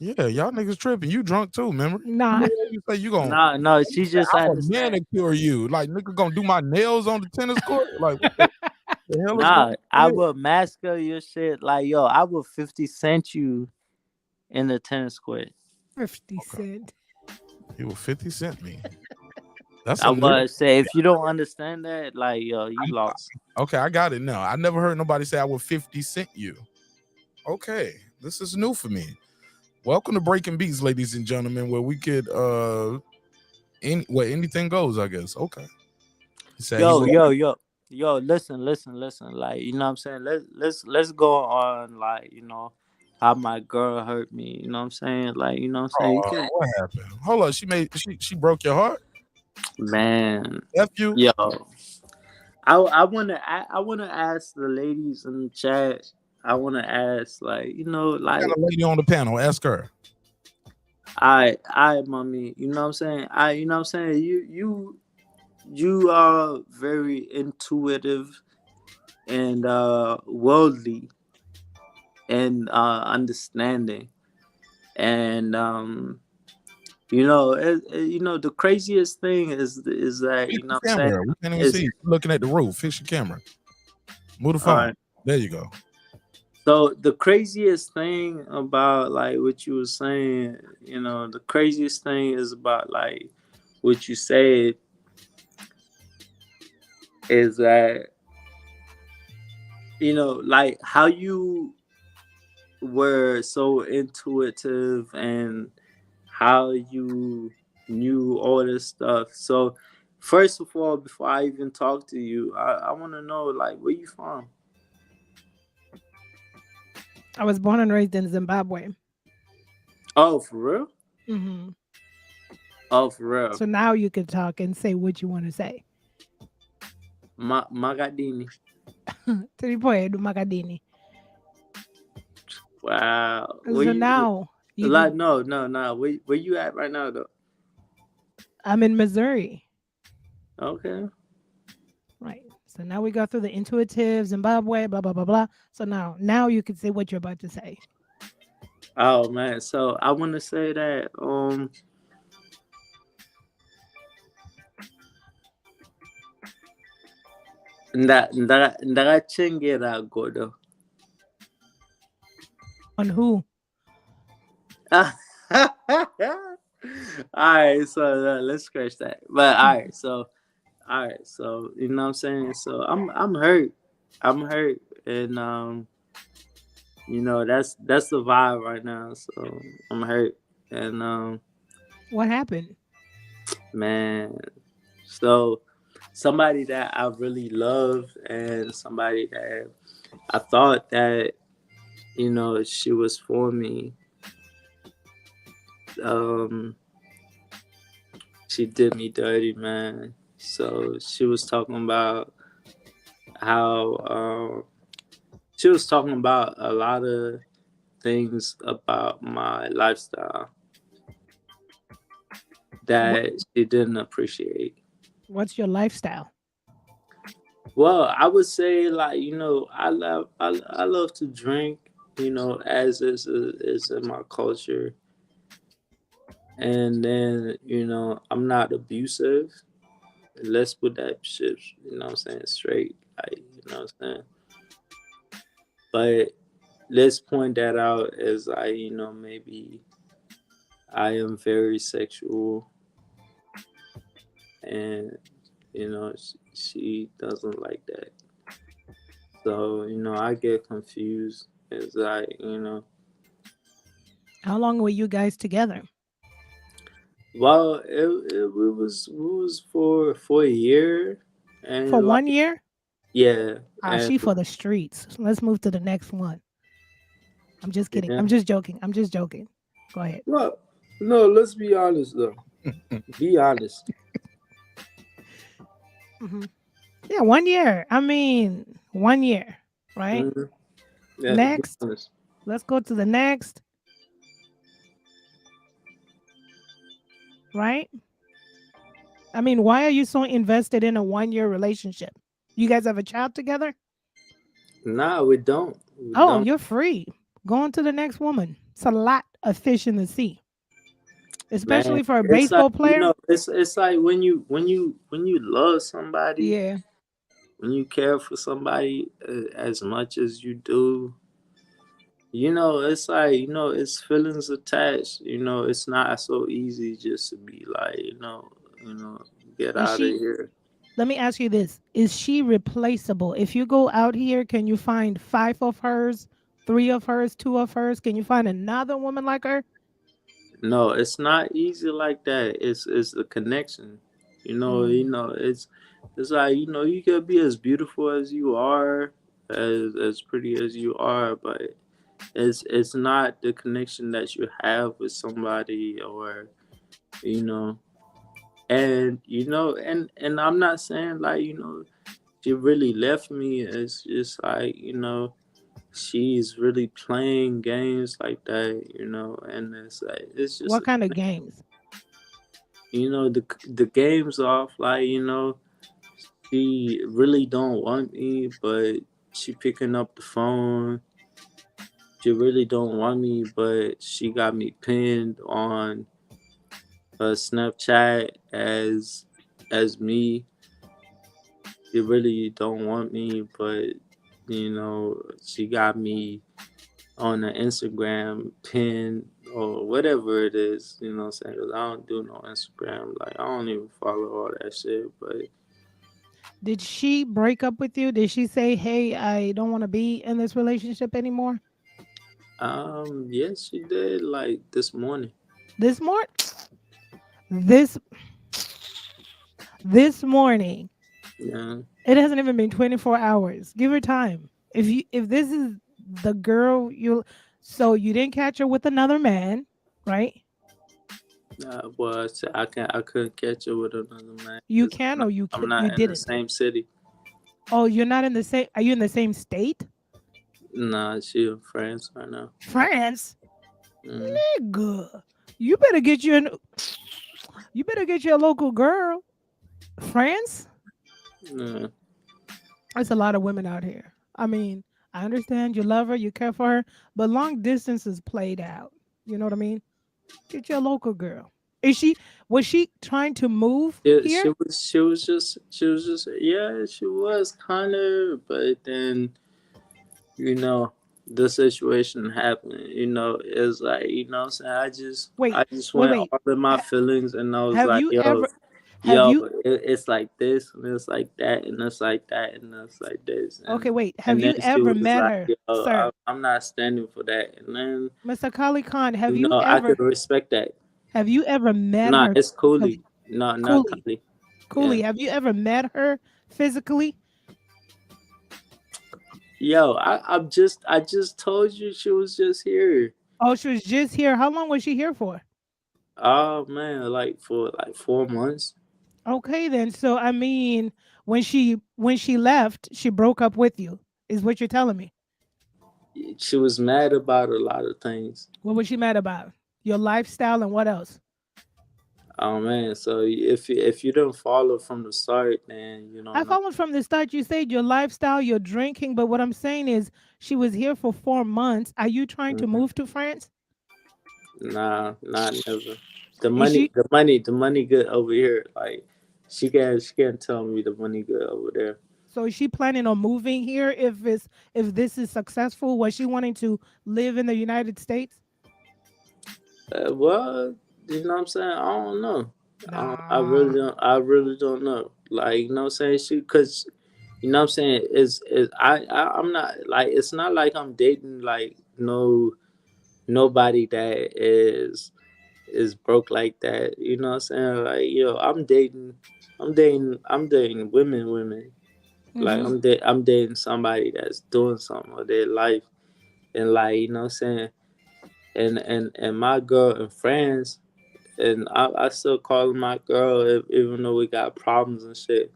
Yeah, y'all niggas tripping. You drunk too, remember? Nah. You say you gonna No, she just I manicure you. Like, nigga gonna do my nails on the tennis court? Like, what the hell is nah, going I on? will massacre your shit. Like, yo, I will 50 cent you in the tennis court. 50 cent. He will 50 cent me. That's I would say, if you don't understand that, like, yo, you lost. Okay, I got it now. I never heard nobody say I would 50 cent you. Okay, this is new for me. Welcome to Breaking Beats, ladies and gentlemen, where we could anything goes, I guess. Okay. Yo, listen. Like, you know what I'm saying? Let's go on, like, how my girl hurt me. You know what I'm saying? Like, you know what I'm saying? What happened? Hold on, she broke your heart? Man. F you? Yo. I wanna ask the ladies in the chat. I wanna ask, like, like, got a lady on the panel, ask her. I mommy, you know what I'm saying? You know what I'm saying? You are very intuitive and worldly and understanding. And the craziest thing is that, you know what I'm saying? We can't even see you. Looking at the roof. Fix your camera. Move the phone. Right. There you go. So the craziest thing about, like, what you were saying, the craziest thing is about, like, what you said is that, like, how you were so intuitive and how you knew all this stuff. So first of all, before I even talk to you, I want to know, like, where you from? I was born and raised in Zimbabwe. Oh, for real? Mm-hmm. Oh, for real. So now you can talk and say what you want to say. Magadini. 3 point Magadini. Wow. So now like, no. Where you at right now, though? I'm in Missouri. Okay. Right. So now we go through the intuitive Zimbabwe, blah blah blah blah. So now you can say what you're about to say. Oh man, so I want to say that Ndakachengera godo. On who? All right, so let's scratch that. But all right, so you know what I'm saying. So I'm hurt. I'm hurt, and you know that's the vibe right now. So I'm hurt, and What happened? man, so somebody that I really love and somebody that I thought that you know she was for me. She did me dirty, man. So she was talking about how she was talking about a lot of things about my lifestyle that she didn't appreciate. What's your lifestyle? Well, I would say like you know I love to drink, you know, as is in my culture, and then you know I'm not abusive. Let's put that shit, you know what I'm saying, straight. Like, you know what I'm saying? But let's point that out as you know, maybe I am very sexual and, you know, she doesn't like that. So, you know, I get confused as you know. How long were you guys together? Well, it was for a year. And For 1 year? Yeah. She for the streets. Let's move to the next one. I'm just kidding. Yeah. I'm just joking. Go ahead. Well, no, let's be honest though. Be honest. Mm-hmm. Yeah, 1 year. I mean, 1 year, right? Mm-hmm. Yeah, next. Let's go to the next. Right? I mean, why are you so invested in a 1 year relationship? You guys have a child together? Nah, we don't. You're free. Go on to the next woman. It's a lot of fish in the sea. Especially Man, for a baseball player. You know, it's like when you love somebody, yeah, when you care for somebody as much as you do, you know, it's like, you know, it's feelings attached. You know, it's not so easy just to be like, you know, get out of here. Let me ask you this. Is she replaceable? If you go out here, can you find 5 of hers, 3 of hers, 2 of hers? Can you find another woman like her? No, it's not easy like that. It's the connection. You know, it's like, you know, you could be as beautiful as you are, as pretty as you are, but it's not the connection that you have with somebody, or you know, and you know, and I'm not saying like, you know, she really left me. It's just like, you know, she's really playing games like that, you know, and it's like, it's just what kind of games? You know, the games off, like, you know, she really don't want me, but she picking up the phone. She really don't want me, but she got me pinned on Snapchat as me. She really don't want me, but you know, she got me on the Instagram pin or whatever it is, you know what I'm saying? 'Cause I don't do no Instagram. Like, I don't even follow all that shit, but did she break up with you? Did she say, hey, I don't want to be in this relationship anymore? Yes, she did, like this morning. This morning? This morning. Yeah. It hasn't even been 24 hours. Give her time. If this is the girl so you didn't catch her with another man, right? Well, I couldn't catch her with another man. You can, or you I'm not in the same city. Oh, you're not in the same. Are you in the same state? Nah, she in France right now. France, nigga, you better get you a local girl. France. Yeah. There's a lot of women out here. I mean, I understand you love her, you care for her, but long distance is played out. You know what I mean? Get your local girl. Was she trying to move Yeah, here? she was just yeah, she was kind of, but then the situation happened. It's like what I'm saying, I Wait, just wait, went wait. all in my feelings, and I was Have like, you ever have you it's like this, and it's like that, and it's like that, and it's like this, okay, wait. Have and then you she ever was met like, her, sir? I'm not standing for that, and then Mr. Kali Khan, have you I ever could respect that. met Nah, her it's physically? Cooley, no, not Cooley. Kali. Yeah. Cooley, have you ever met her physically? Yo, I just told you she was just here. Oh, she was just here. How long was she here for? Oh man, like for like 4 months. Okay, then. So I mean, when she left, she broke up with you, is what you're telling me. She was mad about a lot of things. What was she mad about? Your lifestyle and what else? Oh man, so if you don't follow from the start, then you I don't know. followed from the start. You said your lifestyle, your drinking, but what I'm saying is she was here for 4 months. Are you trying to Mhm. move to France? Nah, not never. The Is money, she the money, the money good over here. Like she can't tell me the money good over there. so is she planning on moving here if this is successful? Was she wanting to live in the United States? Well, you know what I'm saying? I don't know. I Nah. really don't. I really don't know. Like what I'm saying, because what I'm saying is I'm not like it's not like I'm dating like nobody that is broke like that. You know what I'm saying? Like I'm dating women. Like Mm-hmm. I'm dating somebody that's doing something with their life, and like what I'm saying, and my girl in France, and I still call her my girl even though we got problems and shit.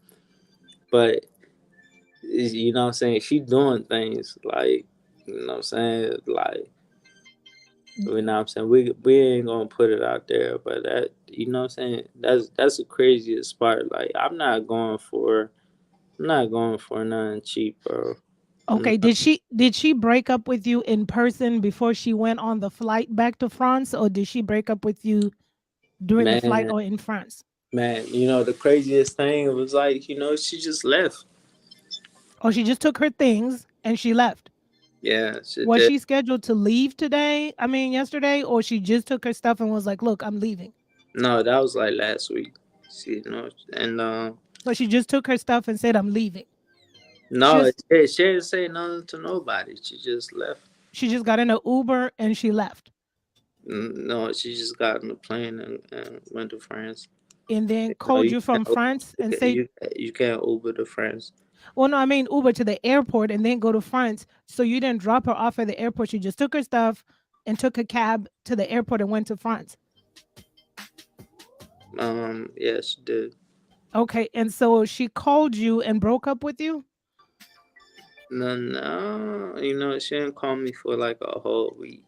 But what I'm saying, she doing things like what I'm saying, like what I'm saying, we ain't gonna put it out there, but that what I'm saying, that's the craziest part. Like I'm not going for nothing cheap, bro. I'm Okay, not. did she break up with you in person before she went on the flight back to France, or did she break up with you during the flight Man, or in France? man, the craziest thing was like, she just left. Or she just took her things and she left? Yeah, she Was did. she scheduled to leave today? I mean, yesterday, or she just took her stuff and was like, "Look, I'm leaving." No, that was like last week. She, and So she just took her stuff and said, "I'm leaving." She no, just she didn't say nothing to nobody. She just left. she just got in an Uber and she left, No, she just got on the plane and went to France. and then No, called you you from can't. France You and can't, say, you can't Uber to France. "Well, no, I mean Uber to the airport and then go to France." So you didn't drop her off at the airport. She just took her stuff and took a cab to the airport and went to France. Yeah, she did. Okay, and so she called you and broke up with you? No, no, she didn't call me for like a whole week.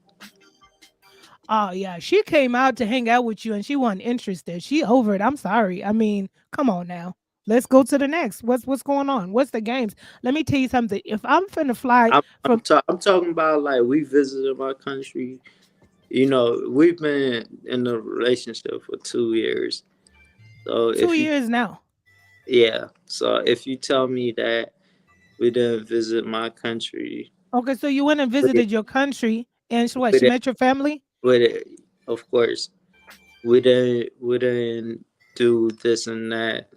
Oh yeah, she came out to hang out with you and she wasn't interested. She over it. I'm sorry. I mean, come on now. Let's go to the next. What's going on? What's the games? Let me tell you something. If I'm finna fly from I'm talking about like we visited my country. We've been in a relationship for 2 years. So 2 years now. yeah. So if you tell me that we didn't visit my country, Okay, so you went and with it, visited your country and what? with She it, met your family? with it, of course, we didn't do this and that,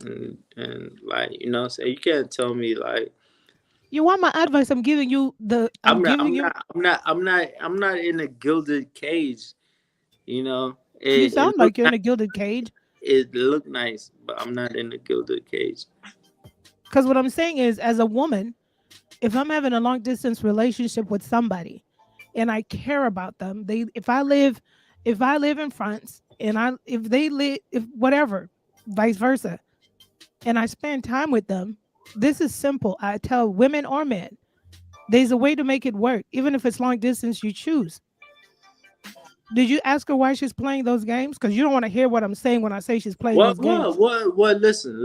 and like so you can't tell me like You want my advice? I'm giving you the I'm I'm not, giving I'm you not, I'm not, I'm not, I'm not in a gilded cage. You know, you it sound look like you're in nice. a gilded cage. It look nice, but I'm not in a gilded cage. Because what I'm saying is, as a woman, if I'm having a long distance relationship with somebody and I care about them, they if I live in France and I if they live if whatever, vice versa, and I spend time with them, this is simple. I tell women or men, there's a way to make it work, even if it's long distance you choose. Did you ask her why she's playing those games? Because you don't want to hear what I'm saying when I say she's playing those What, games. what, what, what? Listen.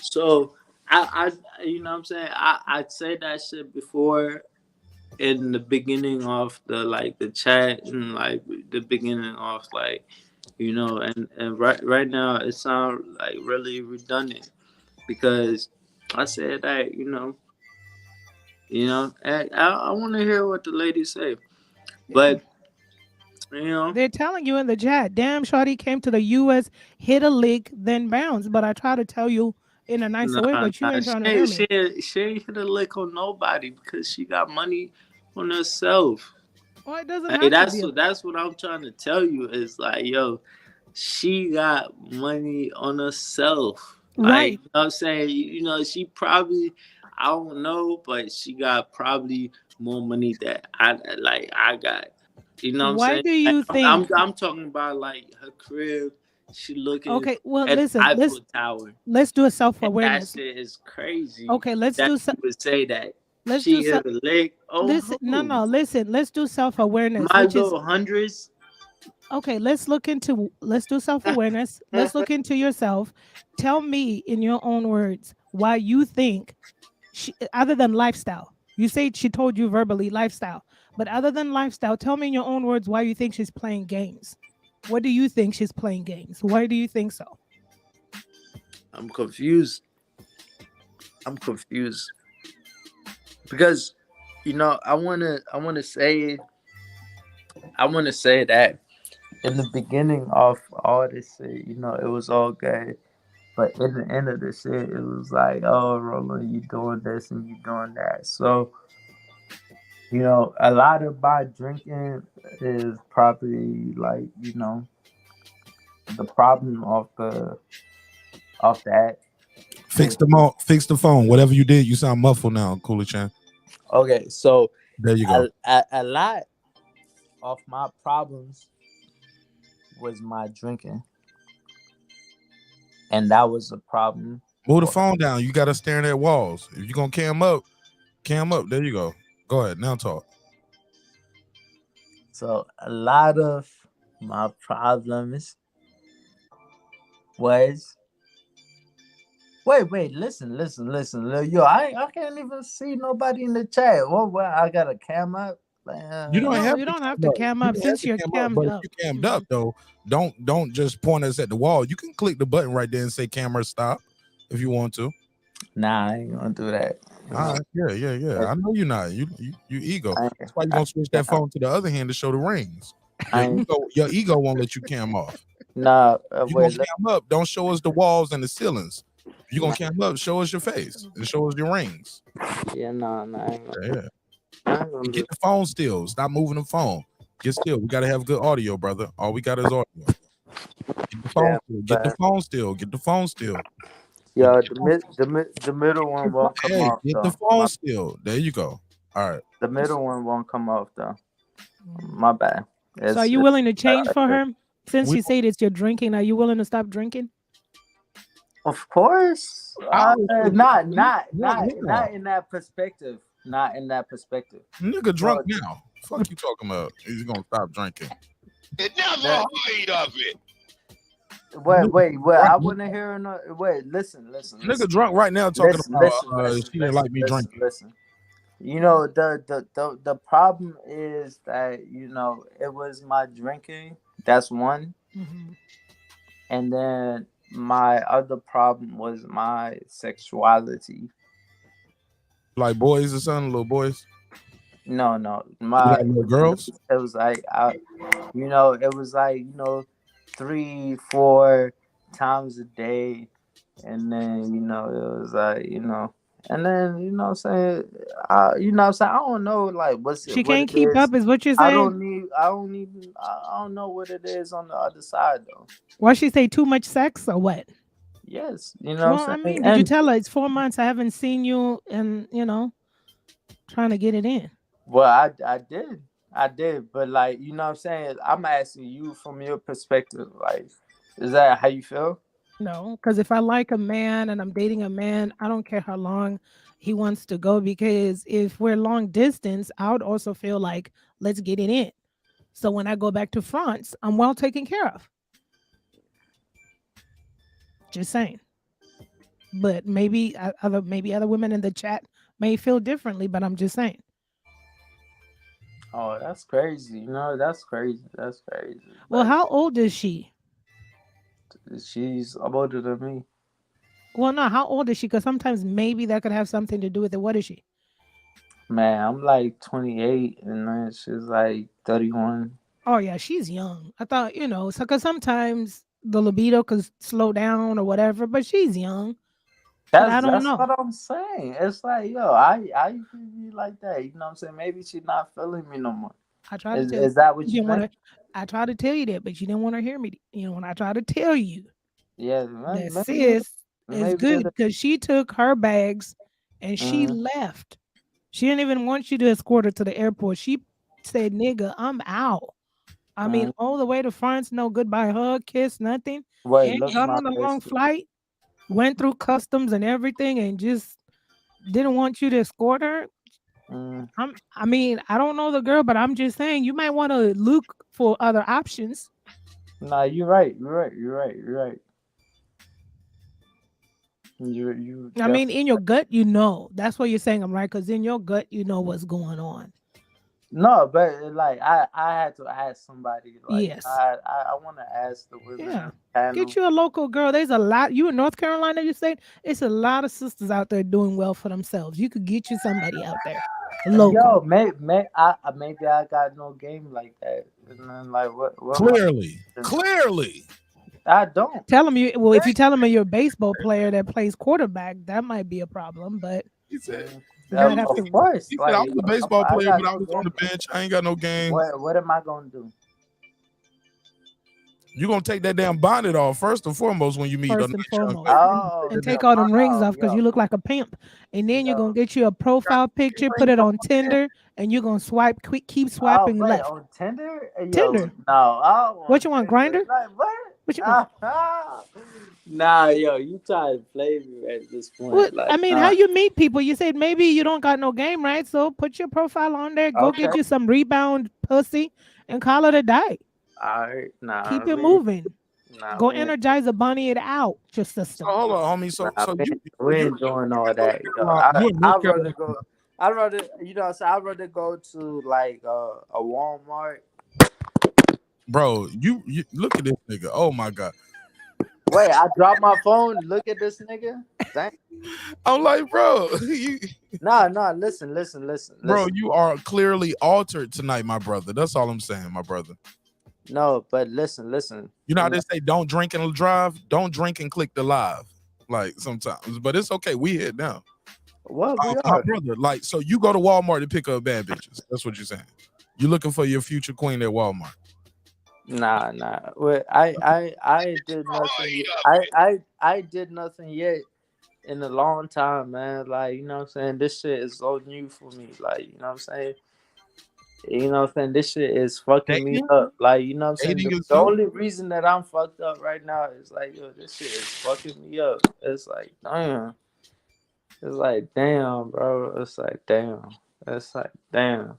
So what I'm saying, I said that shit before in the beginning of the chat and like the beginning of like You know, and right now it sounds like really redundant because I said that, and I want to hear what the ladies say, but They're telling you in the chat, damn, shawty came to the U.S., hit a lick, then bounced. But I try to tell you in a nicer way, but you ain't trying to hear me. She ain't hit a lick on nobody because she got money on herself. Well, it doesn't Hey, have to be. that's what I'm trying to tell you is like, yo, she got money on herself. Like, Right. you know what I'm saying? She probably, I don't know, but she got probably more money that I got. You know what I'm Why saying? do you think? I'm talking about like her crib. She looking Okay, well, at listen, the Eiffel Tower. let's do a And that self-awareness. shit is crazy. Okay, let's that do you would say that. let's She do hit a leg. Oh, listen, no, listen, let's do self-awareness, my which is little hundreds. okay. Let's do self-awareness. Let's look into yourself. Tell me in your own words why you think she, other than lifestyle. You say she told you verbally lifestyle, but other than lifestyle, tell me in your own words why you think she's playing games. What do you think she's playing games? Why do you think so? I'm confused because I want to say that in the beginning of all this shit, it was all good. But at the end of the shit, it was like, oh, Roland, you doing this and you doing that. So, a lot of my drinking is probably like, the problem of that. Fix the phone. Whatever you did, you sound muffled now, Cooler Chan. Okay, so there you go. A lot of my problems was my drinking. And that was a problem. Move the phone down. You got to staring at walls. If you're going to cam up. There you go. Go ahead. Now talk. So a lot of my problems was... Wait. Listen. Yo, I can't even see nobody in the chat. Well, I got a cam up. You don't have to cam up since you're cammed up. If you cammed up though, don't just point us at the wall. You can click the button right there and say camera stop if you want to. Nah, I ain't gonna do that. All right, yeah. I know you're not. You ego. That's why you gonna switch that phone to the other hand to show the rings. Your ego won't let you cam off. Nah, you gonna cam up. Don't show us the walls and the ceilings. You gonna cam up? Show us your face and show us your rings. Yeah, nah. Yeah. Get the phone still. Stop moving the phone. Get still. We gotta have good audio, brother. All we got is audio. Get the phone still. Get the phone still. Get the phone still. Yo, the middle one won't come off. Get though. the phone still. There you go. All right. The middle one won't come off though. My bad. So are you willing to change for her? Since you say that you're drinking, are you willing to stop drinking? Of course. Not in that perspective. Not in that perspective. Nigga drunk now. Fuck you talking about? He's gonna stop drinking. It never heard of it. Wait. I want to hear another. Wait, listen. Nigga drunk right now talking about she didn't like me drinking. Listen. The problem is that it was my drinking. That's one. Mm-hmm. And then my other problem was my sexuality. Like boys or something, little boys? No. My like little girls? It was like it was like 3-4 times a day, and then it was like and then what I'm saying, I don't know like what's she can't keep up is what you're saying. I don't know what it is on the other side though. Why she say too much sex or what? Yes, well, I mean, did you tell her it's 4 months? I haven't seen you, and trying to get it in. Well, I did, but like what I'm saying, I'm asking you from your perspective. Like, is that how you feel? No, because if I like a man and I'm dating a man, I don't care how long he wants to go. Because if we're long distance, I would also feel like let's get it in. So when I go back to France, I'm well taken care of. Just saying. But maybe other women in the chat may feel differently, but I'm just saying. Oh, that's crazy. That's crazy. Well, how old is she? She's older than me. Well, no, how old is she? Because sometimes maybe that could have something to do with it. What is she? Man, I'm like 28, and then she's like 31. Oh yeah, she's young. I thought, so because sometimes the libido could slow down or whatever, but she's young. But I don't That's know. what I'm saying. It's like, yo, I used to be like that. You know what I'm saying? Maybe she's not feeling me no more. I tried to tell Is that what you you didn't want think? to. I tried to tell you that, but you didn't want to hear me. When I tried to tell you Yeah, that maybe it, sis is maybe it. good because she took her bags and she left. She didn't even want you to escort her to the airport. She said, "Nigga, I'm out." I mean, all the way to France, no goodbye hug, kiss, nothing. Wait, And look got my on a long Facebook. flight, went through customs and everything, and just didn't want you to escort her. I mean, I don't know the girl, but I'm just saying you might want to look for other options. Nah, you're right. You're right. You're right. You're right. You. I mean, in your gut, that's what you're saying. I'm right, because in your gut, you know what's going on. No, but like I had to ask somebody. Like Yes. I want to ask the women. Yeah. Panel. Get you a local girl. There's a lot. You in North Carolina, you said? It's a lot of sisters out there doing well for themselves. You could get you somebody out there. Local. Yo, maybe I got no game like that. And then like what Clearly. I don't. Tell them you. Well, if you tell them you're a baseball player that plays quarterback, that might be a problem. But he said, of course. He said, I was a baseball player, but I was on the bench. I ain't got no game. What am I gonna do? You're gonna take that damn bonnet off first and foremost when you meet first them. and foremost, Oh, and take all them rings off because you look like a pimp. And then you're gonna get you a profile picture, put it on Tinder, and you're gonna swipe, keep swiping left. On Tinder? Yo, Tinder. No, what you want, Grinder? Like, what? What you want? Nah, yo, you try to play me at this point. Well, like, I mean, how you meet people? You said maybe you don't got no game, right? So put your profile on there, go get you some rebound pussy, and call it a day. All right, nah. Keep it moving. Nah, go energize a bunny it out, your system. So, hold on, homie. So we ain't doing all that. I'd rather, I'd rather go to like a Walmart. Bro, you look at this nigga. Oh my god. Wait, I dropped my phone. Look at this nigga. Dang. I'm like, bro. No, listen. Bro, you are clearly altered tonight, my brother. That's all I'm saying, my brother. No, but listen. You know how they say don't drink and drive? Don't drink and click the live. Like sometimes. But it's okay. We hit now. What we my brother, like, so you go to Walmart to pick up bad bitches. That's what you're saying. You're looking for your future queen at Walmart. Nah. Well, I did nothing. I did nothing yet in a long time, man. Like, you know what I'm saying? This shit is so new for me. Like, you know what I'm saying? You know what I'm saying? This shit is fucking me up. Like, you know what I'm saying? The only reason that I'm fucked up right now is like, yo, this shit is fucking me up. It's like, damn. It's like, damn, bro. It's like, damn. It's like, damn.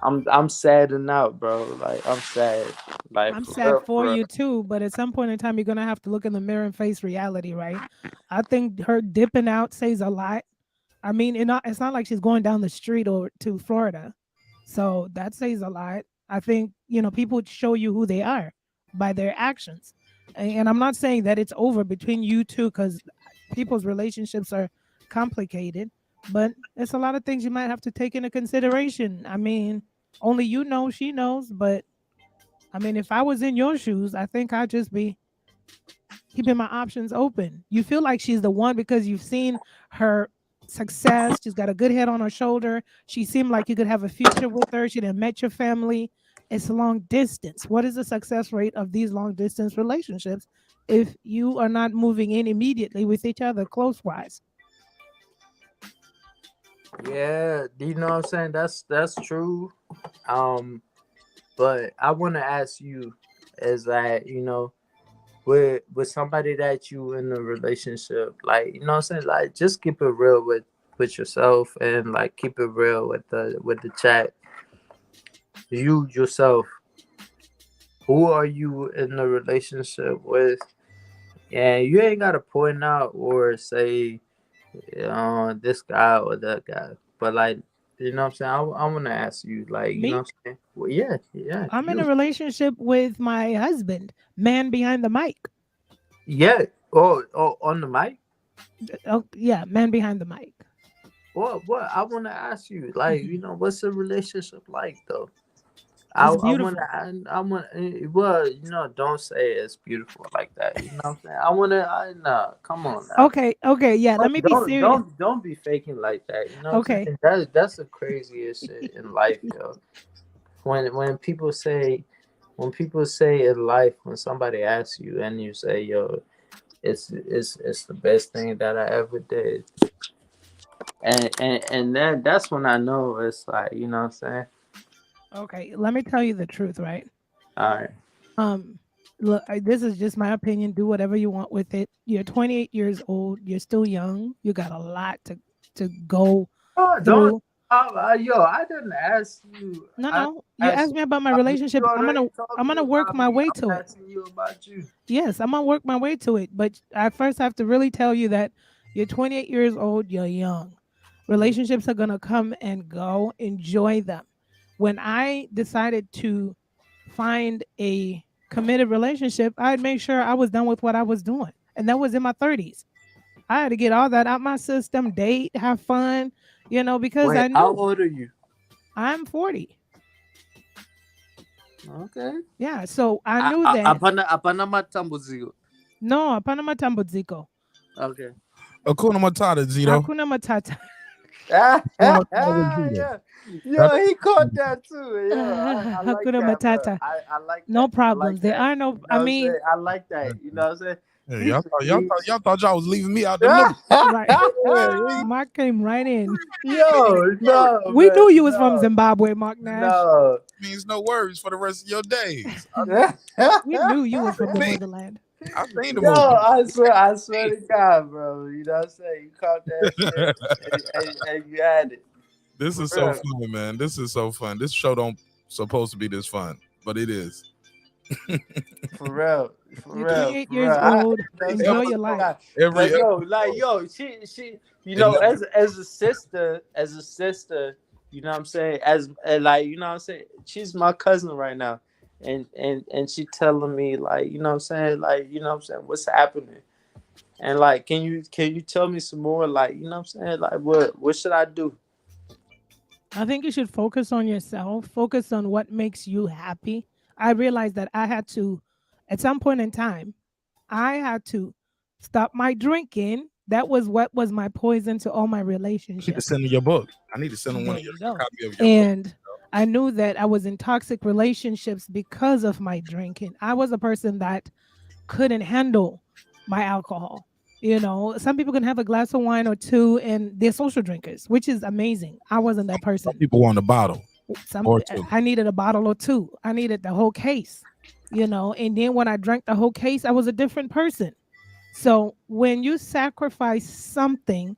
I'm saddened out, bro. Like, I'm sad. Like, I'm sad for you too, but at some point in time, you're gonna have to look in the mirror and face reality, right? I think her dipping out says a lot. I mean, it's not like she's going down the street or to Florida, so that says a lot. I think people show you who they are by their actions, and I'm not saying that it's over between you two because people's relationships are complicated. But it's a lot of things you might have to take into consideration. I mean, only you know, she knows. But I mean, if I was in your shoes, I think I'd just be keeping my options open. You feel like she's the one because you've seen her success. She's got a good head on her shoulder. She seemed like you could have a future with her. She done met your family. It's long distance. What is the success rate of these long distance relationships if you are not moving in immediately with each other close-wise? Yeah, you know what I'm saying? That's true. But I want to ask you, is that, with somebody that you in a relationship, like, you know what I'm saying? Like, just keep it real with yourself and like keep it real with the chat. You yourself, who are you in a relationship with? And you ain't gotta point out or say this guy or that guy, but like, you know what I'm saying? I want to ask you, like, you know what I'm saying? Well, yeah. I'm in a relationship with my husband, man behind the mic. Yeah. Oh, on the mic. Oh, yeah, man behind the mic. What? I want to ask you, like, you know, what's the relationship like, though? It's beautiful. I want. Well, you know, don't say it's beautiful like that. You know what I'm saying? I want to. Nah, come on now. Okay, yeah. Let me be serious. Don't be faking like that. You know what Okay. I'm saying? That's the craziest shit in life, yo. When people say in life, when somebody asks you and you say, yo, it's the best thing that I ever did. And that's when I know it's like, you know what I'm saying? Okay, let me tell you the truth, right? All right. Look, this is just my opinion. Do whatever you want with it. You're 28 years old. You're still young. You got a lot to go through. Yo, I didn't ask you. No. You asked me about my relationship. I'm gonna work my way to it. Asking you about you. Yes, I'm gonna work my way to it. But I first have to really tell you that you're 28 years old. You're young. Relationships are gonna come and go. Enjoy them. When I decided to find a committed relationship, I'd make sure I was done with what I was doing, and that was in my 30s. I had to get all that out my system, date, have fun, you know, because I knew. How old are you? I'm 40. Okay. Yeah, so I knew that. Apana matambuziko. No, apana matambuziko. Okay. Hakuna Matata, Zito. Hakuna Matata. Yeah. Yo, he caught that too. Yo, I like Hakuna that, Matata. I like that. No problems. I like There that. are no. You know I what mean, I'm saying? I like that. You know what I'm saying? Yeah, y'all thought y'all was leaving me out the loop. right. Mark came right in. Yo, no. We man, knew you was no, from Zimbabwe, Mark Nash. No. Means no worries for the rest of your days. We knew you was from the motherland. I seen the Yo, movie. I swear to God, bro. You know what I'm saying? You caught that shit and you had it. This is so fun, man. This is so fun. This show don't supposed to be this fun, but it is. For real. You're 28 years old. Enjoy your life. But she, you know, as a sister, you know what I'm saying? Like, you know what I'm saying? She's my cousin right now. And she telling me, like, you know what I'm saying? Like, you know what I'm saying? What's happening? And like, can you tell me some more? Like, you know what I'm saying? Like, what should I do? I think you should focus on yourself. Focus on what makes you happy. I realized that I had to, at some point in time, I had to stop my drinking. That was what was my poison to all my relationships. I need to send them your book. I need to send them one of your copy of your and book. I knew that I was in toxic relationships because of my drinking. I was a person that couldn't handle my alcohol. You know, some people can have a glass of wine or two and they're social drinkers, which is amazing. I wasn't that person. Some people want a bottle or two. I needed a bottle or two. I needed the whole case, you know, and then when I drank the whole case, I was a different person. So when you sacrifice something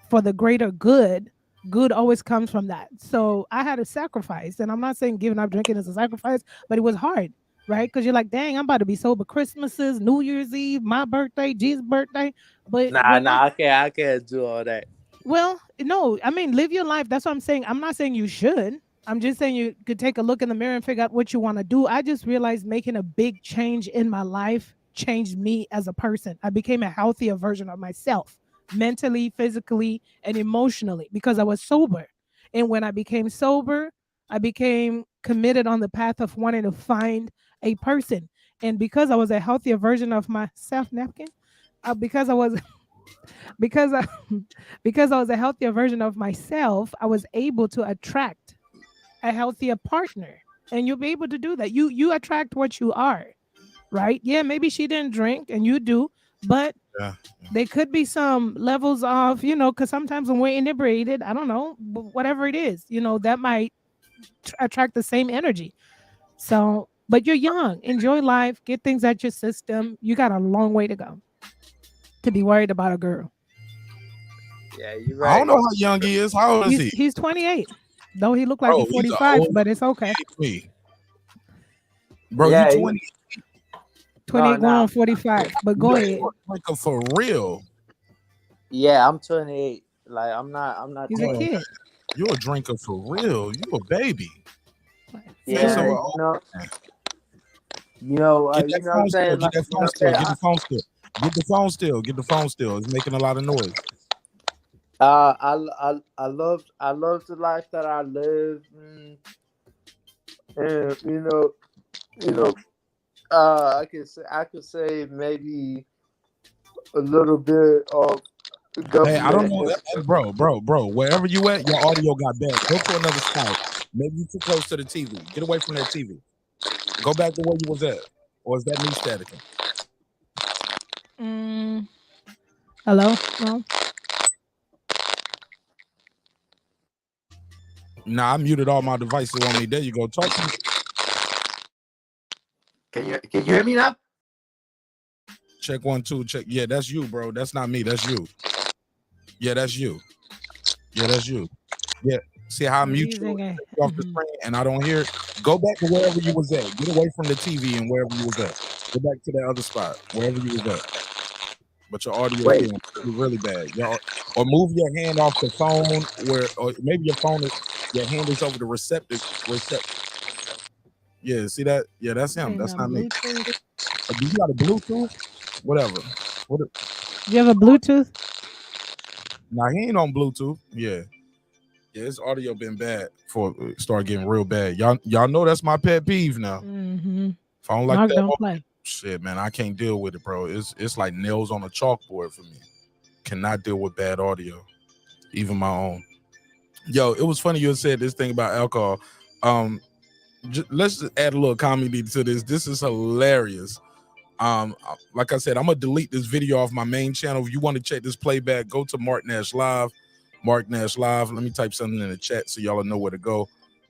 for the greater good, good always comes from that. So I had to sacrifice, and I'm not saying giving up drinking is a sacrifice, but it was hard, right? Because you're like, dang, I'm about to be sober Christmases, New Year's Eve, my birthday, Jesus' birthday. But I can't do all that. Well, no, I mean, live your life. That's what I'm saying. I'm not saying you should. I'm just saying you could take a look in the mirror and figure out what you want to do. I just realized making a big change in my life changed me as a person. I became a healthier version of myself, mentally, physically, and emotionally, because I was sober. And when I became sober, I became committed on the path of wanting to find a person. And because I was a healthier version of myself, napkin, because I was a healthier version of myself, I was able to attract a healthier partner. And you'll be able to do that. You attract what you are, right? Yeah, maybe she didn't drink and you do, but there could be some levels of, you know, because sometimes when we're inebriated, I don't know, whatever it is, you know, that might attract the same energy. So, but you're young, enjoy life, get things out your system. You got a long way to go to be worried about a girl. Yeah, you're right. I don't know how young he is. How old is he? He's 28. Though he looked like he's 45, but it's okay. Me. Bro, Yeah, you 20. 28 going on 45. But go ahead. Like for real. Yeah, I'm 28. Like I'm not. He's a kid. You're a drinker for real. You a baby. Yeah, you know what I'm saying? Get that phone still. Get the phone still. Get the phone still. It's making a lot of noise. I love the life that I live, and I could say maybe a little bit of government. Hey, I don't know, bro. Wherever you at, your audio got bad. Go to another spot. Maybe you too close to the TV. Get away from that TV. Go back to where you was at, or is that me staticking? Hello? No. Nah, I muted all my devices on me. There you go. Talk to me. Can you hear me now? Check 1 2. Check. Yeah, that's you, bro. That's not me. That's you. Yeah, that's you. Yeah, that's you. Yeah. See how I mute you off the screen and I don't hear it? Go back to wherever you was at. Get away from the TV and wherever you was at. Go back to that other spot, wherever you was at. But your audio is really bad. Or move your hand off the phone or maybe your hand is over the receptor. Yeah, see that? Yeah, that's him. That's not me. Do you got a Bluetooth? Whatever. Do you have a Bluetooth? Nah, he ain't on Bluetooth. Yeah, his audio been bad before it started getting real bad. Y'all know that's my pet peeve now. Mm-hmm. If I don't like Mark that, don't play. Shit, man, I can't deal with it, bro. It's like nails on a chalkboard for me. Cannot deal with bad audio, even my own. Yo, it was funny you said this thing about alcohol. Let's just add a little comedy to this. This is hilarious. Like I said, I'm gonna delete this video off my main channel. If you want to check this playback, go to Mark Nash Live. Mark Nash Live. Let me type something in the chat so y'all know where to go.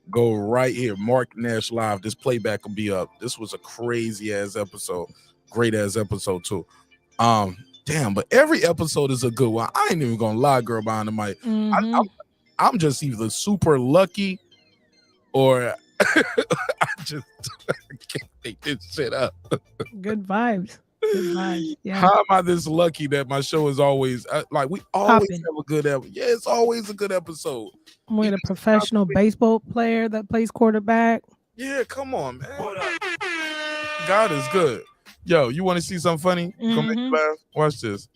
Go right here, Mark Nash Live. This playback will be up. This was a crazy ass episode, great ass episode too. Damn, but every episode is a good one. I ain't even gonna lie, girl behind the mic. I'm just either super lucky or I can't make this shit up. Good vibes. Good vibes. Yeah. How am I this lucky that my show is always like we always have a good episode? Yeah, it's always a good episode. I'm with a professional baseball player that plays quarterback. Yeah, come on, man. God is good. Yo, you want to see something funny? Gonna make you laugh? Watch this.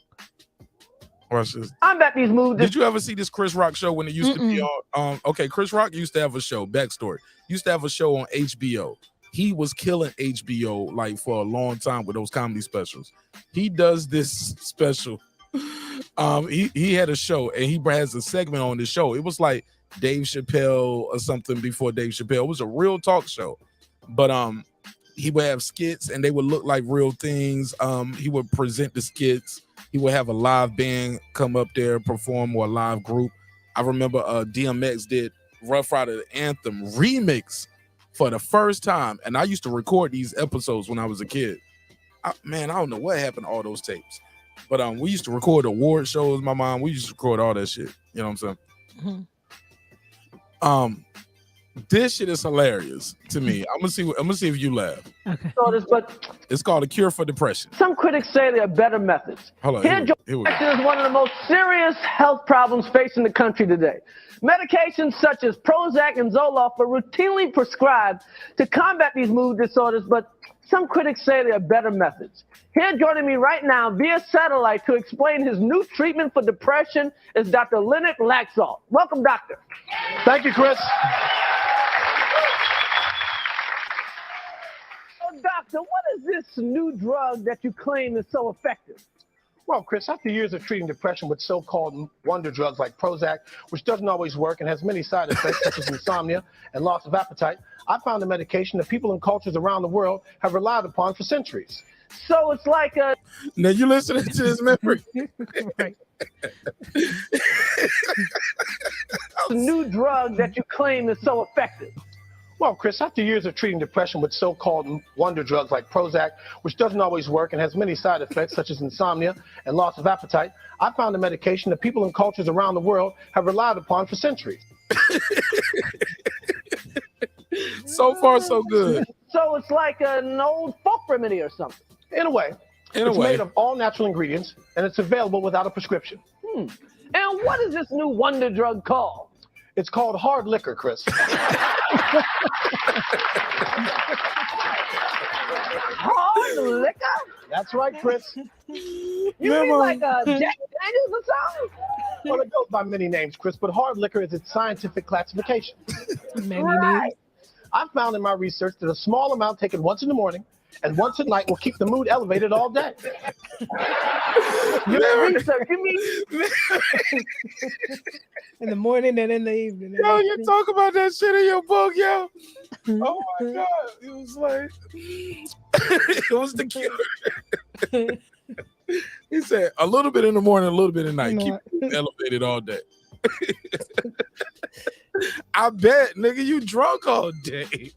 Watch this. I'm at these movies. Did you ever see this Chris Rock show when it used to be on? Okay, Chris Rock used to have a show. Backstory. Used to have a show on HBO. He was killing HBO like for a long time with those comedy specials. He does this special. He had a show and he has a segment on the show. It was like Dave Chappelle or something before Dave Chappelle. It was a real talk show, but he would have skits and they would look like real things. He would present the skits. He would have a live band come up there perform, or a live group. I remember DMX did Rough Rider Anthem remix for the first time, and I used to record these episodes when I was a kid. I don't know what happened to all those tapes, but we used to record award shows. My mom, we used to record all that shit. You know what I'm saying? Mm-hmm. This shit is hilarious to me. I'm gonna see if you laugh. Okay. But it's called a cure for depression. some critics say there are better methods. Hold on, Here we go. is one of the most serious health problems facing the country today. Medications such as Prozac and Zoloft are routinely prescribed to combat these mood disorders, but some critics say there are better methods. Here joining me right now via satellite to explain his new treatment for depression is Dr. Leonard Laxalt. Welcome, doctor. Thank you, Chris. Doctor, what is this new drug that you claim is so effective? Well, Chris, after years of treating depression with so-called wonder drugs like Prozac, which doesn't always work and has many side effects such as insomnia and loss of appetite, I found a medication that people in cultures around the world have relied upon for centuries. So it's like a... Now you listening to this memory. The new drug that you claim is so effective. Well, Chris, after years of treating depression with so-called wonder drugs like Prozac, which doesn't always work and has many side effects such as insomnia and loss of appetite, I found a medication that people in cultures around the world have relied upon for centuries. So far, so good. So it's like an old folk remedy or something. In a way. It's made of all natural ingredients, and it's available without a prescription. And what is this new wonder drug called? It's called hard liquor, Chris. Hard liquor? That's right, Chris. You mean like Jack Daniels or something? Well, it goes by many names, Chris, but hard liquor is its scientific classification. Many names. I've found in my research that a small amount taken once in the morning and once at night will keep the mood elevated all day. Your research, you mean? In the morning and in the evening. Yo, you talk about that shit in your book, yo. Oh my God. It was like, it was the cure. He said a little bit in the morning, a little bit at night. Keep it elevated all day. I bet, nigga, you drunk all day.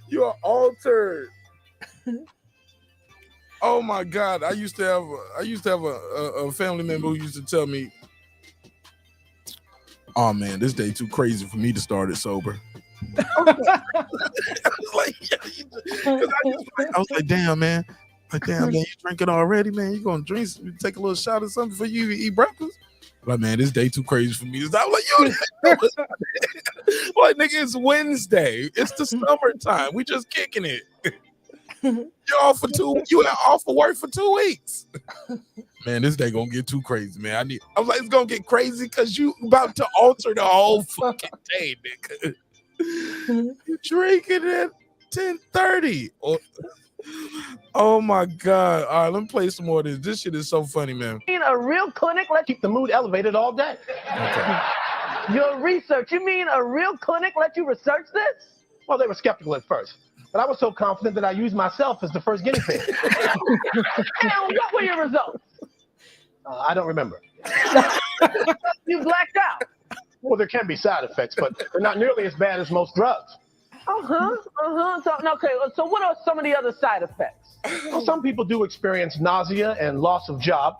You are altered. Oh my God. I used to have a family member who used to tell me, oh man, this day too crazy for me to start it sober. I was like, damn, man. Like, damn, man, you drinking already, man. You gonna drink, take a little shot or something before you even eat breakfast? Like, man, this day too crazy for me. I'm like, yo, like, nigga, it's Wednesday. It's the summertime. We just kicking it. You're off for you off for work for 2 weeks. Man, this day gonna get too crazy, man. I was like, it's gonna get crazy because you about to alter the whole fucking day, nigga. You drinking at 10:30. Oh my God. All right, let me play some more of this. This shit is so funny, man. You mean a real clinic let you keep the mood elevated all day? Okay. Your research, you mean a real clinic let you research this? Well, they were skeptical at first, but I was so confident that I used myself as the first guinea pig. And what were your results? I don't remember. You blacked out. Well, there can be side effects, but they're not nearly as bad as most drugs. So what are some of the other side effects? Well, some people do experience nausea and loss of job.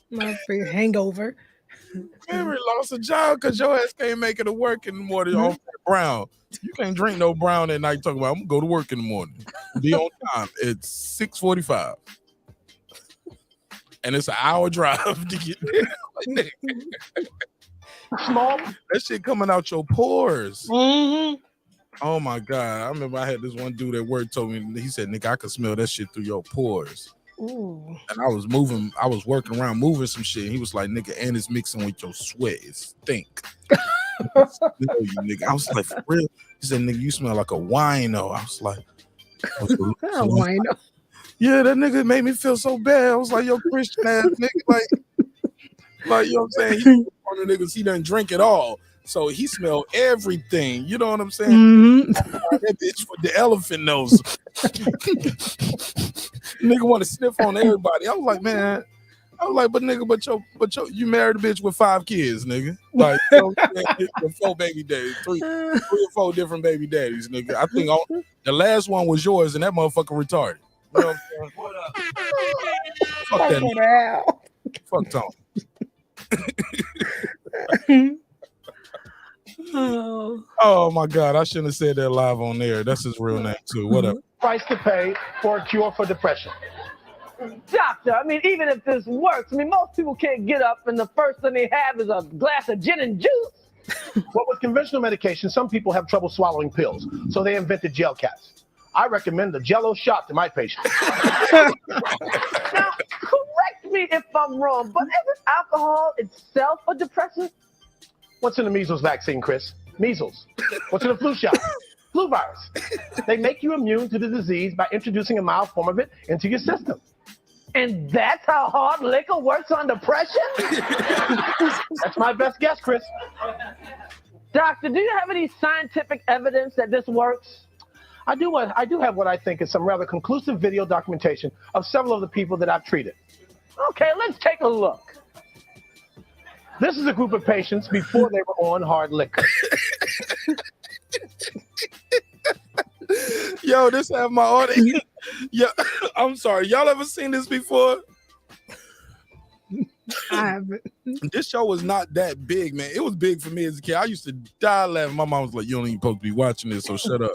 My free hangover. Every lost a job because your ass can't make it to work in the morning off that brown. You can't drink no brown at night. Talking about I'm gonna go to work in the morning. Be on time. It's 6:45, and it's an hour drive to get there. Small. That shit coming out your pores. Mm-hmm. Oh my God. I remember I had this one dude at work told me, he said, nigga, I could smell that shit through your pores. Ooh. And I was working around moving some shit. He was like, nigga, and it's mixing with your sweat. It stink. Nigga. I was like, for real? He said, nigga, you smell like a wino. I was like, wino. Yeah, that nigga made me feel so bad. I was like, yo, Christian ass nigga, like you know what I'm saying? He one of the niggas, he doesn't drink at all. So he smelled everything. You know what I'm saying? Mm-hmm. That bitch with the elephant nose. Nigga want to sniff on everybody. I was like, man. But you married a bitch with 5 kids, nigga. Like, you know what I'm saying? 4 baby daddies, 3 or 4 different baby daddies, nigga. I think the last one was yours, and that motherfucker retarded. You know what I'm saying? What up? Fuck that nigga. Fuck Tom. Oh my God, I shouldn't have said that live on there. That's his real name too. What up? Price to pay for a cure for depression. Doctor, I mean, even if this works, I mean, most people can't get up and the first thing they have is a glass of gin and juice. Well, with conventional medication, some people have trouble swallowing pills, so they invented gel caps. I recommend the Jell-O shot to my patients. Now, correct me if I'm wrong, but isn't alcohol itself a depressant? What's in the measles vaccine, Chris? Measles. What's in the flu shot? Flu virus. They make you immune to the disease by introducing a mild form of it into your system. And that's how hard liquor works on depression? That's my best guess, Chris. Doctor, do you have any scientific evidence that this works? I do have what I think is some rather conclusive video documentation of several of the people that I've treated. Okay, let's take a look. This is a group of patients before they were on hard liquor. Yo, this have my audience. Yeah, I'm sorry. Y'all ever seen this before? I haven't. This show was not that big, man. It was big for me as a kid. I used to die laughing. My mom was like, you don't even supposed to be watching this, so shut up.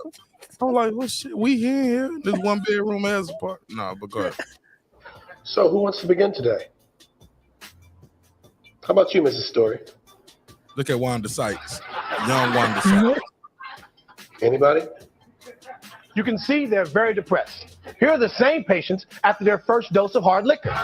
I'm like, well, shit, we here. This 1 bedroom has a part. No, but go ahead. So who wants to begin today? How about you, Mrs. Story? Look at Wanda Sykes. Young Wanda Sykes. Anybody? you can see they're very depressed. Here are the same patients after their first dose of hard liquor.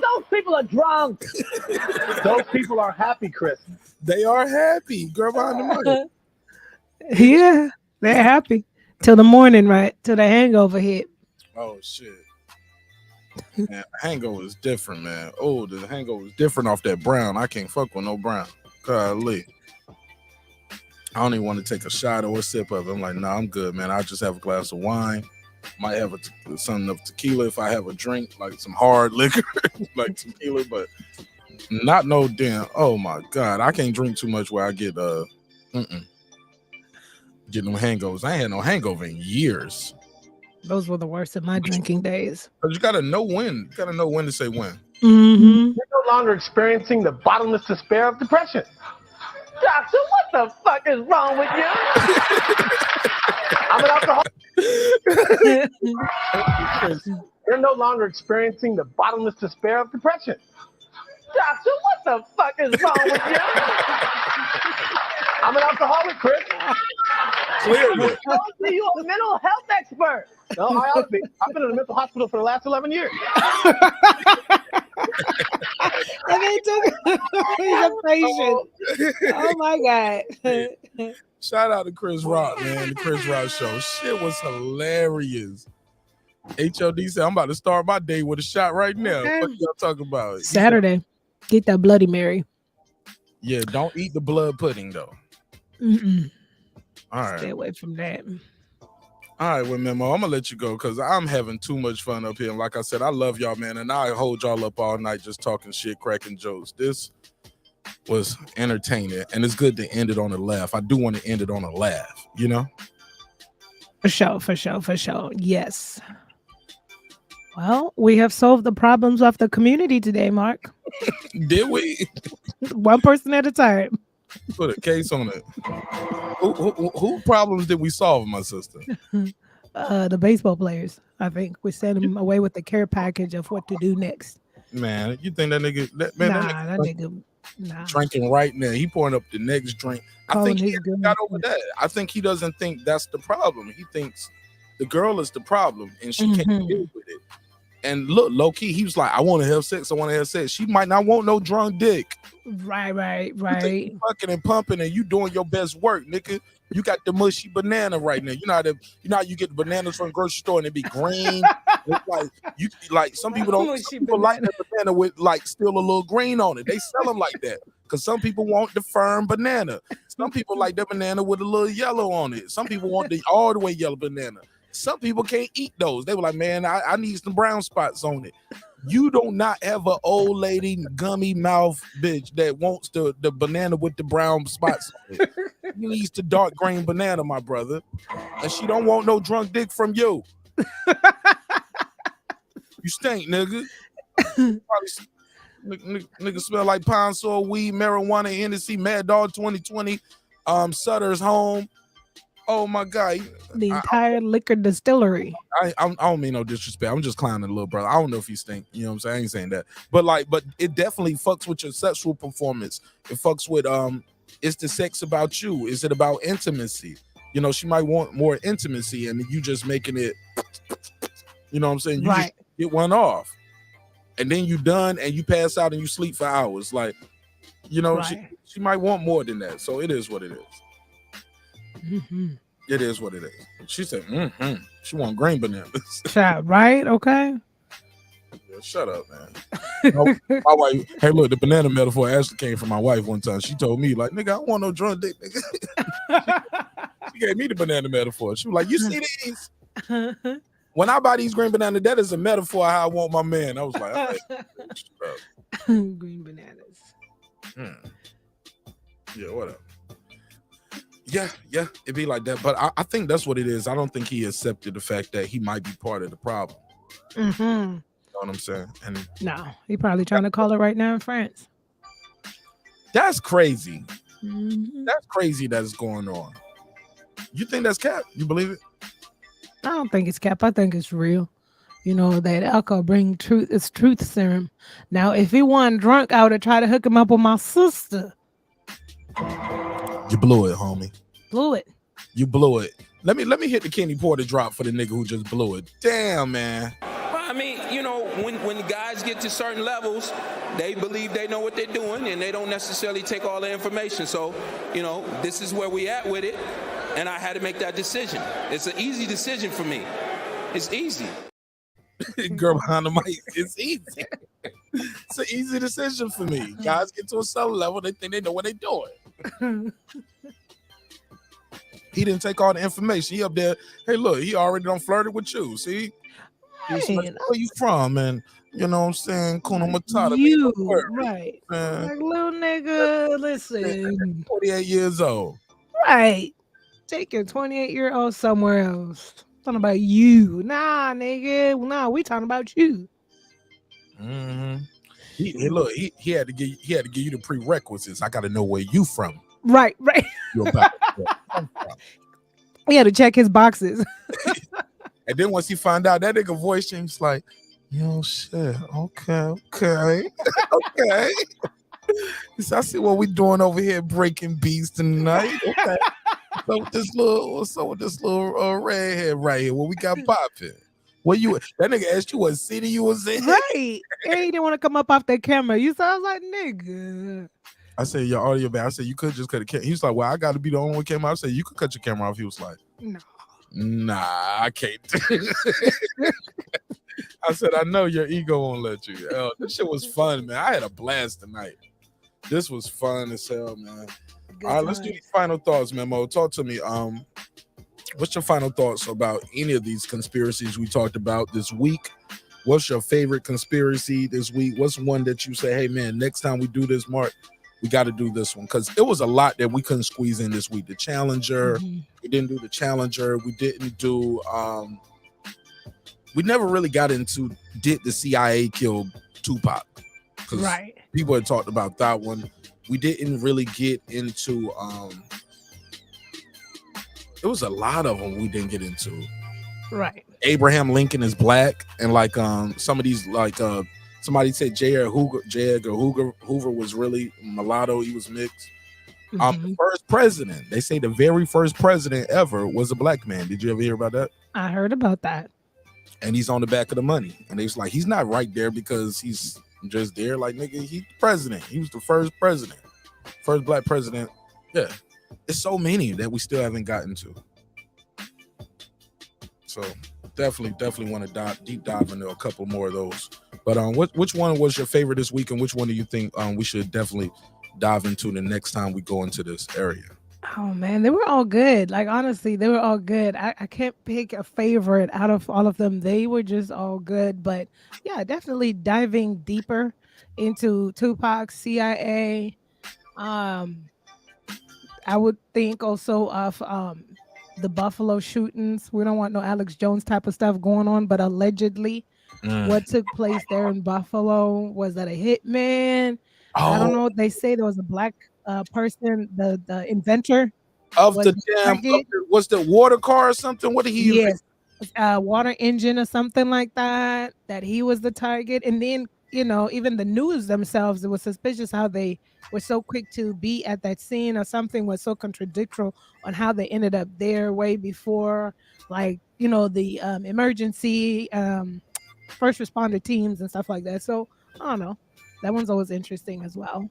Those people are drunk. Those people are happy, Chris. They are happy. Girl behind the money. Yeah, they're happy till the morning, right? Till the hangover hit. Oh shit. Man, hangover is different, man. Oh, the hangover is different off that brown. I can't fuck with no brown. Golly. I don't even want to take a shot or a sip of it. I'm like, nah, I'm good, man. I'll just have a glass of wine. Might have something of tequila if I have a drink, like some hard liquor, like tequila, but not no damn. Oh my God. I can't drink too much where I get get no hangovers. I ain't had no hangover in years. Those were the worst of my drinking days. But you gotta know when. You gotta know when to say when. Mm-hmm. You're no longer experiencing the bottomless despair of depression. Doctor, what the fuck is wrong with you? I'm an alcoholic. You're no longer experiencing the bottomless despair of depression. Doctor, what the fuck is wrong with you? I'm an alcoholic, Chris. Clearly. You a mental health expert. No, I ought to be. I've been in a mental hospital for the last 11 years. And they took he's a patient. Oh my God. Shout out to Chris Rock, man. The Chris Rock show. Shit was hilarious. HOD said, I'm about to start my day with a shot right now. What y'all talking about? Saturday. Get that Bloody Mary. Yeah, don't eat the blood pudding though. Mm-mm. All right. Stay away from that. All right, well, Memo, I'm gonna let you go because I'm having too much fun up here. And like I said, I love y'all, man, and I hold y'all up all night just talking shit, cracking jokes. This was entertaining, and it's good to end it on a laugh. I do want to end it on a laugh, you know? For sure. Yes. Well, we have solved the problems of the community today, Mark. Did we? One person at a time. Put a case on it. Who problems did we solve, my sister? The baseball players. I think we sent them away with the care package of what to do next. Man, you think that nigga? That nigga drinking right now. He pouring up the next drink. I think he got over that. I think he doesn't think that's the problem. He thinks the girl is the problem, and she can't deal with it. And look, low key, he was like, I want to have sex. She might not want no drunk dick. Right. You think you fucking and pumping and you doing your best work, nigga. You got the mushy banana right now. You know how you get the bananas from the grocery store and it be green. It's like some people don't. Some people like the banana with like still a little green on it. They sell them like that because some people want the firm banana. Some people like the banana with a little yellow on it. Some people want the all the way yellow banana. Some people can't eat those. They were like, man, I need some brown spots on it. You do not have an old lady gummy mouth bitch that wants the banana with the brown spots on it. She needs the dark green banana, my brother. And she don't want no drunk dick from you. You stink, nigga. Nigga smell like pine sol, weed, marijuana, Hennessy, Mad Dog 2020, Sutter's Home. Oh my God. The entire liquor distillery. I don't mean no disrespect. I'm just clowning a little brother. I don't know if you stink. You know what I'm saying? I ain't saying that. But it definitely fucks with your sexual performance. It fucks with is the sex about you? Is it about intimacy? You know, she might want more intimacy and you just making it, you know what I'm saying? You just get one off. And then you done and you pass out and you sleep for hours. Like, you know, she might want more than that. So it is what it is. Mm-hmm. It is what it is. She said, she want green bananas. Right? Okay. Yeah, shut up, man. My wife, hey, look, the banana metaphor actually came from my wife one time. She told me, like, nigga, I don't want no drunk dick, nigga. She gave me the banana metaphor. She was like, you see these? When I buy these green bananas, that is a metaphor how I want my man. I was like, all right. Green bananas. Yeah, whatever. Yeah, it'd be like that. But I think that's what it is. I don't think he accepted the fact that he might be part of the problem. Mm-hmm. You know what I'm saying? And no, he probably trying to call it right now in France. That's crazy. Mm-hmm. That's crazy that's going on. You think that's cap? You believe it? I don't think it's cap. I think it's real. You know, that alcohol bring truth. It's truth serum. Now, if he wasn't drunk, I would have tried to hook him up with my sister. You blew it, homie. Blew it. You blew it. Let me hit the Kenny Porter drop for the nigga who just blew it. Damn, man. I mean, you know, when the guys get to certain levels, they believe they know what they're doing, and they don't necessarily take all the information. So, you know, this is where we at with it, and I had to make that decision. It's an easy decision for me. It's easy. Girl behind the mic, it's easy. It's an easy decision for me. Guys get to a certain level, they think they know what they're doing. He didn't take all the information. He up there, hey, look, he already done flirted with you. See? Like, where you from? And you know what I'm saying? Kuna Matata. You, right. Like, little nigga, listen. 48 years old. Right. Take your 28-year-old somewhere else. Talking about you. Nah, nigga. Nah, we talking about you. Mm-hmm. Look, he had to give you the prerequisites. I got to know where you from. Right. You're about He had to check his boxes. And then once he found out, that nigga voice changed, like, yo, shit, okay. He said, I see what we doing over here, breaking beats tonight. Okay. What's up with this little redhead right here? What we got popping? That nigga asked you what city you was in? Right. And he didn't want to come up off that camera. You saw, I was like, nigga. I said, your audio bad. I said, you could just cut the camera. He was like, well, I got to be the only one came out. I said, you could cut your camera off. He was like, no. Nah, I can't. I said, I know your ego won't let you. This shit was fun, man. I had a blast tonight. This was fun as hell, man. All right, let's do these final thoughts, Memo. Talk to me. What's your final thoughts about any of these conspiracies we talked about this week? What's your favorite conspiracy this week? What's one that you say, hey, man, next time we do this, Mark, we got to do this one? Because it was a lot that we couldn't squeeze in this week. The Challenger, we didn't do the Challenger. We didn't do, we never really got into, did the CIA kill Tupac? Right. People had talked about that one. We didn't really get into, it was a lot of them we didn't get into. Right. Abraham Lincoln is black, and like some of these, like somebody said J. Edgar Hoover was really mulatto. He was mixed. The first president, they say the very first president ever was a black man. Did you ever hear about that? I heard about that. And he's on the back of the money, and they was like, he's not right there because he's just there. Like, nigga, he's the president. He was the first president, first black president. Yeah, it's so many that we still haven't gotten to. So definitely want to deep dive into a couple more of those. But which one was your favorite this week, and which one do you think we should definitely dive into the next time we go into this area? Oh man, they were all good. Like, honestly, they were all good. I can't pick a favorite out of all of them. They were just all good. But yeah, definitely diving deeper into Tupac, CIA. I would think also of the Buffalo shootings. We don't want no Alex Jones type of stuff going on, but allegedly what took place there in Buffalo, was that a hitman? I don't know. They say there was a black person, the inventor of the damn, was the water car or something? What did he use? Water engine or something like that, that he was the target. And then, you know, even the news themselves, it was suspicious how they were so quick to be at that scene, or something was so contradictory on how they ended up there way before, like, you know, the emergency first responder teams and stuff like that. So I don't know. That one's always interesting as well.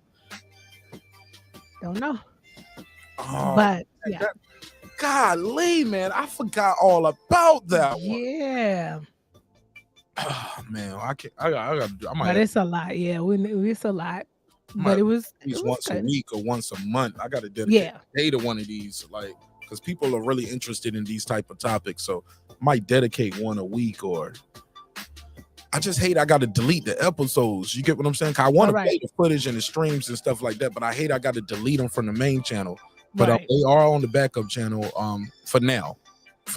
Don't know. But yeah. Golly, man, I forgot all about that one. Yeah. Oh, man, I might. But it's a lot. Yeah, it's a lot. But it was once good. a week or once a month. I got to dedicate a day to one of these, like, because people are really interested in these type of topics. So I might dedicate one a week, or I just hate I got to delete the episodes. You get what I'm saying? I want to play the footage and the streams and stuff like that, but I hate I got to delete them from the main channel. But they are on the backup channel for now.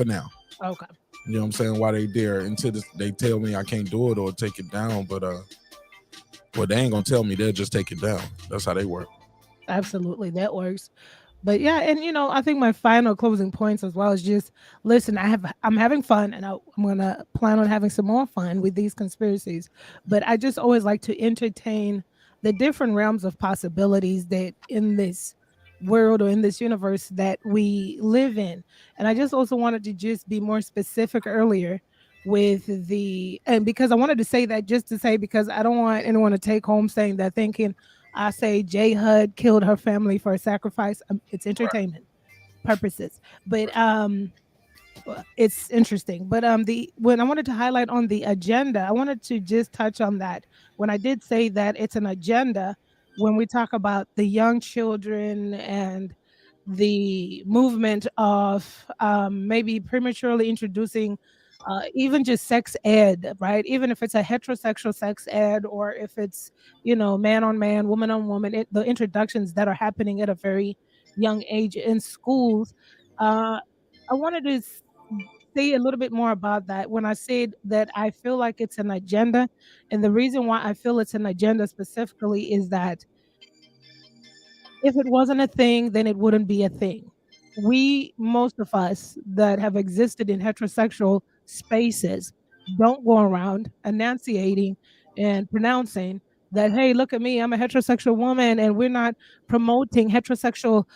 Okay. You know what I'm saying? While they there until they tell me I can't do it or take it down. But well, they ain't gonna tell me, they'll just take it down. That's how they work. Absolutely, that works. But yeah, and I think my final closing points as well is just listen. I'm having fun, and I'm gonna plan on having some more fun with these conspiracies. But I just always like to entertain the different realms of possibilities that in this world or in this universe that we live in. And I just also wanted to just be more specific earlier with and because I wanted to say that just to say because I don't want anyone to take home saying that thinking I say J Hud killed her family for a sacrifice. It's entertainment purposes, but it's interesting. But when I wanted to highlight on the agenda, I wanted to just touch on that. When I did say that it's an agenda, when we talk about the young children and the movement of maybe prematurely introducing even just sex ed, right? Even if it's a heterosexual sex ed or if it's, man on man, woman on woman, the introductions that are happening at a very young age in schools. I wanted to say a little bit more about that when I said that I feel like it's an agenda. And the reason why I feel it's an agenda specifically is that if it wasn't a thing, then it wouldn't be a thing. Most of us that have existed in heterosexual spaces don't go around enunciating and pronouncing that, hey, look at me, I'm a heterosexual woman, and we're not promoting heterosexual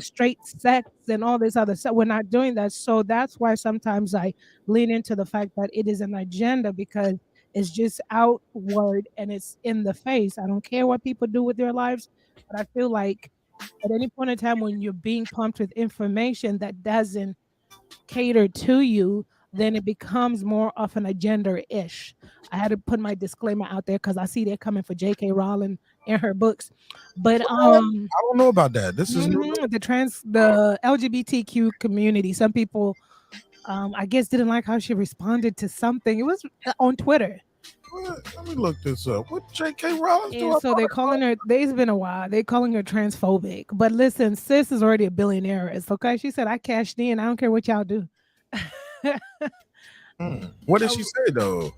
straight sex and all this other stuff. We're not doing that. So that's why sometimes I lean into the fact that it is an agenda because it's just outward and it's in the face. I don't care what people do with their lives, but I feel like at any point in time when you're being pumped with information that doesn't cater to you, then it becomes more of an agenda-ish. I had to put my disclaimer out there because I see they're coming for J.K. Rowling and her books. But I don't know about that. This is the LGBTQ community. Some people, I guess, didn't like how she responded to something. It was on Twitter. Let me look this up. What J.K. Rowling doing? And so they're calling her. It's been a while. They're calling her transphobic. But listen, sis is already a billionaire. It's okay. She said, "I cashed in. I don't care what y'all do." What did she say though?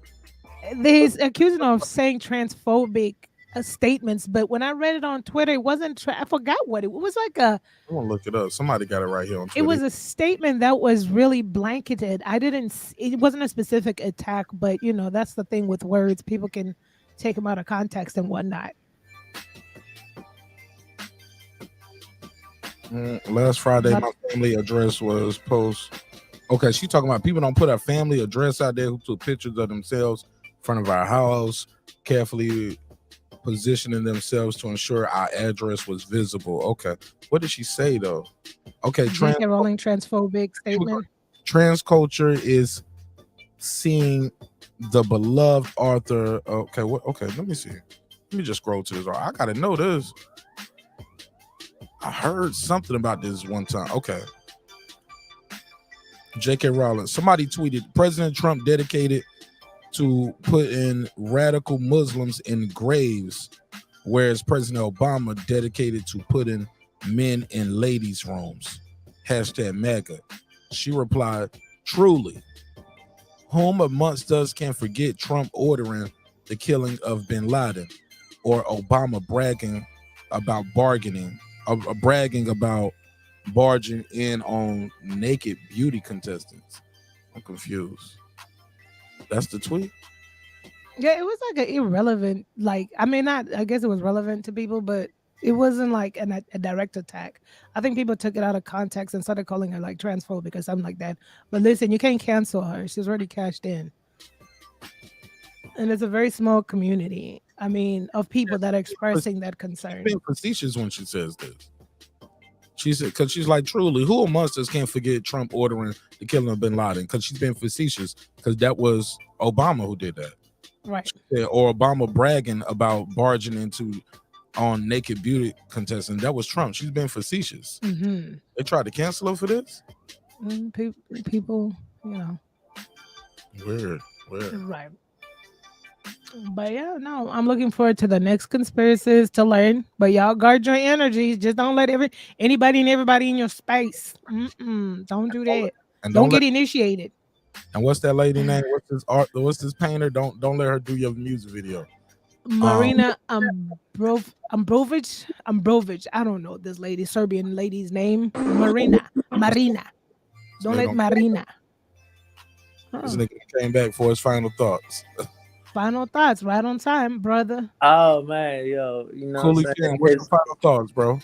He's accusing her of saying transphobic statements, but when I read it on Twitter, it wasn't. I forgot what it was like. I'm gonna look it up. Somebody got it right here on Twitter. It was a statement that was really blanketed. It wasn't a specific attack, but that's the thing with words. People can take them out of context and whatnot. Last Friday, my family address was post. Okay, she talking about people don't put our family address out there who took pictures of themselves in front of our house, carefully positioning themselves to ensure our address was visible. Okay, what did she say though? Okay, J.K. Rowling transphobic statement. Trans culture is seeing the beloved author. Okay, okay, let me see. Let me just scroll to this. I gotta know this. I heard something about this one time. Okay. J.K. Rowling. Somebody tweeted President Trump dedicated to putting radical Muslims in graves, whereas President Obama dedicated to putting men in ladies' rooms. Hashtag MAGA. She replied, truly, whom amongst us can forget Trump ordering the killing of bin Laden or Obama bragging about barging in on naked beauty contestants? I'm confused. That's the tweet. Yeah, it was like an irrelevant, I guess it was relevant to people, but it wasn't like a direct attack. I think people took it out of context and started calling her like transphobic or something like that. But listen, you can't cancel her. She's already cashed in. And it's a very small community, of people that are expressing that concern. She's being facetious when she says this. She said, because she's like, truly, who amongst us can't forget Trump ordering the killing of bin Laden? Because she's been facetious, because that was Obama who did that. Right. Said, or Obama bragging about barging on naked beauty contestants. That was Trump. She's been facetious. Mm-hmm. They tried to cancel her for this? People, Weird. Right. But yeah, no, I'm looking forward to the next conspiracies to learn. But y'all guard your energy. Just don't let anybody and everybody in your space. Don't do that. And don't get initiated. And what's that lady name? What's this painter? Don't let her do your music video. Marina Ambrovic. I don't know this lady, Serbian lady's name. Marina. Don't let Marina. This nigga came back for his final thoughts. Final thoughts, right on time, brother. Oh man, yo, you know Cooley what I'm saying? what's your final thoughts, bro?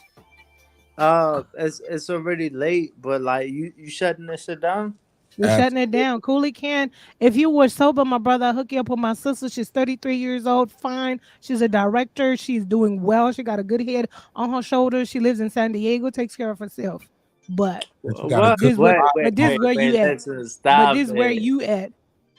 It's already late, but like you shutting this shit down? We're shutting it down. Cooley can. If you were sober, my brother, I'll hook you up with my sister. She's 33 years old. Fine. She's a director. She's doing well. She got a good head on her shoulders. She lives in San Diego, takes care of herself. But this is where you at. Stop But this is where you at.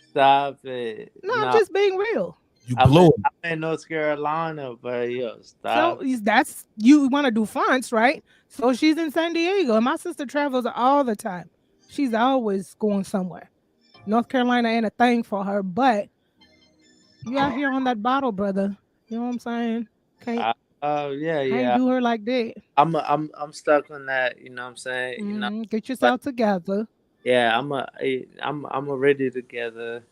Stop it. No, I'm just being real. I'm in North Carolina, but yo, stop. So that's you want to do fonts, right? So she's in San Diego, and my sister travels all the time. She's always going somewhere. North Carolina ain't a thing for her, but you out here on that bottle, brother. You know what I'm saying? Can't do her like that. I'm stuck on that. You know what I'm saying? You know, get yourself together. Yeah, I'm already together.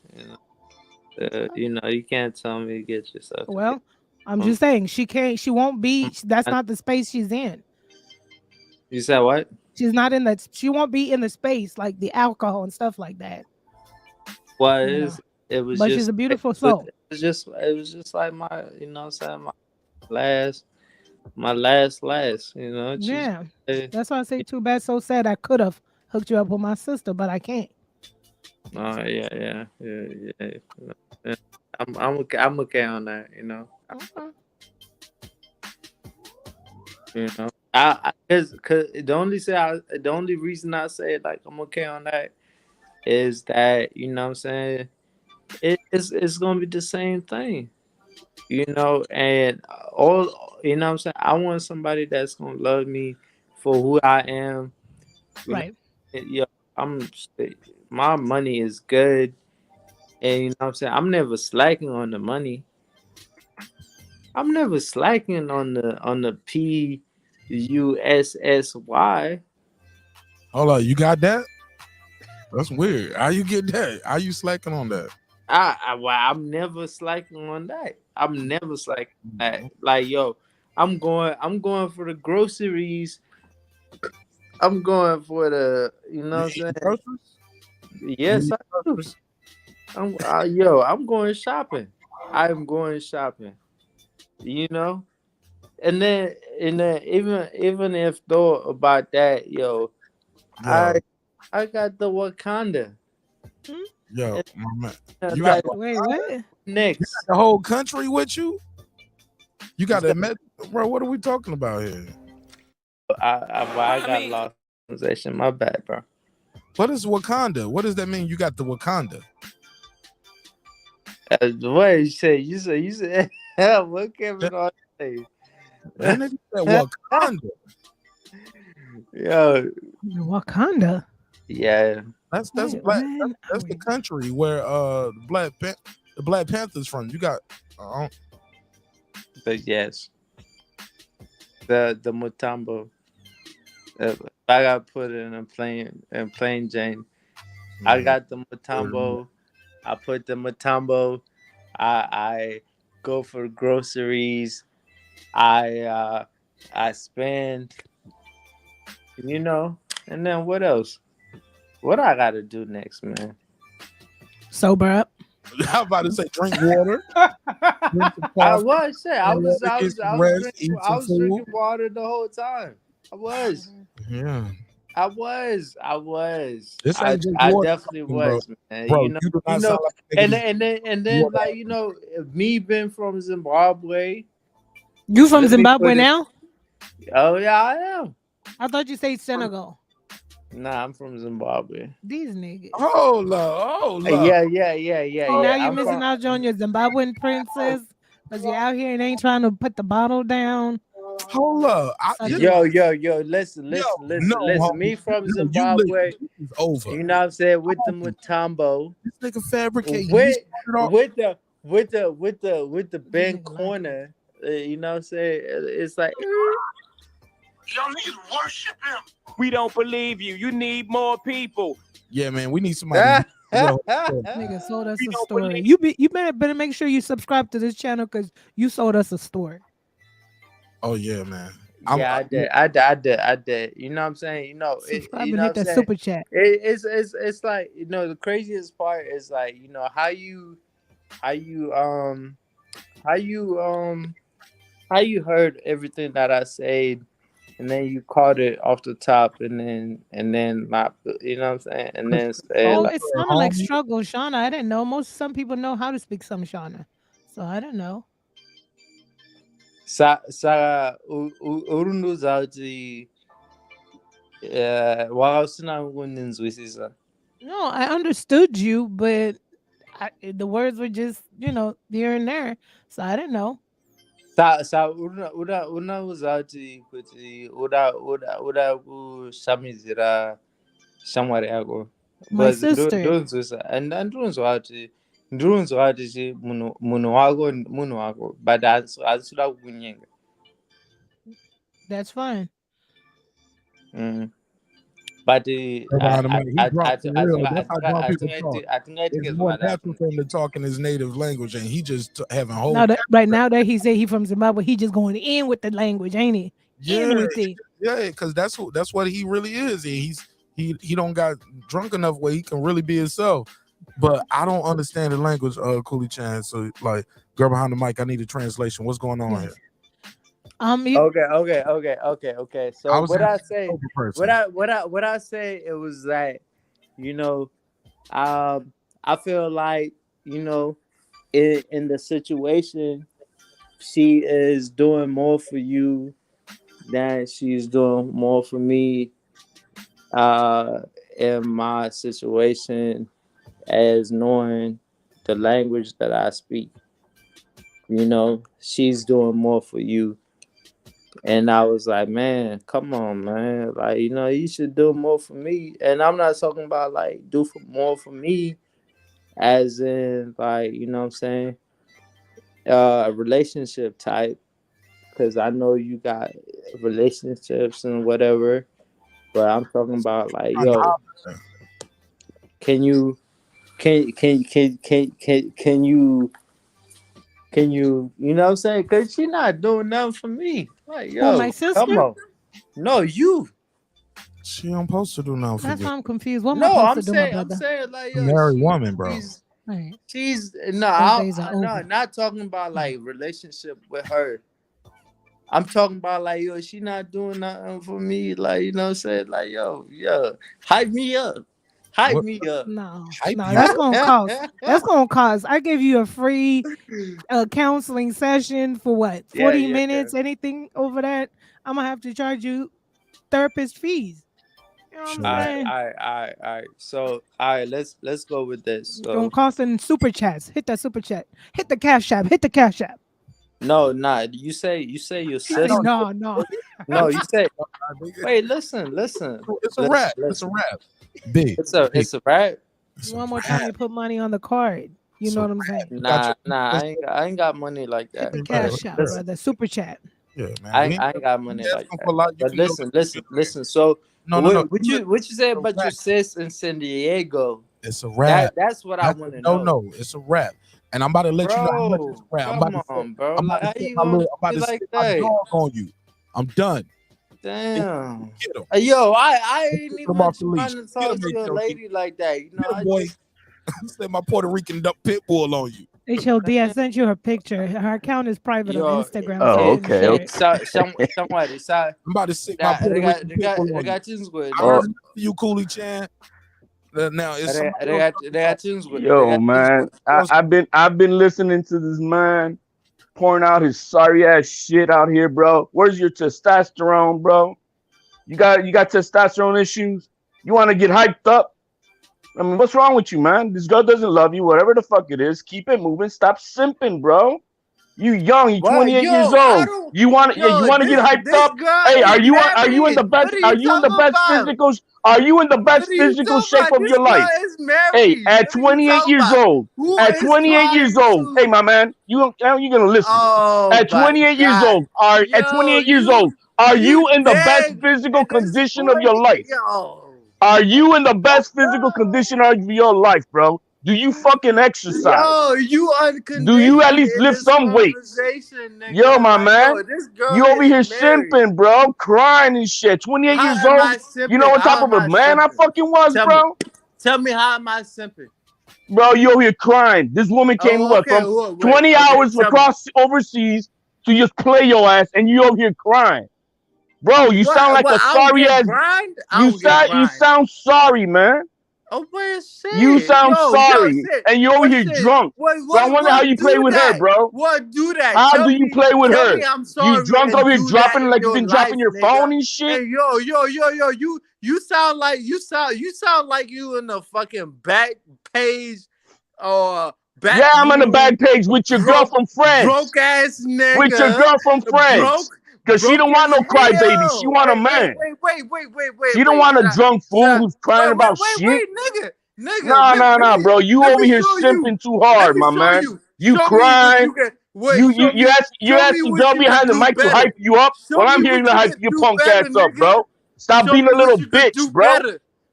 You know, you can't tell me to get yourself. Well, I'm just saying she can't. She won't be. That's not the space she's in. You said what? She's not in that. She won't be in the space like the alcohol and stuff like that. Well, it was. But just, she's a beautiful soul. It was just like my, you know, what I'm saying, my last. You know. Yeah, that's why I say too bad, so sad. I could have hooked you up with my sister, but I can't. Oh yeah. I'm okay on that. You know. You know. Cause the only reason I say like I'm okay on that is that, you know what I'm saying, it's gonna be the same thing, you know, and all, you know what I'm saying, I want somebody that's gonna love me for who I am, right? My money is good, and you know what I'm saying, I'm never slacking on the money. I'm never slacking on the PUSSY. Hold on, you got that? That's weird. How you get that? How you slacking on that? I'm never slacking on that. I'm never slacking on that. Like, yo, I'm going for the groceries. I'm going for the, you know what I'm saying? Yes, I do. I'm going shopping. I'm going shopping. You know? And then even if though about that, yo, I got the Wakanda. Yo, my man. You Like, got wait, what? Next. You got the whole country with you? You got to admit, bro, what are we talking about here? I got lost in conversation. My bad, bro. What is Wakanda? What does that mean? You got the Wakanda? What you said what Kevin on say? That nigga said Wakanda. Yo, Wakanda. Yeah, that's the country where the Black Panthers from. You got, but yes, the Mutombo. I got put in a plain Jane. I got the Mutombo. I put the Mutombo. I go for groceries. I spend, you know, and then what else? What I gotta do next, man? Sober up. How about to say drink water? I was drinking water the whole time. I was. Yeah. I was. This I ain't just water, definitely was, man. Bro, you know, you do not sound like a nigga and then like, you know, me being from Zimbabwe. You from Zimbabwe now? Oh yeah, I am. I thought you said Senegal. Nah, I'm from Zimbabwe. These niggas. Hold up. Yeah. Now you're missing out on your Zimbabwean princess because you're out here and ain't trying to put the bottle down. Hold up. Yo, listen. Me from Zimbabwe. Over. You know what I'm saying? With the Mutombo. This nigga fabricate. With the bent corner. You know what I'm saying? It's like y'all need to worship him. We don't believe you. You need more people. Yeah, man. We need somebody Nigga sold us a story. You better make sure you subscribe to this channel because you sold us a story. Oh yeah, man. I did. You know what I'm saying? You know, Subscribe you and know hit what I'm that saying? super chat. It's like, you know, the craziest part is like, you know, how you heard everything that I said, and then you caught it off the top, and then my, you know what I'm saying, and then say Oh, like, it sounded like struggle, Shauna. I didn't know. Some people know how to speak some Shauna, so I don't know. urundu zauti wausina kunzwisisa. No, I understood you, but the words were just, you know, here and there, so I didn't know. Una uzati kuti uda kushamizira shamwari yako. My sister. Ndonzwisa and ndonzwa kuti munhu wako but asida kukunyenga. That's fine. But He dropped for real. That's how drunk people talk. It's more natural for him to talk in his native language, and he just having whole. Now that he said he from Zimbabwe, he just going in with the language, ain't he? In with it. Yeah, because that's what he really is. He don't got drunk enough where he can really be himself. But I don't understand the language, Cooley Chan. So like, girl behind the mic, I need a translation. What's going on here? Okay. So what I say, it was that, you know, I feel like, you know, in the situation, she is doing more for you than she's doing more for me. In my situation, as knowing the language that I speak, you know, she's doing more for you. And I was like, man, come on, man. Like, you know, you should do more for me. And I'm not talking about like more for me as in like, you know what I'm saying? A relationship type. Because I know you got relationships and whatever. But I'm talking about like, yo, can you you know what I'm saying? Because she's not doing nothing for me. Like, yo, my sister? come on. No, you. She don't supposed to do nothing for That's you. why I'm confused. What No, am I I'm supposed to do, my saying, brother? like, A yo, married woman, bro. She's days are over. not talking about like relationship with her. I'm talking about like, yo, she not doing nothing for me. Like, you know what I'm saying? Like, yo, hype me up. No, that's gonna cost. That's gonna cost. I gave you a free counseling session for what? 40 minutes? Anything over that, I'm gonna have to charge you therapist fees. You know what I'm saying? All right. So, all right, let's go with this. So, don't cost in super chats. Hit that super chat. Hit the cash app. Hit the cash app. No, you say your sister. No. No, you say. Wait, listen. It's a rap. It's a rap. Big. It's a rap. One more time, you put money on the card. You know what I'm saying? Nah. I ain't got money like that. Hit the cash app, brother. Super chat. Yeah, man. I ain't got money like that. But listen. So what you say about your sis in San Diego? It's a rap. That's what I want to know. No, it's a rap. And I'm about to let you know how much it's a rap. I'm about to stick my dog on you. I'm done. Damn. Yo, I ain't even trying to talk to a lady like that. You know, boy. I said my Puerto Rican pit bull on you. HLD, I sent you her picture. Her account is private on Instagram. Oh, okay. Somebody, I'm about to stick my Puerto Rican pit bull on you. I heard you, Cooley Chan. Now it's yo, man. I've been listening to this man pouring out his sorry ass shit out here, bro. Where's your testosterone, bro? You got testosterone issues? You want to get hyped up? I mean, what's wrong with you, man? This girl doesn't love you, whatever the fuck it is. Keep it moving. Stop simping, bro. You young, you 28 years old. You want to get hyped up? Hey, are you in the best physical shape of your life? Hey, at 28 years old. Hey, my man, you're gonna listen. At 28 years old, are you in the best physical condition of your life? Are you in the best physical condition of your life, bro? Do you fucking exercise? Yo, you unconditioned. Do you at least lift some weights? Yo, my man, you over here simping, bro, crying and shit. 28 years old. You know what type of a man I fucking was, bro? Tell me how am I simping? Bro, you over here crying. This woman came from 20 hours across overseas to just play your ass, and you over here crying. Bro, you sound like a sorry ass. You sound sorry, man. Oh, wait, shit. You sound sorry, and you over here drunk. So I wonder how you play with her, bro. What do that? How do you play with her? I'm sorry. You drunk over here dropping like you've been dropping your phone and shit. Hey, yo. You sound like you in the fucking back page or back. Yeah, I'm on the back page with your girl from France. Broke ass nigga. With your girl from France. Because she don't want no crybaby. She want a man. Wait. She don't want a drunk fool who's crying about shit. Nigga. Nah, bro. You over here simping too hard, my man. You crying. You ask the girl behind the mic to hype you up. Well, I'm here to hype your punk ass up, bro. Stop being a little bitch, bro.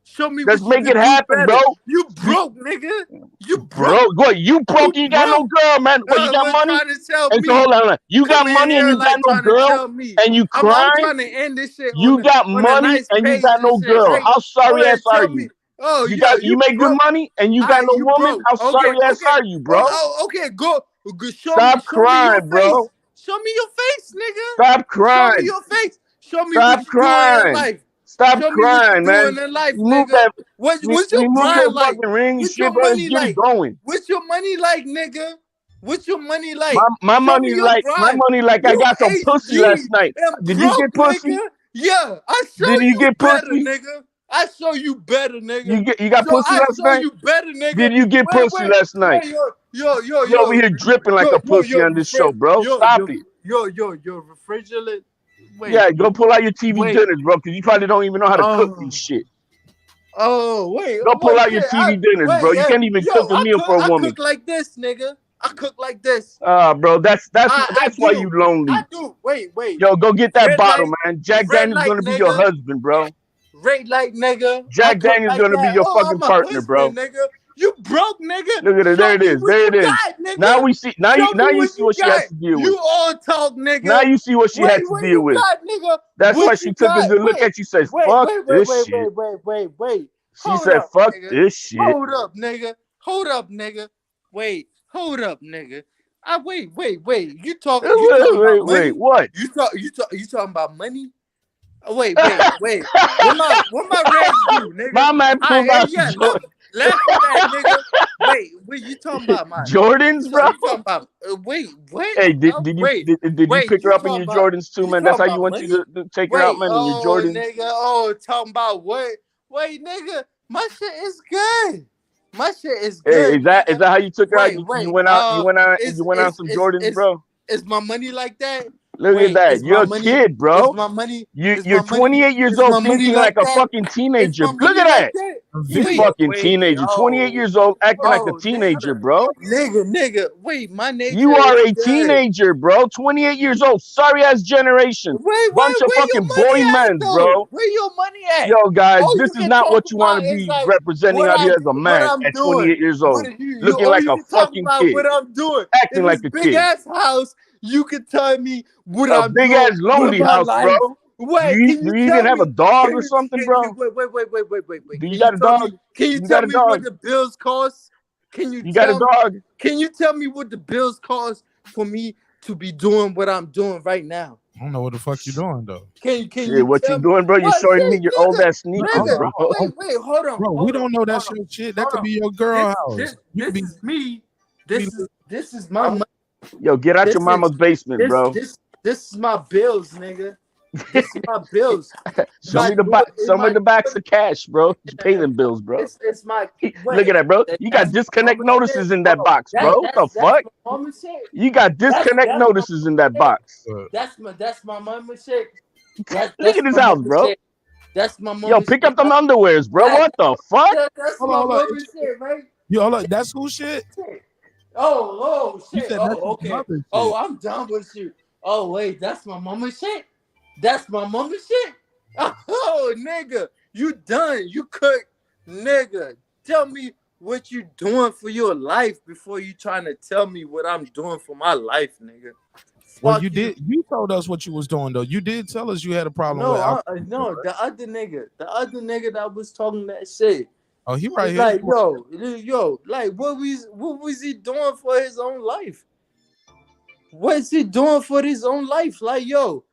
Show me. Let's make it happen, bro. You broke, nigga. You broke. What? You broke? You got no girl, man. What? You got money? And so hold on. You got money and you got no girl, and you crying. I'm trying to end this shit. You got money and you got no girl. How sorry ass are you? Oh, you make good money and you got no woman. How sorry ass are you, bro? Oh, okay, go. Stop crying, bro. Show me your face, nigga. Stop crying. Show me your face. Show me what you're doing in life. Stop crying, man. Move that. What's your grind like? What's your money like? What's your money like, nigga? What's your money like? My money like I got some pussy last night. Did you get pussy? Nigga? Yeah, I show you get better, pussy? Nigga. I show you better, nigga. You got pussy last night? You better, nigga. Did you get pussy last night? Yo. You over here dripping like a pussy on this show, bro. Stop it. Your refrigerator. Wait, yeah, go pull out your TV dinners, bro, because you probably don't even know how to cook these shit. Oh, wait. Go pull out your TV dinners, bro. You can't even cook a meal for a woman. I cook like this, nigga. I cook like this. Bro, that's why you lonely. I do. Wait. Yo, go get that bottle, man. Jack Daniel's gonna be your husband, bro. Red light, nigga. Jack Daniel's gonna be your fucking partner, bro. Nigga. You broke, nigga. Look at it. There it is. There it is. Now we see. Now you see what she has to deal with. You all talk, nigga. Now you see what she had to deal with. That's why she took a good look at you. Says, "Fuck this shit." Wait. She said, "Fuck this shit." Hold up, nigga. Wait. Hold up, nigga. Wait. You talking? Wait. What? You talking about money? Wait. What my reds do, nigga? My man pulled out. Laugh at that, nigga. Wait, you talking about my Jordans, bro? You talking about? Wait. Hey, did you pick her up in your Jordans too, man? That's how you want you to take her out, man, in your Jordans. Nigga, talking about what? Wait, nigga, my shit is good. Hey, is that how you took her out? You went out some Jordans, bro. Is my money like that? Look at that. You're a kid, bro. You're 28 years old thinking like a fucking teenager. Look at that. You fucking teenager. 28 years old acting like a teenager, bro. Nigga. Wait, my nature. You are a teenager, bro. 28 years old. Sorry ass generation. Bunch of fucking boy men, bro. Where your money at? Yo, guys, this is not what you want to be representing out here as a man at 28 years old. Looking like a fucking kid. What I'm doing. Acting like a kid. Big ass house. You can tell me what I'm doing. A big ass lonely house, bro. Wait, do you even have a dog or something, bro? Wait. Do you got a dog? Can you tell me what the bills cost? You got a dog? Can you tell me what the bills cost for me to be doing what I'm doing right now? I don't know what the fuck you're doing though. Can you what you doing, bro? You're showing me your old ass sneakers, bro. Wait, hold on. Bro, we don't know that shit. That could be your girl house. This is me. This is my money. Yo, get out your mama's basement, bro. This is my bills, nigga. This is my bills. Show me the backs of cash, bro. You pay them bills, bro. It's my. Look at that, bro. You got disconnect notices in that box, bro. What the fuck? You got disconnect notices in that box. That's my mama shit. Look at this house, bro. That's my mama. Yo, pick up them underwears, bro. What the fuck? That's my mama shit, right? Yo, that's who shit. Oh shit. Okay. Oh, I'm done with you. Oh wait, that's my mama shit. Oh nigga, You done. You cook, nigga. Tell me what you doing for your life before you trying to tell me what I'm doing for my life, nigga. Well, Fuck you did. You told us what you was doing, though. You did tell us you had a problem No, with alcohol. no, the other nigga that was talking that shit. Oh, he right here. Like, yo, like, what was he doing for his own life? What is he doing for his own life? Like, yo,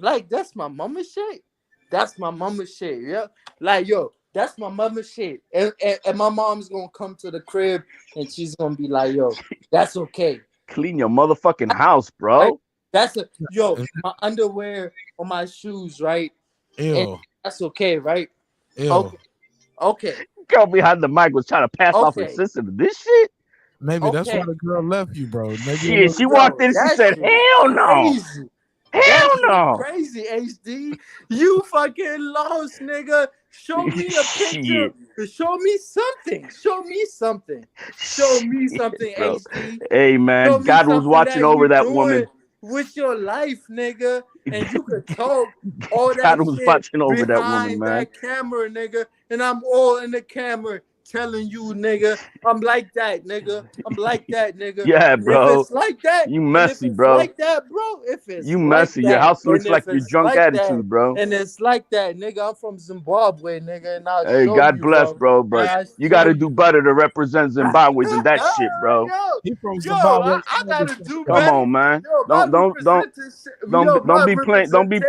like, that's my mama shit. That's my mama shit, yeah. Like, yo, that's my mama shit. And my mom's gonna come to the crib and she's gonna be like, yo, that's okay. Clean your motherfucking house, bro. Like, that's my underwear or my shoes, right? Ew. And that's okay, right? Ew. Okay. Girl behind the mic was trying to pass off her sister to this shit. Maybe that's why the girl left you, bro. Maybe Shit, she walked in and she said, hell no. Crazy. Hell no. Crazy, HD. You fucking lost, nigga. Show me a picture. Show me something. Show me something. Show me something, Bro. HD. Hey, man, God was watching over that woman. With your life, nigga, and you could talk all that God was shit watching over that woman, behind man. that camera, nigga, and I'm all in the camera telling you, nigga, I'm like that, nigga. I'm like that, nigga. Yeah, And bro. If it's like that, You and messy, if it's bro. like that, bro. If it's You like messy. Your that, house and looks if like your it's drunk like attitude, that, bro. And it's like that, nigga. I'm from Zimbabwe, nigga, and I'll Hey, show God you, bless, bro. And But I'll you show got to do better to represent Zimbabwe than that shit, bro. He from Yo, Zimbabwe. I gotta do Come better. on, man. Yo, Don't be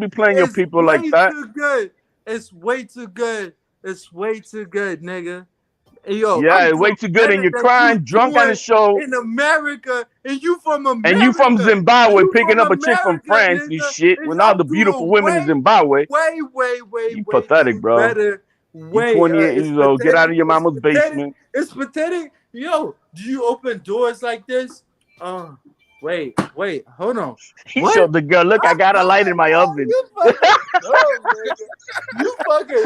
playing your people like that. Too good. It's way too good. It's way too good, nigga. Yo, Yeah, I'm way doing too good, and better you're than crying you drunk on the doing show. in America, and you from America, And you from Zimbabwe, You picking from up a chick from America, France and nigga, shit, and when all I'm the beautiful doing women in Zimbabwe. way Pathetic, too bro. better. You 28 years old. Get out of your mama's basement. It's pathetic. Yo, do you open doors like this? Wait, hold on. He showed the girl, look, I got a light in my oven. You fucking dumb, nigga. You fucking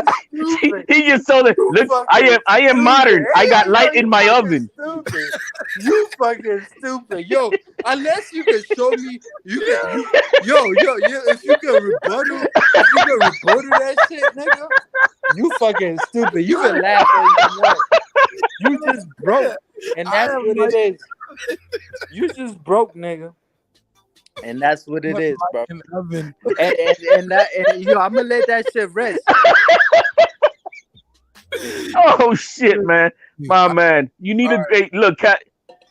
stupid. He just told her, look, I am modern. I got light in my oven. Stupid. You fucking stupid. Yo, unless you can show me, if you can rebuttal that shit, nigga, you fucking stupid. You can laugh all you want. You just broke. And that's what it is. You just broke, nigga. And that's what it is, bro. And yo, I'm gonna let that shit rest. Oh shit, man. My man. You need to look,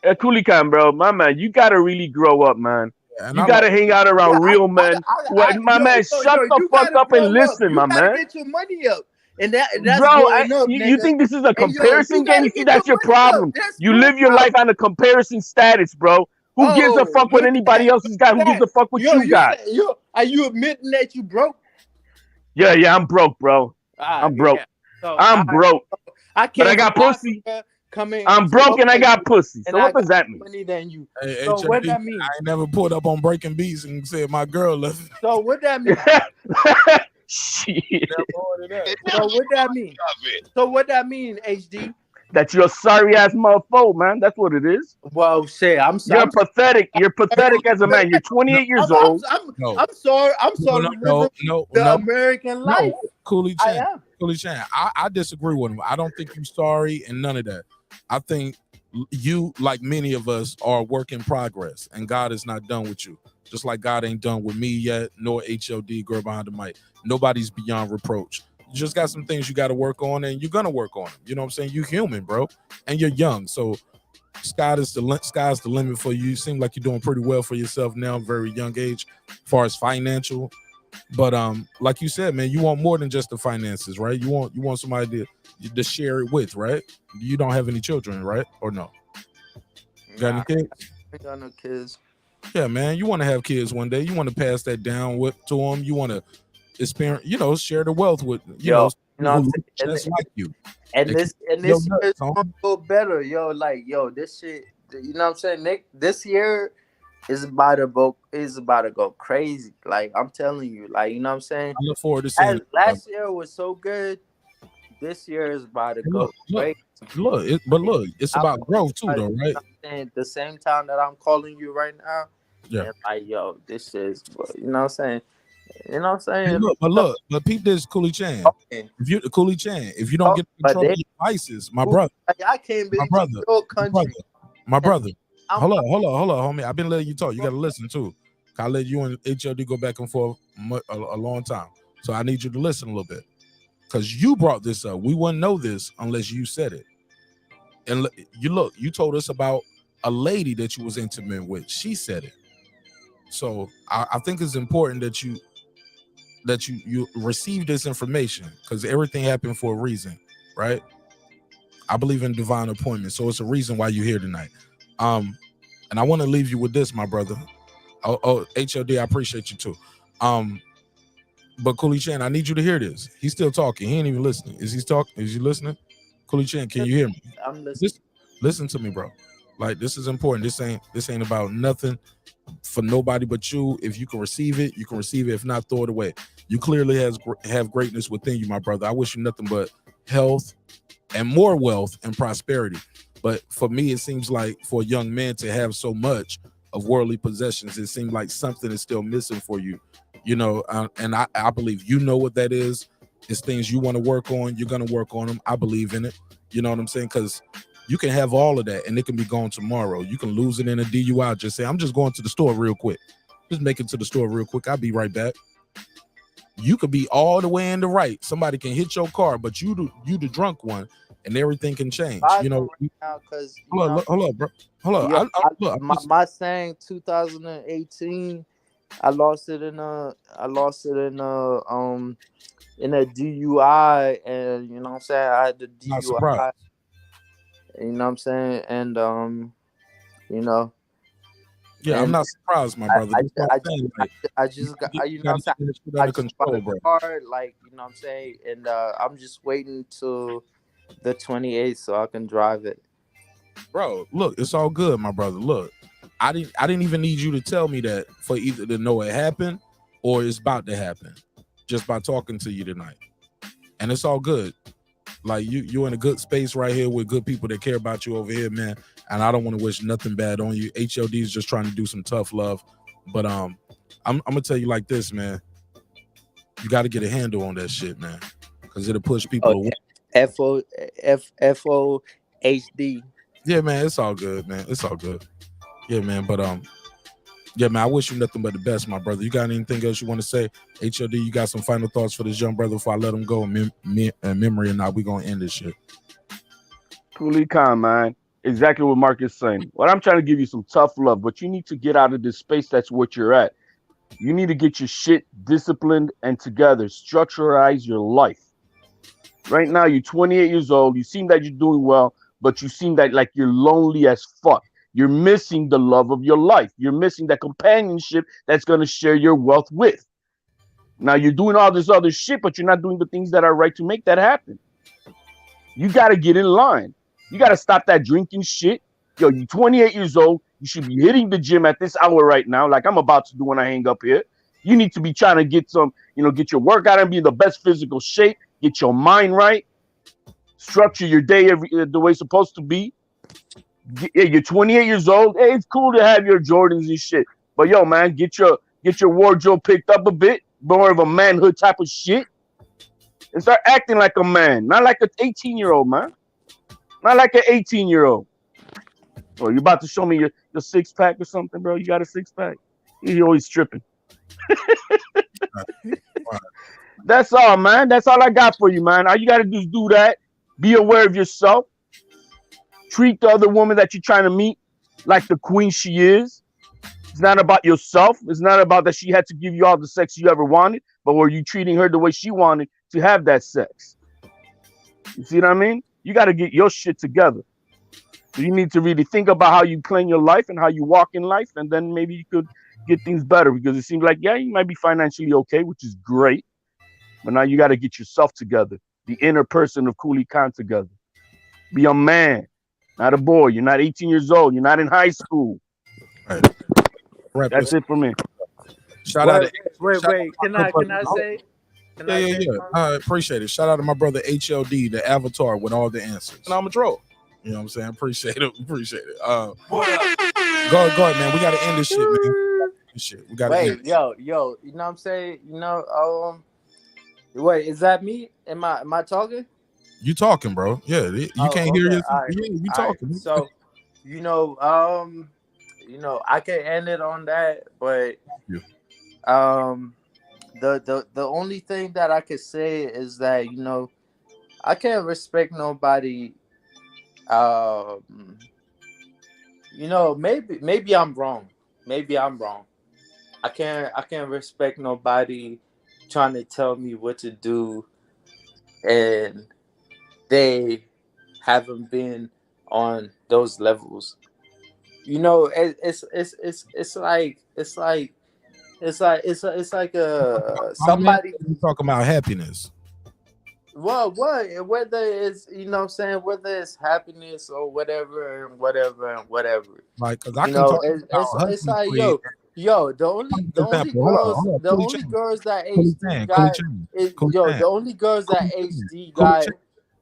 Coolie Khan, bro. My man, you gotta really grow up, man. You gotta hang out around real men. My man, shut the fuck up and listen, my man. Get your money up. And that's bro, you think this is a comparison game? You see, that's your problem. You live your life on a comparison status, bro. Who gives a fuck what anybody else has got? Who gives a fuck what you got? Are you admitting that you broke? Yeah, I'm broke, bro. I'm broke. So, I'm broke. But I got pussy. I'm broke and I got pussy. So what does that mean? Money than you. Hey, so what that mean? I ain't never pulled up on Breaking Beats and said my girl left. So what that mean? Shit. So what that mean? So what that mean, HD? That you're a sorry ass motherfucker, man. That's what it is. Well, shit, I'm sorry. You're pathetic. You're pathetic as a man. You're 28 years old. I'm sorry. I'm sorry. No, American life. Coolie Chan. I disagree with him. I don't think you're sorry and none of that. I think you, like many of us, are a work in progress, and God is not done with you. Just like God ain't done with me yet, nor HOD, girl behind the mic. Nobody's beyond reproach. You just got some things you got to work on, and you're gonna work on them. You know what I'm saying? You're human, bro, and you're young. So sky's the limit for you. You seem like you're doing pretty well for yourself now, very young age, as far as financial. But like you said, man, you want more than just the finances, right? You want somebody to share it with, right? You don't have any children, right? Or no? You got any kids? I got no kids. Yeah, man, you want to have kids one day. You want to pass that down to them. You want to experience, share the wealth with, just like you. And this year is gonna go better, this shit. You know what I'm saying, Nick? This year is about to go crazy. Like I'm telling you, you know what I'm saying. I look forward to seeing it. Last year was so good. This year is about to go crazy. Look, it's about growth too, though, right? At the same time that I'm calling you right now, yeah. And this is, you know what I'm saying. You know what I'm saying? Hey, but peep this, Cooley Chan. Okay. If you don't get control of your vices, my brother. I can't believe your country. My brother. Hold on, homie. I've been letting you talk. You got to listen too. I let you and HLD go back and forth a long time. So I need you to listen a little bit. Because you brought this up. We wouldn't know this unless you said it. And you told us about a lady that you was intimate with. She said it. So I think it's important that you receive this information, because everything happened for a reason, right? I believe in divine appointment, so it's a reason why you're here tonight. And I want to leave you with this, my brother. Oh, HLD, I appreciate you too. But Cooley Chan, I need you to hear this. He's still talking. He ain't even listening. Is he talking? Is you listening? Cooley Chan, can you hear me? I'm listening. Listen to me, bro. Like, this is important. This ain't about nothing for nobody but you. If you can receive it, you can receive it. If not, throw it away. You clearly have greatness within you, my brother. I wish you nothing but health and more wealth and prosperity. But for me, it seems like for a young man to have so much of worldly possessions, it seems like something is still missing for you. You know, and I believe you know what that is. It's things you want to work on. You're going to work on them. I believe in it. You know what I'm saying? Because you can have all of that and it can be gone tomorrow. You can lose it in a DUI. Just say, I'm just going to the store real quick. Just make it to the store real quick. I'll be right back. You could be all the way in the right. Somebody can hit your car, but you the drunk one, and everything can change. You know, hold up, bro. Hold up. Yeah, my saying 2018, I lost it in a DUI, and you know what I'm saying, I had the DUI. Not surprised. You know what I'm saying? And you know. Yeah, I'm not surprised, my brother. I just got, you know what I'm saying? I just bought a car, like, you know what I'm saying? And I'm just waiting till the 28th so I can drive it. Bro, look, it's all good, my brother. Look, I didn't even need you to tell me that for either to know it happened or it's about to happen, just by talking to you tonight. And it's all good. Like, you're in a good space right here with good people that care about you over here, man. And I don't want to wish nothing bad on you. HLD is just trying to do some tough love. But I'm gonna tell you like this, man. You got to get a handle on that shit, man, because it'll push people away. FOHD. Yeah, man, it's all good, man. It's all good. Yeah, man. But yeah, man, I wish you nothing but the best, my brother. You got anything else you want to say? HLD, you got some final thoughts for this young brother before I let him go? Memory or not, we gonna end this shit. Cooley Khan, man. Exactly what Mark is saying. Well, I'm trying to give you some tough love, but you need to get out of this space. That's what you're at. You need to get your shit disciplined and together. Structuralize your life. Right now, you're 28 years old. You seem that you're doing well, but you seem that like you're lonely as fuck. You're missing the love of your life. You're missing that companionship that's going to share your wealth with. Now, you're doing all this other shit, but you're not doing the things that are right to make that happen. You got to get in line. You got to stop that drinking shit. Yo, you're 28 years old. You should be hitting the gym at this hour right now, like I'm about to do when I hang up here. You need to be trying to get some, get your workout and be in the best physical shape. Get your mind right. Structure your day the way it's supposed to be. Yeah, you're 28 years old. Hey, it's cool to have your Jordans and shit. But yo, man, get your wardrobe picked up a bit. More of a manhood type of shit. And start acting like a man. Not like an 18-year-old, man. Not like an 18-year-old. Oh, you about to show me your six-pack or something, bro? You got a six-pack? You're always tripping. That's all, man. That's all I got for you, man. All you got to do is do that. Be aware of yourself. Treat the other woman that you're trying to meet like the queen she is. It's not about yourself. It's not about that she had to give you all the sex you ever wanted, but were you treating her the way she wanted to have that sex? You see what I mean? You got to get your shit together. So you need to really think about how you plan your life and how you walk in life, and then maybe you could get things better, because it seems like, yeah, you might be financially okay, which is great, but now you got to get yourself together, the inner person of Cooley Khan together. Be a man, not a boy. You're not 18 years old. You're not in high school. Right. That's it for me. Shout out. Wait. Can I say? Yeah. I appreciate it. Shout out to my brother HLD, the avatar with all the answers. And I'm a troll. You know what I'm saying? Appreciate it. Go ahead, man. We got to end this shit, man. this shit. We got Wait, yo, you know what I'm saying? Wait, is that me? Am I talking? You talking, bro? Yeah, you can't hear Okay. yourself. All right. Yeah, you All right. talking. So, I can end it on that, but the only thing that I could say is that I can't respect nobody. Maybe I'm wrong. Maybe I'm wrong. I can't respect nobody trying to tell me what to do, and they haven't been on those levels. It's like somebody. You talking about happiness? Well, whether it's what I'm saying, whether it's happiness or whatever and whatever. Like, cause I can talk about It's husband like free. The only girls that HD got is the only girls that HD got.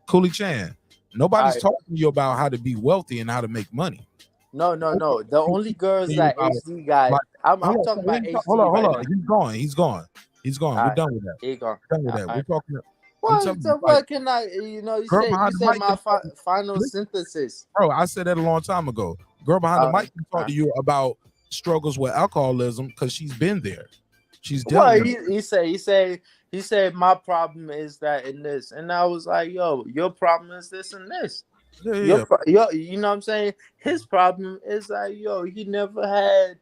Cooley Chan. Nobody's Alright. talking to you about how to be wealthy and how to make money. No. The only girls that HD got. I'm talking about HD. Hold on. now. He's gone. We're done with that. He gone. We're done with that. We're talking. What can I? You girl say behind the mic my can- final synthesis. Bro, I said that a long time ago. Girl behind the mic can talk to you about struggles with alcoholism because she's been there. She's dealt Well, with he said my problem is that and this, and I was like, yo, your problem is this and this. Yeah. You know what I'm saying? His problem is that he never had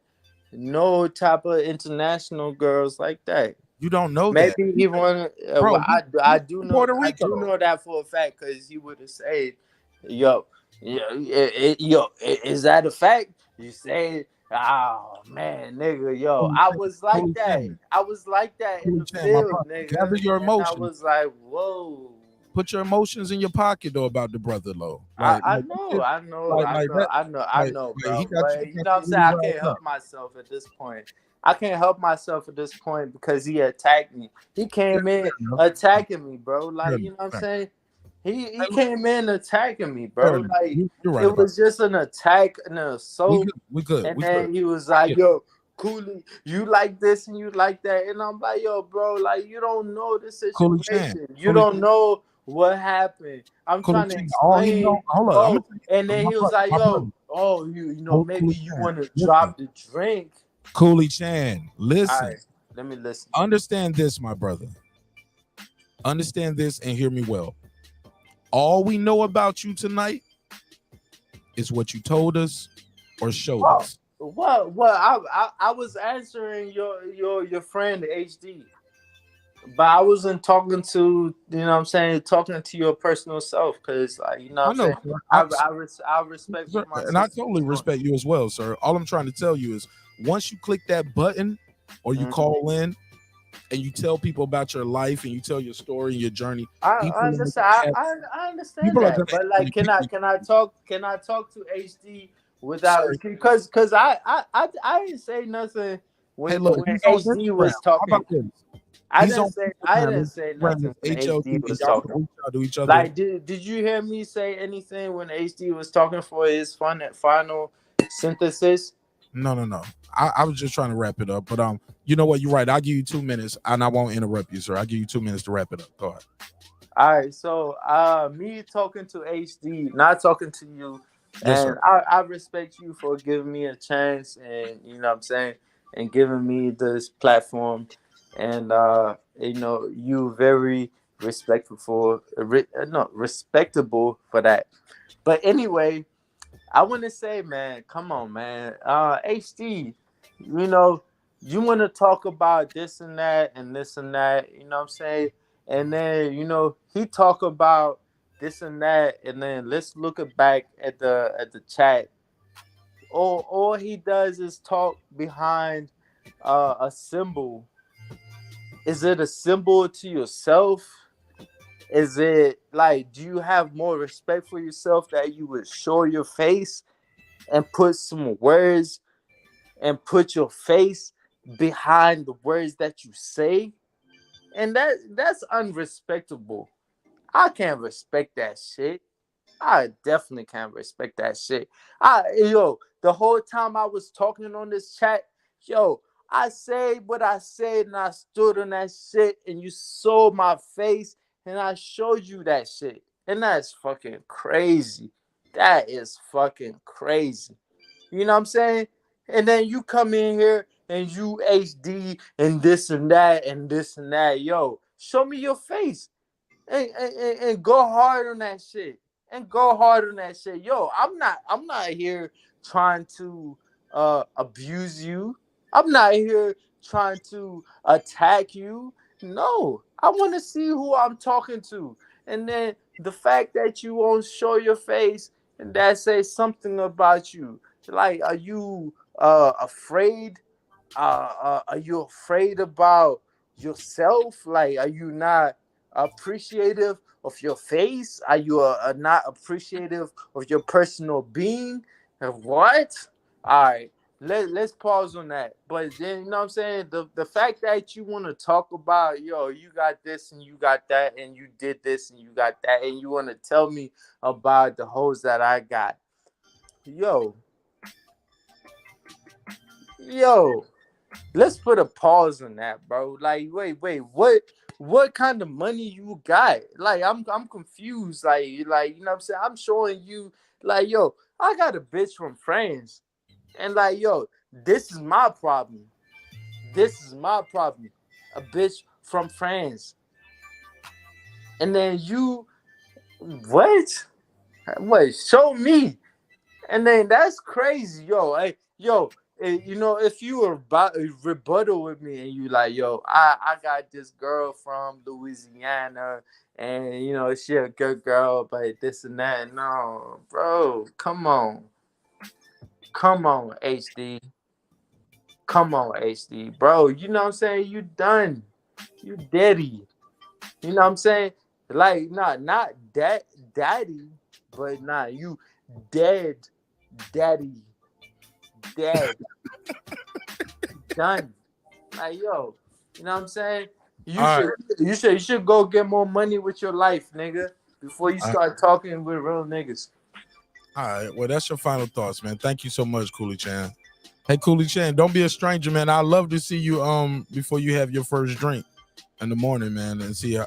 no type of international girls like that. You don't know Maybe that. he wanted. Bro, I do know. Puerto I Rico. do know that for a fact because he would have said, is that a fact? You say, oh man, nigga, I was like that. I was like that in the field, nigga. Gather your emotions. I was like, whoa. Put your emotions in your pocket though about the brother low. I know, bro. But you know what I'm saying? I can't help myself at this point. Because he attacked me. He came in attacking me, bro. Like, you know what I'm saying? He came in attacking me, bro. Like, it was just an attack and an assault. We good. And then he was like, yo, Cooley, you like this and you like that. And I'm like, yo, bro, like, you don't know the situation. You don't know what happened. I'm trying to explain. And then he was like, yo, maybe you want to drop the drink. Cooley Chan, listen. All right, let me listen. Understand this, my brother. Understand this and hear me well. All we know about you tonight is what you told us or showed us. Well, I was answering your friend HD, but I wasn't talking to talking to your personal self because I respect you, and I totally respect you as well, sir. All I'm trying to tell you is once you click that button or you call in and you tell people about your life and you tell your story and your journey, I understand that, but like, can I talk to HD without because I didn't say nothing when HD was talking. I didn't say nothing when HD was talking. Like, did you hear me say anything when HD was talking for his final synthesis? No. I was just trying to wrap it up, but you know what? You're right. I'll give you 2 minutes, and I won't interrupt you, sir. I'll give you 2 minutes to wrap it up. Go ahead. All right. So, me talking to HD, not talking to you, yes, and I respect you for giving me a chance, and you know what I'm saying, and giving me this platform, and you very respectable for that. But anyway, I want to say, man, come on, man. HD, you want to talk about this and that and this and that, you know what I'm saying? And then, he talk about this and that, and then let's look back at the chat. All he does is talk behind a symbol. Is it a symbol to yourself? Is it like, do you have more respect for yourself that you would show your face and put some words and put your face behind the words that you say? And that's unrespectable. I can't respect that shit. I definitely can't respect that shit. The whole time I was talking on this chat, I said what I said, and I stood on that shit, and you saw my face, and I showed you that shit. And that's fucking crazy. That is fucking crazy. You know what I'm saying? And then you come in here and you HD and this and that and this and that. Yo, show me your face and go hard on that shit. And go hard on that shit. Yo, I'm not here trying to abuse you. I'm not here trying to attack you. No, I want to see who I'm talking to. And then the fact that you won't show your face and that says something about you. Like, are you afraid? Are you afraid about yourself? Like, are you not appreciative of your face? Are you not appreciative of your personal being? What? All right, let's pause on that. But then, you know what I'm saying? The fact that you want to talk about, yo, you got this and you got that and you did this and you got that and you want to tell me about the hoes that I got. Yo, let's put a pause on that, bro. Like, wait, what kind of money you got? Like, I'm confused. Like, you know what I'm saying? I'm showing you, like, yo, I got a bitch from France, and like, yo, this is my problem. This is my problem. A bitch from France, and then you, what? Wait, show me. And then that's crazy, yo. Hey, yo, you know, if you were about rebuttal with me and you like, yo, I got this girl from Louisiana and, you know, she a good girl, but this and that. No, bro, come on. Come on, HD. Come on, HD. Bro, you know what I'm saying? You done. You daddy. You know what I'm saying? Like, not that daddy, but you dead daddy. Dead. Done. Like, yo, you know what I'm saying? You should go get more money with your life, nigga, before you start talking with real niggas. All right. Well, that's your final thoughts, man. Thank you so much, Cooley Chan. Hey, Cooley Chan, don't be a stranger, man. I love to see you before you have your first drink in the morning, man, and see how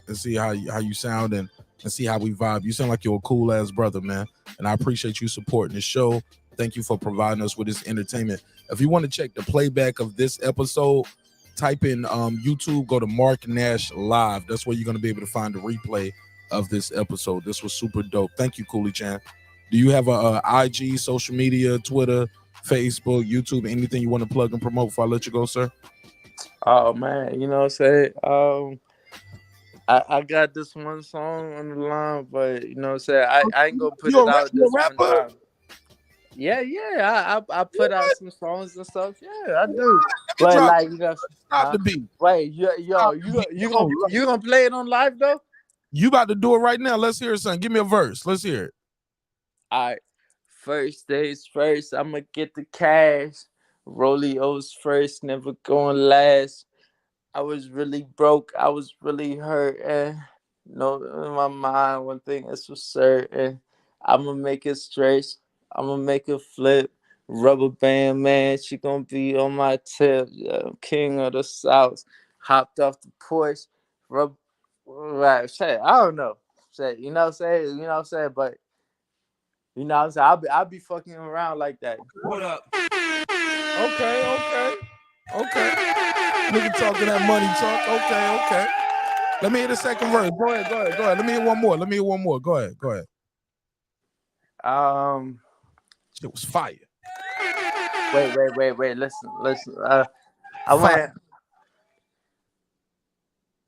you sound and see how we vibe. You sound like you're a cool ass brother, man, and I appreciate you supporting the show. Thank you for providing us with this entertainment. If you want to check the playback of this episode, type in YouTube, go to Mark Nash Live. That's where you're going to be able to find the replay of this episode. This was super dope. Thank you, Cooley Chan. Do you have a IG, social media, Twitter, Facebook, YouTube, anything you want to plug and promote before I let you go, sir? Oh, man, you know what I'm saying? I got this one song on the line, but you know what I'm saying? I ain't gonna put it out this one time. Yeah. I put out some songs and stuff. Yeah, I do. But like, you know, stop the beat. Wait, you gonna play it on live though? You about to do it right now. Let's hear it, son. Give me a verse. Let's hear it. All right. First days first, I'ma get the cash. Roleos first, never going last. I was really broke. I was really hurt. And no, in my mind, one thing is for certain. I'ma make it straight. I'ma make it flip. Rubber band man, she gonna be on my tip. Yeah, king of the South. Hopped off the porch. Right, shit, I don't know. Shit, you know what I'm saying? You know what I'm saying? But you know what I'm saying? I'll be fucking around like that. What up? Okay. Nigga talking that money talk. Okay. Let me hear the second verse. Go ahead. Let me hear one more. Go ahead. It was fire. Wait. Listen. I went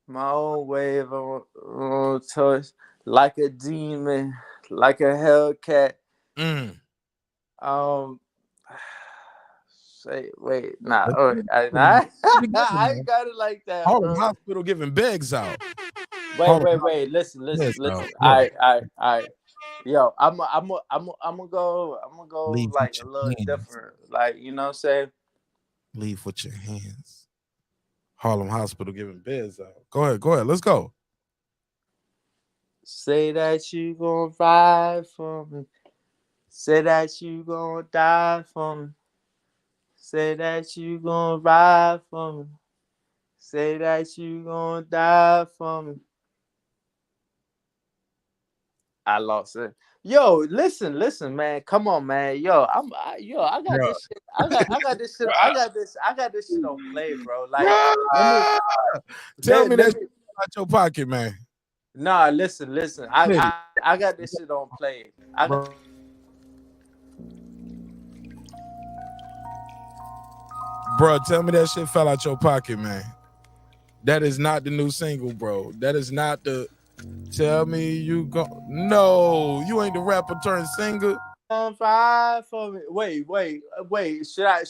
my own wave on touch like a demon, like a Hellcat. Say wait, nah. I got it like that. Harlem Hospital giving bags out. Wait. Listen. All right. Yo, I'm gonna go Leave like a little different. Like, you know what I'm saying? Leave with your hands. Harlem Hospital giving beds out. Go ahead. Let's go. Say that you gonna ride for me. Say that you gonna die for me. Say that you gonna ride for me. Say that you gonna die for me. I lost it. Yo, listen, man. Come on, man. Yo, I got this shit. I got this shit. I got this shit on play, bro. Like, tell me that shit out your pocket, man. Nah, listen. I got this shit on play. Bro, tell me that shit fell out your pocket, man. That is not the new single, bro. That is not the. Tell me you go. No, you ain't the rapper turned singer. On fire for me. Wait. Should I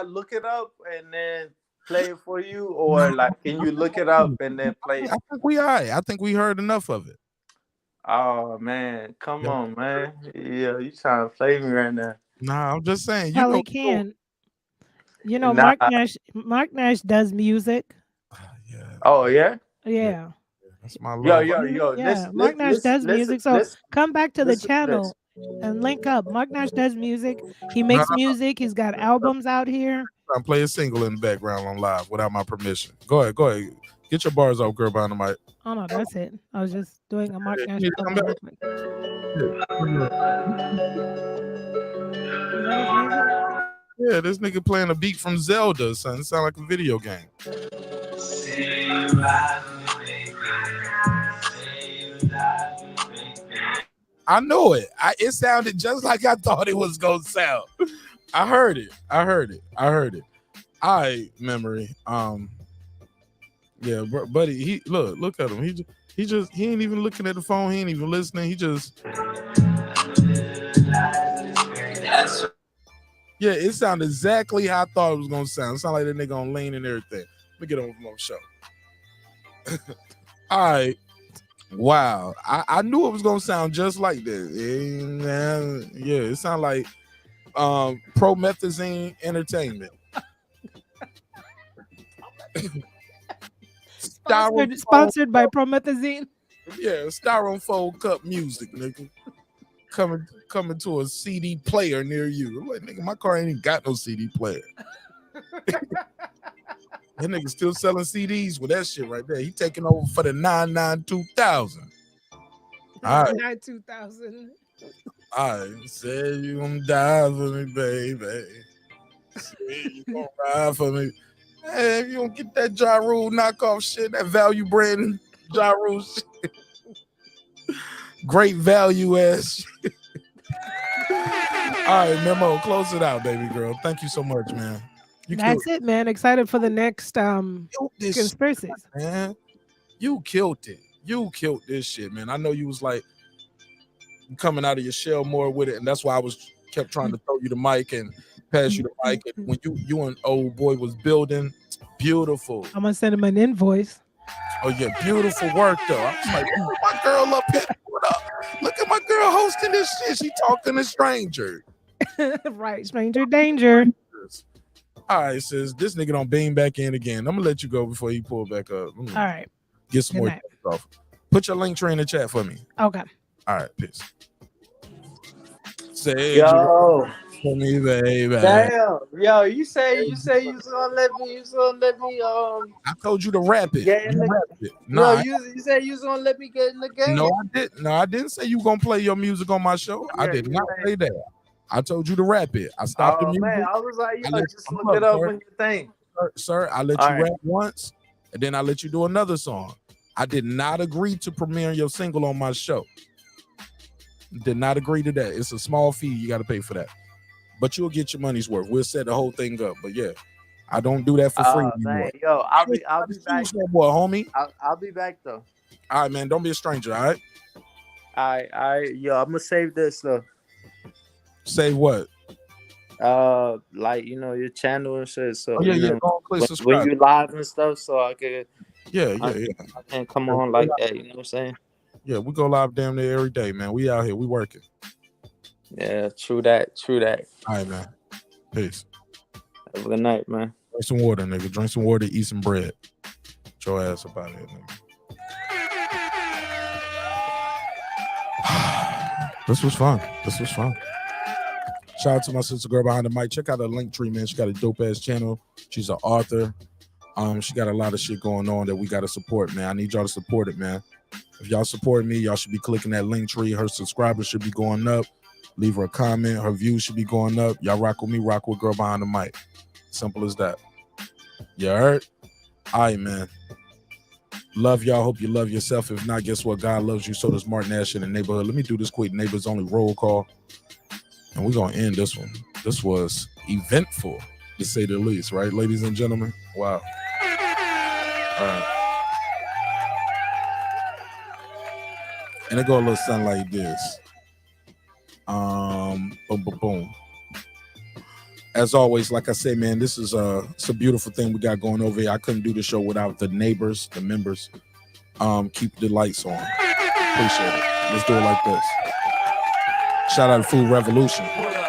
look it up and then play it for you, or like, can you look it up and then play it? I think we all right. I think we heard enough of it. Oh man, come on, man. Yeah, you trying to play me right now? Nah, I'm just saying. Hell, he can. You know, Mark Nash does music. Oh yeah. Yeah. That's my yo. Yeah, Mark Nash does music. So come back to the channel and link up. Mark Nash does music. He makes music. He's got albums out here. I'm playing a single in the background on live without my permission. Go ahead. Get your bars off, girl, behind the mic. Oh no, that's it. I was just doing a Mark Nash. Yeah, this nigga playing a beat from Zelda, son. It sound like a video game. I know it. It sounded just like I thought it was gonna sound. I heard it. All right, memory. Yeah, buddy. He look at him. He ain't even looking at the phone. He ain't even listening. He just. Yeah, it sounded exactly how I thought it was gonna sound. It sounded like that nigga on Lane and everything. Let me get on the show. All right. Wow. I knew it was gonna sound just like this. Yeah, it sounded like Promethazine Entertainment. Sponsored by Promethazine. Yeah, styrofoam cup music, nigga. Coming to a CD player near you. I'm like, nigga, my car ain't even got no CD player. That nigga still selling CDs with that shit right there. He taking over for the 99-2000. All right. 2000. I said you gonna die for me, baby. Said you gonna ride for me. Hey, if you don't get that Ja Rule knockoff shit, that value brand Ja Rule shit. Great value ass shit. All right, Memo, close it out, baby girl. Thank you so much, man. That's it, man. Excited for the next conspiracies. Shit, man. You killed it. You killed this shit, man. I know you was like coming out of your shell more with it, and that's why I kept trying to throw you the mic and pass you the mic. And when you and old boy was building, beautiful. I'm gonna send him an invoice. Oh yeah, beautiful work though. I was like, oh, my girl up here. What up? Look at my girl hosting this shit. She talking to stranger. Right, stranger danger. All right, sis. This nigga don't beam back in again. I'm gonna let you go before he pull back up. All right. Get some more off. Put your link tree in the chat for me. Okay. All right, peace. Say yo for me, baby. Damn, yo, you say you was gonna let me. I told you to rap it. Rap it. No, you said you was gonna let me get in the game. No, I didn't. No, I didn't say you gonna play your music on my show. I did not say that. I told you to rap it. I stopped the music. Man, I was like, yo, just look it up when you think. Sir, I let you rap once, and then I let you do another song. I did not agree to premiere your single on my show. Did not agree to that. It's a small fee. You got to pay for that. But you'll get your money's worth. We'll set the whole thing up. But yeah, I don't do that for free anymore. Yo, I'll be back. Boy, homie. I'll be back though. All right, man. Don't be a stranger. All right. All right. Yo, I'm gonna save this though. Save what? Like your channel and shit. So go on, click subscribe. When you live and stuff, so I could. Yeah. I can't come on like that. You know what I'm saying? Yeah, we go live damn near every day, man. We out here. We working. Yeah, true that. All right, man. Peace. Have a good night, man. Drink some water, nigga. Drink some water, eat some bread. Get your ass up out here, nigga. This was fun. Shout out to my sister girl behind the mic. Check out her link tree, man. She got a dope ass channel. She's an author. She got a lot of shit going on that we got to support, man. I need y'all to support it, man. If y'all support me, y'all should be clicking that link tree. Her subscribers should be going up. Leave her a comment. Her views should be going up. Y'all rock with me, rock with girl behind the mic. Simple as that. You heard? All right, man. Love y'all. Hope you love yourself. If not, guess what? God loves you. So does Martin Ash in the neighborhood. Let me do this quick neighbors only roll call. And we're going to end this one. This was eventful, to say the least, right, ladies and gentlemen? Wow. All right. And it go a little something like this. Boom, boom, boom. As always, like I say, man, this is it's a beautiful thing we got going over here. I couldn't do the show without the neighbors, the members. Keep the lights on. Appreciate it. Let's do it like this. Shout out to Food Revolution.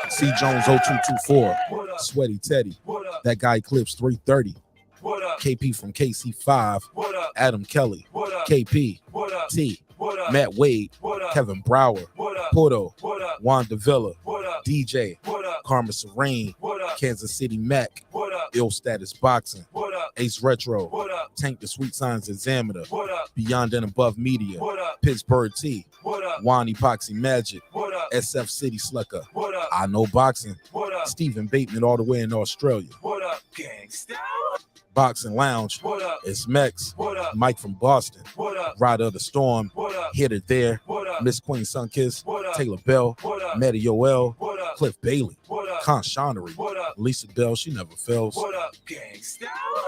C Jones 0224. Sweaty Teddy. That guy Clips 330. KP from KC5. Adam Kelly. KP. T. Matt Wade. Kevin Brower. Porto. Wanda Villa. DJ. Karma Serene. Kansas City Mac. Ill Status Boxing. Ace Retro. Tank the Sweet Signs Examiner. Beyond and Above Media. Pittsburgh T. Juan Epoxy Magic. SF City Slicker. I Know Boxing. Stephen Bateman all the way in Australia. Boxing Lounge. It's Mex. Mike from Boston. Rider of the Storm. Hitter There. Miss Queen Sunkiss. Taylor Bell. Matty Yoel. Cliff Bailey. Con Shonery. Lisa Bell. She never fails.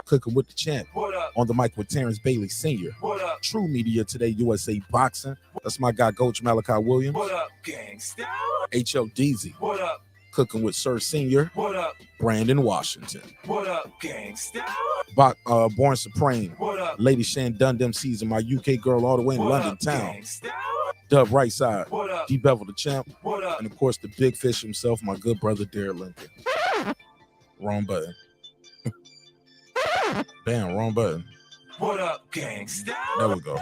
Cooking with the Champ. On the mic with Terrence Bailey Sr. True Media Today USA Boxing. That's my guy Coach Malachi Williams. H.L. Deasy. Cooking with Sir Senior. Brandon Washington. Born Supreme. Lady Shan Dundam season. My UK girl all the way in London town. Dub Right Side. D Bevel the Champ. And of course the big fish himself, my good brother Derek Lincoln. Wrong button. Damn, wrong button. What up, gangsta? There we go.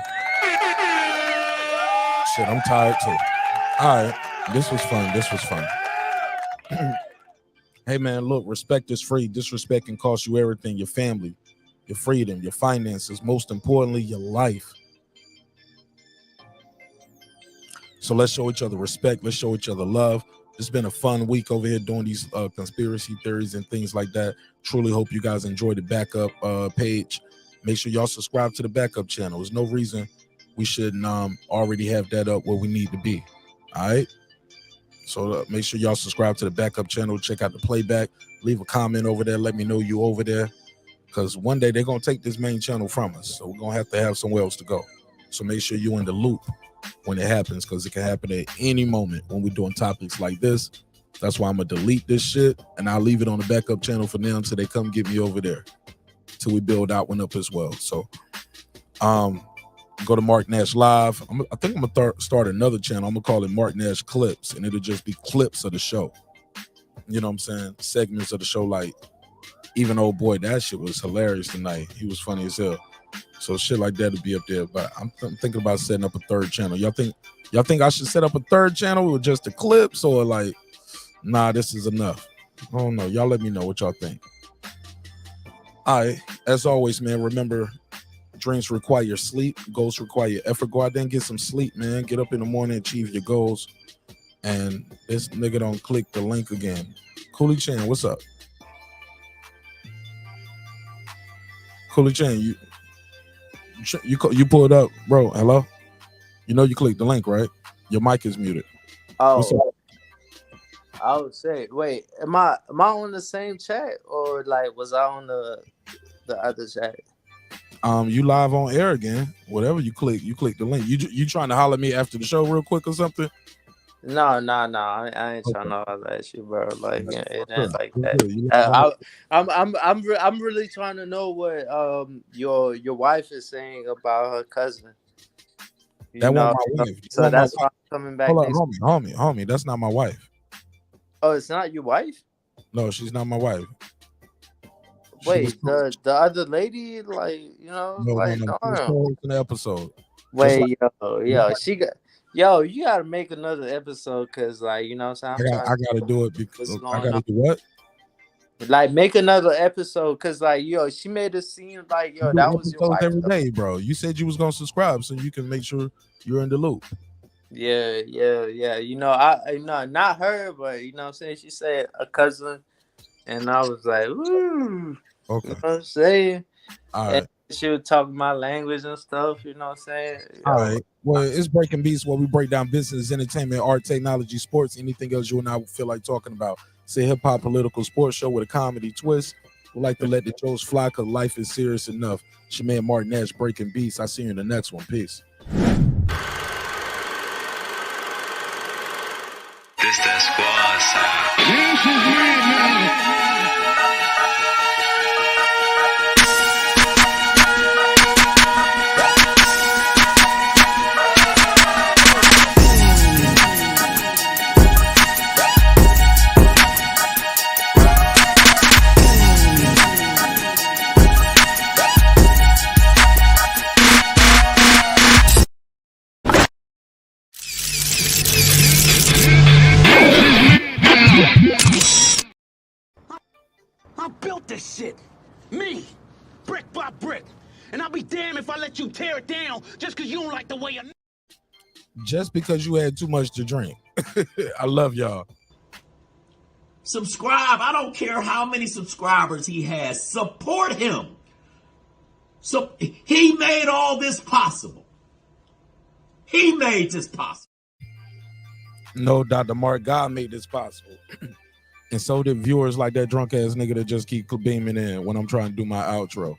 Shit, I'm tired too. All right, this was fun. This was fun. Hey man, look, respect is free. Disrespect can cost you everything: your family, your freedom, your finances, most importantly, your life. So let's show each other respect. Let's show each other love. It's been a fun week over here doing these conspiracy theories and things like that. Truly hope you guys enjoyed the backup page. Make sure y'all subscribe to the backup channel. There's no reason we shouldn't already have that up where we need to be. All right. So make sure y'all subscribe to the backup channel. Check out the playback. Leave a comment over there. Let me know you over there. Because one day they're going to take this main channel from us. So we're going to have somewhere else to go. So make sure you're in the loop when it happens, because it can happen at any moment when we're doing topics like this. That's why I'm going to delete this shit, and I'll leave it on the backup channel for now until they come get me over there, till we build that one up as well. So go to Mark Nash Live. I think I'm going to start another channel. I'm going to call it Mark Nash Clips, and it'll just be clips of the show. You know what I'm saying? Segments of the show, like, even old boy, that shit was hilarious tonight. He was funny as hell. So shit like that to be up there. But I'm thinking about setting up a third channel. Y'all think I should set up a third channel with just the clips, or like, nah, this is enough? I don't know. Y'all let me know what y'all think. All right. As always, man, remember, dreams require sleep. Goals require effort. Go out there and get some sleep, man. Get up in the morning, achieve your goals. And this nigga don't click the link again. Cooley Chan, what's up? Cooley Chan, you pulled up, bro. Hello? You know you clicked the link, right? Your mic is muted. Oh, I would say, wait, am I on the same chat, or like was I on the other chat? You live on air again. Whatever you click the link. You trying to holler at me after the show real quick or something? No. I ain't trying to holler at you, bro. Like it ain't like that. I'm really trying to know what your wife is saying about her cousin. That wasn't my wife. So that's why I'm coming back. Hold on, homie. That's not my wife. Oh, it's not your wife? No, she's not my wife. Wait, the other lady, like, you know, no, like no. In the episode. Wait, yo, she Yo, you gotta make another episode because, like, you know what I'm saying? I gotta do it because I gotta do what? Like, make another episode because, like, yo, she made it seem like, yo, that was your wife. Every day, bro. You said you was gonna subscribe so you can make sure you're in the loop. Yeah. You know, not her, but you know what I'm saying? She said a cousin, and I was like, ooh. Okay. You know what I'm saying? All right. She would talk my language and stuff, you know what I'm saying? All right. Well, it's Breaking Beats where we break down business, entertainment, art, technology, sports, anything else you and I feel like talking about. It's a hip-hop political sports show with a comedy twist. We like to let the jokes fly because life is serious enough. It's your man Martin Nash, Breaking Beats. I'll see you in the next one. Peace. This that squad sound. I built this shit. Me. Brick by brick. And I'll be damned if I let you tear it down just because you don't like the way I... Just because you had too much to drink. I love y'all. Subscribe. I don't care how many subscribers he has. Support him. So he made all this possible. He made this possible. No, Dr. Mark, God made this possible. And so did viewers like that drunk ass nigga that just keep beaming in when I'm trying to do my outro.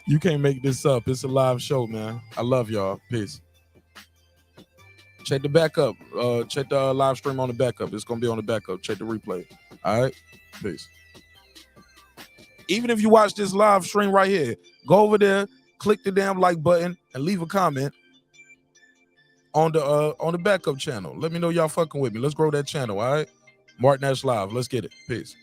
You can't make this up. It's a live show, man. I love y'all. Peace. Check the backup. Check the live stream on the backup. It's going to be on the backup. Check the replay. All right? Peace. Even if you watch this live stream right here, go over there, click the damn like button, and leave a comment on the backup channel. Let me know y'all fucking with me. Let's grow that channel, all right? Martin Nash Live. Let's get it. Peace.